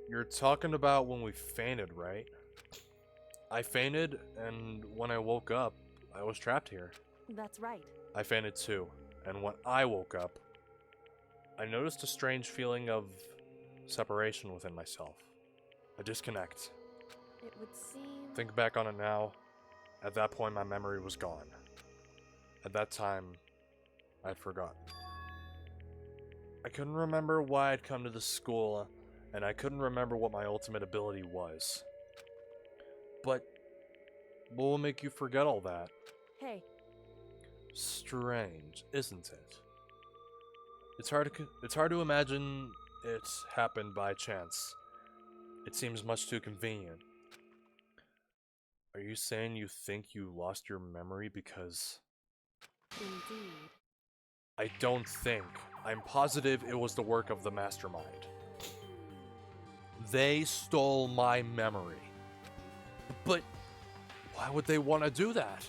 You're talking about when we fainted, right? I fainted, and when I woke up, I was trapped here. That's right. I fainted too, and when I woke up, I noticed a strange feeling of separation within myself. A disconnect. It would seem. Think back on it now. At that point, my memory was gone. At that time, I'd forgotten. I couldn't remember why I'd come to the school, and I couldn't remember what my ultimate ability was. But what will make you forget all that? Hey, Strange, isn't it? It's hard to imagine it happened by chance. It seems much too convenient. Are you saying you think you lost your memory because... indeed. I don't think. I'm positive it was the work of the mastermind. They stole my memory. But why would they want to do that?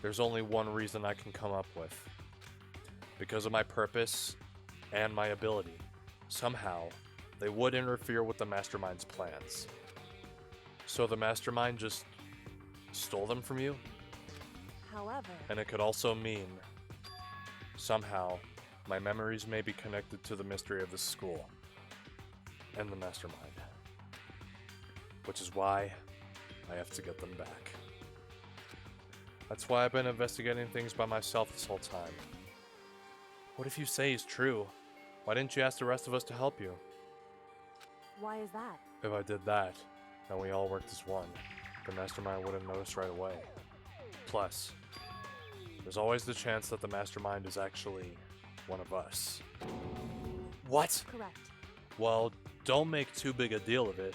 There's only one reason I can come up with. Because of my purpose and my ability. Somehow, they would interfere with the mastermind's plans. So the mastermind just stole them from you? However, And it could also mean, somehow, my memories may be connected to the mystery of the school and the mastermind. Which is why I have to get them back. That's why I've been investigating things by myself this whole time. What if you say he's true? Why didn't you ask the rest of us to help you? Why is that? If I did that, then we all worked as one. The mastermind would have noticed right away. Plus, there's always the chance that the mastermind is actually one of us. What? Correct. Well, don't make too big a deal of it.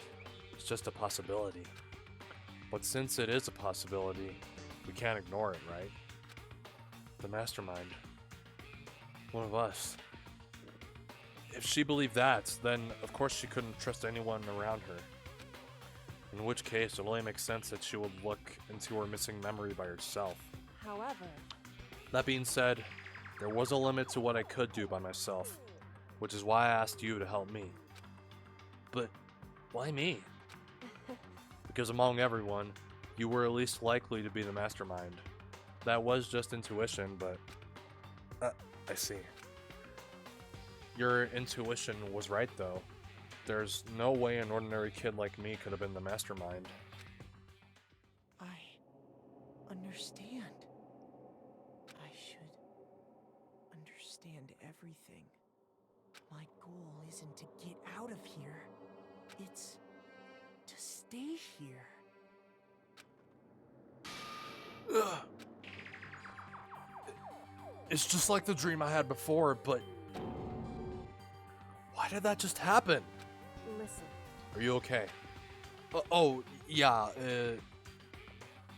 It's just a possibility. But since it is a possibility, we can't ignore it, right? The mastermind. One of us. If she believed that, then of course she couldn't trust anyone around her. In which case, it only makes sense that she would look into her missing memory by herself. However, That being said, there was a limit to what I could do by myself, which is why I asked you to help me. But why me? Because among everyone, you were at least likely to be the mastermind. That was just intuition, but... I see. Your intuition was right, though. There's no way an ordinary kid like me could have been the mastermind. I understand. I should understand everything. My goal isn't to get out of here. It's to stay here. Ugh. It's just like the dream I had before, but... Why did that just happen? listen. Are you okay? Oh, yeah,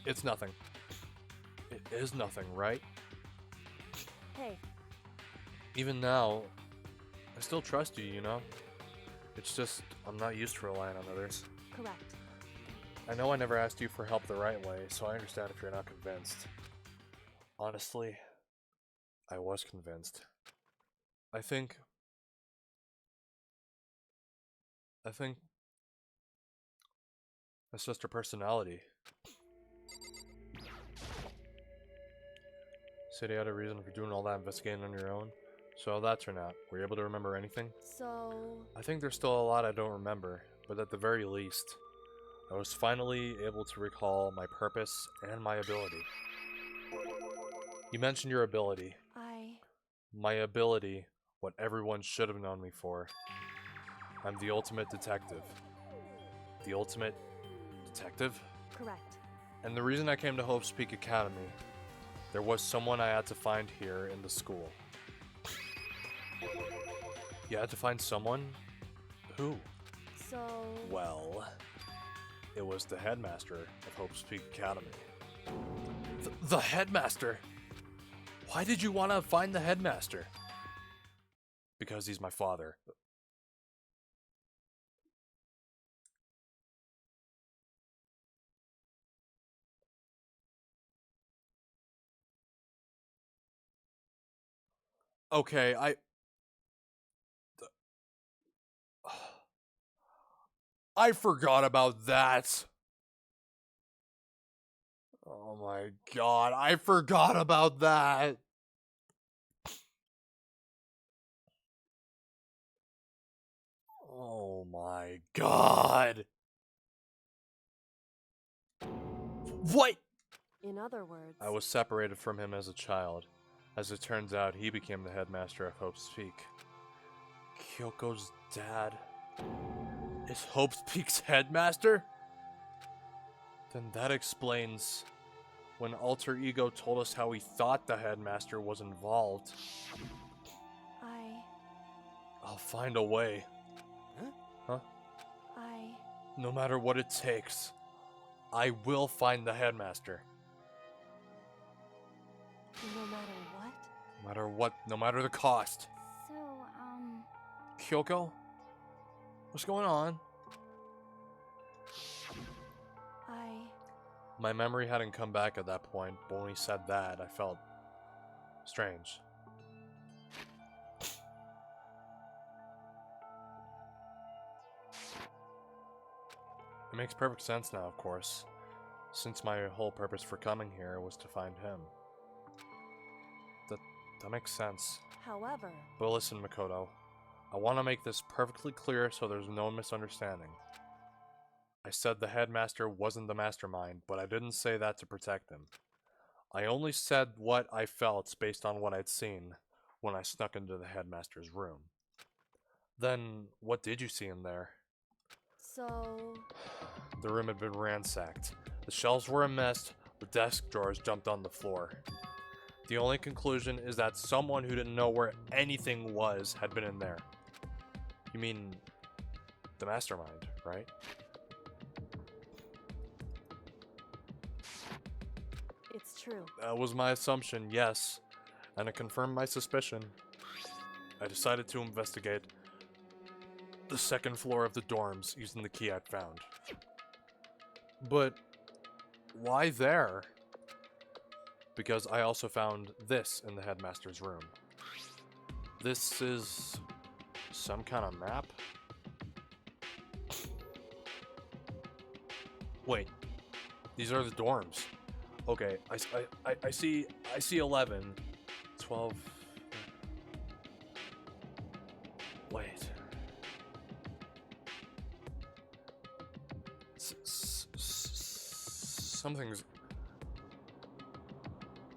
it's nothing. It is nothing, right? Hey, Even now, I still trust you, you know? It's just, I'm not used to relying on others. correct. I know I never asked you for help the right way, so I understand if you're not convinced. Honestly, I was convinced. I think that's just her personality. Said you had a reason for doing all that investigating on your own. So how'd that turn out? Were you able to remember anything? So, I think there's still a lot I don't remember, but at the very least, I was finally able to recall my purpose and my ability. You mentioned your ability. My ability, what everyone should have known me for. I'm the ultimate detective. The ultimate detective? correct. And the reason I came to Hope's Peak Academy, there was someone I had to find here in the school. You had to find someone? Who? So, Well, it was the headmaster of Hope's Peak Academy. The headmaster? Why did you want to find the headmaster? Because he's my father. Okay, I forgot about that. Oh my god, I forgot about that. Oh my god. What? in other words, I was separated from him as a child. As it turns out, he became the headmaster of Hope's Peak. Kyoko's dad is Hope's Peak's headmaster? Then that explains when Alter Ego told us how he thought the headmaster was involved. I'll find a way. Huh? No matter what it takes, I will find the headmaster. no matter what? No matter what, no matter the cost. So, Kyoko? What's going on? My memory hadn't come back at that point, but when he said that, I felt strange. It makes perfect sense now, of course, since my whole purpose for coming here was to find him. That makes sense. However, But listen, Makoto, I want to make this perfectly clear so there's no misunderstanding. I said the headmaster wasn't the mastermind, but I didn't say that to protect him. I only said what I felt based on what I'd seen when I snuck into the headmaster's room. Then, what did you see in there? So, The room had been ransacked. The shelves were a mess, the desk drawers jumped on the floor. The only conclusion is that someone who didn't know where anything was had been in there. You mean the mastermind, right? it's true. That was my assumption, yes, and it confirmed my suspicion. I decided to investigate the second floor of the dorms using the key I'd found. But why there? Because I also found this in the headmaster's room. This is some kind of map? Wait, these are the dorms. Okay, I see 11, 12. Wait. Something's.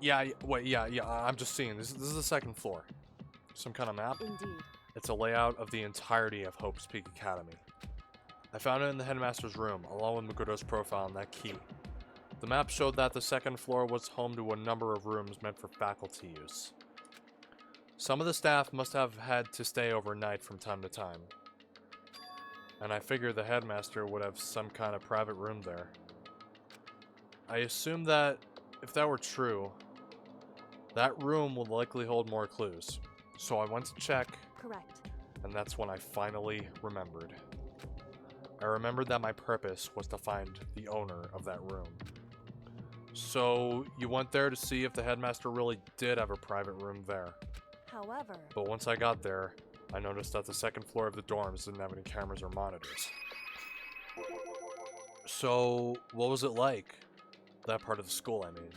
Yeah, wait, yeah, I'm just seeing. This is the second floor. Some kind of map? Indeed. It's a layout of the entirety of Hope's Peak Academy. I found it in the headmaster's room, along with Mukuro's profile and that key. The map showed that the second floor was home to a number of rooms meant for faculty use. Some of the staff must have had to stay overnight from time to time. And I figured the headmaster would have some kind of private room there. I assumed that, if that were true, that room would likely hold more clues. So I went to check, Correct. and that's when I finally remembered. I remembered that my purpose was to find the owner of that room. So you went there to see if the headmaster really did have a private room there. However, But once I got there, I noticed that the second floor of the dorms didn't have any cameras or monitors. So, what was it like? That part of the school, I mean.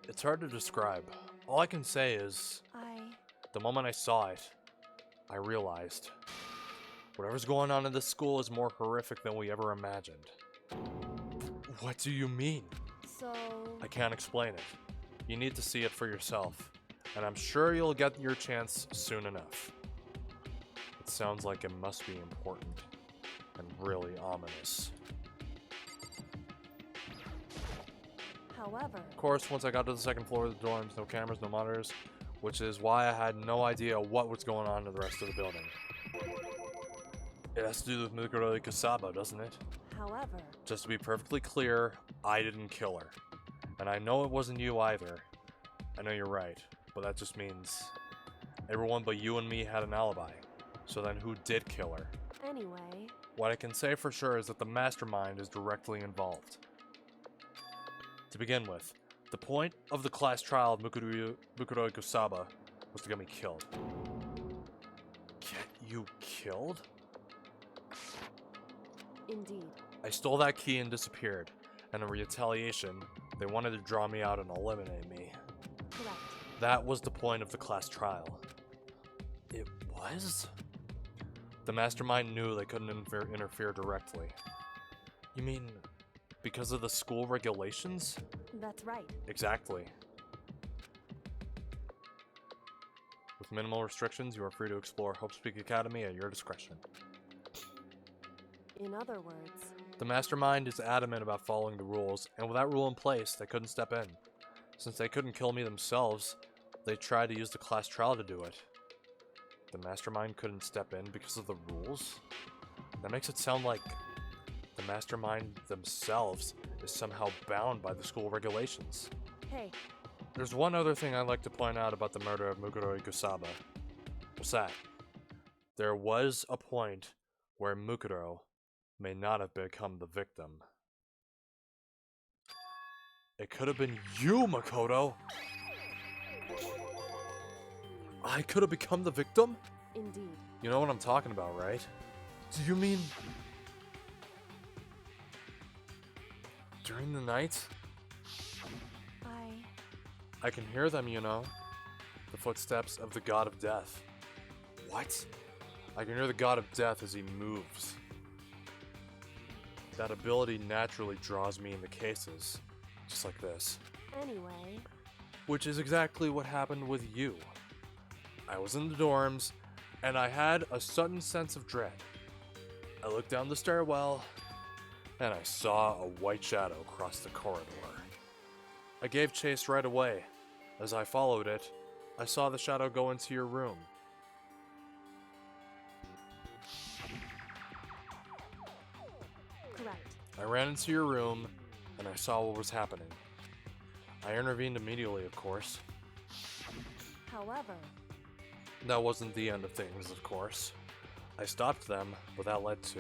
It's hard to describe. All I can say is, the moment I saw it, I realized whatever's going on in this school is more horrific than we ever imagined. What do you mean? so I can't explain it. You need to see it for yourself, and I'm sure you'll get your chance soon enough. It sounds like it must be important and really ominous. however, Of course, once I got to the second floor of the dorms, no cameras, no monitors, which is why I had no idea what was going on in the rest of the building. It has to do with Mikuro Kusaba, doesn't it? however, Just to be perfectly clear, I didn't kill her. And I know it wasn't you either. I know you're right, but that just means everyone but you and me had an alibi. So then who did kill her? anyway, What I can say for sure is that the mastermind is directly involved. To begin with, the point of the class trial of Mikuro Kusaba was to get me killed. Get you killed? indeed. I stole that key and disappeared, and in retaliation, they wanted to draw me out and eliminate me. Correct. That was the point of the class trial. It was? The mastermind knew they couldn't interfere directly. You mean, because of the school regulations? That's right. Exactly. With minimal restrictions, you are free to explore Hope's Peak Academy at your discretion. In other words, The mastermind is adamant about following the rules, and with that rule in place, they couldn't step in. Since they couldn't kill me themselves, they tried to use the class trial to do it. The mastermind couldn't step in because of the rules? That makes it sound like the mastermind themselves is somehow bound by the school regulations. hey, There's one other thing I'd like to point out about the murder of Mikuro Kusaba. What's that? There was a point where Mukuro may not have become the victim. It could have been you, Makoto! I could have become the victim? indeed. You know what I'm talking about, right? Do you mean... during the night? I can hear them, you know. The footsteps of the God of Death. What? I can hear the God of Death as he moves. That ability naturally draws me into cases, just like this. Anyway, Which is exactly what happened with you. I was in the dorms, and I had a sudden sense of dread. I looked down the stairwell, and I saw a white shadow cross the corridor. I gave chase right away. As I followed it, I saw the shadow go into your room. Correct. I ran into your room, and I saw what was happening. I intervened immediately, of course. However, That wasn't the end of things, of course. I stopped them, but that led to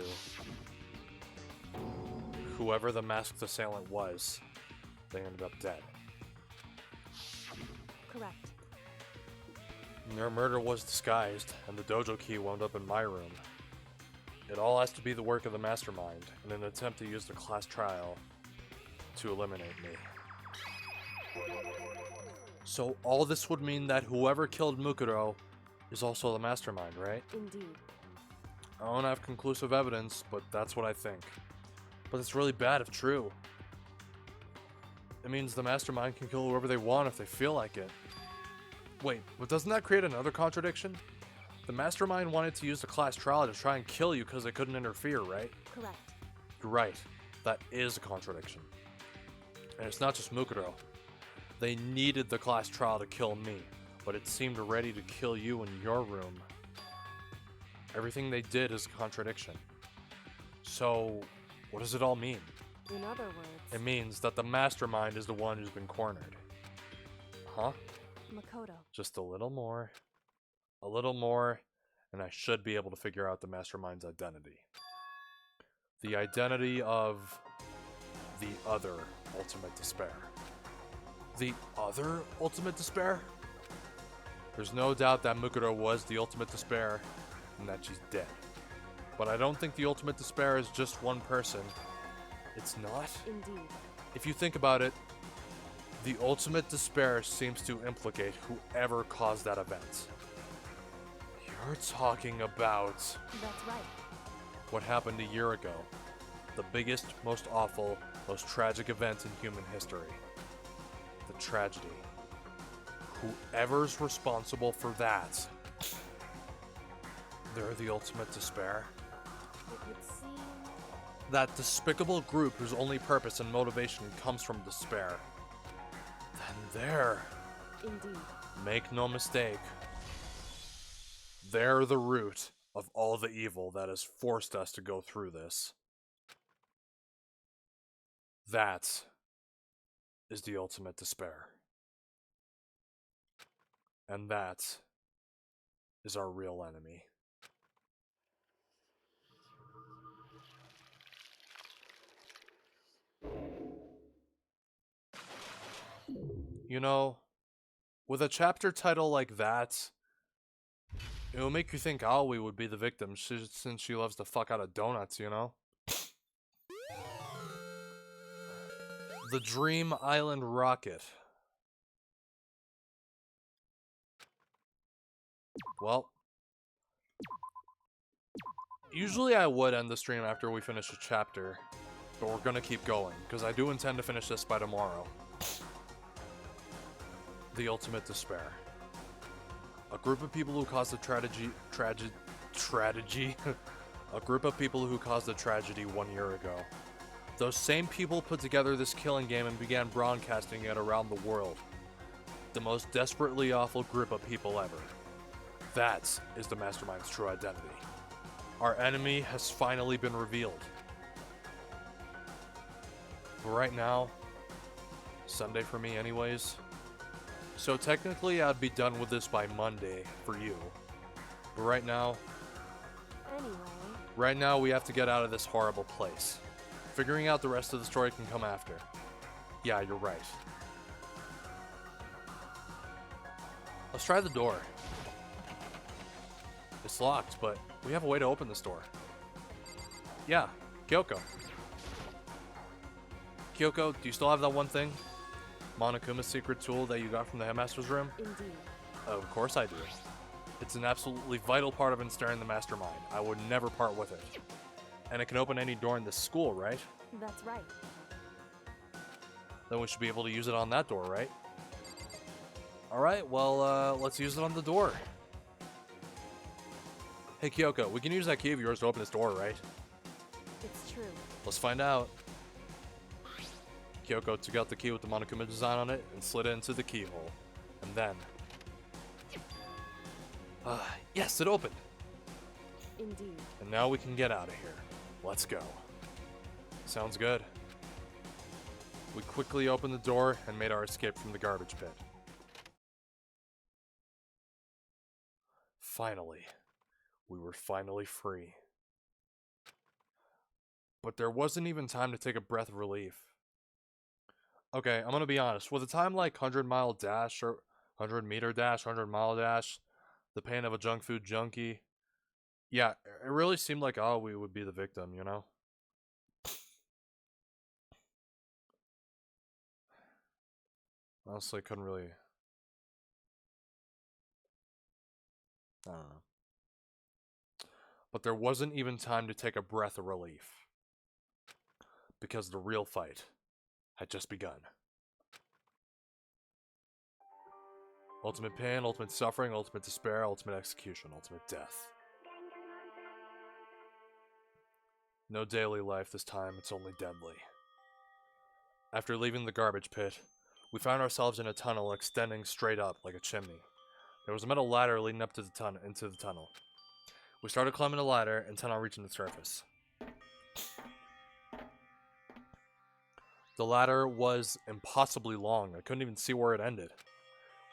whoever the masked assailant was. They ended up dead. correct. Their murder was disguised, and the dojo key wound up in my room. It all has to be the work of the mastermind, in an attempt to use the class trial to eliminate me. So all this would mean that whoever killed Mukuro is also the mastermind, right? Indeed. I don't have conclusive evidence, but that's what I think. But it's really bad if true. It means the mastermind can kill whoever they want if they feel like it. Wait, but doesn't that create another contradiction? The mastermind wanted to use the class trial to try and kill you because they couldn't interfere, right? Correct. You're right. That is a contradiction. And it's not just Mukuro. They needed the class trial to kill me, but it seemed ready to kill you in your room. Everything they did is a contradiction. So, what does it all mean? In other words, It means that the mastermind is the one who's been cornered. Huh? Makoto. Just a little more, and I should be able to figure out the mastermind's identity. The identity of the other ultimate despair. The other ultimate despair? There's no doubt that Mukuro was the ultimate despair, and that she's dead. But I don't think the ultimate despair is just one person. It's not? Indeed. If you think about it, the ultimate despair seems to implicate whoever caused that event. You're talking about That's right. what happened a year ago. The biggest, most awful, most tragic event in human history. The tragedy. Whoever's responsible for that, they're the ultimate despair. It would seem That despicable group whose only purpose and motivation comes from despair. Then they're, indeed. make no mistake, they're the root of all the evil that has forced us to go through this. That is the ultimate despair. And that is our real enemy. You know, with a chapter title like that, it will make you think Aoi would be the victim since she loves the fuck out of donuts, you know? The Dream Island Rocket. Well, usually I would end the stream after we finish a chapter, but we're gonna keep going, because I do intend to finish this by tomorrow. The ultimate despair. A group of people who caused a tragedy. A group of people who caused a tragedy 1 year ago. Those same people put together this killing game and began broadcasting it around the world. The most desperately awful group of people ever. That is the Mastermind's true identity. Our enemy has finally been revealed. But right now, Sunday for me anyways, so technically I'd be done with this by Monday for you. But right now we have to get out of this horrible place. Figuring out the rest of the story can come after. Yeah, you're right. Let's try the door. It's locked, but we have a way to open this door. Yeah, Kyoko. Kyoko, do you still have that one thing? Monokuma's secret tool that you got from the headmaster's room? Indeed. Of course I do. It's an absolutely vital part of ensnaring the mastermind. I would never part with it. And it can open any door in this school, right? That's right. Then we should be able to use it on that door, right? Alright, well, let's use it on the door. Hey Kyoko, we can use that key of yours to open this door, right? It's true. Let's find out. Kyoko took out the key with the Monokuma design on it and slid it into the keyhole. And then... yes, it opened! Indeed. And now we can get out of here. Let's go. Sounds good. We quickly opened the door and made our escape from the garbage pit. Finally. We were finally free. But there wasn't even time to take a breath of relief. Okay, I'm gonna be honest. With a time like 100-mile dash or 100-meter dash, 100-mile dash, the pain of a junk food junkie, yeah, it really seemed like we would be the victim, you know? Honestly, couldn't really... I don't know. But there wasn't even time to take a breath of relief. Because the real fight had just begun. Ultimate pain, ultimate suffering, ultimate despair, ultimate execution, ultimate death. No daily life this time, it's only deadly. After leaving the garbage pit, we found ourselves in a tunnel extending straight up like a chimney. There was a metal ladder leading up to the into the tunnel. We started climbing the ladder until now reaching the surface. The ladder was impossibly long. I couldn't even see where it ended.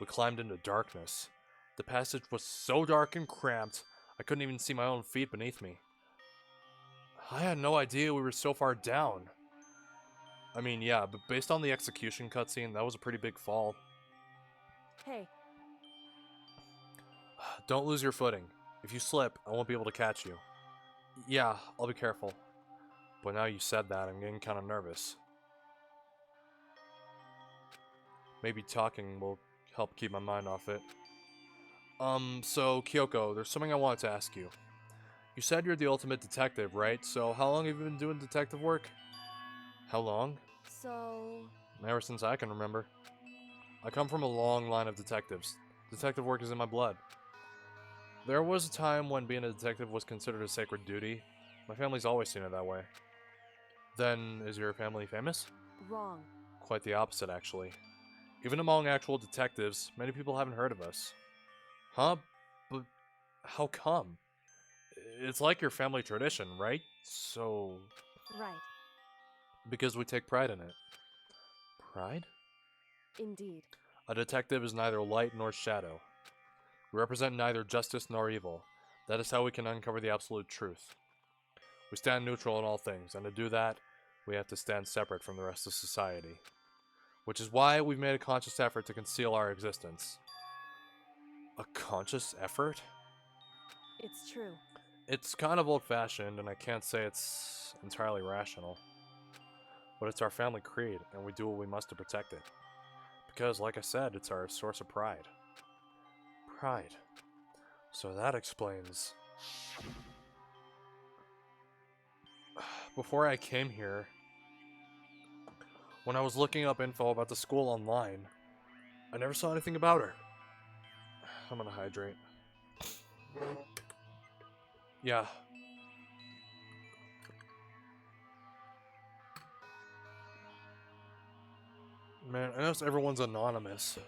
We climbed into darkness. The passage was so dark and cramped, I couldn't even see my own feet beneath me. I had no idea we were so far down. I mean, yeah, but based on the execution cutscene, that was a pretty big fall. Hey. Don't lose your footing. If you slip, I won't be able to catch you. Yeah, I'll be careful. But now you said that, I'm getting kind of nervous. Maybe talking will help keep my mind off it. So, Kyoko, there's something I wanted to ask you. You said you're the ultimate detective, right? So, how long have you been doing detective work? How long? So... Ever since I can remember. I come from a long line of detectives. Detective work is in my blood. There was a time when being a detective was considered a sacred duty. My family's always seen it that way. Then, is your family famous? Wrong. Quite the opposite, actually. Even among actual detectives, many people haven't heard of us. Huh? But how come? It's like your family tradition, right? So... Right. Because we take pride in it. Pride? Indeed. A detective is neither light nor shadow. We represent neither justice nor evil. That is how we can uncover the absolute truth. We stand neutral in all things, and to do that, we have to stand separate from the rest of society. Which is why we've made a conscious effort to conceal our existence. A conscious effort? It's true. It's kind of old-fashioned, and I can't say it's entirely rational. But it's our family creed, and we do what we must to protect it. Because, like I said, it's our source of pride. Pride. So that explains... Before I came here, when I was looking up info about the school online, I never saw anything about her. I'm gonna hydrate. Yeah. Man, I notice everyone's anonymous.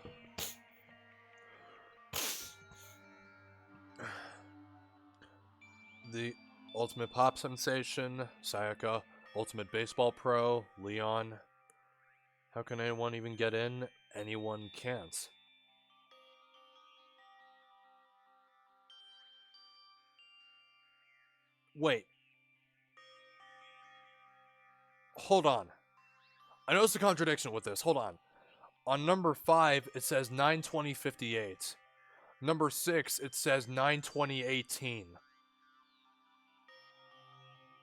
The ultimate pop sensation, Sayaka, ultimate baseball pro, Leon. How can anyone even get in? Anyone can't. Wait. Hold on. I noticed a contradiction with this. Hold on. On number 5, it says 9/20/58. Number 6, it says 9/20/18.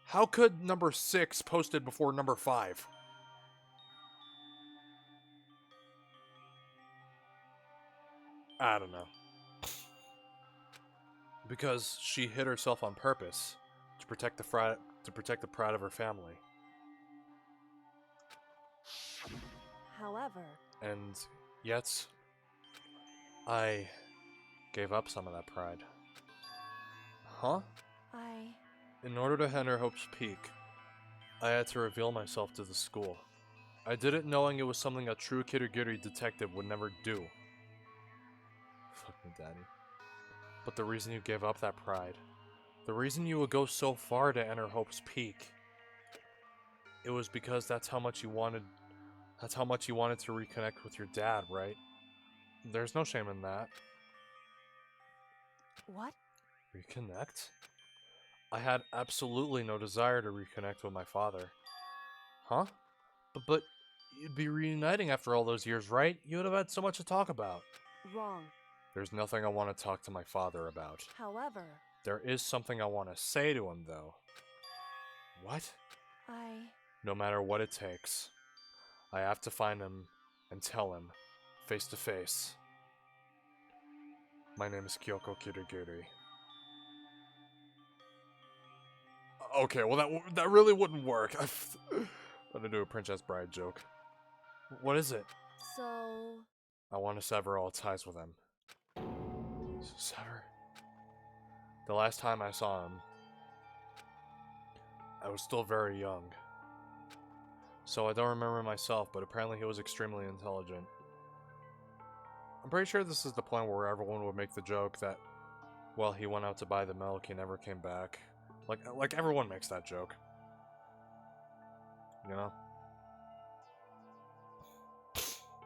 How could number 6 posted before number 5? I don't know. Because she hid herself on purpose to protect the pride of her family. However... And yet, I gave up some of that pride. Huh? I... In order to enter Hope's Peak, I had to reveal myself to the school. I did it knowing it was something a true Kirigiri detective would never do. Fuck me, Daddy. But the reason you gave up that pride, the reason you would go so far to enter Hope's Peak, it was because that's how much you wanted to reconnect with your dad, right? There's no shame in that. What? Reconnect? I had absolutely no desire to reconnect with my father. Huh? But you'd be reuniting after all those years, right? You would have had so much to talk about. Wrong. There's nothing I want to talk to my father about. However... There is something I want to say to him, though. What? I... No matter what it takes, I have to find him and tell him, face to face. My name is Kyoko Kirigiri. Okay, well that really wouldn't work. I'm gonna do a Princess Bride joke. What is it? So... I want to sever all ties with him. Sever? The last time I saw him, I was still very young. So I don't remember myself, but apparently he was extremely intelligent. I'm pretty sure this is the point where everyone would make the joke that, well, he went out to buy the milk, he never came back. Like everyone makes that joke. You know?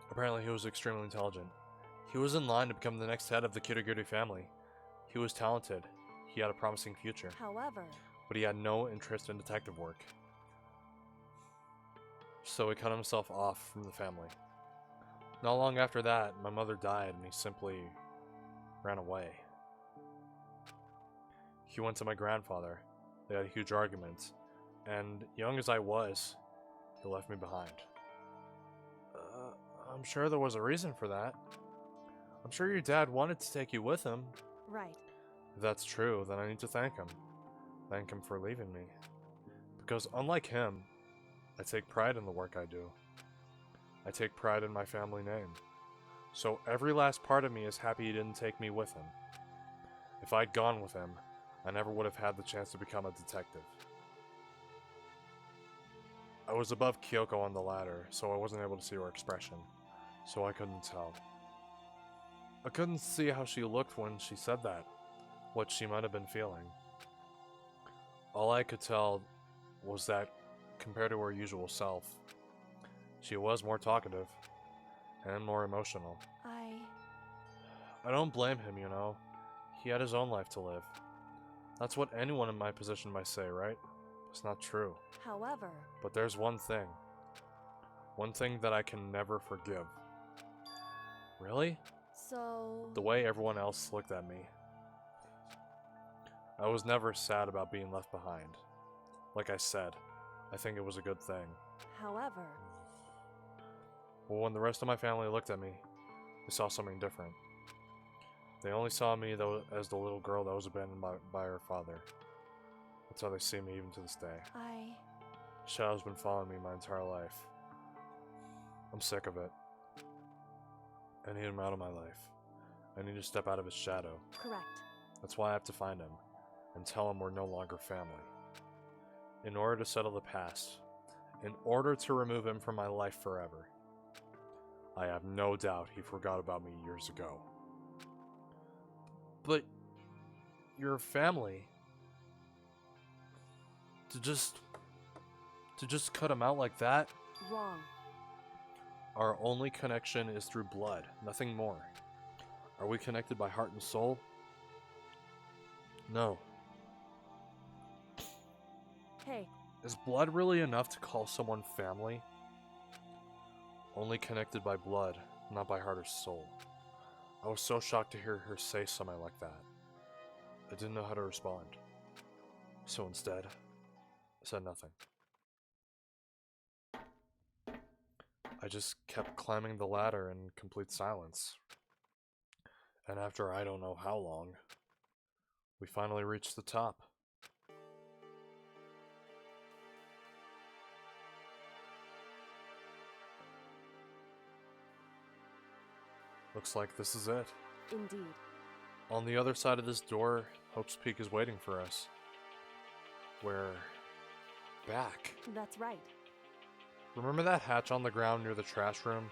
Apparently he was extremely intelligent. He was in line to become the next head of the Kirigiri family. He was talented. He had a promising future. However... But he had no interest in detective work. So he cut himself off from the family. Not long after that, my mother died and he simply ran away. He went to my grandfather. They had a huge argument. And young as I was, he left me behind. I'm sure there was a reason for that. I'm sure your dad wanted to take you with him. Right. If that's true, then I need to thank him. Thank him for leaving me. Because unlike him, I take pride in the work I do. I take pride in my family name. So every last part of me is happy he didn't take me with him. If I'd gone with him, I never would have had the chance to become a detective. I was above Kyoko on the ladder, so I wasn't able to see her expression. So I couldn't tell. I couldn't see how she looked when she said that. What she might have been feeling. All I could tell was that, compared to her usual self, she was more talkative and more emotional. I don't blame him, you know. He had his own life to live. That's what anyone in my position might say, right? It's not true. However... But there's one thing. One thing that I can never forgive. Really? So... The way everyone else looked at me. I was never sad about being left behind. Like I said, I think it was a good thing. However... But when the rest of my family looked at me, they saw something different. They only saw me as the little girl that was abandoned by her father. That's how they see me even to this day. Shadow's been following me my entire life. I'm sick of it. I need him out of my life. I need to step out of his shadow. Correct. That's why I have to find him, and tell him we're no longer family. In order to settle the past, in order to remove him from my life forever. I have no doubt he forgot about me years ago. But your family, to just cut him out like that? Wrong. Our only connection is through blood, nothing more. Are we connected by heart and soul? No. Hey. Is blood really enough to call someone family? Only connected by blood, not by heart or soul. I was so shocked to hear her say something like that. I didn't know how to respond. So instead, I said nothing. I just kept climbing the ladder in complete silence. And after I don't know how long, we finally reached the top. Looks like this is it. Indeed. On the other side of this door Hope's Peak is waiting for us. We're back. That's right. Remember that hatch on the ground near the trash room?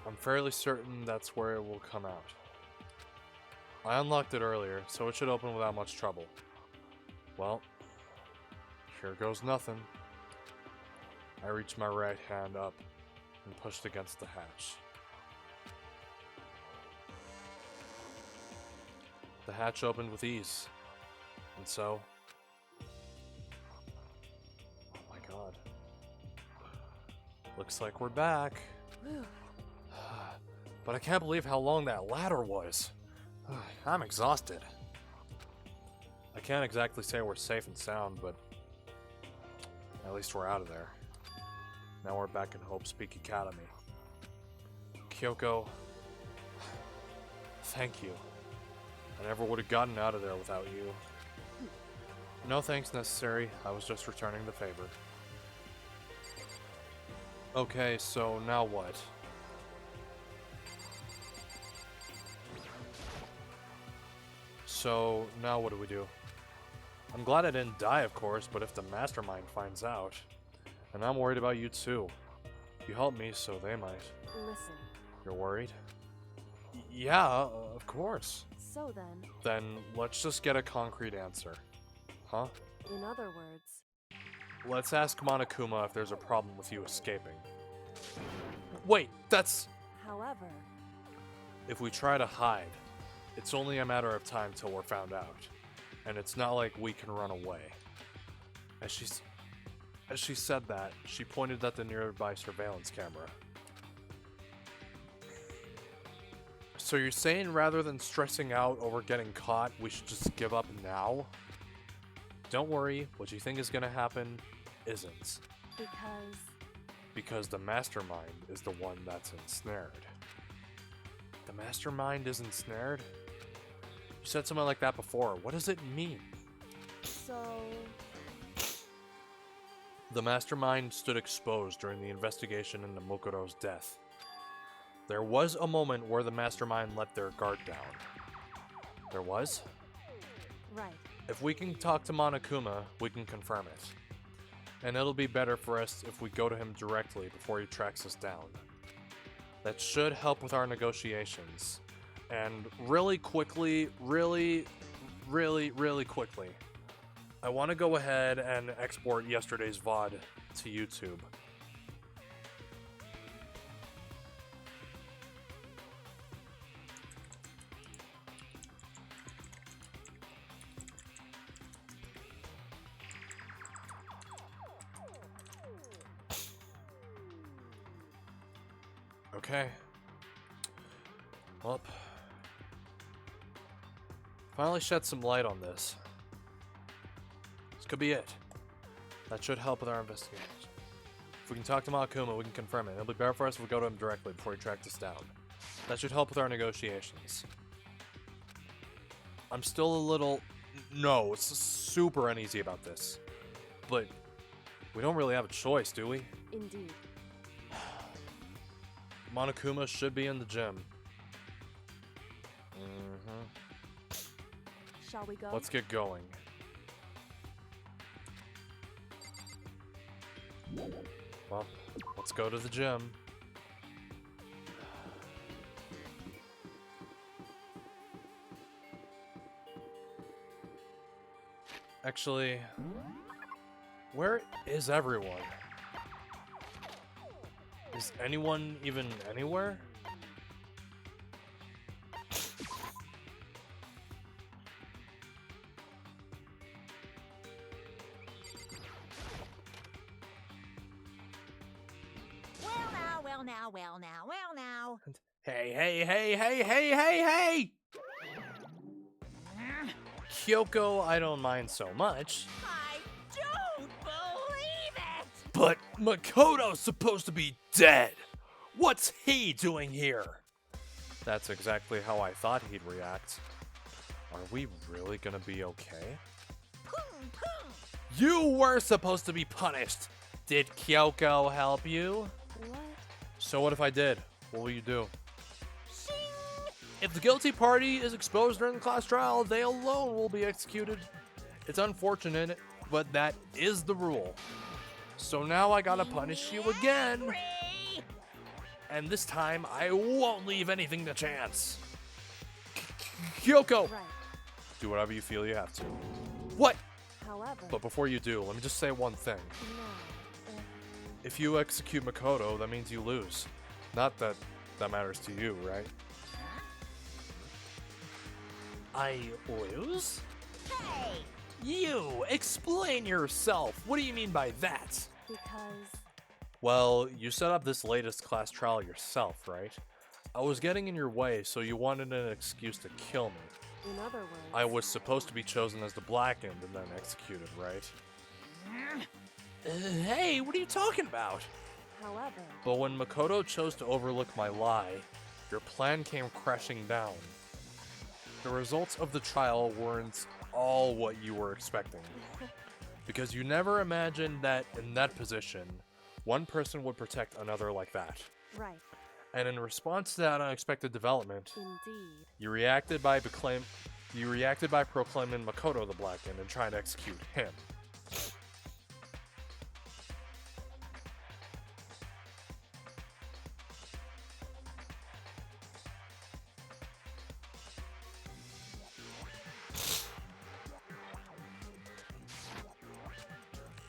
I'm fairly certain that's where it will come out. I unlocked it earlier, so it should open without much trouble. Well, here goes nothing. I reached my right hand up and pushed against the hatch. The hatch opened with ease, and so... Oh my god. Looks like we're back. But I can't believe how long that ladder was. I'm exhausted. I can't exactly say we're safe and sound, but at least we're out of there. Now we're back in Hope's Peak Academy. Kyoko, thank you. I never would have gotten out of there without you. No thanks necessary. I was just returning the favor. Okay, so now what? So, now what do we do? I'm glad I didn't die, of course, but if the mastermind finds out... And I'm worried about you too. You helped me, so they might. Listen. You're worried? Yeah, of course. So then... Then, let's just get a concrete answer. Huh? In other words... Let's ask Monokuma if there's a problem with you escaping. Wait, that's... However... If we try to hide, it's only a matter of time till we're found out. And it's not like we can run away. As she said that, she pointed at the nearby surveillance camera. So you're saying rather than stressing out over getting caught, we should just give up now? Don't worry, what you think is gonna happen isn't. Because the mastermind is the one that's ensnared. The mastermind is ensnared? You said something like that before. What does it mean? So... The mastermind stood exposed during the investigation into Mokuro's death. There was a moment where the mastermind let their guard down. There was? Right. If we can talk to Monokuma, we can confirm it. And it'll be better for us if we go to him directly before he tracks us down. That should help with our negotiations. And really quickly, really quickly, I want to go ahead and export yesterday's VOD to YouTube. Okay. Well, finally shed some light on this. This could be it. That should help with our investigation. If we can talk to Monokuma, we can confirm it. It'll be better for us if we go to him directly before he tracks us down. That should help with our negotiations. I'm still a little... No, it's super uneasy about this. But we don't really have a choice, do we? Indeed. Monokuma should be in the gym. Shall we go? Let's get going. Well, let's go to the gym. Actually, where is everyone? Is anyone even anywhere? Well now. Hey! Kyoko, I don't mind so much. I don't believe it! But Makoto's supposed to be dead! What's he doing here? That's exactly how I thought he'd react. Are we really gonna be okay? You were supposed to be punished! Did Kyoko help you? What? So what if I did? What will you do? Shing! If the guilty party is exposed during the class trial, they alone will be executed. It's unfortunate, but that is the rule. So now I gotta punish you again. And this time, I won't leave anything to chance. Kyoko! Right. Do whatever you feel you have to. What? However, But before you do, let me just say one thing. now, If you execute Makoto, that means you lose. Not that that matters to you, right? I lose? Hey! You! Explain yourself! What do you mean by that? because Well, you set up this latest class trial yourself, right? I was getting in your way, so you wanted an excuse to kill me. in other words, I was supposed to be chosen as the blackened and then executed, right? Hey, what are you talking about? however, But when Makoto chose to overlook my lie, your plan came crashing down. The results of the trial weren't all what you were expecting. Because you never imagined that in that position, one person would protect another like that. right, And in response to that unexpected development, indeed, you reacted by proclaiming Makoto the Blackened and trying to execute him.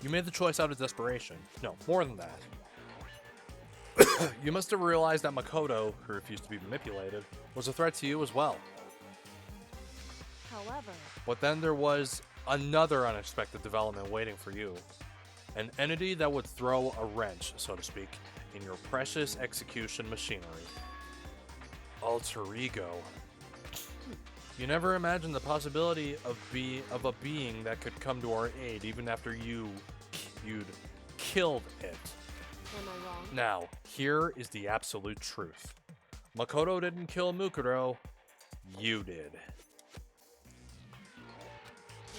You made the choice out of desperation. No, more than that. You must have realized that Makoto, who refused to be manipulated, was a threat to you as well. however, But then there was another unexpected development waiting for you. An entity that would throw a wrench, so to speak, in your precious execution machinery. Alter ego. You never imagined the possibility of a being that could come to our aid even after you'd killed it. am I wrong? Now, here is the absolute truth. Makoto didn't kill Mukuro, you did.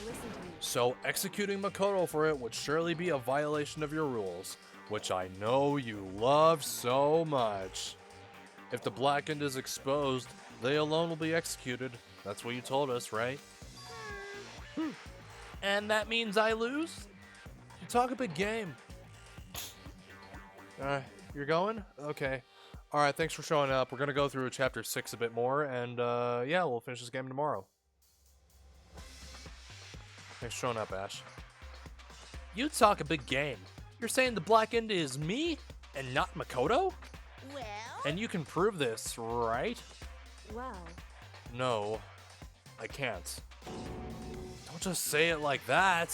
Listen to me. So executing Makoto for it would surely be a violation of your rules, which I know you love so much. If the Blackened is exposed, they alone will be executed. That's what you told us, right? And that means I lose? You talk a big game. You're going? Okay. Alright, thanks for showing up. We're gonna go through chapter 6 a bit more, and yeah, we'll finish this game tomorrow. Thanks for showing up, Ash. You talk a big game. You're saying the Blackened is me, and not Makoto? Well, And you can prove this, right? Well, No, I can't. Don't just say it like that.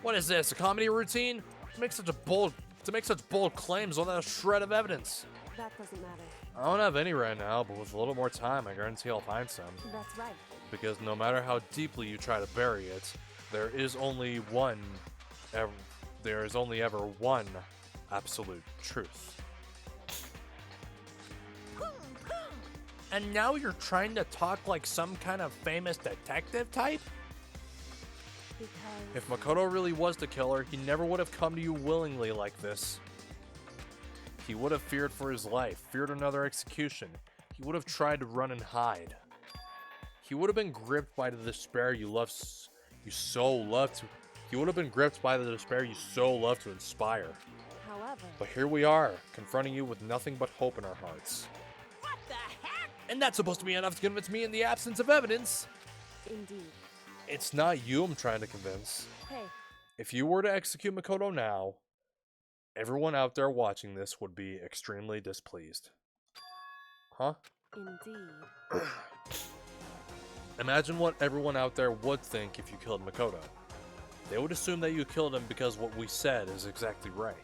What is this, a comedy routine? To make such bold claims without a shred of evidence. that doesn't matter. I don't have any right now, but with a little more time, I guarantee I'll find some. That's right. Because no matter how deeply you try to bury it, there is only ever one absolute truth. And now you're trying to talk like some kind of famous detective type? Because If Makoto really was the killer, he never would have come to you willingly like this. He would have feared for his life, feared another execution. He would have tried to run and hide. He would have been gripped by the despair He would have been gripped by the despair you so love to inspire. however, But here we are, confronting you with nothing but hope in our hearts. what the heck? And that's supposed to be enough to convince me in the absence of evidence. indeed. It's not you I'm trying to convince. Hey, If you were to execute Makoto now, everyone out there watching this would be extremely displeased. Huh? indeed. Imagine what everyone out there would think if you killed Makoto. They would assume that you killed him because what we said is exactly right.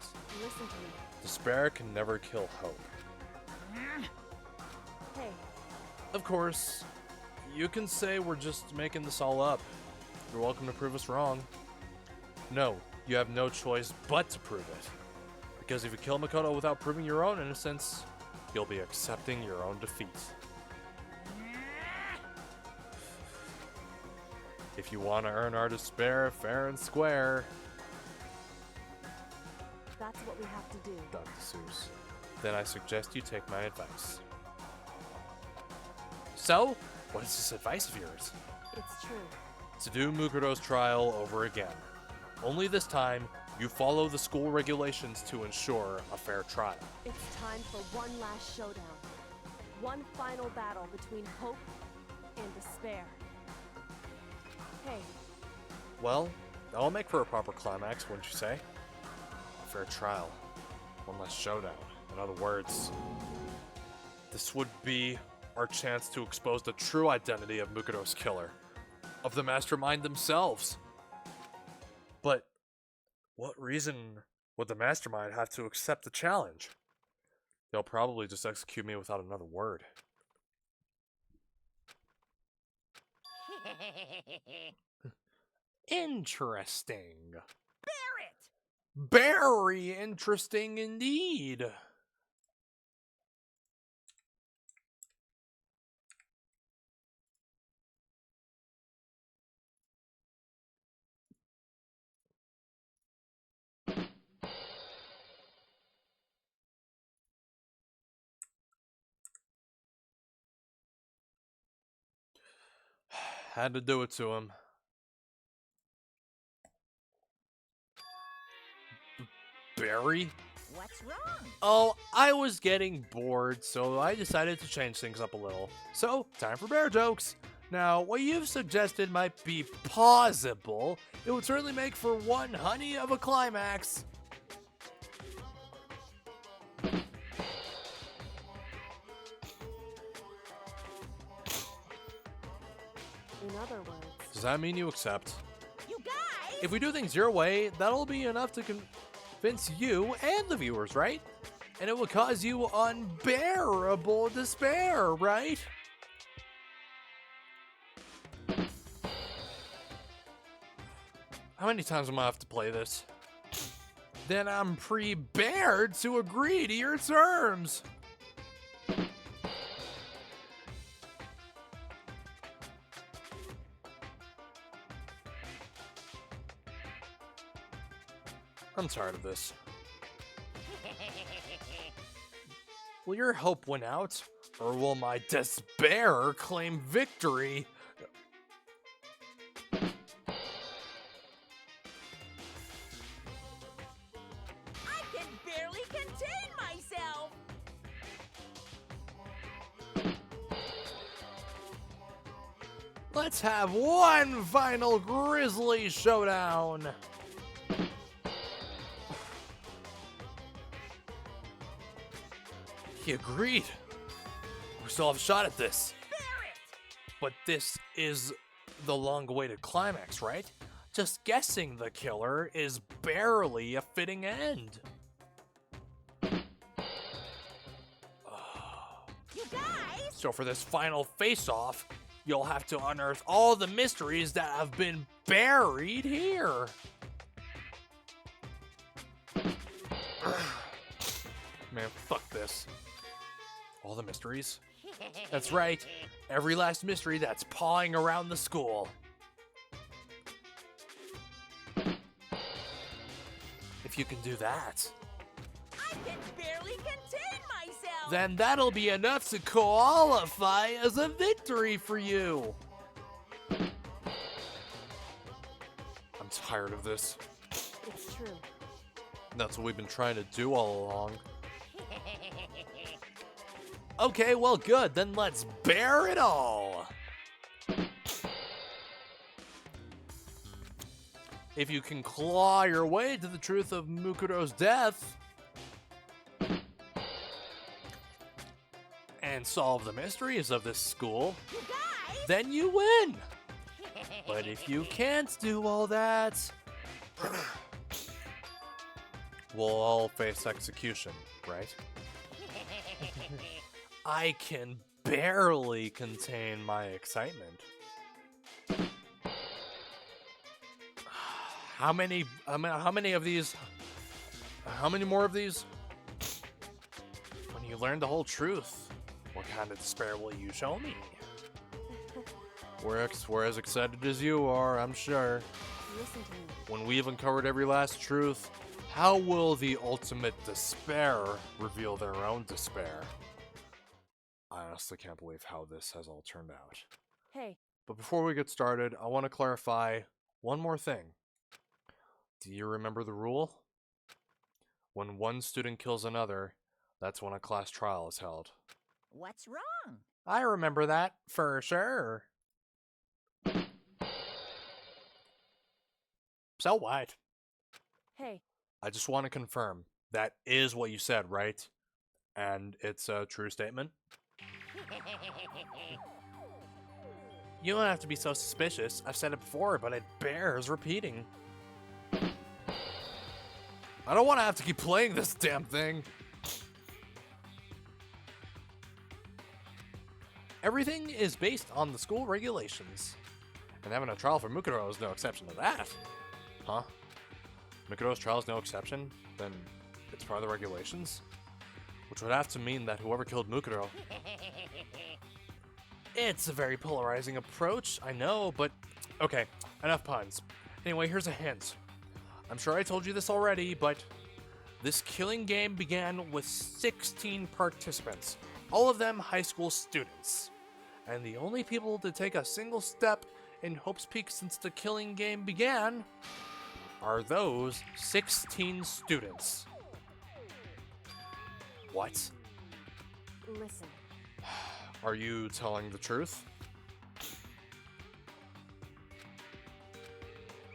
Listen to me. Despair can never kill hope. Hey, Of course, you can say we're just making this all up. You're welcome to prove us wrong. No, you have no choice but to prove it. Because if you kill Makoto without proving your own innocence, you'll be accepting your own defeat. If you want to earn our despair fair and square, that's what we have to do. Dr. Seuss, then I suggest you take my advice. So, what is this advice of yours? It's true. To do Mukuro's trial over again. Only this time, you follow the school regulations to ensure a fair trial. It's time for one last showdown. One final battle between hope and despair. Hey, Well, that'll make for a proper climax, wouldn't you say? A fair trial. One last showdown. In other words, this would be our chance to expose the true identity of Mukuro's killer. Of the mastermind themselves. But what reason would the mastermind have to accept the challenge? They'll probably just execute me without another word. Interesting. Very interesting indeed. Had to do it to him. Barry? What's wrong? Oh, I was getting bored, so I decided to change things up a little. So, time for bear jokes. Now, what you've suggested might be plausible. It would certainly make for one honey of a climax. in other words. Does that mean you accept? You guys! If we do things your way, that'll be enough to convince you and the viewers, right? And it will cause you unbearable despair, right? How many times am I have to play this? Then I'm prepared to agree to your terms. I'm tired of this. Will your hope win out, or will my despair claim victory? I can barely contain myself! Let's have one final grisly showdown. He agreed. We still have a shot at this. But this is the long-awaited climax, right? Just guessing the killer is barely a fitting end. You guys! So for this final face-off, you'll have to unearth all the mysteries that have been buried here. Man, fuck this. All the mysteries? That's right. Every last mystery that's pawing around the school. If you can do that, I can barely contain myself! then that'll be enough to qualify as a victory for you. I'm tired of this. It's true. That's what we've been trying to do all along. Okay, well, good. Then let's bear it all. If you can claw your way to the truth of Mukuro's death and solve the mysteries of this school, You guys! then you win. But if you can't do all that, we'll all face execution, right? I can barely contain my excitement. How many of these? How many more of these? When you learn the whole truth, what kind of despair will you show me? We're as excited as you are, I'm sure. Listen to me. When we've uncovered every last truth, how will the ultimate despair reveal their own despair? I honestly honestly can't believe how this has all turned out. Hey, But before we get started, I want to clarify one more thing. Do you remember the rule? When one student kills another, that's when a class trial is held. What's wrong? I remember that, for sure. So what? hey, I just want to confirm, that is what you said, right? And it's a true statement? You don't have to be so suspicious. I've said it before, but it bears repeating. I don't want to have to keep playing this damn thing. Everything is based on the school regulations. And having a trial for Mukuro is no exception to that. Huh? Mukuro's trial is no exception? Then it's part of the regulations? Which would have to mean that whoever killed Mukuro... It's a very polarizing approach, I know, but... Okay, enough puns. Anyway, here's a hint. I'm sure I told you this already, but... This killing game began with 16 participants. All of them high school students. And the only people to take a single step in Hope's Peak since the killing game began... are those 16 students. What? listen. Are you telling the truth?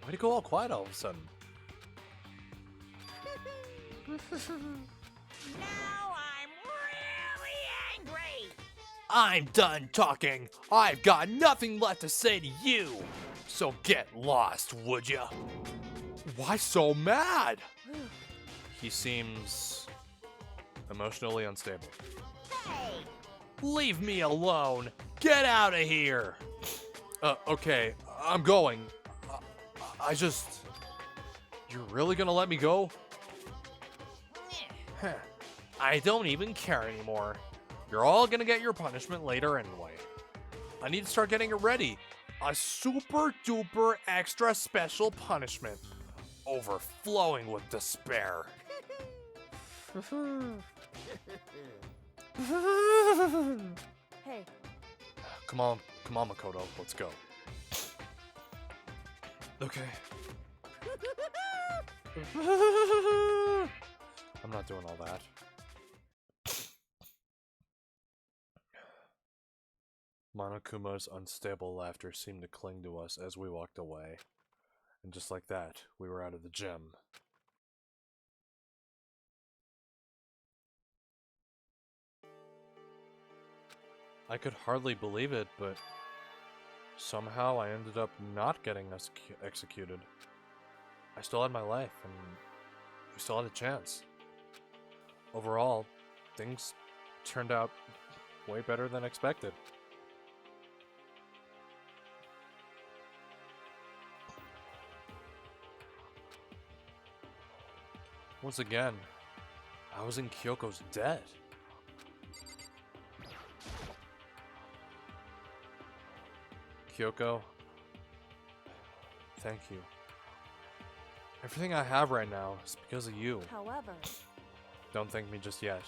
Why'd you go all quiet all of a sudden? Now I'm really angry! I'm done talking. I've got nothing left to say to you. So get lost, would ya? Why so mad? He seems emotionally unstable. Hey! Leave me alone. Get out of here. Okay, I'm going. I just... You're really gonna let me go? Heh. I don't even care anymore. You're all gonna get your punishment later anyway. I need to start getting it ready. A super duper extra special punishment. Overflowing with despair. Hey, Come on, Makoto, let's go. Okay. I'm not doing all that. Monokuma's unstable laughter seemed to cling to us as we walked away. And just like that, we were out of the gym. I could hardly believe it, but somehow I ended up not getting us executed. I still had my life, and we still had a chance. Overall, things turned out way better than expected. Once again, I was in Kyoko's debt. Kyoko, thank you. Everything I have right now is because of you. however, Don't thank me just yet.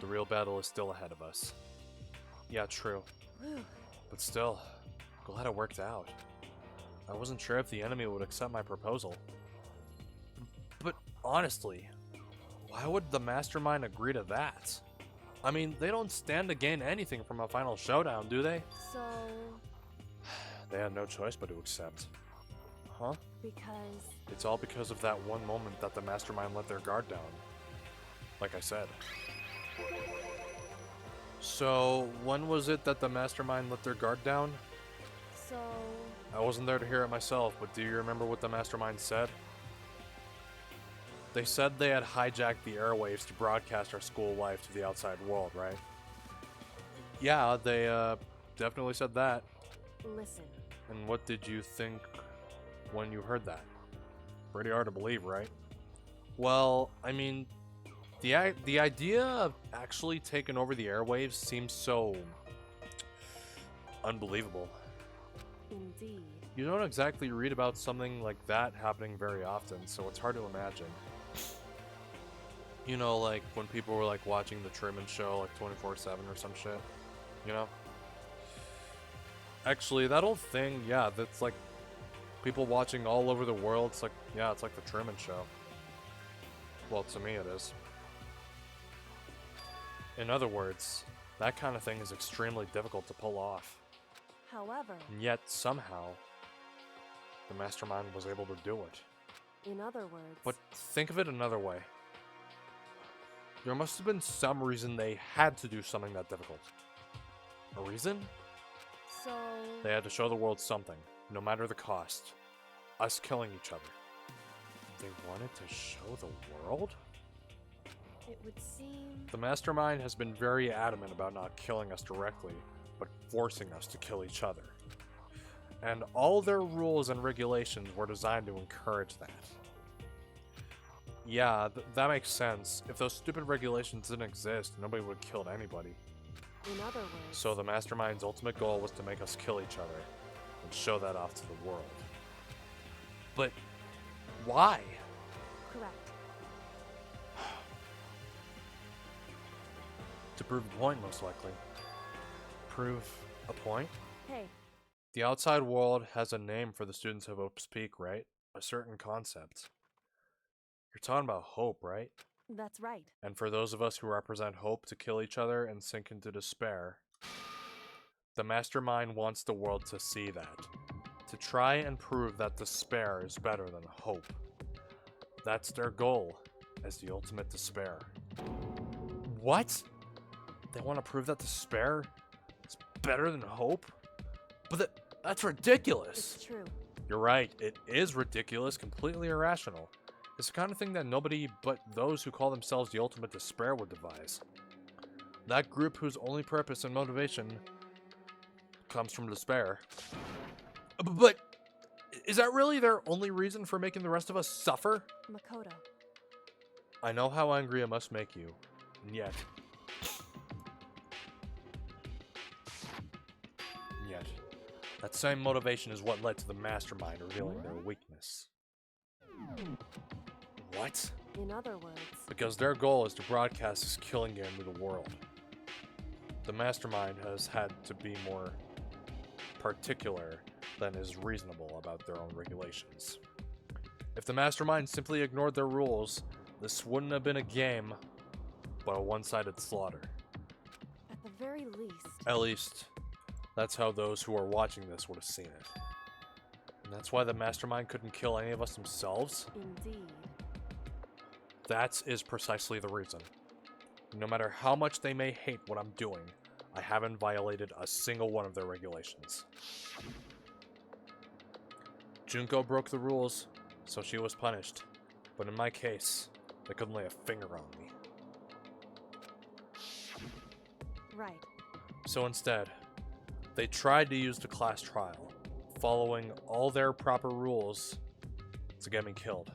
The real battle is still ahead of us. Yeah, true. But still, glad it worked out. I wasn't sure if the enemy would accept my proposal. But honestly, why would the mastermind agree to that? I mean, they don't stand to gain anything from a final showdown, do they? so, They had no choice but to accept. Huh? because, It's all because of that one moment that the mastermind let their guard down. Like I said. So, when was it that the mastermind let their guard down? so, I wasn't there to hear it myself, but do you remember what the mastermind said? They said they had hijacked the airwaves to broadcast our school life to the outside world, right? Yeah, they definitely said that. listen. And what did you think when you heard that? Pretty hard to believe, right? Well, I mean, the idea of actually taking over the airwaves seems so unbelievable. Indeed. You don't exactly read about something like that happening very often, so it's hard to imagine. You know, like when people were like watching the Truman Show like 24/7 or some shit. You know? Actually, that whole thing, yeah, that's like people watching all over the world. It's like, yeah, it's like the Truman Show. Well, to me it is. In other words, that kind of thing is extremely difficult to pull off. However, And yet, somehow, the mastermind was able to do it. in other words, But think of it another way. There must have been some reason they had to do something that difficult. A reason? so They had to show the world something, no matter the cost. Us killing each other. They wanted to show the world? it would seem The mastermind has been very adamant about not killing us directly, but forcing us to kill each other. And all their rules and regulations were designed to encourage that. Yeah, that makes sense. If those stupid regulations didn't exist, nobody would have killed anybody. in other words. So the mastermind's ultimate goal was to make us kill each other and show that off to the world. But why? Correct. To prove a point, most likely. Prove a point? Hey, The outside world has a name for the students of Hope's Peak, right? A certain concept. You're talking about hope, right? that's right. And for those of us who represent hope to kill each other and sink into despair, the mastermind wants the world to see that. To try and prove that despair is better than hope. That's their goal, as the ultimate despair. What? They want to prove that despair is better than hope? But that's ridiculous! It's true. You're right, it is ridiculous, completely irrational. It's the kind of thing that nobody but those who call themselves the ultimate despair would devise. That group whose only purpose and motivation comes from despair. But is that really their only reason for making the rest of us suffer? Makoto. I know how angry it must make you, and yet... that same motivation is what led to the mastermind revealing their weakness. What? In other words, Because their goal is to broadcast this killing game to the world. The mastermind has had to be more particular than is reasonable about their own regulations. If the mastermind simply ignored their rules, this wouldn't have been a game, but a one-sided slaughter. at the very least, At least, that's how those who are watching this would have seen it. And that's why the mastermind couldn't kill any of us themselves? indeed. That is precisely the reason. No matter how much they may hate what I'm doing, I haven't violated a single one of their regulations. Junko broke the rules, so she was punished. But in my case, they couldn't lay a finger on me. Right. So instead, they tried to use the class trial, following all their proper rules, to get me killed.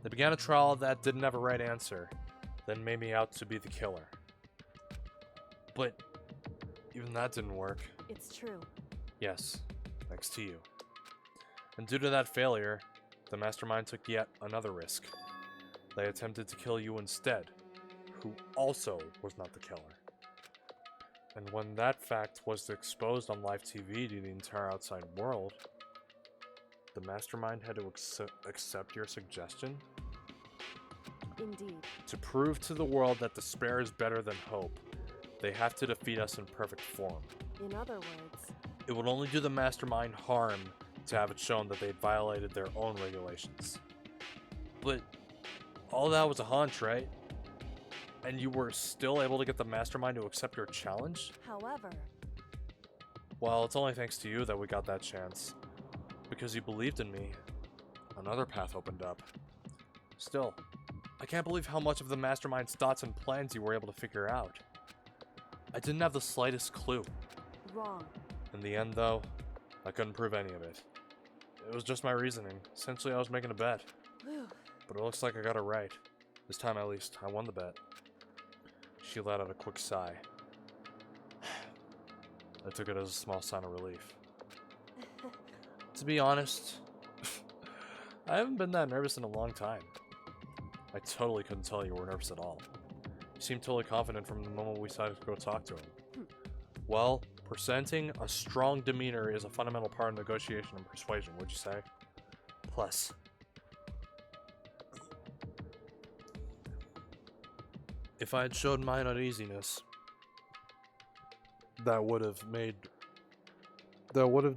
They began a trial that didn't have a right answer, then made me out to be the killer. But even that didn't work. It's true. Yes, thanks to you. And due to that failure, the mastermind took yet another risk. They attempted to kill you instead, who also was not the killer. And when that fact was exposed on live TV to the entire outside world, the mastermind had to accept your suggestion? Indeed. To prove to the world that despair is better than hope, they have to defeat us in perfect form. In other words, It would only do the mastermind harm to have it shown that they'd violated their own regulations. But all that was a hunch, right? And you were still able to get the mastermind to accept your challenge? however, Well, it's only thanks to you that we got that chance. Because you believed in me, another path opened up. Still, I can't believe how much of the mastermind's thoughts and plans you were able to figure out. I didn't have the slightest clue. wrong. In the end, though, I couldn't prove any of it. It was just my reasoning. Essentially, I was making a bet. Whew. But it looks like I got it right. This time, at least, I won the bet. She let out a quick sigh. I took it as a small sign of relief. To be honest, I haven't been that nervous in a long time. I totally couldn't tell you were nervous at all. You seemed totally confident from the moment we decided to go talk to him. Well, presenting a strong demeanor is a fundamental part of negotiation and persuasion, would you say? Plus, if I had showed mine uneasiness, that would have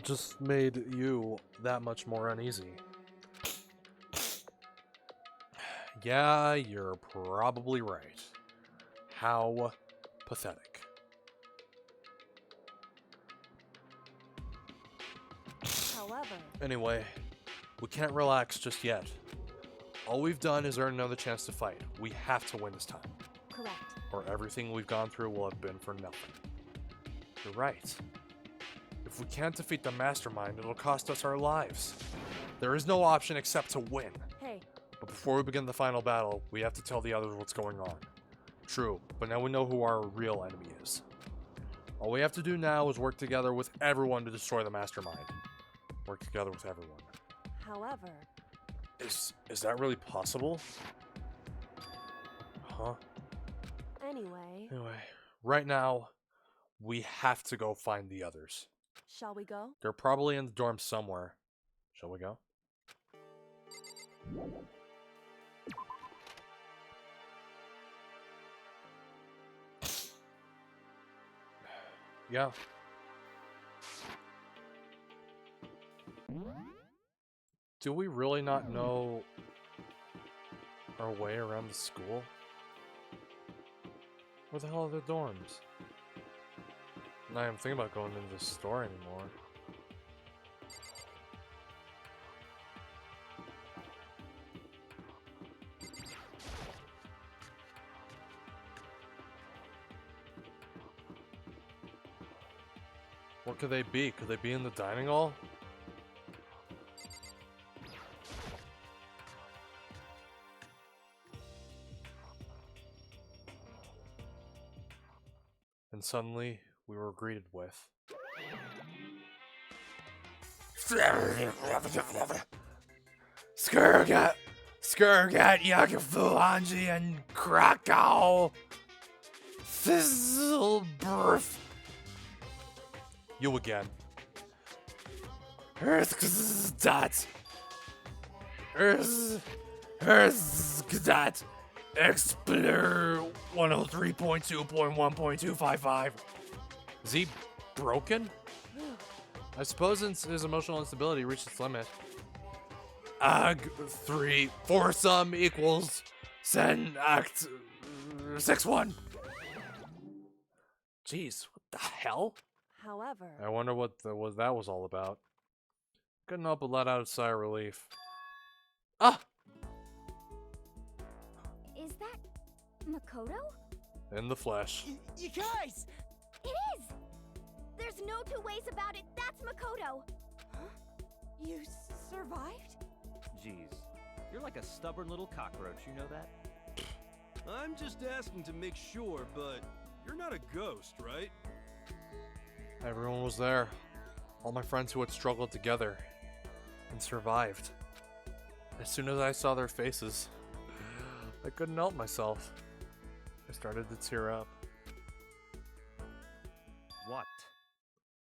just made you that much more uneasy. Yeah, you're probably right. How pathetic. However, Anyway, we can't relax just yet. All we've done is earn another chance to fight. We have to win this time, correct. or everything we've gone through will have been for nothing. You're right. If we can't defeat the mastermind, it'll cost us our lives. There is no option except to win. Hey, But before we begin the final battle, we have to tell the others what's going on. True, but now we know who our real enemy is. All we have to do now is work together with everyone to destroy the mastermind. Work together with everyone. however, Is that really possible? Huh? anyway, Anyway, right now, we have to go find the others. shall we go? They're probably in the dorm somewhere. Shall we go? Yeah. Do we really not know our way around the school? Where the hell are the dorms? Not even thinking about going into the store anymore. Where could they be? Could they be in the dining hall? And suddenly, we were greeted with... Skurgat! Skurgat, Yakufu, Anji, and Krakow! Fizzleberth! You again. Earthgdat! Earthgdat! Explorer 103.2.1.255. Is he broken? I suppose his emotional instability reached its limit. Ag 3 foursome equals Sen Act 6-1. Jeez, what the hell? However, I wonder what that was all about. Couldn't help but let out a sigh of relief. Ah! Is that Makoto? In the flesh. You guys! It is! There's no two ways about it. That's Makoto. You survived? Jeez, you're like a stubborn little cockroach, you know that? I'm just asking to make sure, but you're not a ghost, right? Everyone was there. All my friends who had struggled together and survived. As soon as I saw their faces, I couldn't help myself. I started to tear up. What?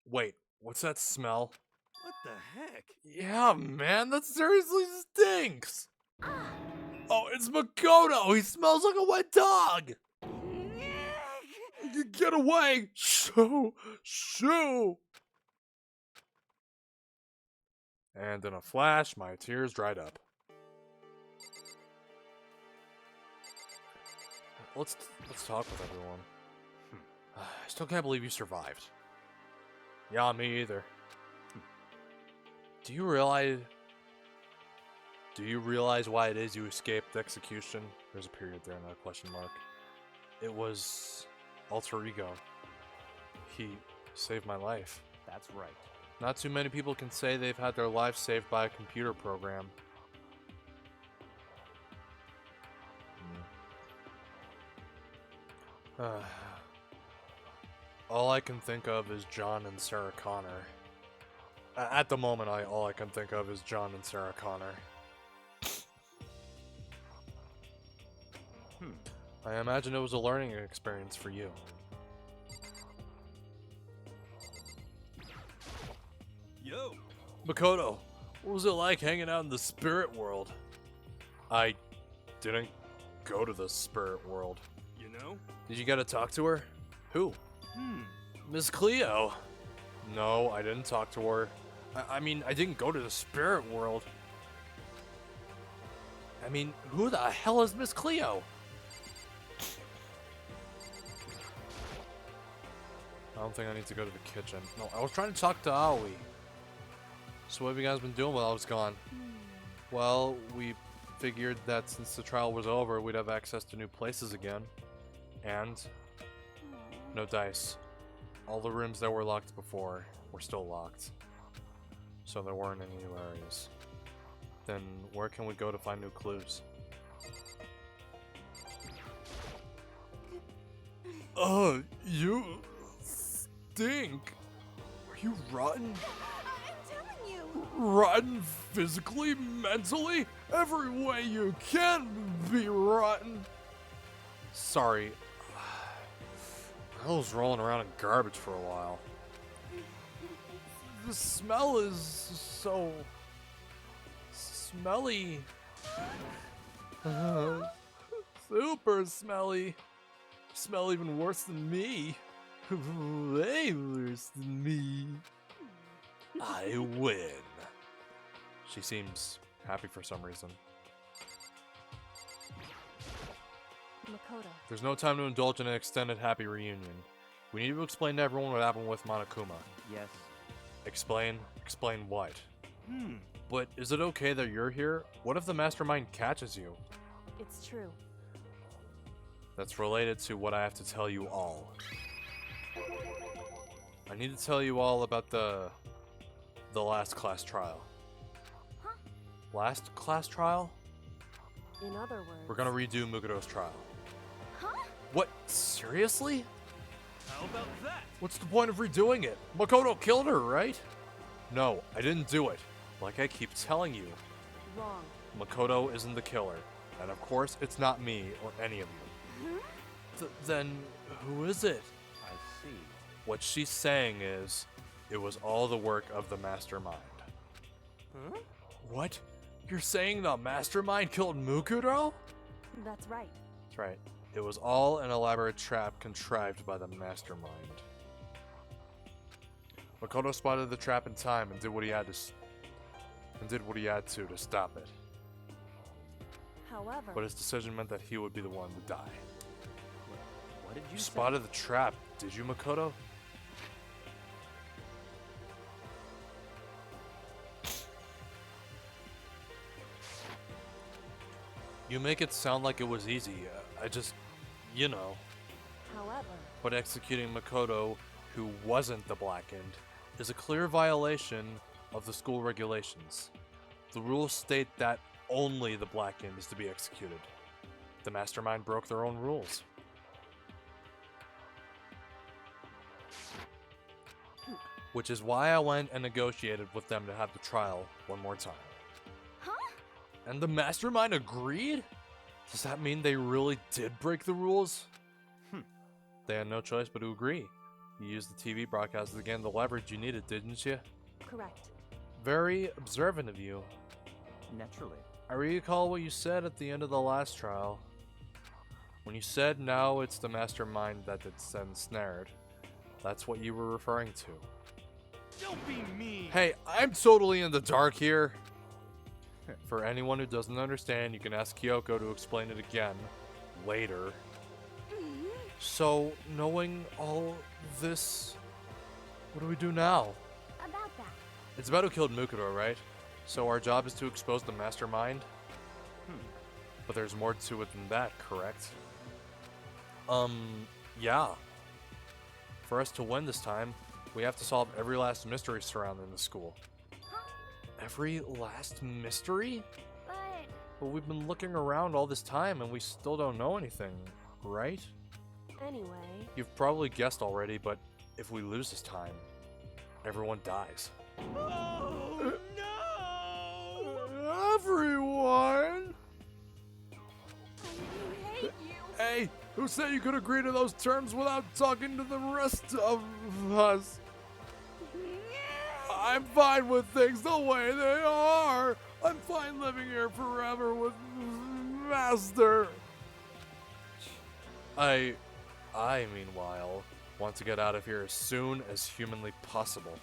Wait, what's that smell? What the heck? Yeah, man, that seriously stinks! Oh, it's Makoto! He smells like a wet dog! Get away! Shoo! Shoo! And in a flash, my tears dried up. Let's talk with everyone. I still can't believe you survived. Yeah, me either. Do you realize why it is you escaped execution? There's a period there, not a question mark. It was alter ego. He saved my life. That's right. Not too many people can say they've had their life saved by a computer program. All I can think of is John and Sarah Connor. At the moment, all I can think of is John and Sarah Connor. Hmm. I imagine it was a learning experience for you. Makoto, what was it like hanging out in the spirit world? I didn't go to the spirit world. You know? Did you get to talk to her? Who? Miss Cleo. No, I didn't talk to her. I mean, I didn't go to the spirit world. I mean, who the hell is Miss Cleo? I don't think I need to go to the kitchen. No, I was trying to talk to Aoi. So what have you guys been doing while I was gone? Well, we figured that since the trial was over, we'd have access to new places again. And no dice. All the rooms that were locked before were still locked. So there weren't any new areas. Then where can we go to find new clues? You stink. Are you rotten? I'm telling you. Rotten physically, mentally, every way you can be rotten. Sorry. I was rolling around in garbage for a while. The smell is so smelly. Super smelly. Smell even worse than me. Way worse than me. I win. She seems happy for some reason. Makoto, There's no time to indulge in an extended happy reunion. We need to explain to everyone what happened with Monokuma. Yes. Explain? Explain what? But is it okay that you're here? What if the mastermind catches you? it's true. That's related to what I have to tell you all. I need to tell you all about the last class trial. Huh? Last class trial? In other words, We're gonna redo Mukudo's trial. Huh? What? Seriously? How about that? What's the point of redoing it? Makoto killed her, right? No, I didn't do it. Like I keep telling you, wrong. Makoto isn't the killer. And of course, it's not me or any of you. Then, who is it? I see. What she's saying is, it was all the work of the mastermind. Huh? What? You're saying the mastermind killed Mukudo? That's right. That's right. It was all an elaborate trap contrived by the mastermind. Makoto spotted the trap in time and did what he had to stop it. However, But his decision meant that he would be the one to die. What did you You say? spotted the trap, did you, Makoto? You make it sound like it was easy. I just, you know. however, But executing Makoto, who wasn't the Blackened, is a clear violation of the school regulations. The rules state that only the Blackened is to be executed. The mastermind broke their own rules. Which is why I went and negotiated with them to have the trial one more time. Huh? And the mastermind agreed? Does that mean they really did break the rules? They had no choice but to agree. You used the TV broadcast to gain the leverage you needed, didn't you? correct. Very observant of you. Naturally. I recall what you said at the end of the last trial. When you said now it's the mastermind that it's ensnared. That's what you were referring to. Don't be mean. Hey, I'm totally in the dark here. For anyone who doesn't understand, you can ask Kyoko to explain it again later. So, knowing all this, what do we do now? About that. It's about who killed Mukudo, right? So our job is to expose the mastermind? But there's more to it than that, correct? Yeah. For us to win this time, we have to solve every last mystery surrounding the school. Every last mystery? But But we've been looking around all this time and we still don't know anything, right? Anyway, You've probably guessed already, but if we lose this time, everyone dies. Oh, no! Everyone! I hate you. Hey, who said you could agree to those terms without talking to the rest of us? I'm fine with things the way they are. I'm fine living here forever with Master. I meanwhile want to get out of here as soon as humanly possible.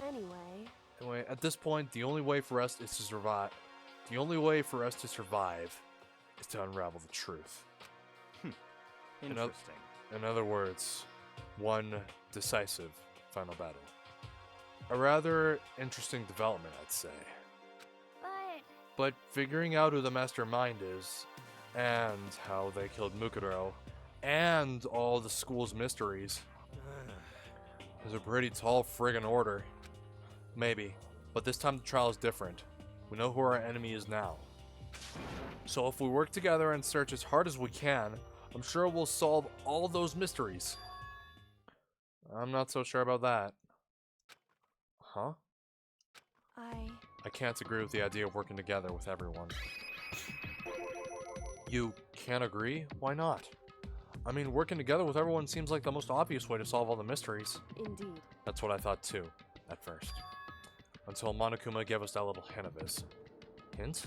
Anyway, At this point, the only way for us to survive is to unravel the truth. Interesting. In other words, one decisive final battle. A rather interesting development, I'd say. But figuring out who the mastermind is, and how they killed Mukuro, and all the school's mysteries, is a pretty tall friggin' order. Maybe, but this time the trial is different. We know who our enemy is now. So if we work together and search as hard as we can, I'm sure we'll solve all those mysteries. I'm not so sure about that. Huh? I can't agree with the idea of working together with everyone. You can't agree? Why not? I mean, working together with everyone seems like the most obvious way to solve all the mysteries. Indeed. That's what I thought too, at first. Until Monokuma gave us that little hint of his. Hint?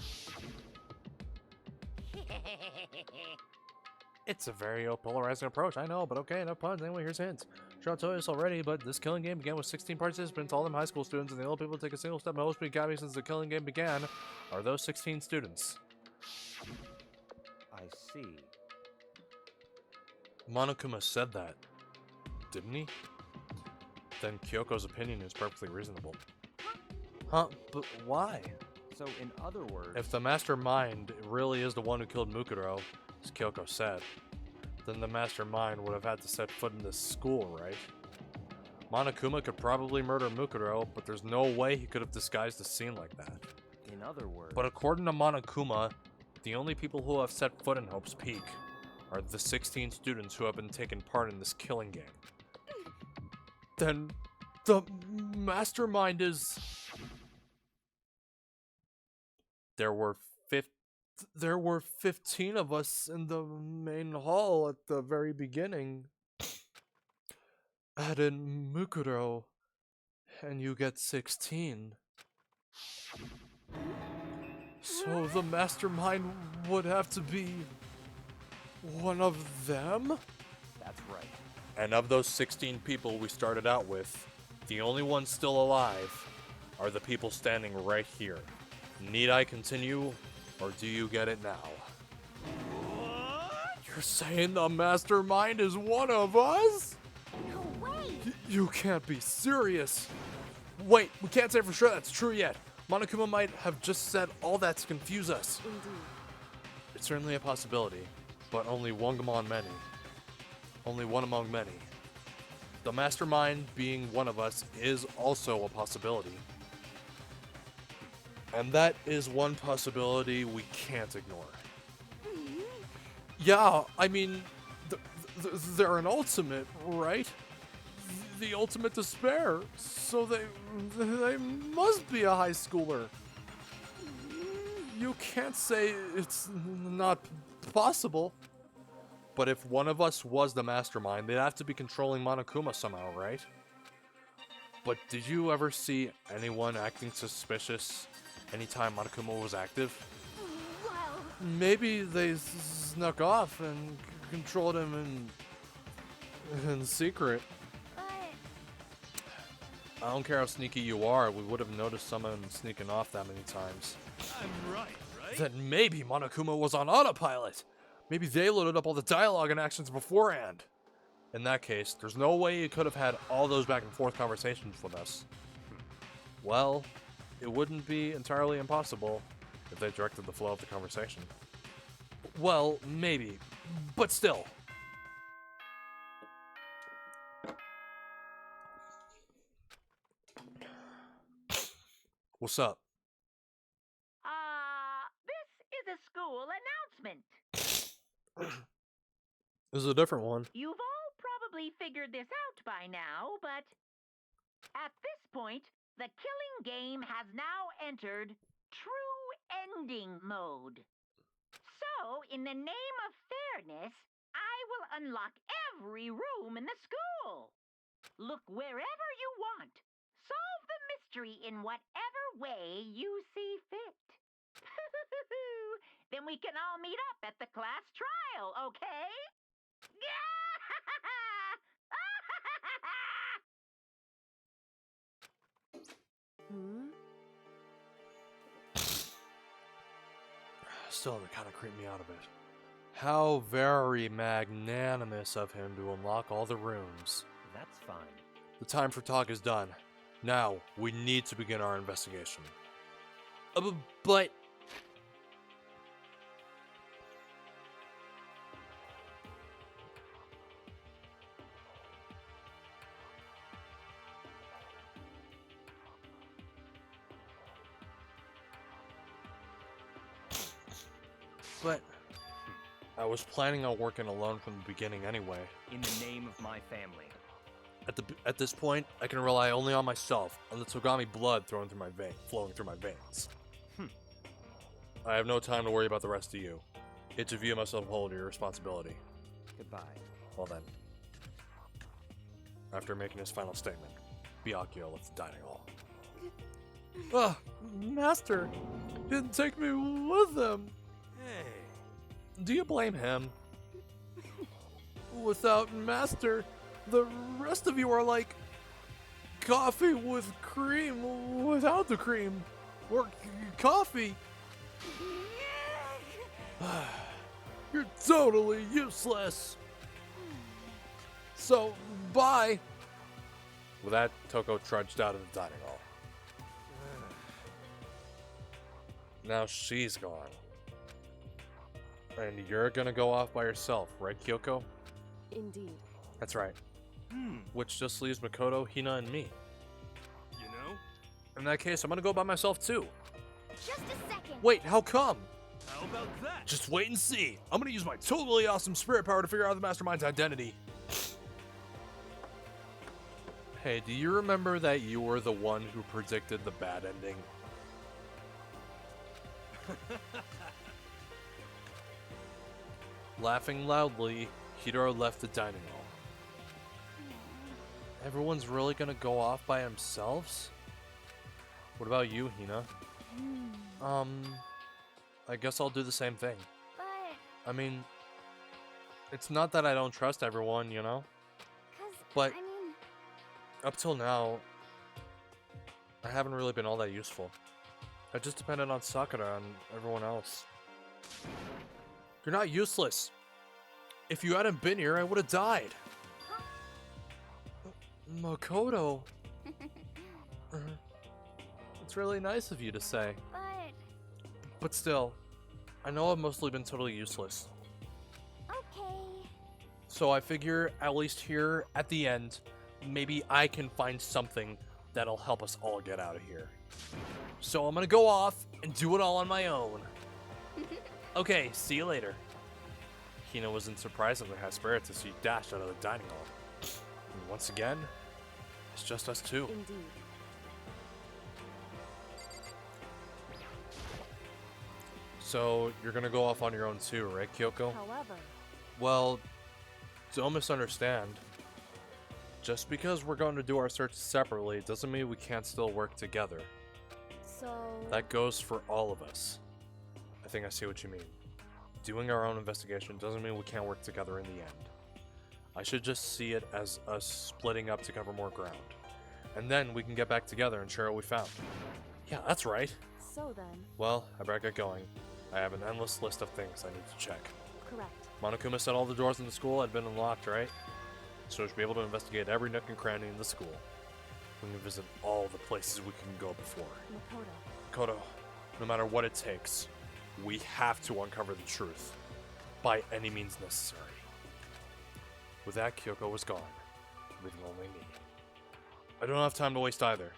It's a very polarizing approach, I know, but okay, no puns. Anyway, here's hints. Sure, I told you this already, but this killing game began with 16 participants, all of them high school students, and the only people to take a single step in most academy since the killing game began are those 16 students. I see. Monokuma said that, didn't he? Then Kyoko's opinion is perfectly reasonable. Huh? But why? So, in other words... If the mastermind really is the one who killed Mukuro, as Kyoko said, then the mastermind would have had to set foot in this school, right? Monokuma could probably murder Mukuro, but there's no way he could have disguised a scene like that. In other words... But according to Monokuma, the only people who have set foot in Hope's Peak are the 16 students who have been taking part in this killing game. Then the mastermind is... There were 15 of us in the main hall at the very beginning. Add in Mukuro, and you get 16. So the mastermind would have to be one of them? That's right. And of those 16 people we started out with, the only ones still alive are the people standing right here. Need I continue, or do you get it now? What? You're saying the mastermind is one of us? No way! You can't be serious. Wait, we can't say for sure that's true yet. Monokuma might have just said all that to confuse us. Indeed. It's certainly a possibility, but only one among many. Only one among many. The mastermind being one of us is also a possibility. And that is one possibility we can't ignore. Yeah, I mean, they're an ultimate, right? The ultimate despair. So they must be a high schooler. You can't say it's not possible. But if one of us was the mastermind, they'd have to be controlling Monokuma somehow, right? But did you ever see anyone acting suspicious anytime Monokuma was active? Well, Maybe they snuck off and controlled him in secret. but I don't care how sneaky you are, we would have noticed someone sneaking off that many times. I'm right? Then maybe Monokuma was on autopilot. Maybe they loaded up all the dialogue and actions beforehand. In that case, there's no way he could have had all those back and forth conversations with us. Well, it wouldn't be entirely impossible if they directed the flow of the conversation. Well, maybe, but still. What's up? This is a school announcement. This is a different one. You've all probably figured this out by now, but at this point, the killing game has now entered true ending mode. So, in the name of fairness, I will unlock every room in the school. Look wherever you want. Solve the mystery in whatever way you see fit. Then we can all meet up at the class trial, okay? Hmm? Still, it kind of creeped me out a bit. How very magnanimous of him to unlock all the rooms. That's fine. The time for talk is done. Now, we need to begin our investigation. But... But... I was planning on working alone from the beginning anyway. In the name of my family. At this point, I can rely only on myself, on the Togami blood flowing through my veins. I have no time to worry about the rest of you. Each of you must uphold your responsibility. Goodbye. Well then. After making his final statement, Byakuya left the dining hall. Ah, Master! He didn't take me with him! Hey. Do you blame him? Without Master, the rest of you are like coffee with cream without the cream. Or coffee. You're totally useless. So, bye. With that, Toko trudged out of the dining hall. Now she's gone. And you're gonna go off by yourself, right, Kyoko? Indeed. That's right. Which just leaves Makoto, Hina, and me. You know? In that case, I'm gonna go by myself too. Just a second. Wait, how come? How about that? Just wait and see. I'm gonna use my totally awesome spirit power to figure out the Mastermind's identity. Hey, do you remember that you were the one who predicted the bad ending? Laughing loudly, Hidoro left the dining hall. Everyone's really gonna go off by themselves? What about you, Hina? I guess I'll do the same thing. But, I mean, it's not that I don't trust everyone, you know? 'cause, But- I mean, Up till now, I haven't really been all that useful. I just depended on Sakura and everyone else. You're not useless. If you hadn't been here, I would have died. Makoto. It's really nice of you to say. But still, I know I've mostly been totally useless. okay. So I figure, at least here, at the end, maybe I can find something that'll help us all get out of here. So I'm gonna go off and do it all on my own. Okay, see you later. Hina wasn't surprisingly high spirits as she dashed out of the dining hall. And once again, it's just us two. Indeed. So you're gonna go off on your own too, right, Kyoko? However, Well, don't misunderstand. Just because we're going to do our search separately doesn't mean we can't still work together. so... That goes for all of us. I think I see what you mean. Doing our own investigation doesn't mean we can't work together in the end. I should just see it as us splitting up to cover more ground. And then we can get back together and share what we found. Yeah, that's right. So then, Well, I better get going. I have an endless list of things I need to check. correct. Monokuma said all the doors in the school had been unlocked, right? So we should be able to investigate every nook and cranny in the school. We can visit all the places we can go before. Makoto. Koto, no matter what it takes, we have to uncover the truth. By any means necessary. With that, Kyoko was gone, leaving only me. I don't have time to waste either.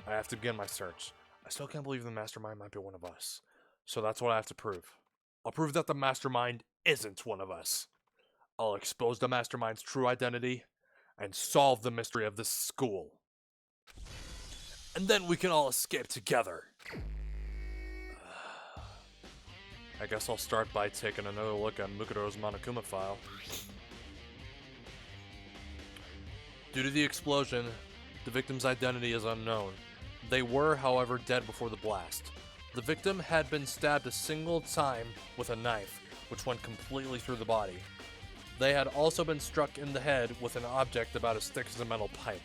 I have to begin my search. I still can't believe the Mastermind might be one of us. So that's what I have to prove. I'll prove that the Mastermind isn't one of us. I'll expose the Mastermind's true identity and solve the mystery of this school. And then we can all escape together. I guess I'll start by taking another look at Mukuro's Monokuma file. Due to the explosion, the victim's identity is unknown. They were, however, dead before the blast. The victim had been stabbed a single time with a knife, which went completely through the body. They had also been struck in the head with an object about as thick as a metal pipe.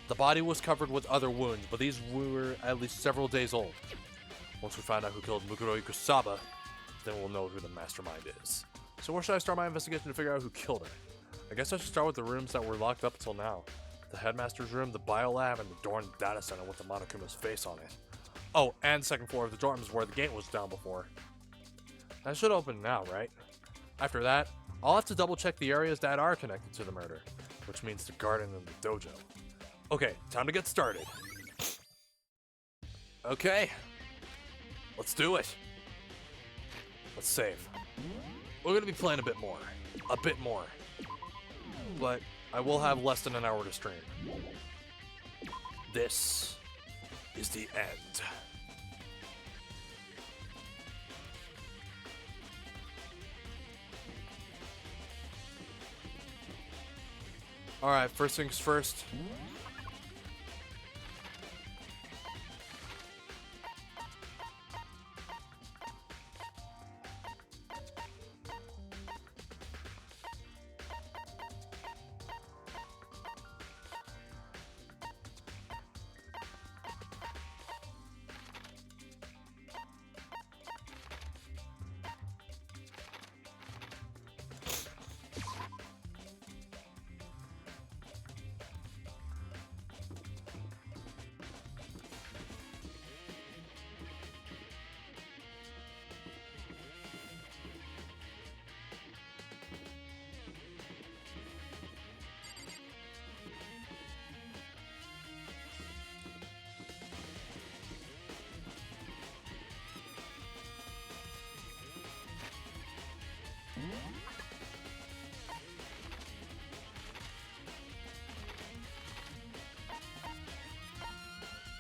The body was covered with other wounds, but these were at least several days old. Once we find out who killed Mukuro Ikusaba, then we'll know who the mastermind is. So where should I start my investigation to figure out who killed her? I guess I should start with the rooms that were locked up until now. The headmaster's room, the biolab, and the door in the data center with the Monokuma's face on it. Oh, and the second floor of the dorms where the gate was down before. That should open now, right? After that, I'll have to double check the areas that are connected to the murder, which means the garden and the dojo. Okay, time to get started. Okay, let's do it. Let's save. We're gonna be playing a bit more. But I will have less than an hour to stream. This is the end. Alright, first things first.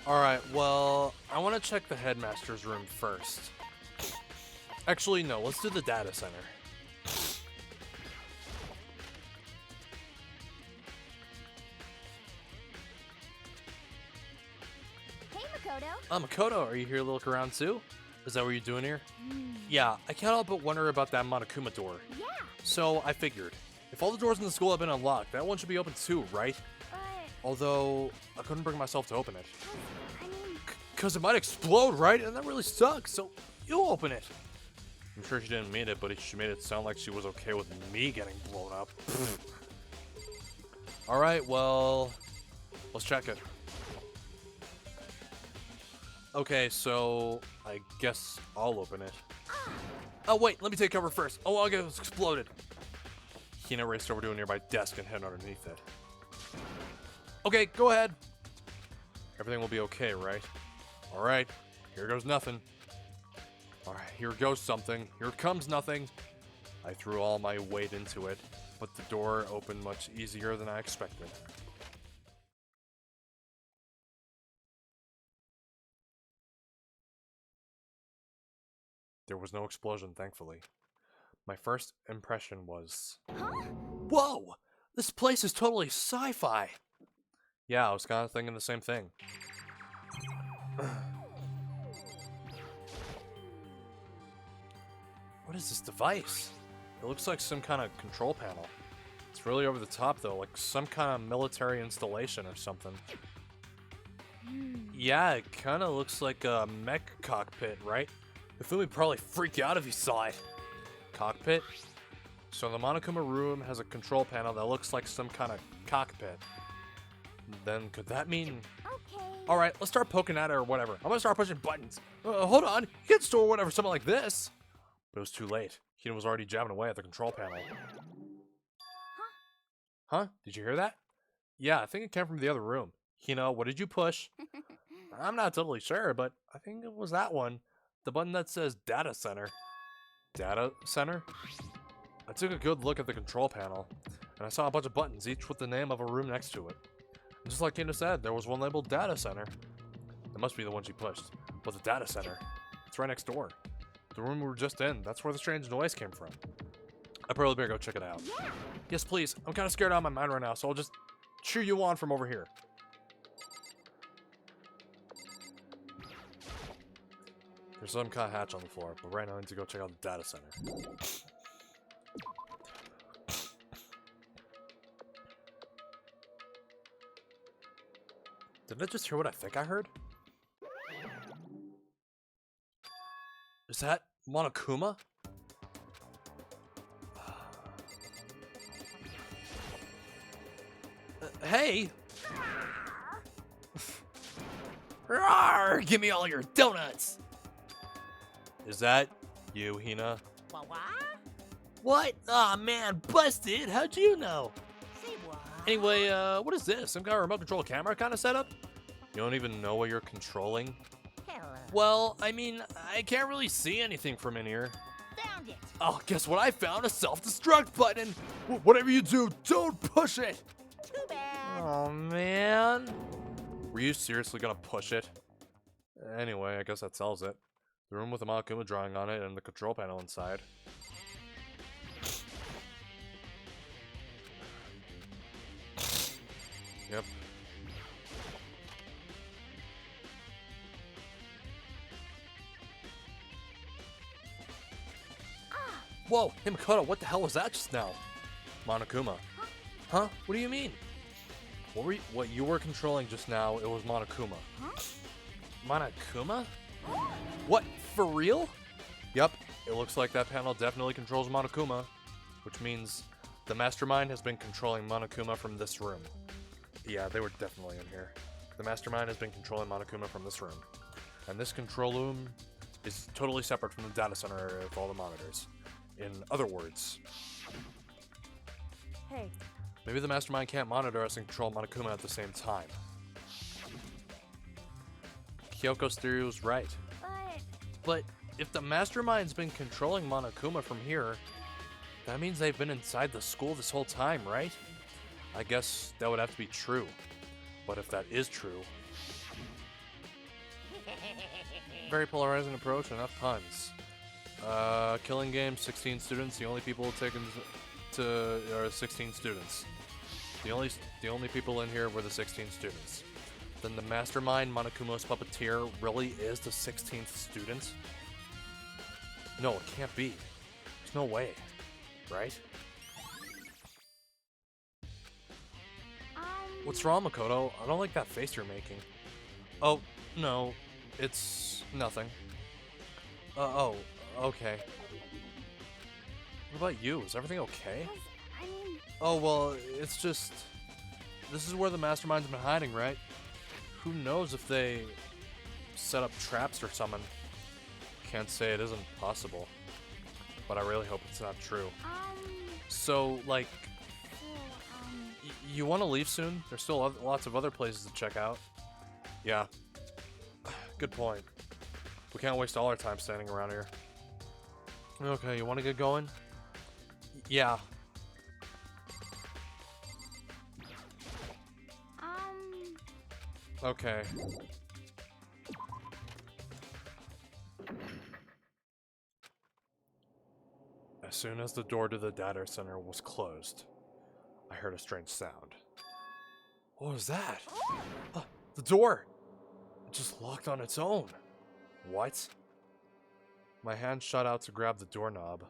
Alright, well, I want to check the headmaster's room first. Actually, no, let's do the data center. Hey, Makoto. Makoto, are you here to look around too? Is that what you're doing here? Yeah, I can't help but wonder about that Monokuma door. Yeah, So, I figured, if all the doors in the school have been unlocked, that one should be open too, right? but Although, I couldn't bring myself to open it. I mean, Because it might explode, right? And that really sucks, so you open it. I'm sure she didn't mean it, but she made it sound like she was okay with me getting blown up. Alright, well, let's check it. Okay, so I guess I'll open it. Oh, wait, let me take cover first. Oh, I'll get exploded. Hina raced over to a nearby desk and hid underneath it. Okay, go ahead. Everything will be okay, right? Alright, here goes nothing. Alright, here goes something. Here comes nothing. I threw all my weight into it, but the door opened much easier than I expected. There was no explosion, thankfully. My first impression was... huh? Whoa! This place is totally sci-fi! Yeah, I was kind of thinking the same thing. What is this device? It looks like some kind of control panel. It's really over the top though, like some kind of military installation or something. Yeah, it kind of looks like a mech cockpit, right? Hifumi would probably freak out if he saw it. Cockpit? So the Monokuma room has a control panel that looks like some kind of cockpit. Then could that mean... Okay. Alright, let's start poking at it or whatever. I'm gonna start pushing buttons. Hold on, you can't store whatever, something like this. But it was too late. Hina was already jabbing away at the control panel. Huh? Did you hear that? Yeah, I think it came from the other room. Hina, what did you push? I'm not totally sure, but I think it was that one. The button that says Data Center. Data Center? I took a good look at the control panel, and I saw a bunch of buttons, each with the name of a room next to it. And just like Hina said, there was one labeled Data Center. That must be the one she pushed. But the Data Center, it's right next door. The room we were just in, that's where the strange noise came from. I probably better go check it out. Yeah. Yes, please. I'm kind of scared out of my mind right now, so I'll just cheer you on from over here. There's some kind of hatch on the floor, but right now I need to go check out the data center. Did I just hear what I think I heard? Is that Monokuma? Hey! Rawr! Give me all your donuts! Is that you, Hina? What? What? Aw, man, busted! How'd you know? Say what? Anyway, what is this? Some kind of remote control camera kind of setup? You don't even know what you're controlling? Hello. Well, I mean, I can't really see anything from in here. Found it. Oh, guess what I found? A self-destruct button! Whatever you do, don't push it! Too bad. Oh, man. Were you seriously gonna push it? Anyway, I guess that sells it. The room with the Monokuma drawing on it and the control panel inside. Yep. Whoa, hey Makoto, what the hell was that just now? Monokuma. Huh? What do you mean? What you were controlling just now, it was Monokuma. Huh? Monokuma? What, for real? Yep, it looks like that panel definitely controls Monokuma, which means the mastermind has been controlling Monokuma from this room. Yeah, they were definitely in here. The mastermind has been controlling Monokuma from this room. And this control room is totally separate from the data center area with all the monitors. In other words, Hey, maybe the mastermind can't monitor us and control Monokuma at the same time. Kyoko's theory was right. But if the mastermind's been controlling Monokuma from here, that means they've been inside the school this whole time, right? I guess that would have to be true. But if that is true... Very polarizing approach, enough puns. Killing game, 16 students. The only people taken to are 16 students. The only people in here were the 16 students. Then the mastermind, Monokuma's puppeteer, really is the 16th student? No, it can't be. There's no way. Right? What's wrong, Makoto? I don't like that face you're making. Oh, no. It's nothing. Oh, okay. What about you? Is everything okay? I mean, Oh, well, it's just... This is where the mastermind's been hiding, right? Who knows if they set up traps or something. Can't say it isn't possible. But I really hope it's not true. So, like... You want to leave soon? There's still lots of other places to check out. Yeah. Good point. We can't waste all our time standing around here. Okay, you want to get going? Yeah. Okay. As soon as the door to the data center was closed, I heard a strange sound. What was that? The door! It just locked on its own. What? My hand shot out to grab the doorknob.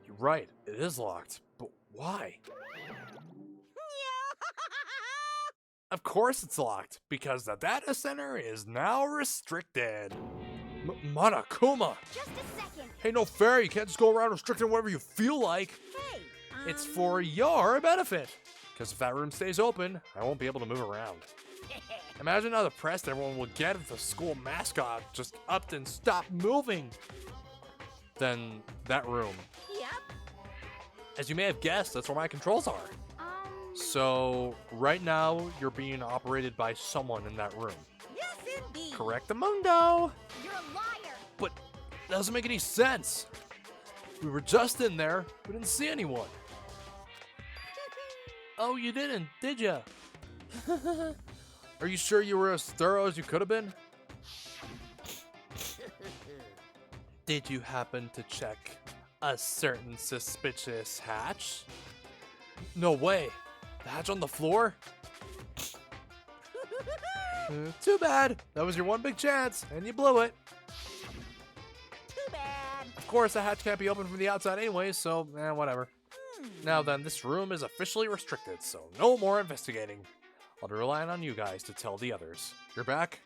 You're right, it is locked. But why? Of course it's locked, because the data center is now restricted. Monokuma! just a second. Hey, no fair, you can't just go around restricting whatever you feel like. Hey, It's for your benefit. Because if that room stays open, I won't be able to move around. Imagine how depressed everyone would get if the school mascot just upped and stopped moving. Then that room. Yep. As you may have guessed, that's where my controls are. So, right now, you're being operated by someone in that room. Yes, indeed. Correctamundo! You're a liar. But that doesn't make any sense. We were just in there. We didn't see anyone. Oh, you didn't, did ya? Are you sure you were as thorough as you could have been? Did you happen to check a certain suspicious hatch? No way. The hatch on the floor? Too bad. That was your one big chance, and you blew it. Too bad. Of course, the hatch can't be opened from the outside anyway, so, whatever. Now then, this room is officially restricted, so no more investigating. I'll be relying on you guys to tell the others. You're back?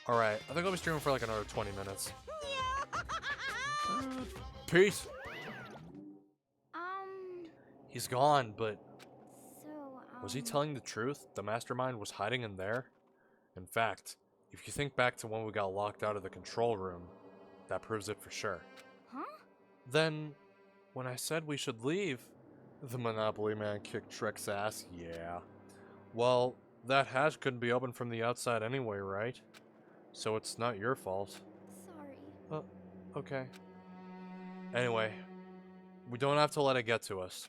Alright, I think I'll be streaming for like another 20 minutes. Peace. He's gone, but So, was he telling the truth? The mastermind was hiding in there? In fact, if you think back to when we got locked out of the control room, that proves it for sure. Huh? Then, when I said we should leave, the Monopoly man kicked Shrek's ass, yeah. Well, that hatch couldn't be opened from the outside anyway, right? So it's not your fault. Sorry. Okay. Anyway, we don't have to let it get to us.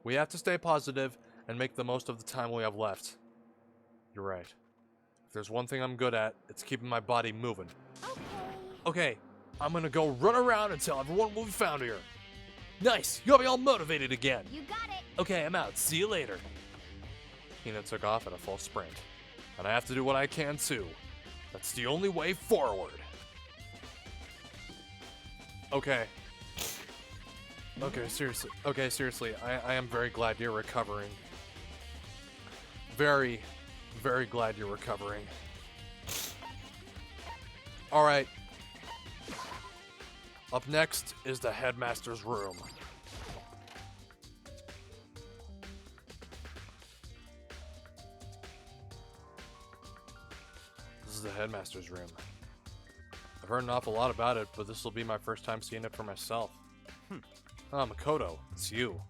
We have to stay positive and make the most of the time we have left. You're right. If there's one thing I'm good at, it's keeping my body moving. Okay. Okay, I'm gonna go run around and tell everyone what we found here. Nice! You got me all motivated again! You got it. Okay, I'm out. See you later. Hina took off at a full sprint. And I have to do what I can too. That's the only way forward. Okay. Okay, seriously. I am very glad you're recovering. Very, very glad you're recovering. Alright. Up next is the headmaster's room. This is the headmaster's room. I've heard an awful lot about it, but this will be my first time seeing it for myself. Ah, Makoto, it's you.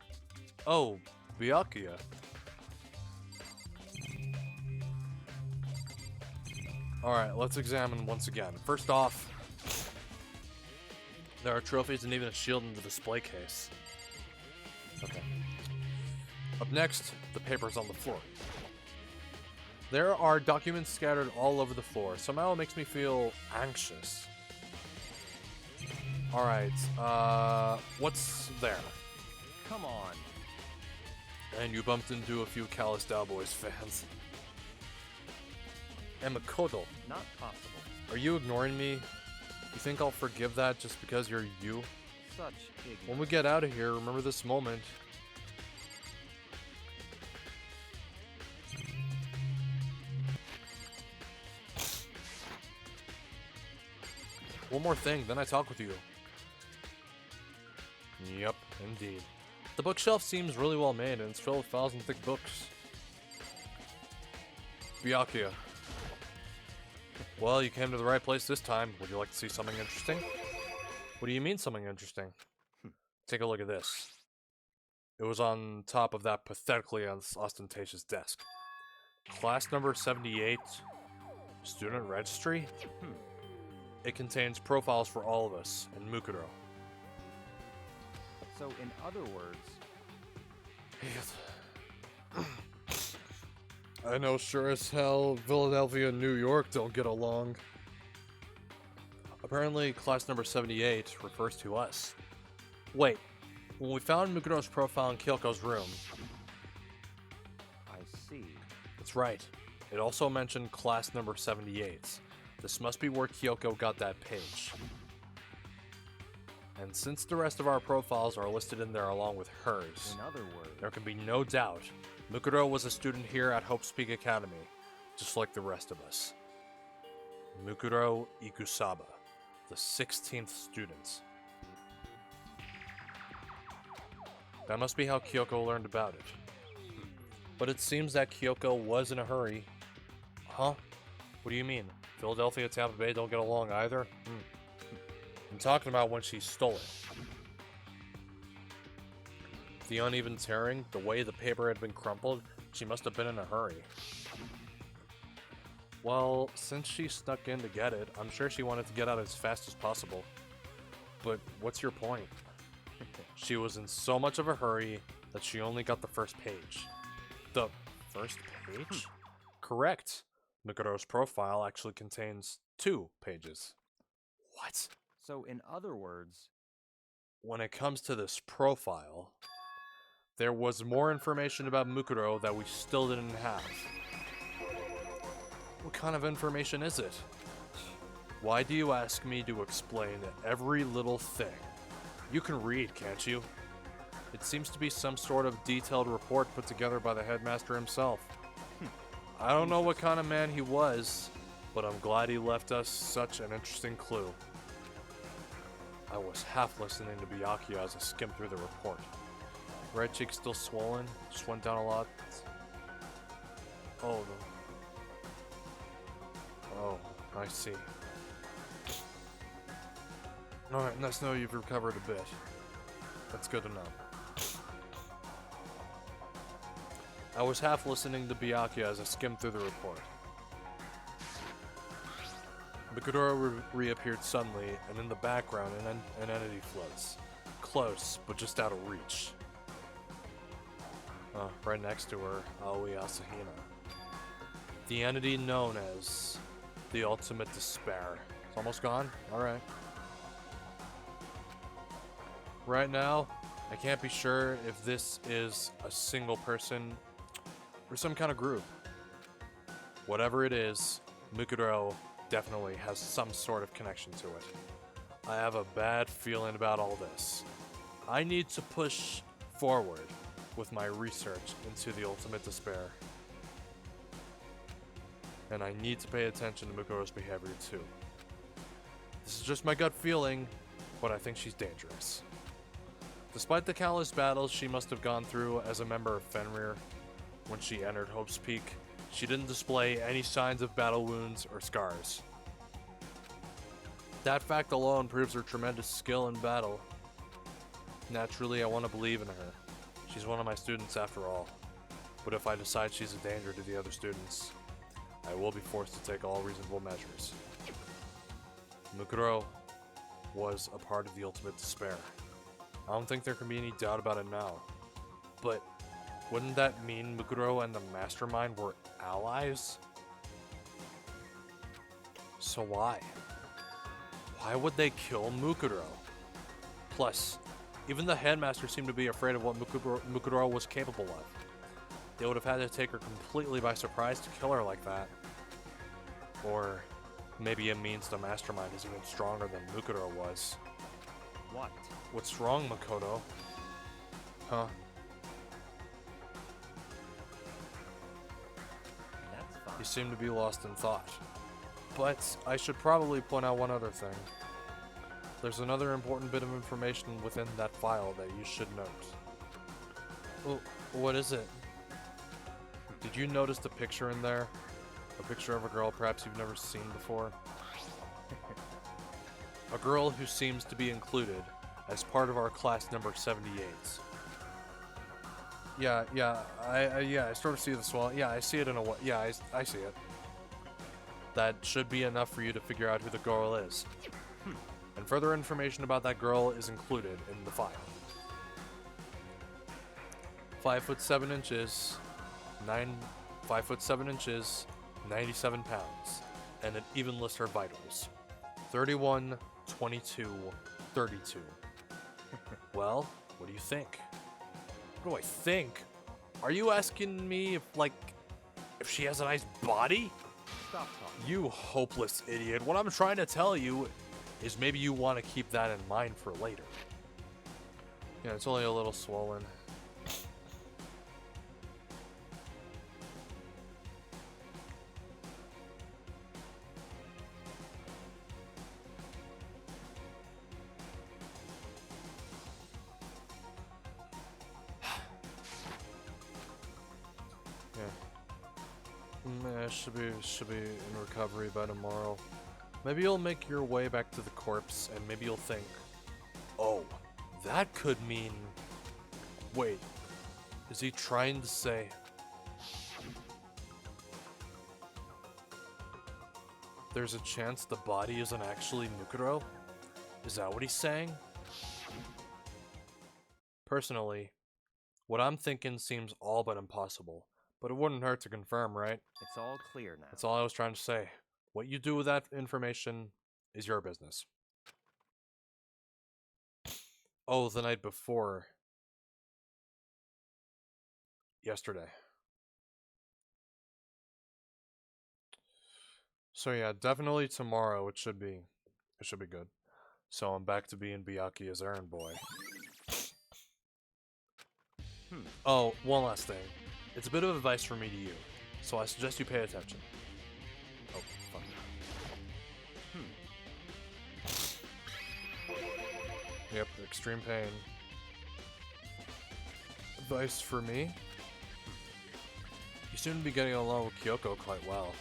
Oh, Byakuya. Alright, let's examine once again. First off, there are trophies and even a shield in the display case. Okay. Up next, the papers on the floor. There are documents scattered all over the floor. Somehow it makes me feel anxious. Alright, what's there? Come on. And you bumped into a few Callous Cowboys fans. And Makoto, Not possible. are you ignoring me? You think I'll forgive that just because you're you? Such ignorance. When we get out of here, remember this moment. One more thing, then I talk with you. Yep, indeed. The bookshelf seems really well made, and it's filled with files and thick books. Byakuya. Well, you came to the right place this time. Would you like to see something interesting? What do you mean, something interesting? Take a look at this. It was on top of that pathetically ostentatious desk. Class number 78. Student registry? It contains profiles for all of us, and Mukuro. So, in other words, I know sure as hell Philadelphia and New York don't get along. Apparently, class number 78 refers to us. Wait, when we found Mukuro's profile in Kyoko's room... I see. That's right. It also mentioned class number 78. This must be where Kyoko got that page. And since the rest of our profiles are listed in there along with hers, In other words, there can be no doubt Mukuro was a student here at Hope's Peak Academy, just like the rest of us. Mukuro Ikusaba, the 16th student. That must be how Kyoko learned about it. But it seems that Kyoko was in a hurry. Huh? What do you mean? Philadelphia and Tampa Bay don't get along either? I'm talking about when she stole it. The uneven tearing, the way the paper had been crumpled, she must have been in a hurry. Well, since she snuck in to get it, I'm sure she wanted to get out as fast as possible. But what's your point? She was in so much of a hurry that she only got the first page. The first page? Correct. Mukuro's profile actually contains 2 pages. What? so in other words, When it comes to this profile, there was more information about Mukuro that we still didn't have. What kind of information is it? Why do you ask me to explain every little thing? You can read, can't you? It seems to be some sort of detailed report put together by the headmaster himself. I don't know what kind of man he was, but I'm glad he left us such an interesting clue. I was half listening to Byakuya as I skimmed through the report. Right cheek still swollen, just went down a lot. Oh, I see. Alright, nice to know you've recovered a bit. That's good to know. I was half listening to Byakuya as I skimmed through the report. Mikudoro reappeared suddenly, and in the background an entity floats. Close, but just out of reach. Right next to her, Aoi Asahina. The entity known as the Ultimate Despair. It's almost gone? Alright. Right now, I can't be sure if this is a single person or some kind of group. Whatever it is, Mikudoro definitely has some sort of connection to it. I have a bad feeling about all this. I need to push forward with my research into the Ultimate Despair. And I need to pay attention to Mikudoro's behavior too. This is just my gut feeling, but I think she's dangerous. Despite the countless battles she must have gone through as a member of Fenrir, when she entered Hope's Peak, she didn't display any signs of battle wounds or scars. That fact alone proves her tremendous skill in battle. Naturally, I want to believe in her. She's one of my students after all. But if I decide she's a danger to the other students, I will be forced to take all reasonable measures. Mikudoro was a part of the Ultimate Despair. I don't think there can be any doubt about it now. But wouldn't that mean Mikudoro and the Mastermind were allies? So why? Why would they kill Mikudoro? Plus, even the headmaster seemed to be afraid of what Mikudoro was capable of. They would have had to take her completely by surprise to kill her like that. Or maybe it means the Mastermind is even stronger than Mikudoro was. What? What's wrong, Makoto? Huh? That's fine. You seem to be lost in thought. But I should probably point out one other thing. There's another important bit of information within that file that you should note. Well, what is it? Did you notice the picture in there? A picture of a girl perhaps you've never seen before? A girl who seems to be included as part of our class number 78. I sort of see this one. Yeah, I see it in a way. Yeah, I see it. That should be enough for you to figure out who the girl is. And further information about that girl is included in the file. 5 foot 7 inches, 5 foot 7 inches, 97 pounds, and it even lists her vitals. 31, 22, 32. Well, what do you think? What do I think? Are you asking me if she has a nice body? Stop talking. You hopeless idiot. What I'm trying to tell you is maybe you want to keep that in mind for later. Yeah, it's only a little swollen. Should be in recovery by tomorrow. Maybe you'll make your way back to the corpse, and maybe you'll think, oh, that could mean... Wait, is he trying to say... There's a chance the body isn't actually Mikudoro? Is that what he's saying? Personally, what I'm thinking seems all but impossible. But it wouldn't hurt to confirm, right? It's all clear now. That's all I was trying to say. What you do with that information is your business. Oh, the night before. Yesterday. So yeah, definitely tomorrow it should be good. So I'm back to being Byakuya as errand boy. Oh, one last thing. It's a bit of advice from me to you, so I suggest you pay attention. Oh, fuck. Yep, extreme pain. Advice for me? You seem to be getting along with Kyoko quite well.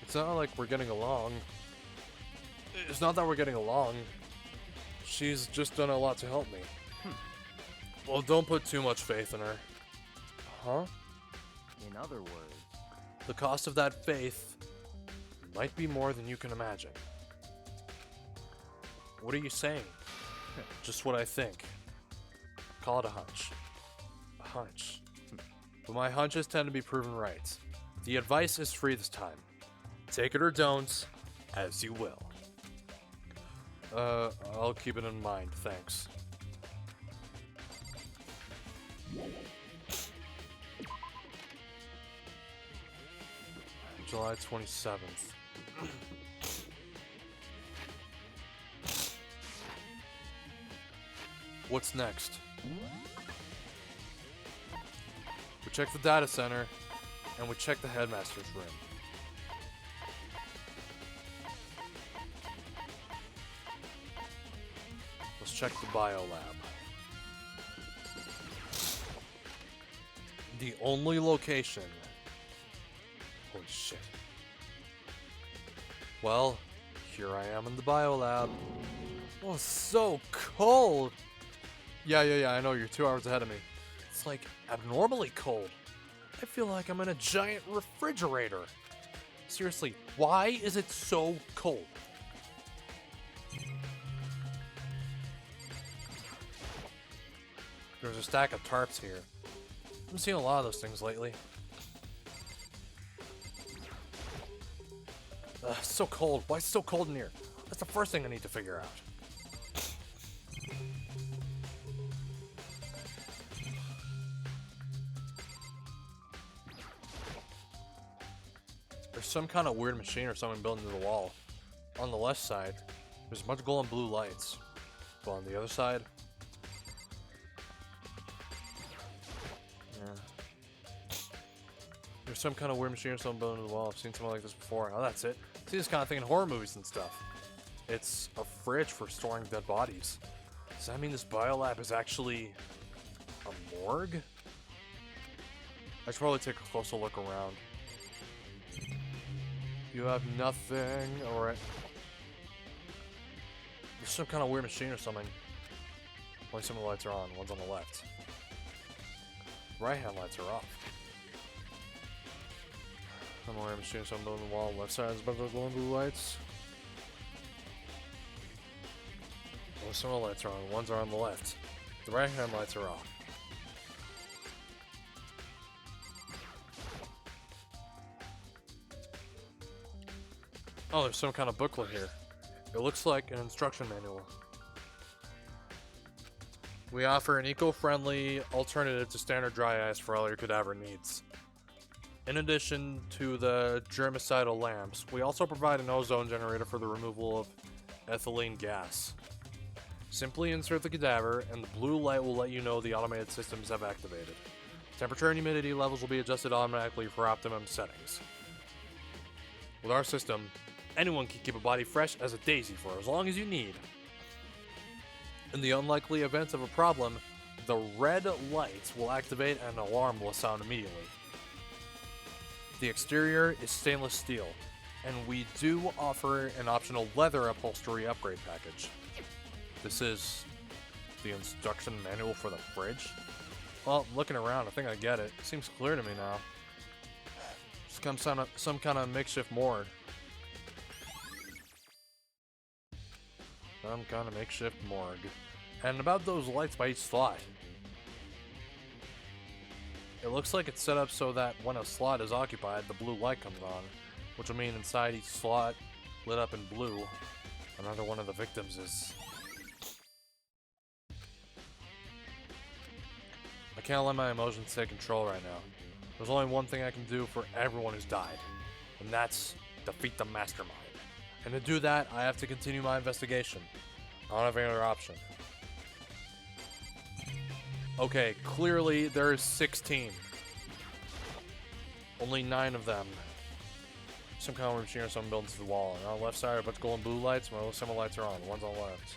It's not like we're getting along. It's not that we're getting along. She's just done a lot to help me. Well, don't put too much faith in her. Huh? In other words, The cost of that faith might be more than you can imagine. What are you saying? Just what I think. Call it a hunch. A hunch. But my hunches tend to be proven right. The advice is free this time. Take it or don't, as you will. I'll keep it in mind, thanks. July 27th. What's next? We check the data center, and we check the headmaster's room. Let's check the bio lab. The only location. Holy shit. Well, here I am in the bio lab. Oh, it's so cold. Yeah, I know, you're 2 hours ahead of me. It's like abnormally cold. I feel like I'm in a giant refrigerator. Seriously, why is it so cold? There's a stack of tarps here. I'm seeing a lot of those things lately. It's so cold. Why is it so cold in here? That's the first thing I need to figure out. There's some kind of weird machine or something built into the wall. On the left side, there's a bunch of glowing blue lights. But on the other side... yeah. There's some kind of weird machine or something built into the wall. I've seen something like this before. Oh, that's it. I see this kind of thing in horror movies and stuff. It's a fridge for storing dead bodies. Does that mean this biolab is actually a morgue? I should probably take a closer look around. You have nothing. Alright. There's some kind of weird machine or something. Only some of the lights are on. One's on the left. Right hand lights are off. Some weird machine or something on the wall. Left side is a bunch of glowing blue lights. Only some of the lights are on. Ones are on the left. The right hand lights are off. Oh, there's some kind of booklet here. It looks like an instruction manual. We offer an eco-friendly alternative to standard dry ice for all your cadaver needs. In addition to the germicidal lamps, we also provide an ozone generator for the removal of ethylene gas. Simply insert the cadaver, and the blue light will let you know the automated systems have activated. Temperature and humidity levels will be adjusted automatically for optimum settings. With our system, anyone can keep a body fresh as a daisy for as long as you need. In the unlikely event of a problem, the red lights will activate and an alarm will sound immediately. The exterior is stainless steel, and we do offer an optional leather upholstery upgrade package. This is the instruction manual for the fridge? Well, looking around, I think I get it. Seems clear to me now. Some kind of makeshift morgue. Some kind of makeshift morgue. And about those lights by each slot. It looks like it's set up so that when a slot is occupied, the blue light comes on, which will mean inside each slot, lit up in blue, another one of the victims is... I can't let my emotions take control right now. There's only one thing I can do for everyone who's died, and that's defeat the mastermind. And to do that, I have to continue my investigation. I don't have any other option. Okay, clearly there is 16. Only 9 of them. Some kind of machine or something built into the wall. And on the left side are a bunch of gold and blue lights. Well, some of the lights are on. The ones on the left.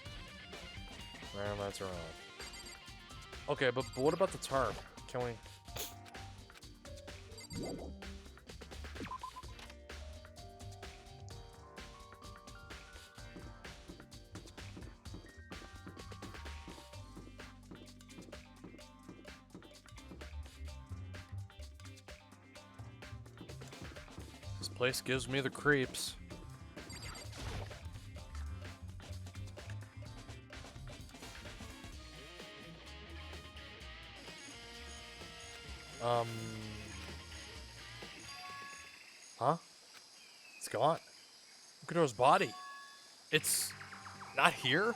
Random lights are on. Okay, but what about the tarp? Can we... This place gives me the creeps. Huh? It's gone. Look at his body. It's not here?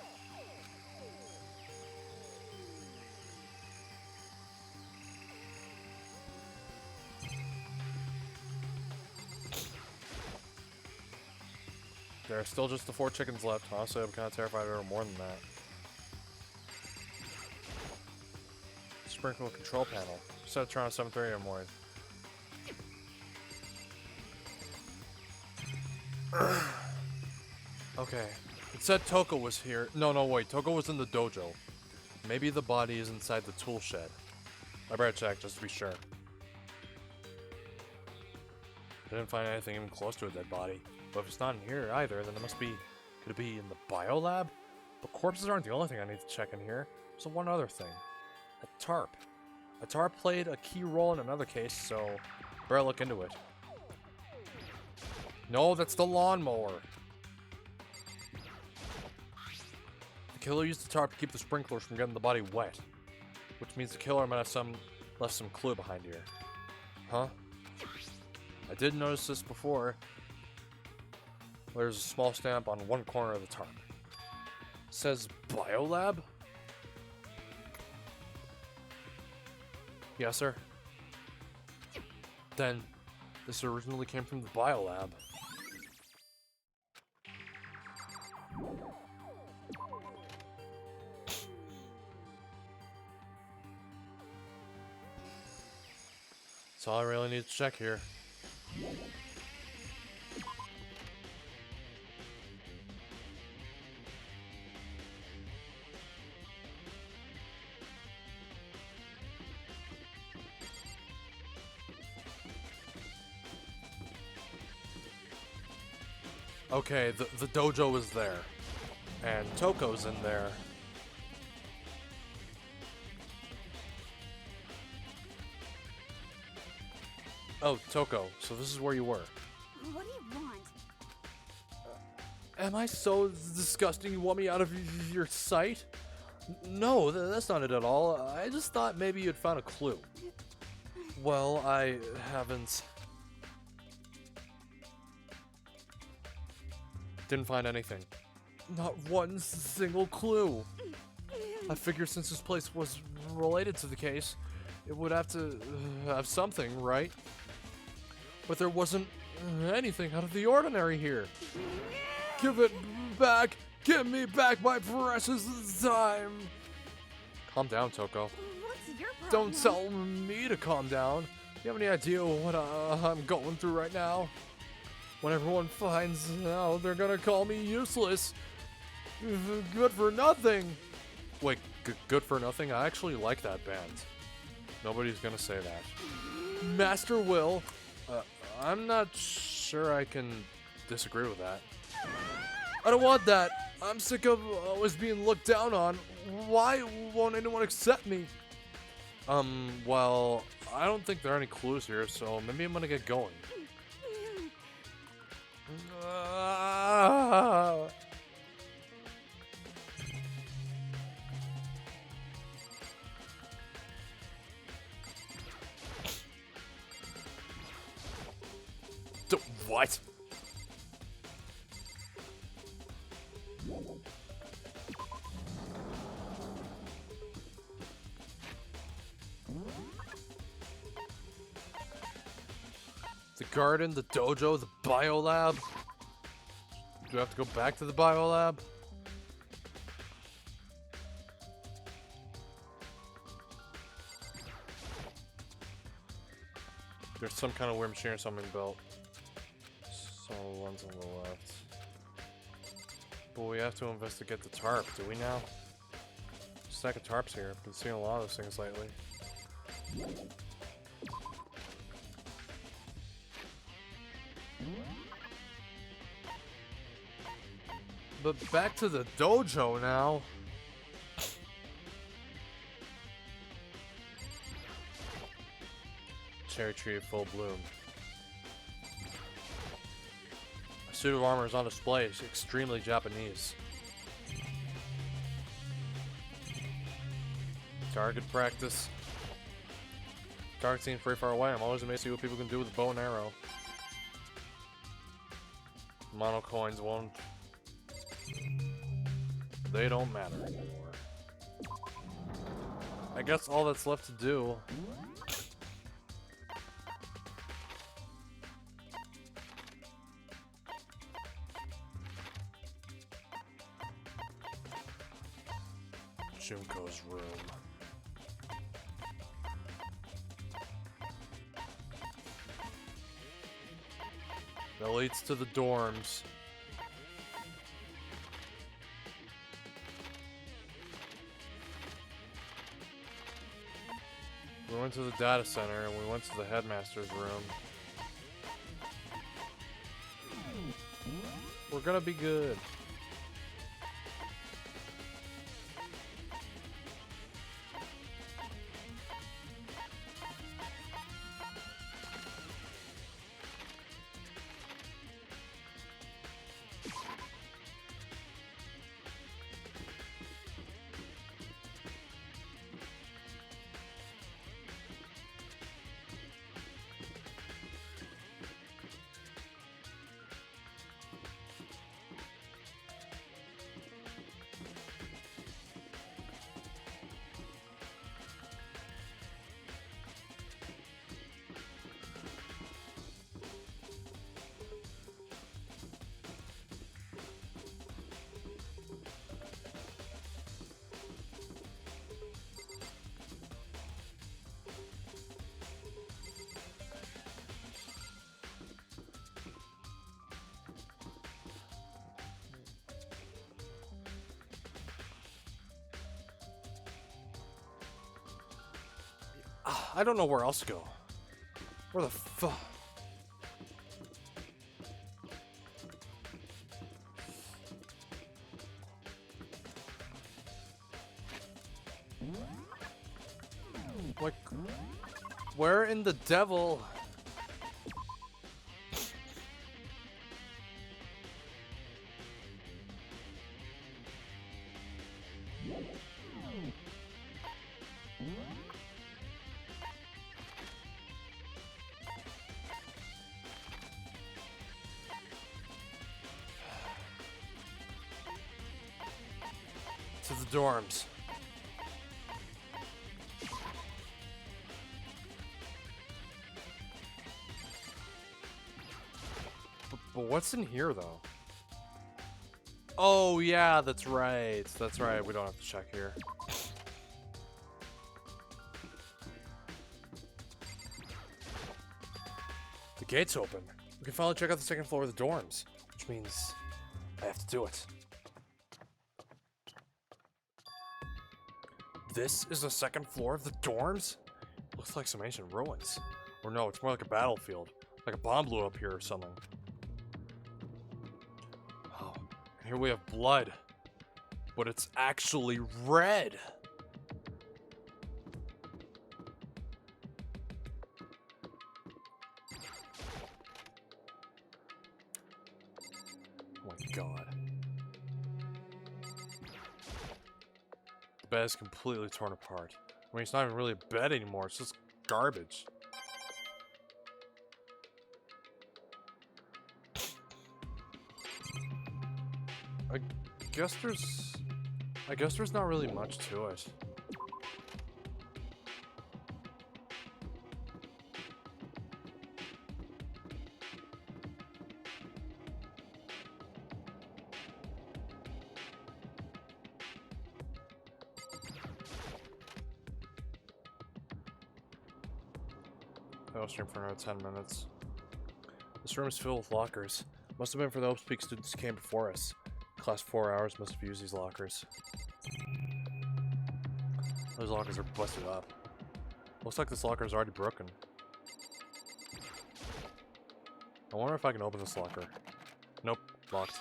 There are still just the 4 chickens left. Honestly, I'm kind of terrified there are more than that. Sprinkle control panel. Set to turn on 7:30 in the morning. Okay. It said Toko was here. No, wait. Toko was in the dojo. Maybe the body is inside the tool shed. I better check just to be sure. I didn't find anything even close to a dead body. But if it's not in here either, then it must be... Could it be in the biolab? But corpses aren't the only thing I need to check in here. There's one other thing. A tarp. A tarp played a key role in another case, so better look into it. No, that's the lawnmower. The killer used the tarp to keep the sprinklers from getting the body wet. Which means the killer might have left some clue behind here. Huh? I did notice this before. There's a small stamp on one corner of the tarp. It says Biolab? Yes, sir. Then, this originally came from the Biolab. That's all I really need to check here. Okay, the dojo is there. And Toko's in there. Oh, Toko, so this is where you were. What do you want? Am I so disgusting you want me out of your sight? No, that's not it at all. I just thought maybe you'd found a clue. Well, I haven't. Didn't find anything. Not one single clue. I figured since this place was related to the case, it would have to have something, right? But there wasn't anything out of the ordinary here. Give it back! Give me back my precious time! Calm down, Toko. What's your problem? Don't tell me to calm down. You have any idea what I'm going through right now? When everyone finds out, they're gonna call me useless. Good for nothing. Wait, good for nothing? I actually like that band. Nobody's gonna say that. Master Will. I'm not sure I can disagree with that. I don't want that. I'm sick of always being looked down on. Why won't anyone accept me? Well, I don't think there are any clues here, so maybe I'm gonna get going. What? The garden, the dojo, the biolab. Do I have to go back to the biolab? There's some kind of weird machine or something built. So one's on the left. But we have to investigate the tarp, do we now? Stack of tarps here. I've been seeing a lot of those things lately. But back to the dojo now. Cherry tree of full bloom. A suit of armor is on display. It's extremely Japanese. Target practice. Target seems pretty far away. I'm always amazed to see what people can do with a bow and arrow. Mono coins won't. They don't matter anymore. I guess all that's left to do. Junko's room. That leads to the dorms. We went to the data center and we went to the headmaster's room. We're gonna be good. I don't know where else to go. Where the fuck? Like, where in the devil? To the dorms. But what's in here, though? Oh, yeah, that's right. That's right. We don't have to check here. The gate's open. We can finally check out the second floor of the dorms, which means I have to do it. This is the second floor of the dorms? Looks like some ancient ruins. Or no, it's more like a battlefield. Like a bomb blew up here or something. Oh, and here we have blood. But it's actually red. Oh my god. The bed is completely torn apart. I mean, it's not even really a bed anymore, it's just garbage. I guess there's not really much to it. I'll stream for another 10 minutes. This room is filled with lockers. Must have been for the Oaks Peak students who came before us. Class 4 hours must have used these lockers. Those lockers are busted up. Looks like this locker is already broken. I wonder if I can open this locker. Nope, locked.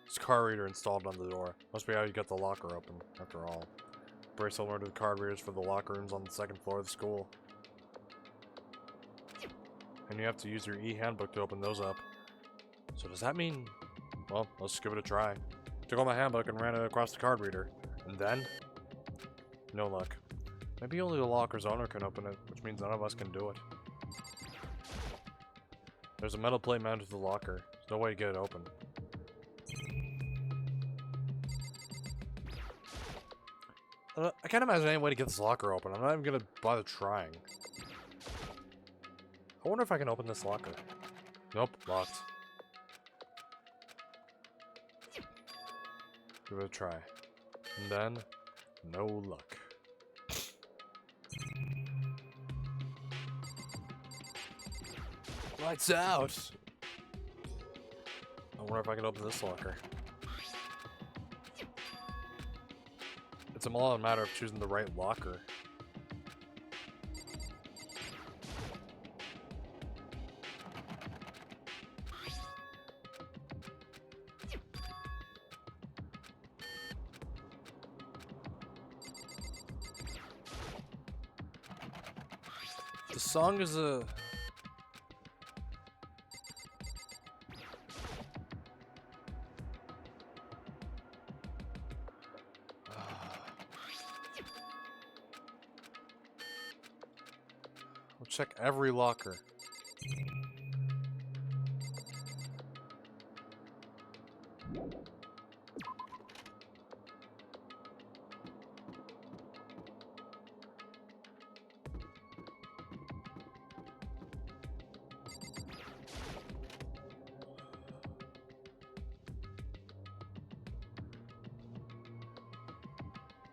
There's a card reader installed on the door. Must be how you get the locker open, after all. Very similar to the card readers for the locker rooms on the second floor of the school. And you have to use your e-handbook to open those up. So does that mean... Well, let's just give it a try. Took out my handbook and ran it across the card reader. And then... No luck. Maybe only the locker's owner can open it, which means none of us can do it. There's a metal plate mounted to the locker. There's no way to get it open. I can't imagine any way to get this locker open. I'm not even gonna bother trying. I wonder if I can open this locker. Nope, locked. Give it a try. And then, no luck. Lights out! I wonder if I can open this locker. It's all a matter of choosing the right locker. The song is a... I'll check every locker.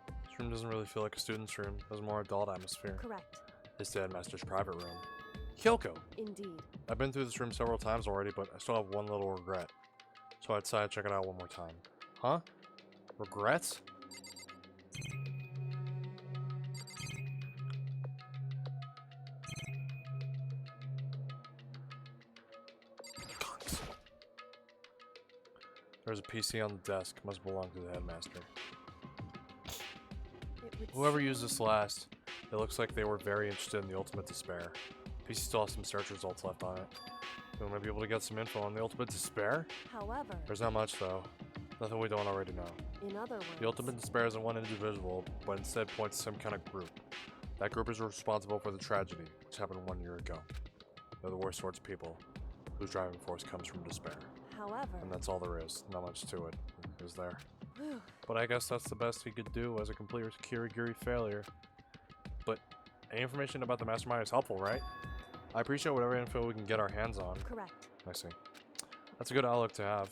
This room doesn't really feel like a student's room. It has a more adult atmosphere. Correct. It's the headmaster's private room. Kyoko! Indeed. I've been through this room several times already, but I still have one little regret. So I decided to check it out one more time. Huh? Regrets? There's a PC on the desk. Must belong to the headmaster. Whoever used this last, it looks like they were very interested in the Ultimate Despair. PC still has some search results left on it. We might be able to get some info on the Ultimate Despair? However, There's not much though. Nothing we don't already know. in other words, The Ultimate Despair isn't one individual, but instead points to some kind of group. That group is responsible for the tragedy, which happened 1 year ago. They're the worst sorts of people, whose driving force comes from despair. however, And that's all there is. Not much to it, is there? whew, But I guess that's the best he could do as a complete Kirigiri failure. But any information about the mastermind is helpful, right? I appreciate whatever info we can get our hands on. correct. I see. That's a good outlook to have.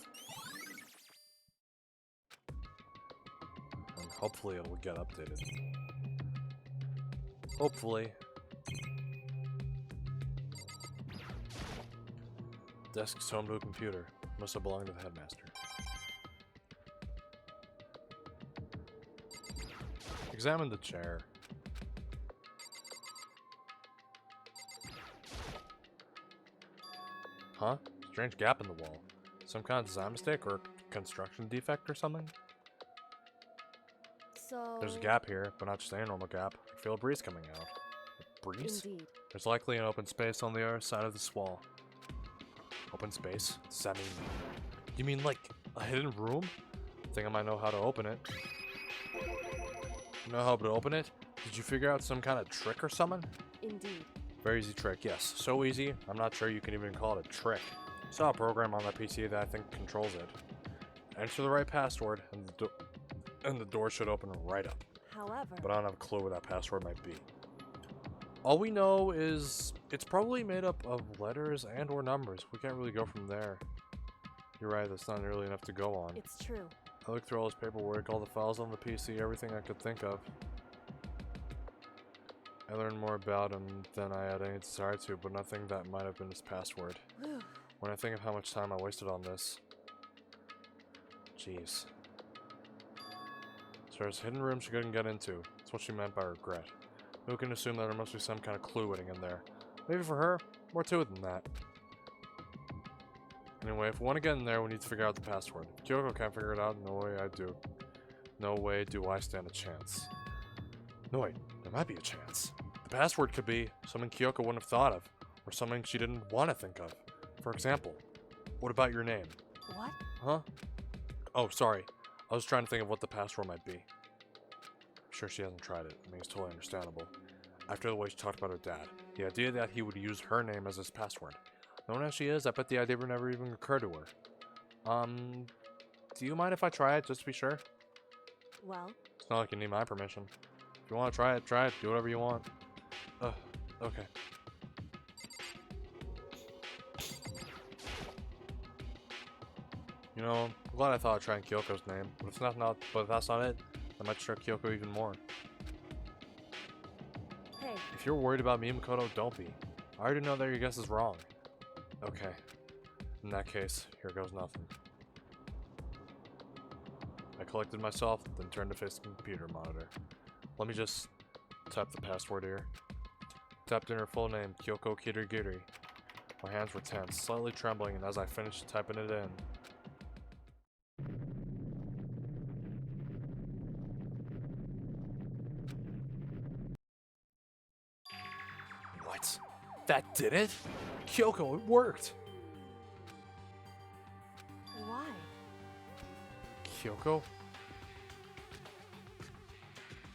And hopefully it will get updated. Hopefully. Desk's home to a computer. Must have belonged to the headmaster. Examine the chair. Huh? Strange gap in the wall. Some kind of design mistake or construction defect or something? So, There's a gap here, but not just any normal gap. I feel a breeze coming out. A breeze? indeed. There's likely an open space on the other side of this wall. Open space? Does that mean... You mean like a hidden room? Think I might know how to open it. You know how to open it? Did you figure out some kind of trick or something? Indeed. Very easy trick, yes. So easy, I'm not sure you can even call it a trick. Saw a program on that PC that I think controls it. Enter the right password, and the door should open right up. However, But I don't have a clue what that password might be. All we know is it's probably made up of letters and or numbers. We can't really go from there. You're right, that's not nearly enough to go on. it's true. I looked through all this paperwork, all the files on the PC, everything I could think of. I learned more about him than I had any desire to, but nothing that might have been his password. When I think of how much time I wasted on this. Jeez. So there's a hidden room she couldn't get into. That's what she meant by regret. Who can assume that there must be some kind of clue waiting in there? Maybe for her, more to it than that. Anyway, if we want to get in there, we need to figure out the password. If Kyoko can't figure it out, no way I do. No way do I stand a chance. No wait, there might be a chance. The password could be something Kyoko wouldn't have thought of, or something she didn't want to think of. For example, what about your name? What? Huh? Oh, sorry. I was trying to think of what the password might be. I'm sure she hasn't tried it. I mean, it's totally understandable. After the way she talked about her dad, the idea that he would use her name as his password. Known as she is, I bet the idea would never even occur to her. Do you mind if I try it, just to be sure? Well, It's not like you need my permission. If you want to try it, do whatever you want. Okay. You know, I'm glad I thought of trying Kyoko's name, but if that's not it, I might try Kyoko even more. hey, If you're worried about me, Makoto, don't be. I already know that your guess is wrong. Okay. In that case, here goes nothing. I collected myself, then turned to face the computer monitor. Let me just type the password here. Tapped in her full name, Kyoko Kirigiri. My hands were tense, slightly trembling, and as I finished typing it in, what? That did it? Kyoko, it worked! why? Kyoko?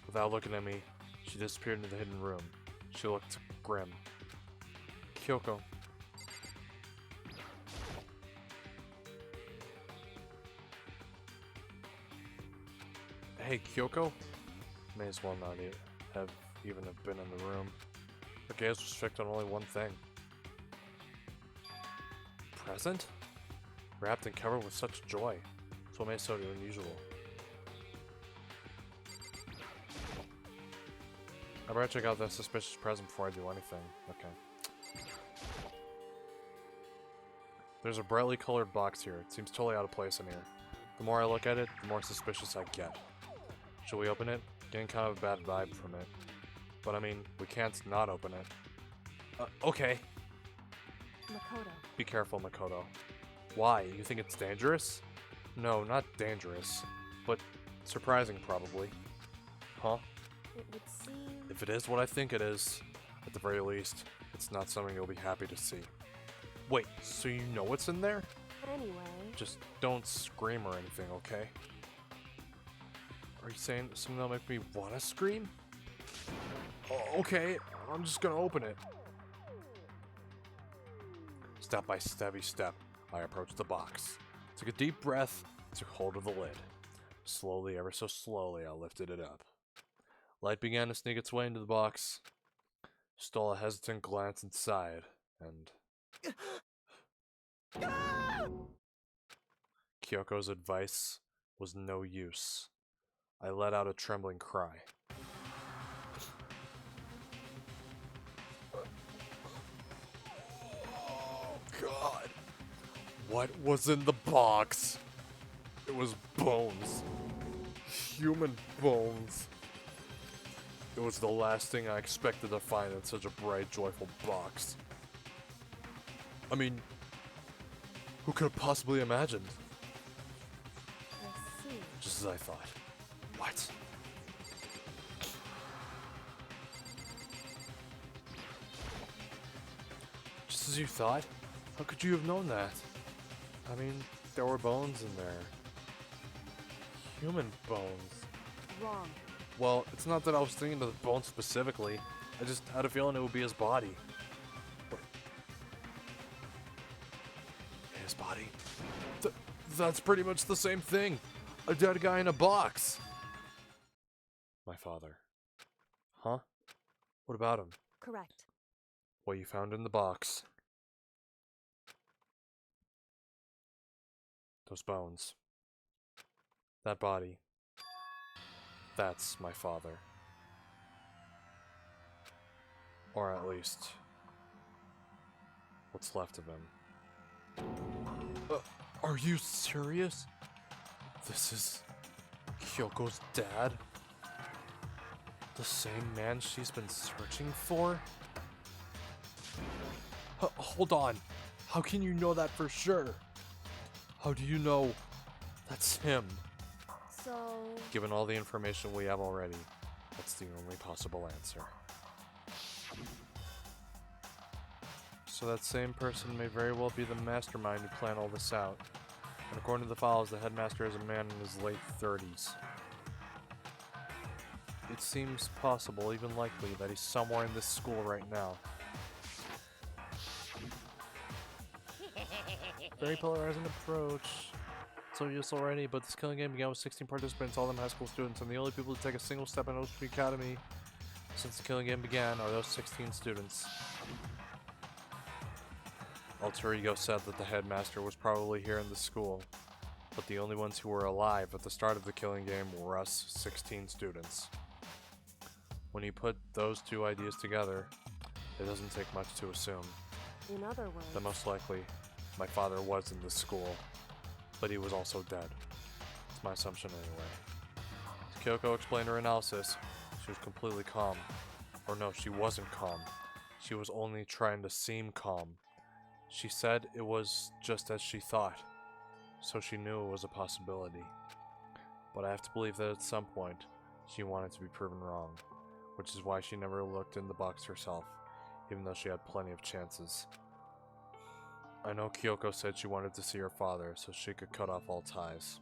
Without looking at me, she disappeared into the hidden room. She looked grim. Kyoko. Hey, Kyoko? May as well not have even been in the room. Her gaze was fixed on only one thing. Present? Wrapped and covered with such joy. That's what made it so unusual. I better check out that suspicious present before I do anything. Okay. There's a brightly colored box here. It seems totally out of place in here. The more I look at it, the more suspicious I get. Should we open it? Getting kind of a bad vibe from it. But I mean, we can't not open it. Okay. Makoto. Be careful, Makoto. Why? You think it's dangerous? No, not dangerous. But surprising, probably. Huh? It would seem... If it is what I think it is, at the very least, it's not something you'll be happy to see. Wait, so you know what's in there? Anyway... Just don't scream or anything, okay? Are you saying something that'll make me wanna scream? Oh, okay, I'm just gonna open it. Step by step, I approached the box. Took a deep breath, took hold of the lid. Slowly, ever so slowly, I lifted it up. Light began to sneak its way into the box. Stole a hesitant glance inside, and... Kyoko's advice was no use. I let out a trembling cry. Oh, God. What was in the box? It was bones. Human bones. It was the last thing I expected to find in such a bright, joyful box. I mean, who could have possibly imagined? I see. Just as I thought. What? Just as you thought? How could you have known that? I mean, there were bones in there. Human bones. Wrong. Well, it's not that I was thinking of the bones specifically. I just had a feeling it would be his body. His body? That's pretty much the same thing. A dead guy in a box. My father. Huh? What about him? Correct. What you found in the box. Those bones. That body. That's my father. Or at least, what's left of him. Are you serious? This is Kyoko's dad? The same man she's been searching for? Hold on. How can you know that for sure? How do you know that's him? So, Given all the information we have already, that's the only possible answer. So that same person may very well be the mastermind who planned all this out. And according to the files, the headmaster is a man in his late 30s. It seems possible, even likely, that he's somewhere in this school right now. Very polarizing approach. So useful already, but this killing game began with 16 participants, all of them high school students, and the only people to take a single step in Ocean Academy since the killing game began are those 16 students. Alter Ego said that the headmaster was probably here in the school, but the only ones who were alive at the start of the killing game were us 16 students. When you put those two ideas together, it doesn't take much to assume in other words, that most likely my father was in this school, but he was also dead. It's my assumption anyway. As Kyoko explained her analysis, she was completely calm. Or no, she wasn't calm. She was only trying to seem calm. She said it was just as she thought, so she knew it was a possibility. But I have to believe that at some point, she wanted to be proven wrong, which is why she never looked in the box herself, even though she had plenty of chances. I know Kyoko said she wanted to see her father so she could cut off all ties.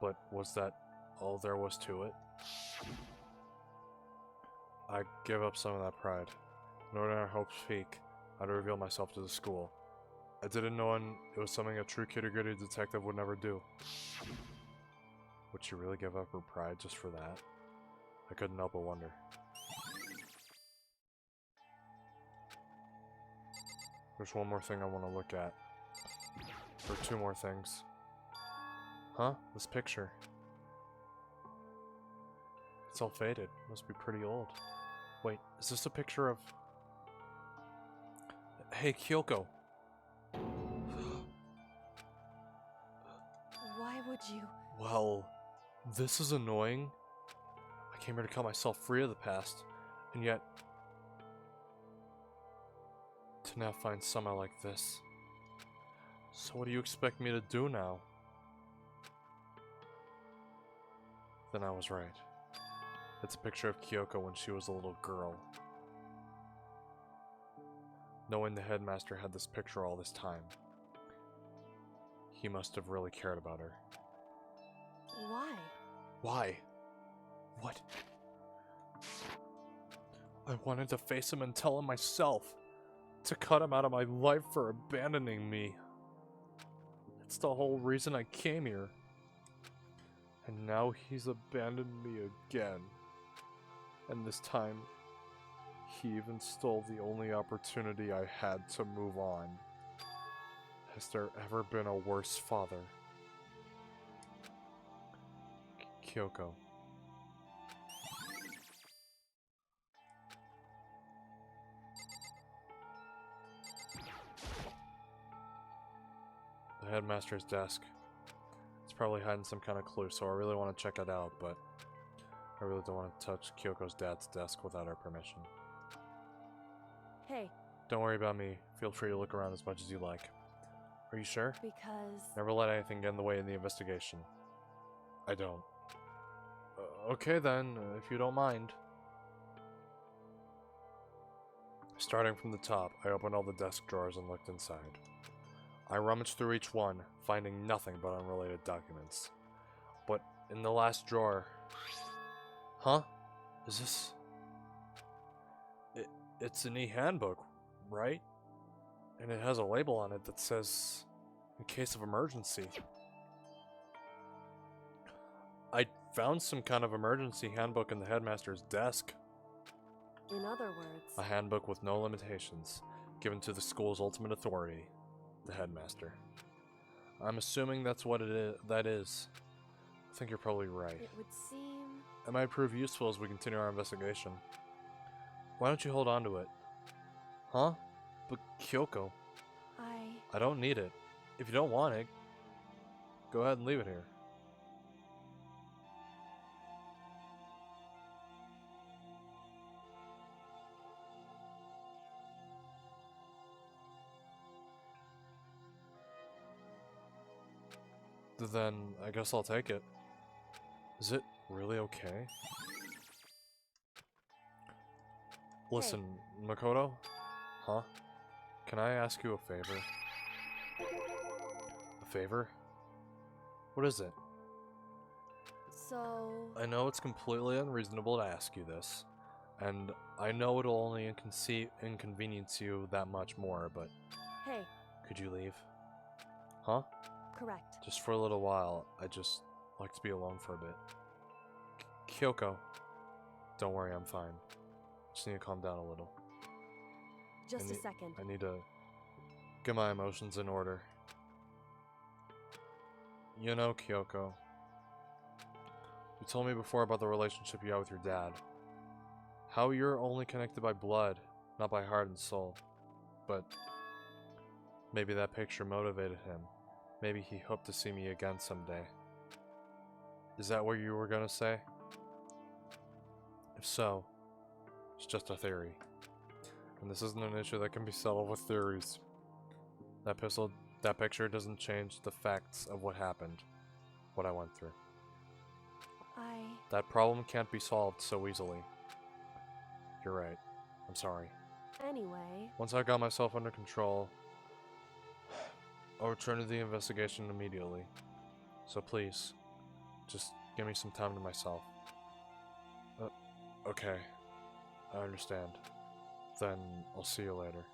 But was that all there was to it? I gave up some of that pride. In order our hopes peak, I had to reveal myself to the school. I didn't know it was something a true kitty-gritty detective would never do. Would she really give up her pride just for that? I couldn't help but wonder. There's one more thing I want to look at. Or two more things. Huh? This picture. It's all faded. Must be pretty old. Wait, is this a picture of... Hey, Kyoko. why would you? Well, this is annoying. I came here to cut myself free of the past, and yet... to now find someone like this. So what do you expect me to do now? Then I was right. It's a picture of Kyoko when she was a little girl. Knowing the headmaster had this picture all this time, he must have really cared about her. Why? Why? What? I wanted to face him and tell him myself. To cut him out of my life for abandoning me. That's the whole reason I came here. And now he's abandoned me again. And this time, he even stole the only opportunity I had to move on. Has there ever been a worse father? Kyoko. The headmaster's desk. It's probably hiding some kind of clue, so I really want to check it out, but I really don't want to touch Kyoko's dad's desk without our permission. Hey, Don't worry about me. Feel free to look around as much as you like. Are you sure? because... Never let anything get in the way in the investigation. I don't. Okay then, if you don't mind. Starting from the top, I opened all the desk drawers and looked inside. I rummaged through each one, finding nothing but unrelated documents. But in the last drawer... Huh? Is this... It's an e-handbook, right? And it has a label on it that says, in case of emergency. I found some kind of emergency handbook in the headmaster's desk. In other words... A handbook with no limitations, given to the school's ultimate authority, the headmaster. I'm assuming that's what that is. I think you're probably right. It would seem... It might prove useful as we continue our investigation. Why don't you hold on to it? Huh? But Kyoko, I don't need it. If you don't want it, go ahead and leave it here. Then I guess I'll take it. Is it really okay? Listen, Makoto? Huh? Can I ask you a favor? A favor? What is it? So... I know it's completely unreasonable to ask you this, and I know it'll only inconvenience you that much more, but... Hey. Could you leave? Huh? Correct. Just for a little while. I'd just like to be alone for a bit. Kyoko. Don't worry, I'm fine. Just need to calm down a little. Just a second. I need to get my emotions in order. You know, Kyoko, you told me before about the relationship you have with your dad. How you're only connected by blood, not by heart and soul. But maybe that picture motivated him. Maybe he hoped to see me again someday. Is that what you were gonna say? If so, it's just a theory. And this isn't an issue that can be settled with theories. That picture doesn't change the facts of what happened, what I went through. That problem can't be solved so easily. You're right. I'm sorry. Anyway... Once I got myself under control, I'll return to the investigation immediately. So please, just give me some time to myself. Okay. I understand. Then I'll see you later.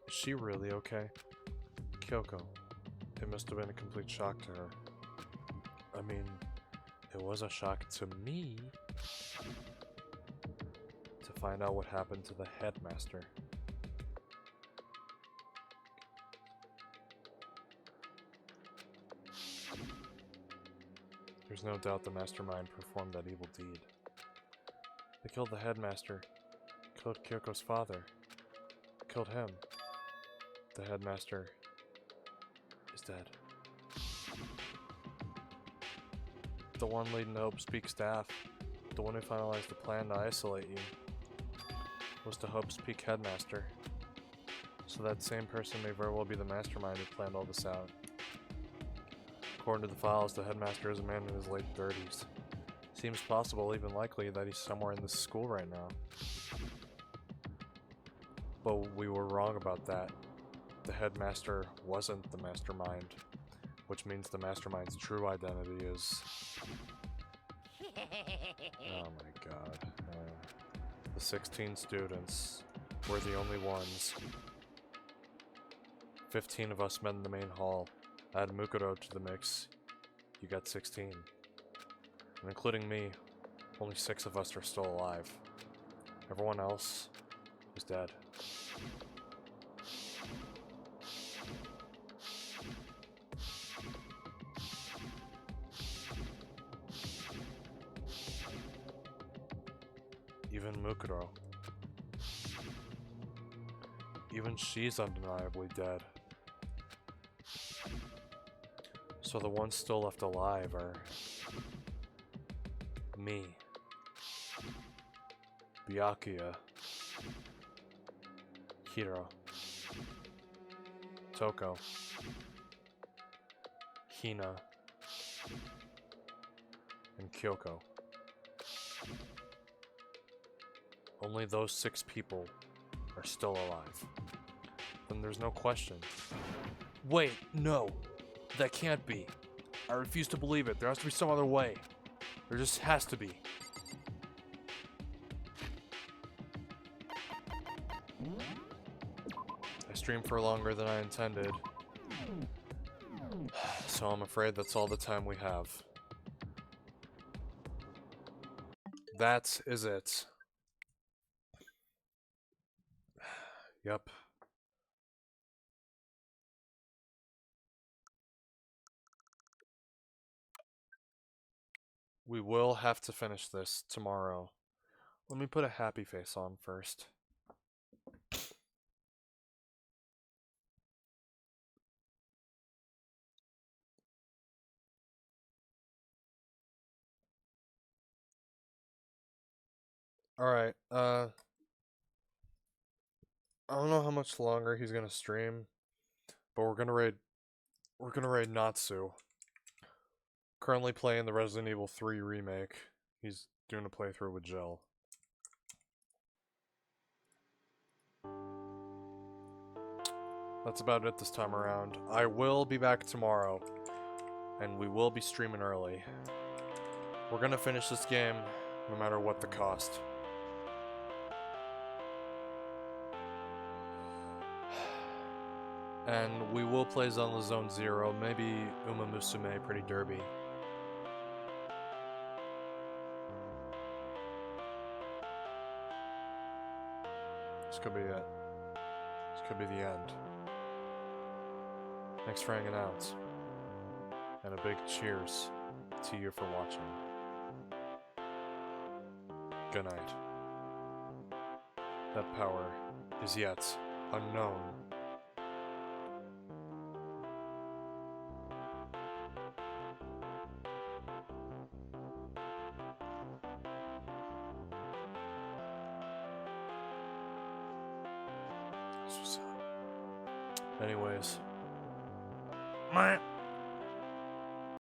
Is she really okay? Kyoko. It must have been a complete shock to her. I mean, it was a shock to me to find out what happened to the headmaster. There's no doubt the mastermind performed that evil deed. They killed the headmaster, killed Kyoko's father, killed him. The headmaster is dead. The one leading Hope Peak staff, the one who finalized the plan to isolate you, was the Hope Peak headmaster. So that same person may very well be the mastermind who planned all this out. According to the files, the headmaster is a man in his late 30s. Seems possible, even likely, that he's somewhere in this school right now. But we were wrong about that. The headmaster wasn't the mastermind, which means the mastermind's true identity is... Oh my god. The 16 students were the only ones. 15 of us met in the main hall. Add Mukuro to the mix, you got 16. And including me, only 6 of us are still alive. Everyone else is dead. Even Mukuro. Even she's undeniably dead. So the ones still left alive are me, Byakuya, Hiro, Toko, Hina, and Kyoko. Only those 6 people are still alive. Then there's no question. Wait, no! That can't be. I refuse to believe it. There has to be some other way. There just has to be. I streamed for longer than I intended. So I'm afraid that's all the time we have. That is it. Yep. we will have to finish this tomorrow. Let me put a happy face on first. Alright, I don't know how much longer he's gonna stream, but we're gonna raid Natsu. Currently playing the Resident Evil 3 remake. He's doing a playthrough with Jill. That's about it this time around. I will be back tomorrow, and we will be streaming early. We're gonna finish this game, no matter what the cost. And we will play Zelda Zone Zero, maybe Uma Musume Pretty Derby. This could be it. This could be the end. Thanks for hanging out. And a big cheers to you for watching. Good night. That power is yet unknown. Anyways. Meh.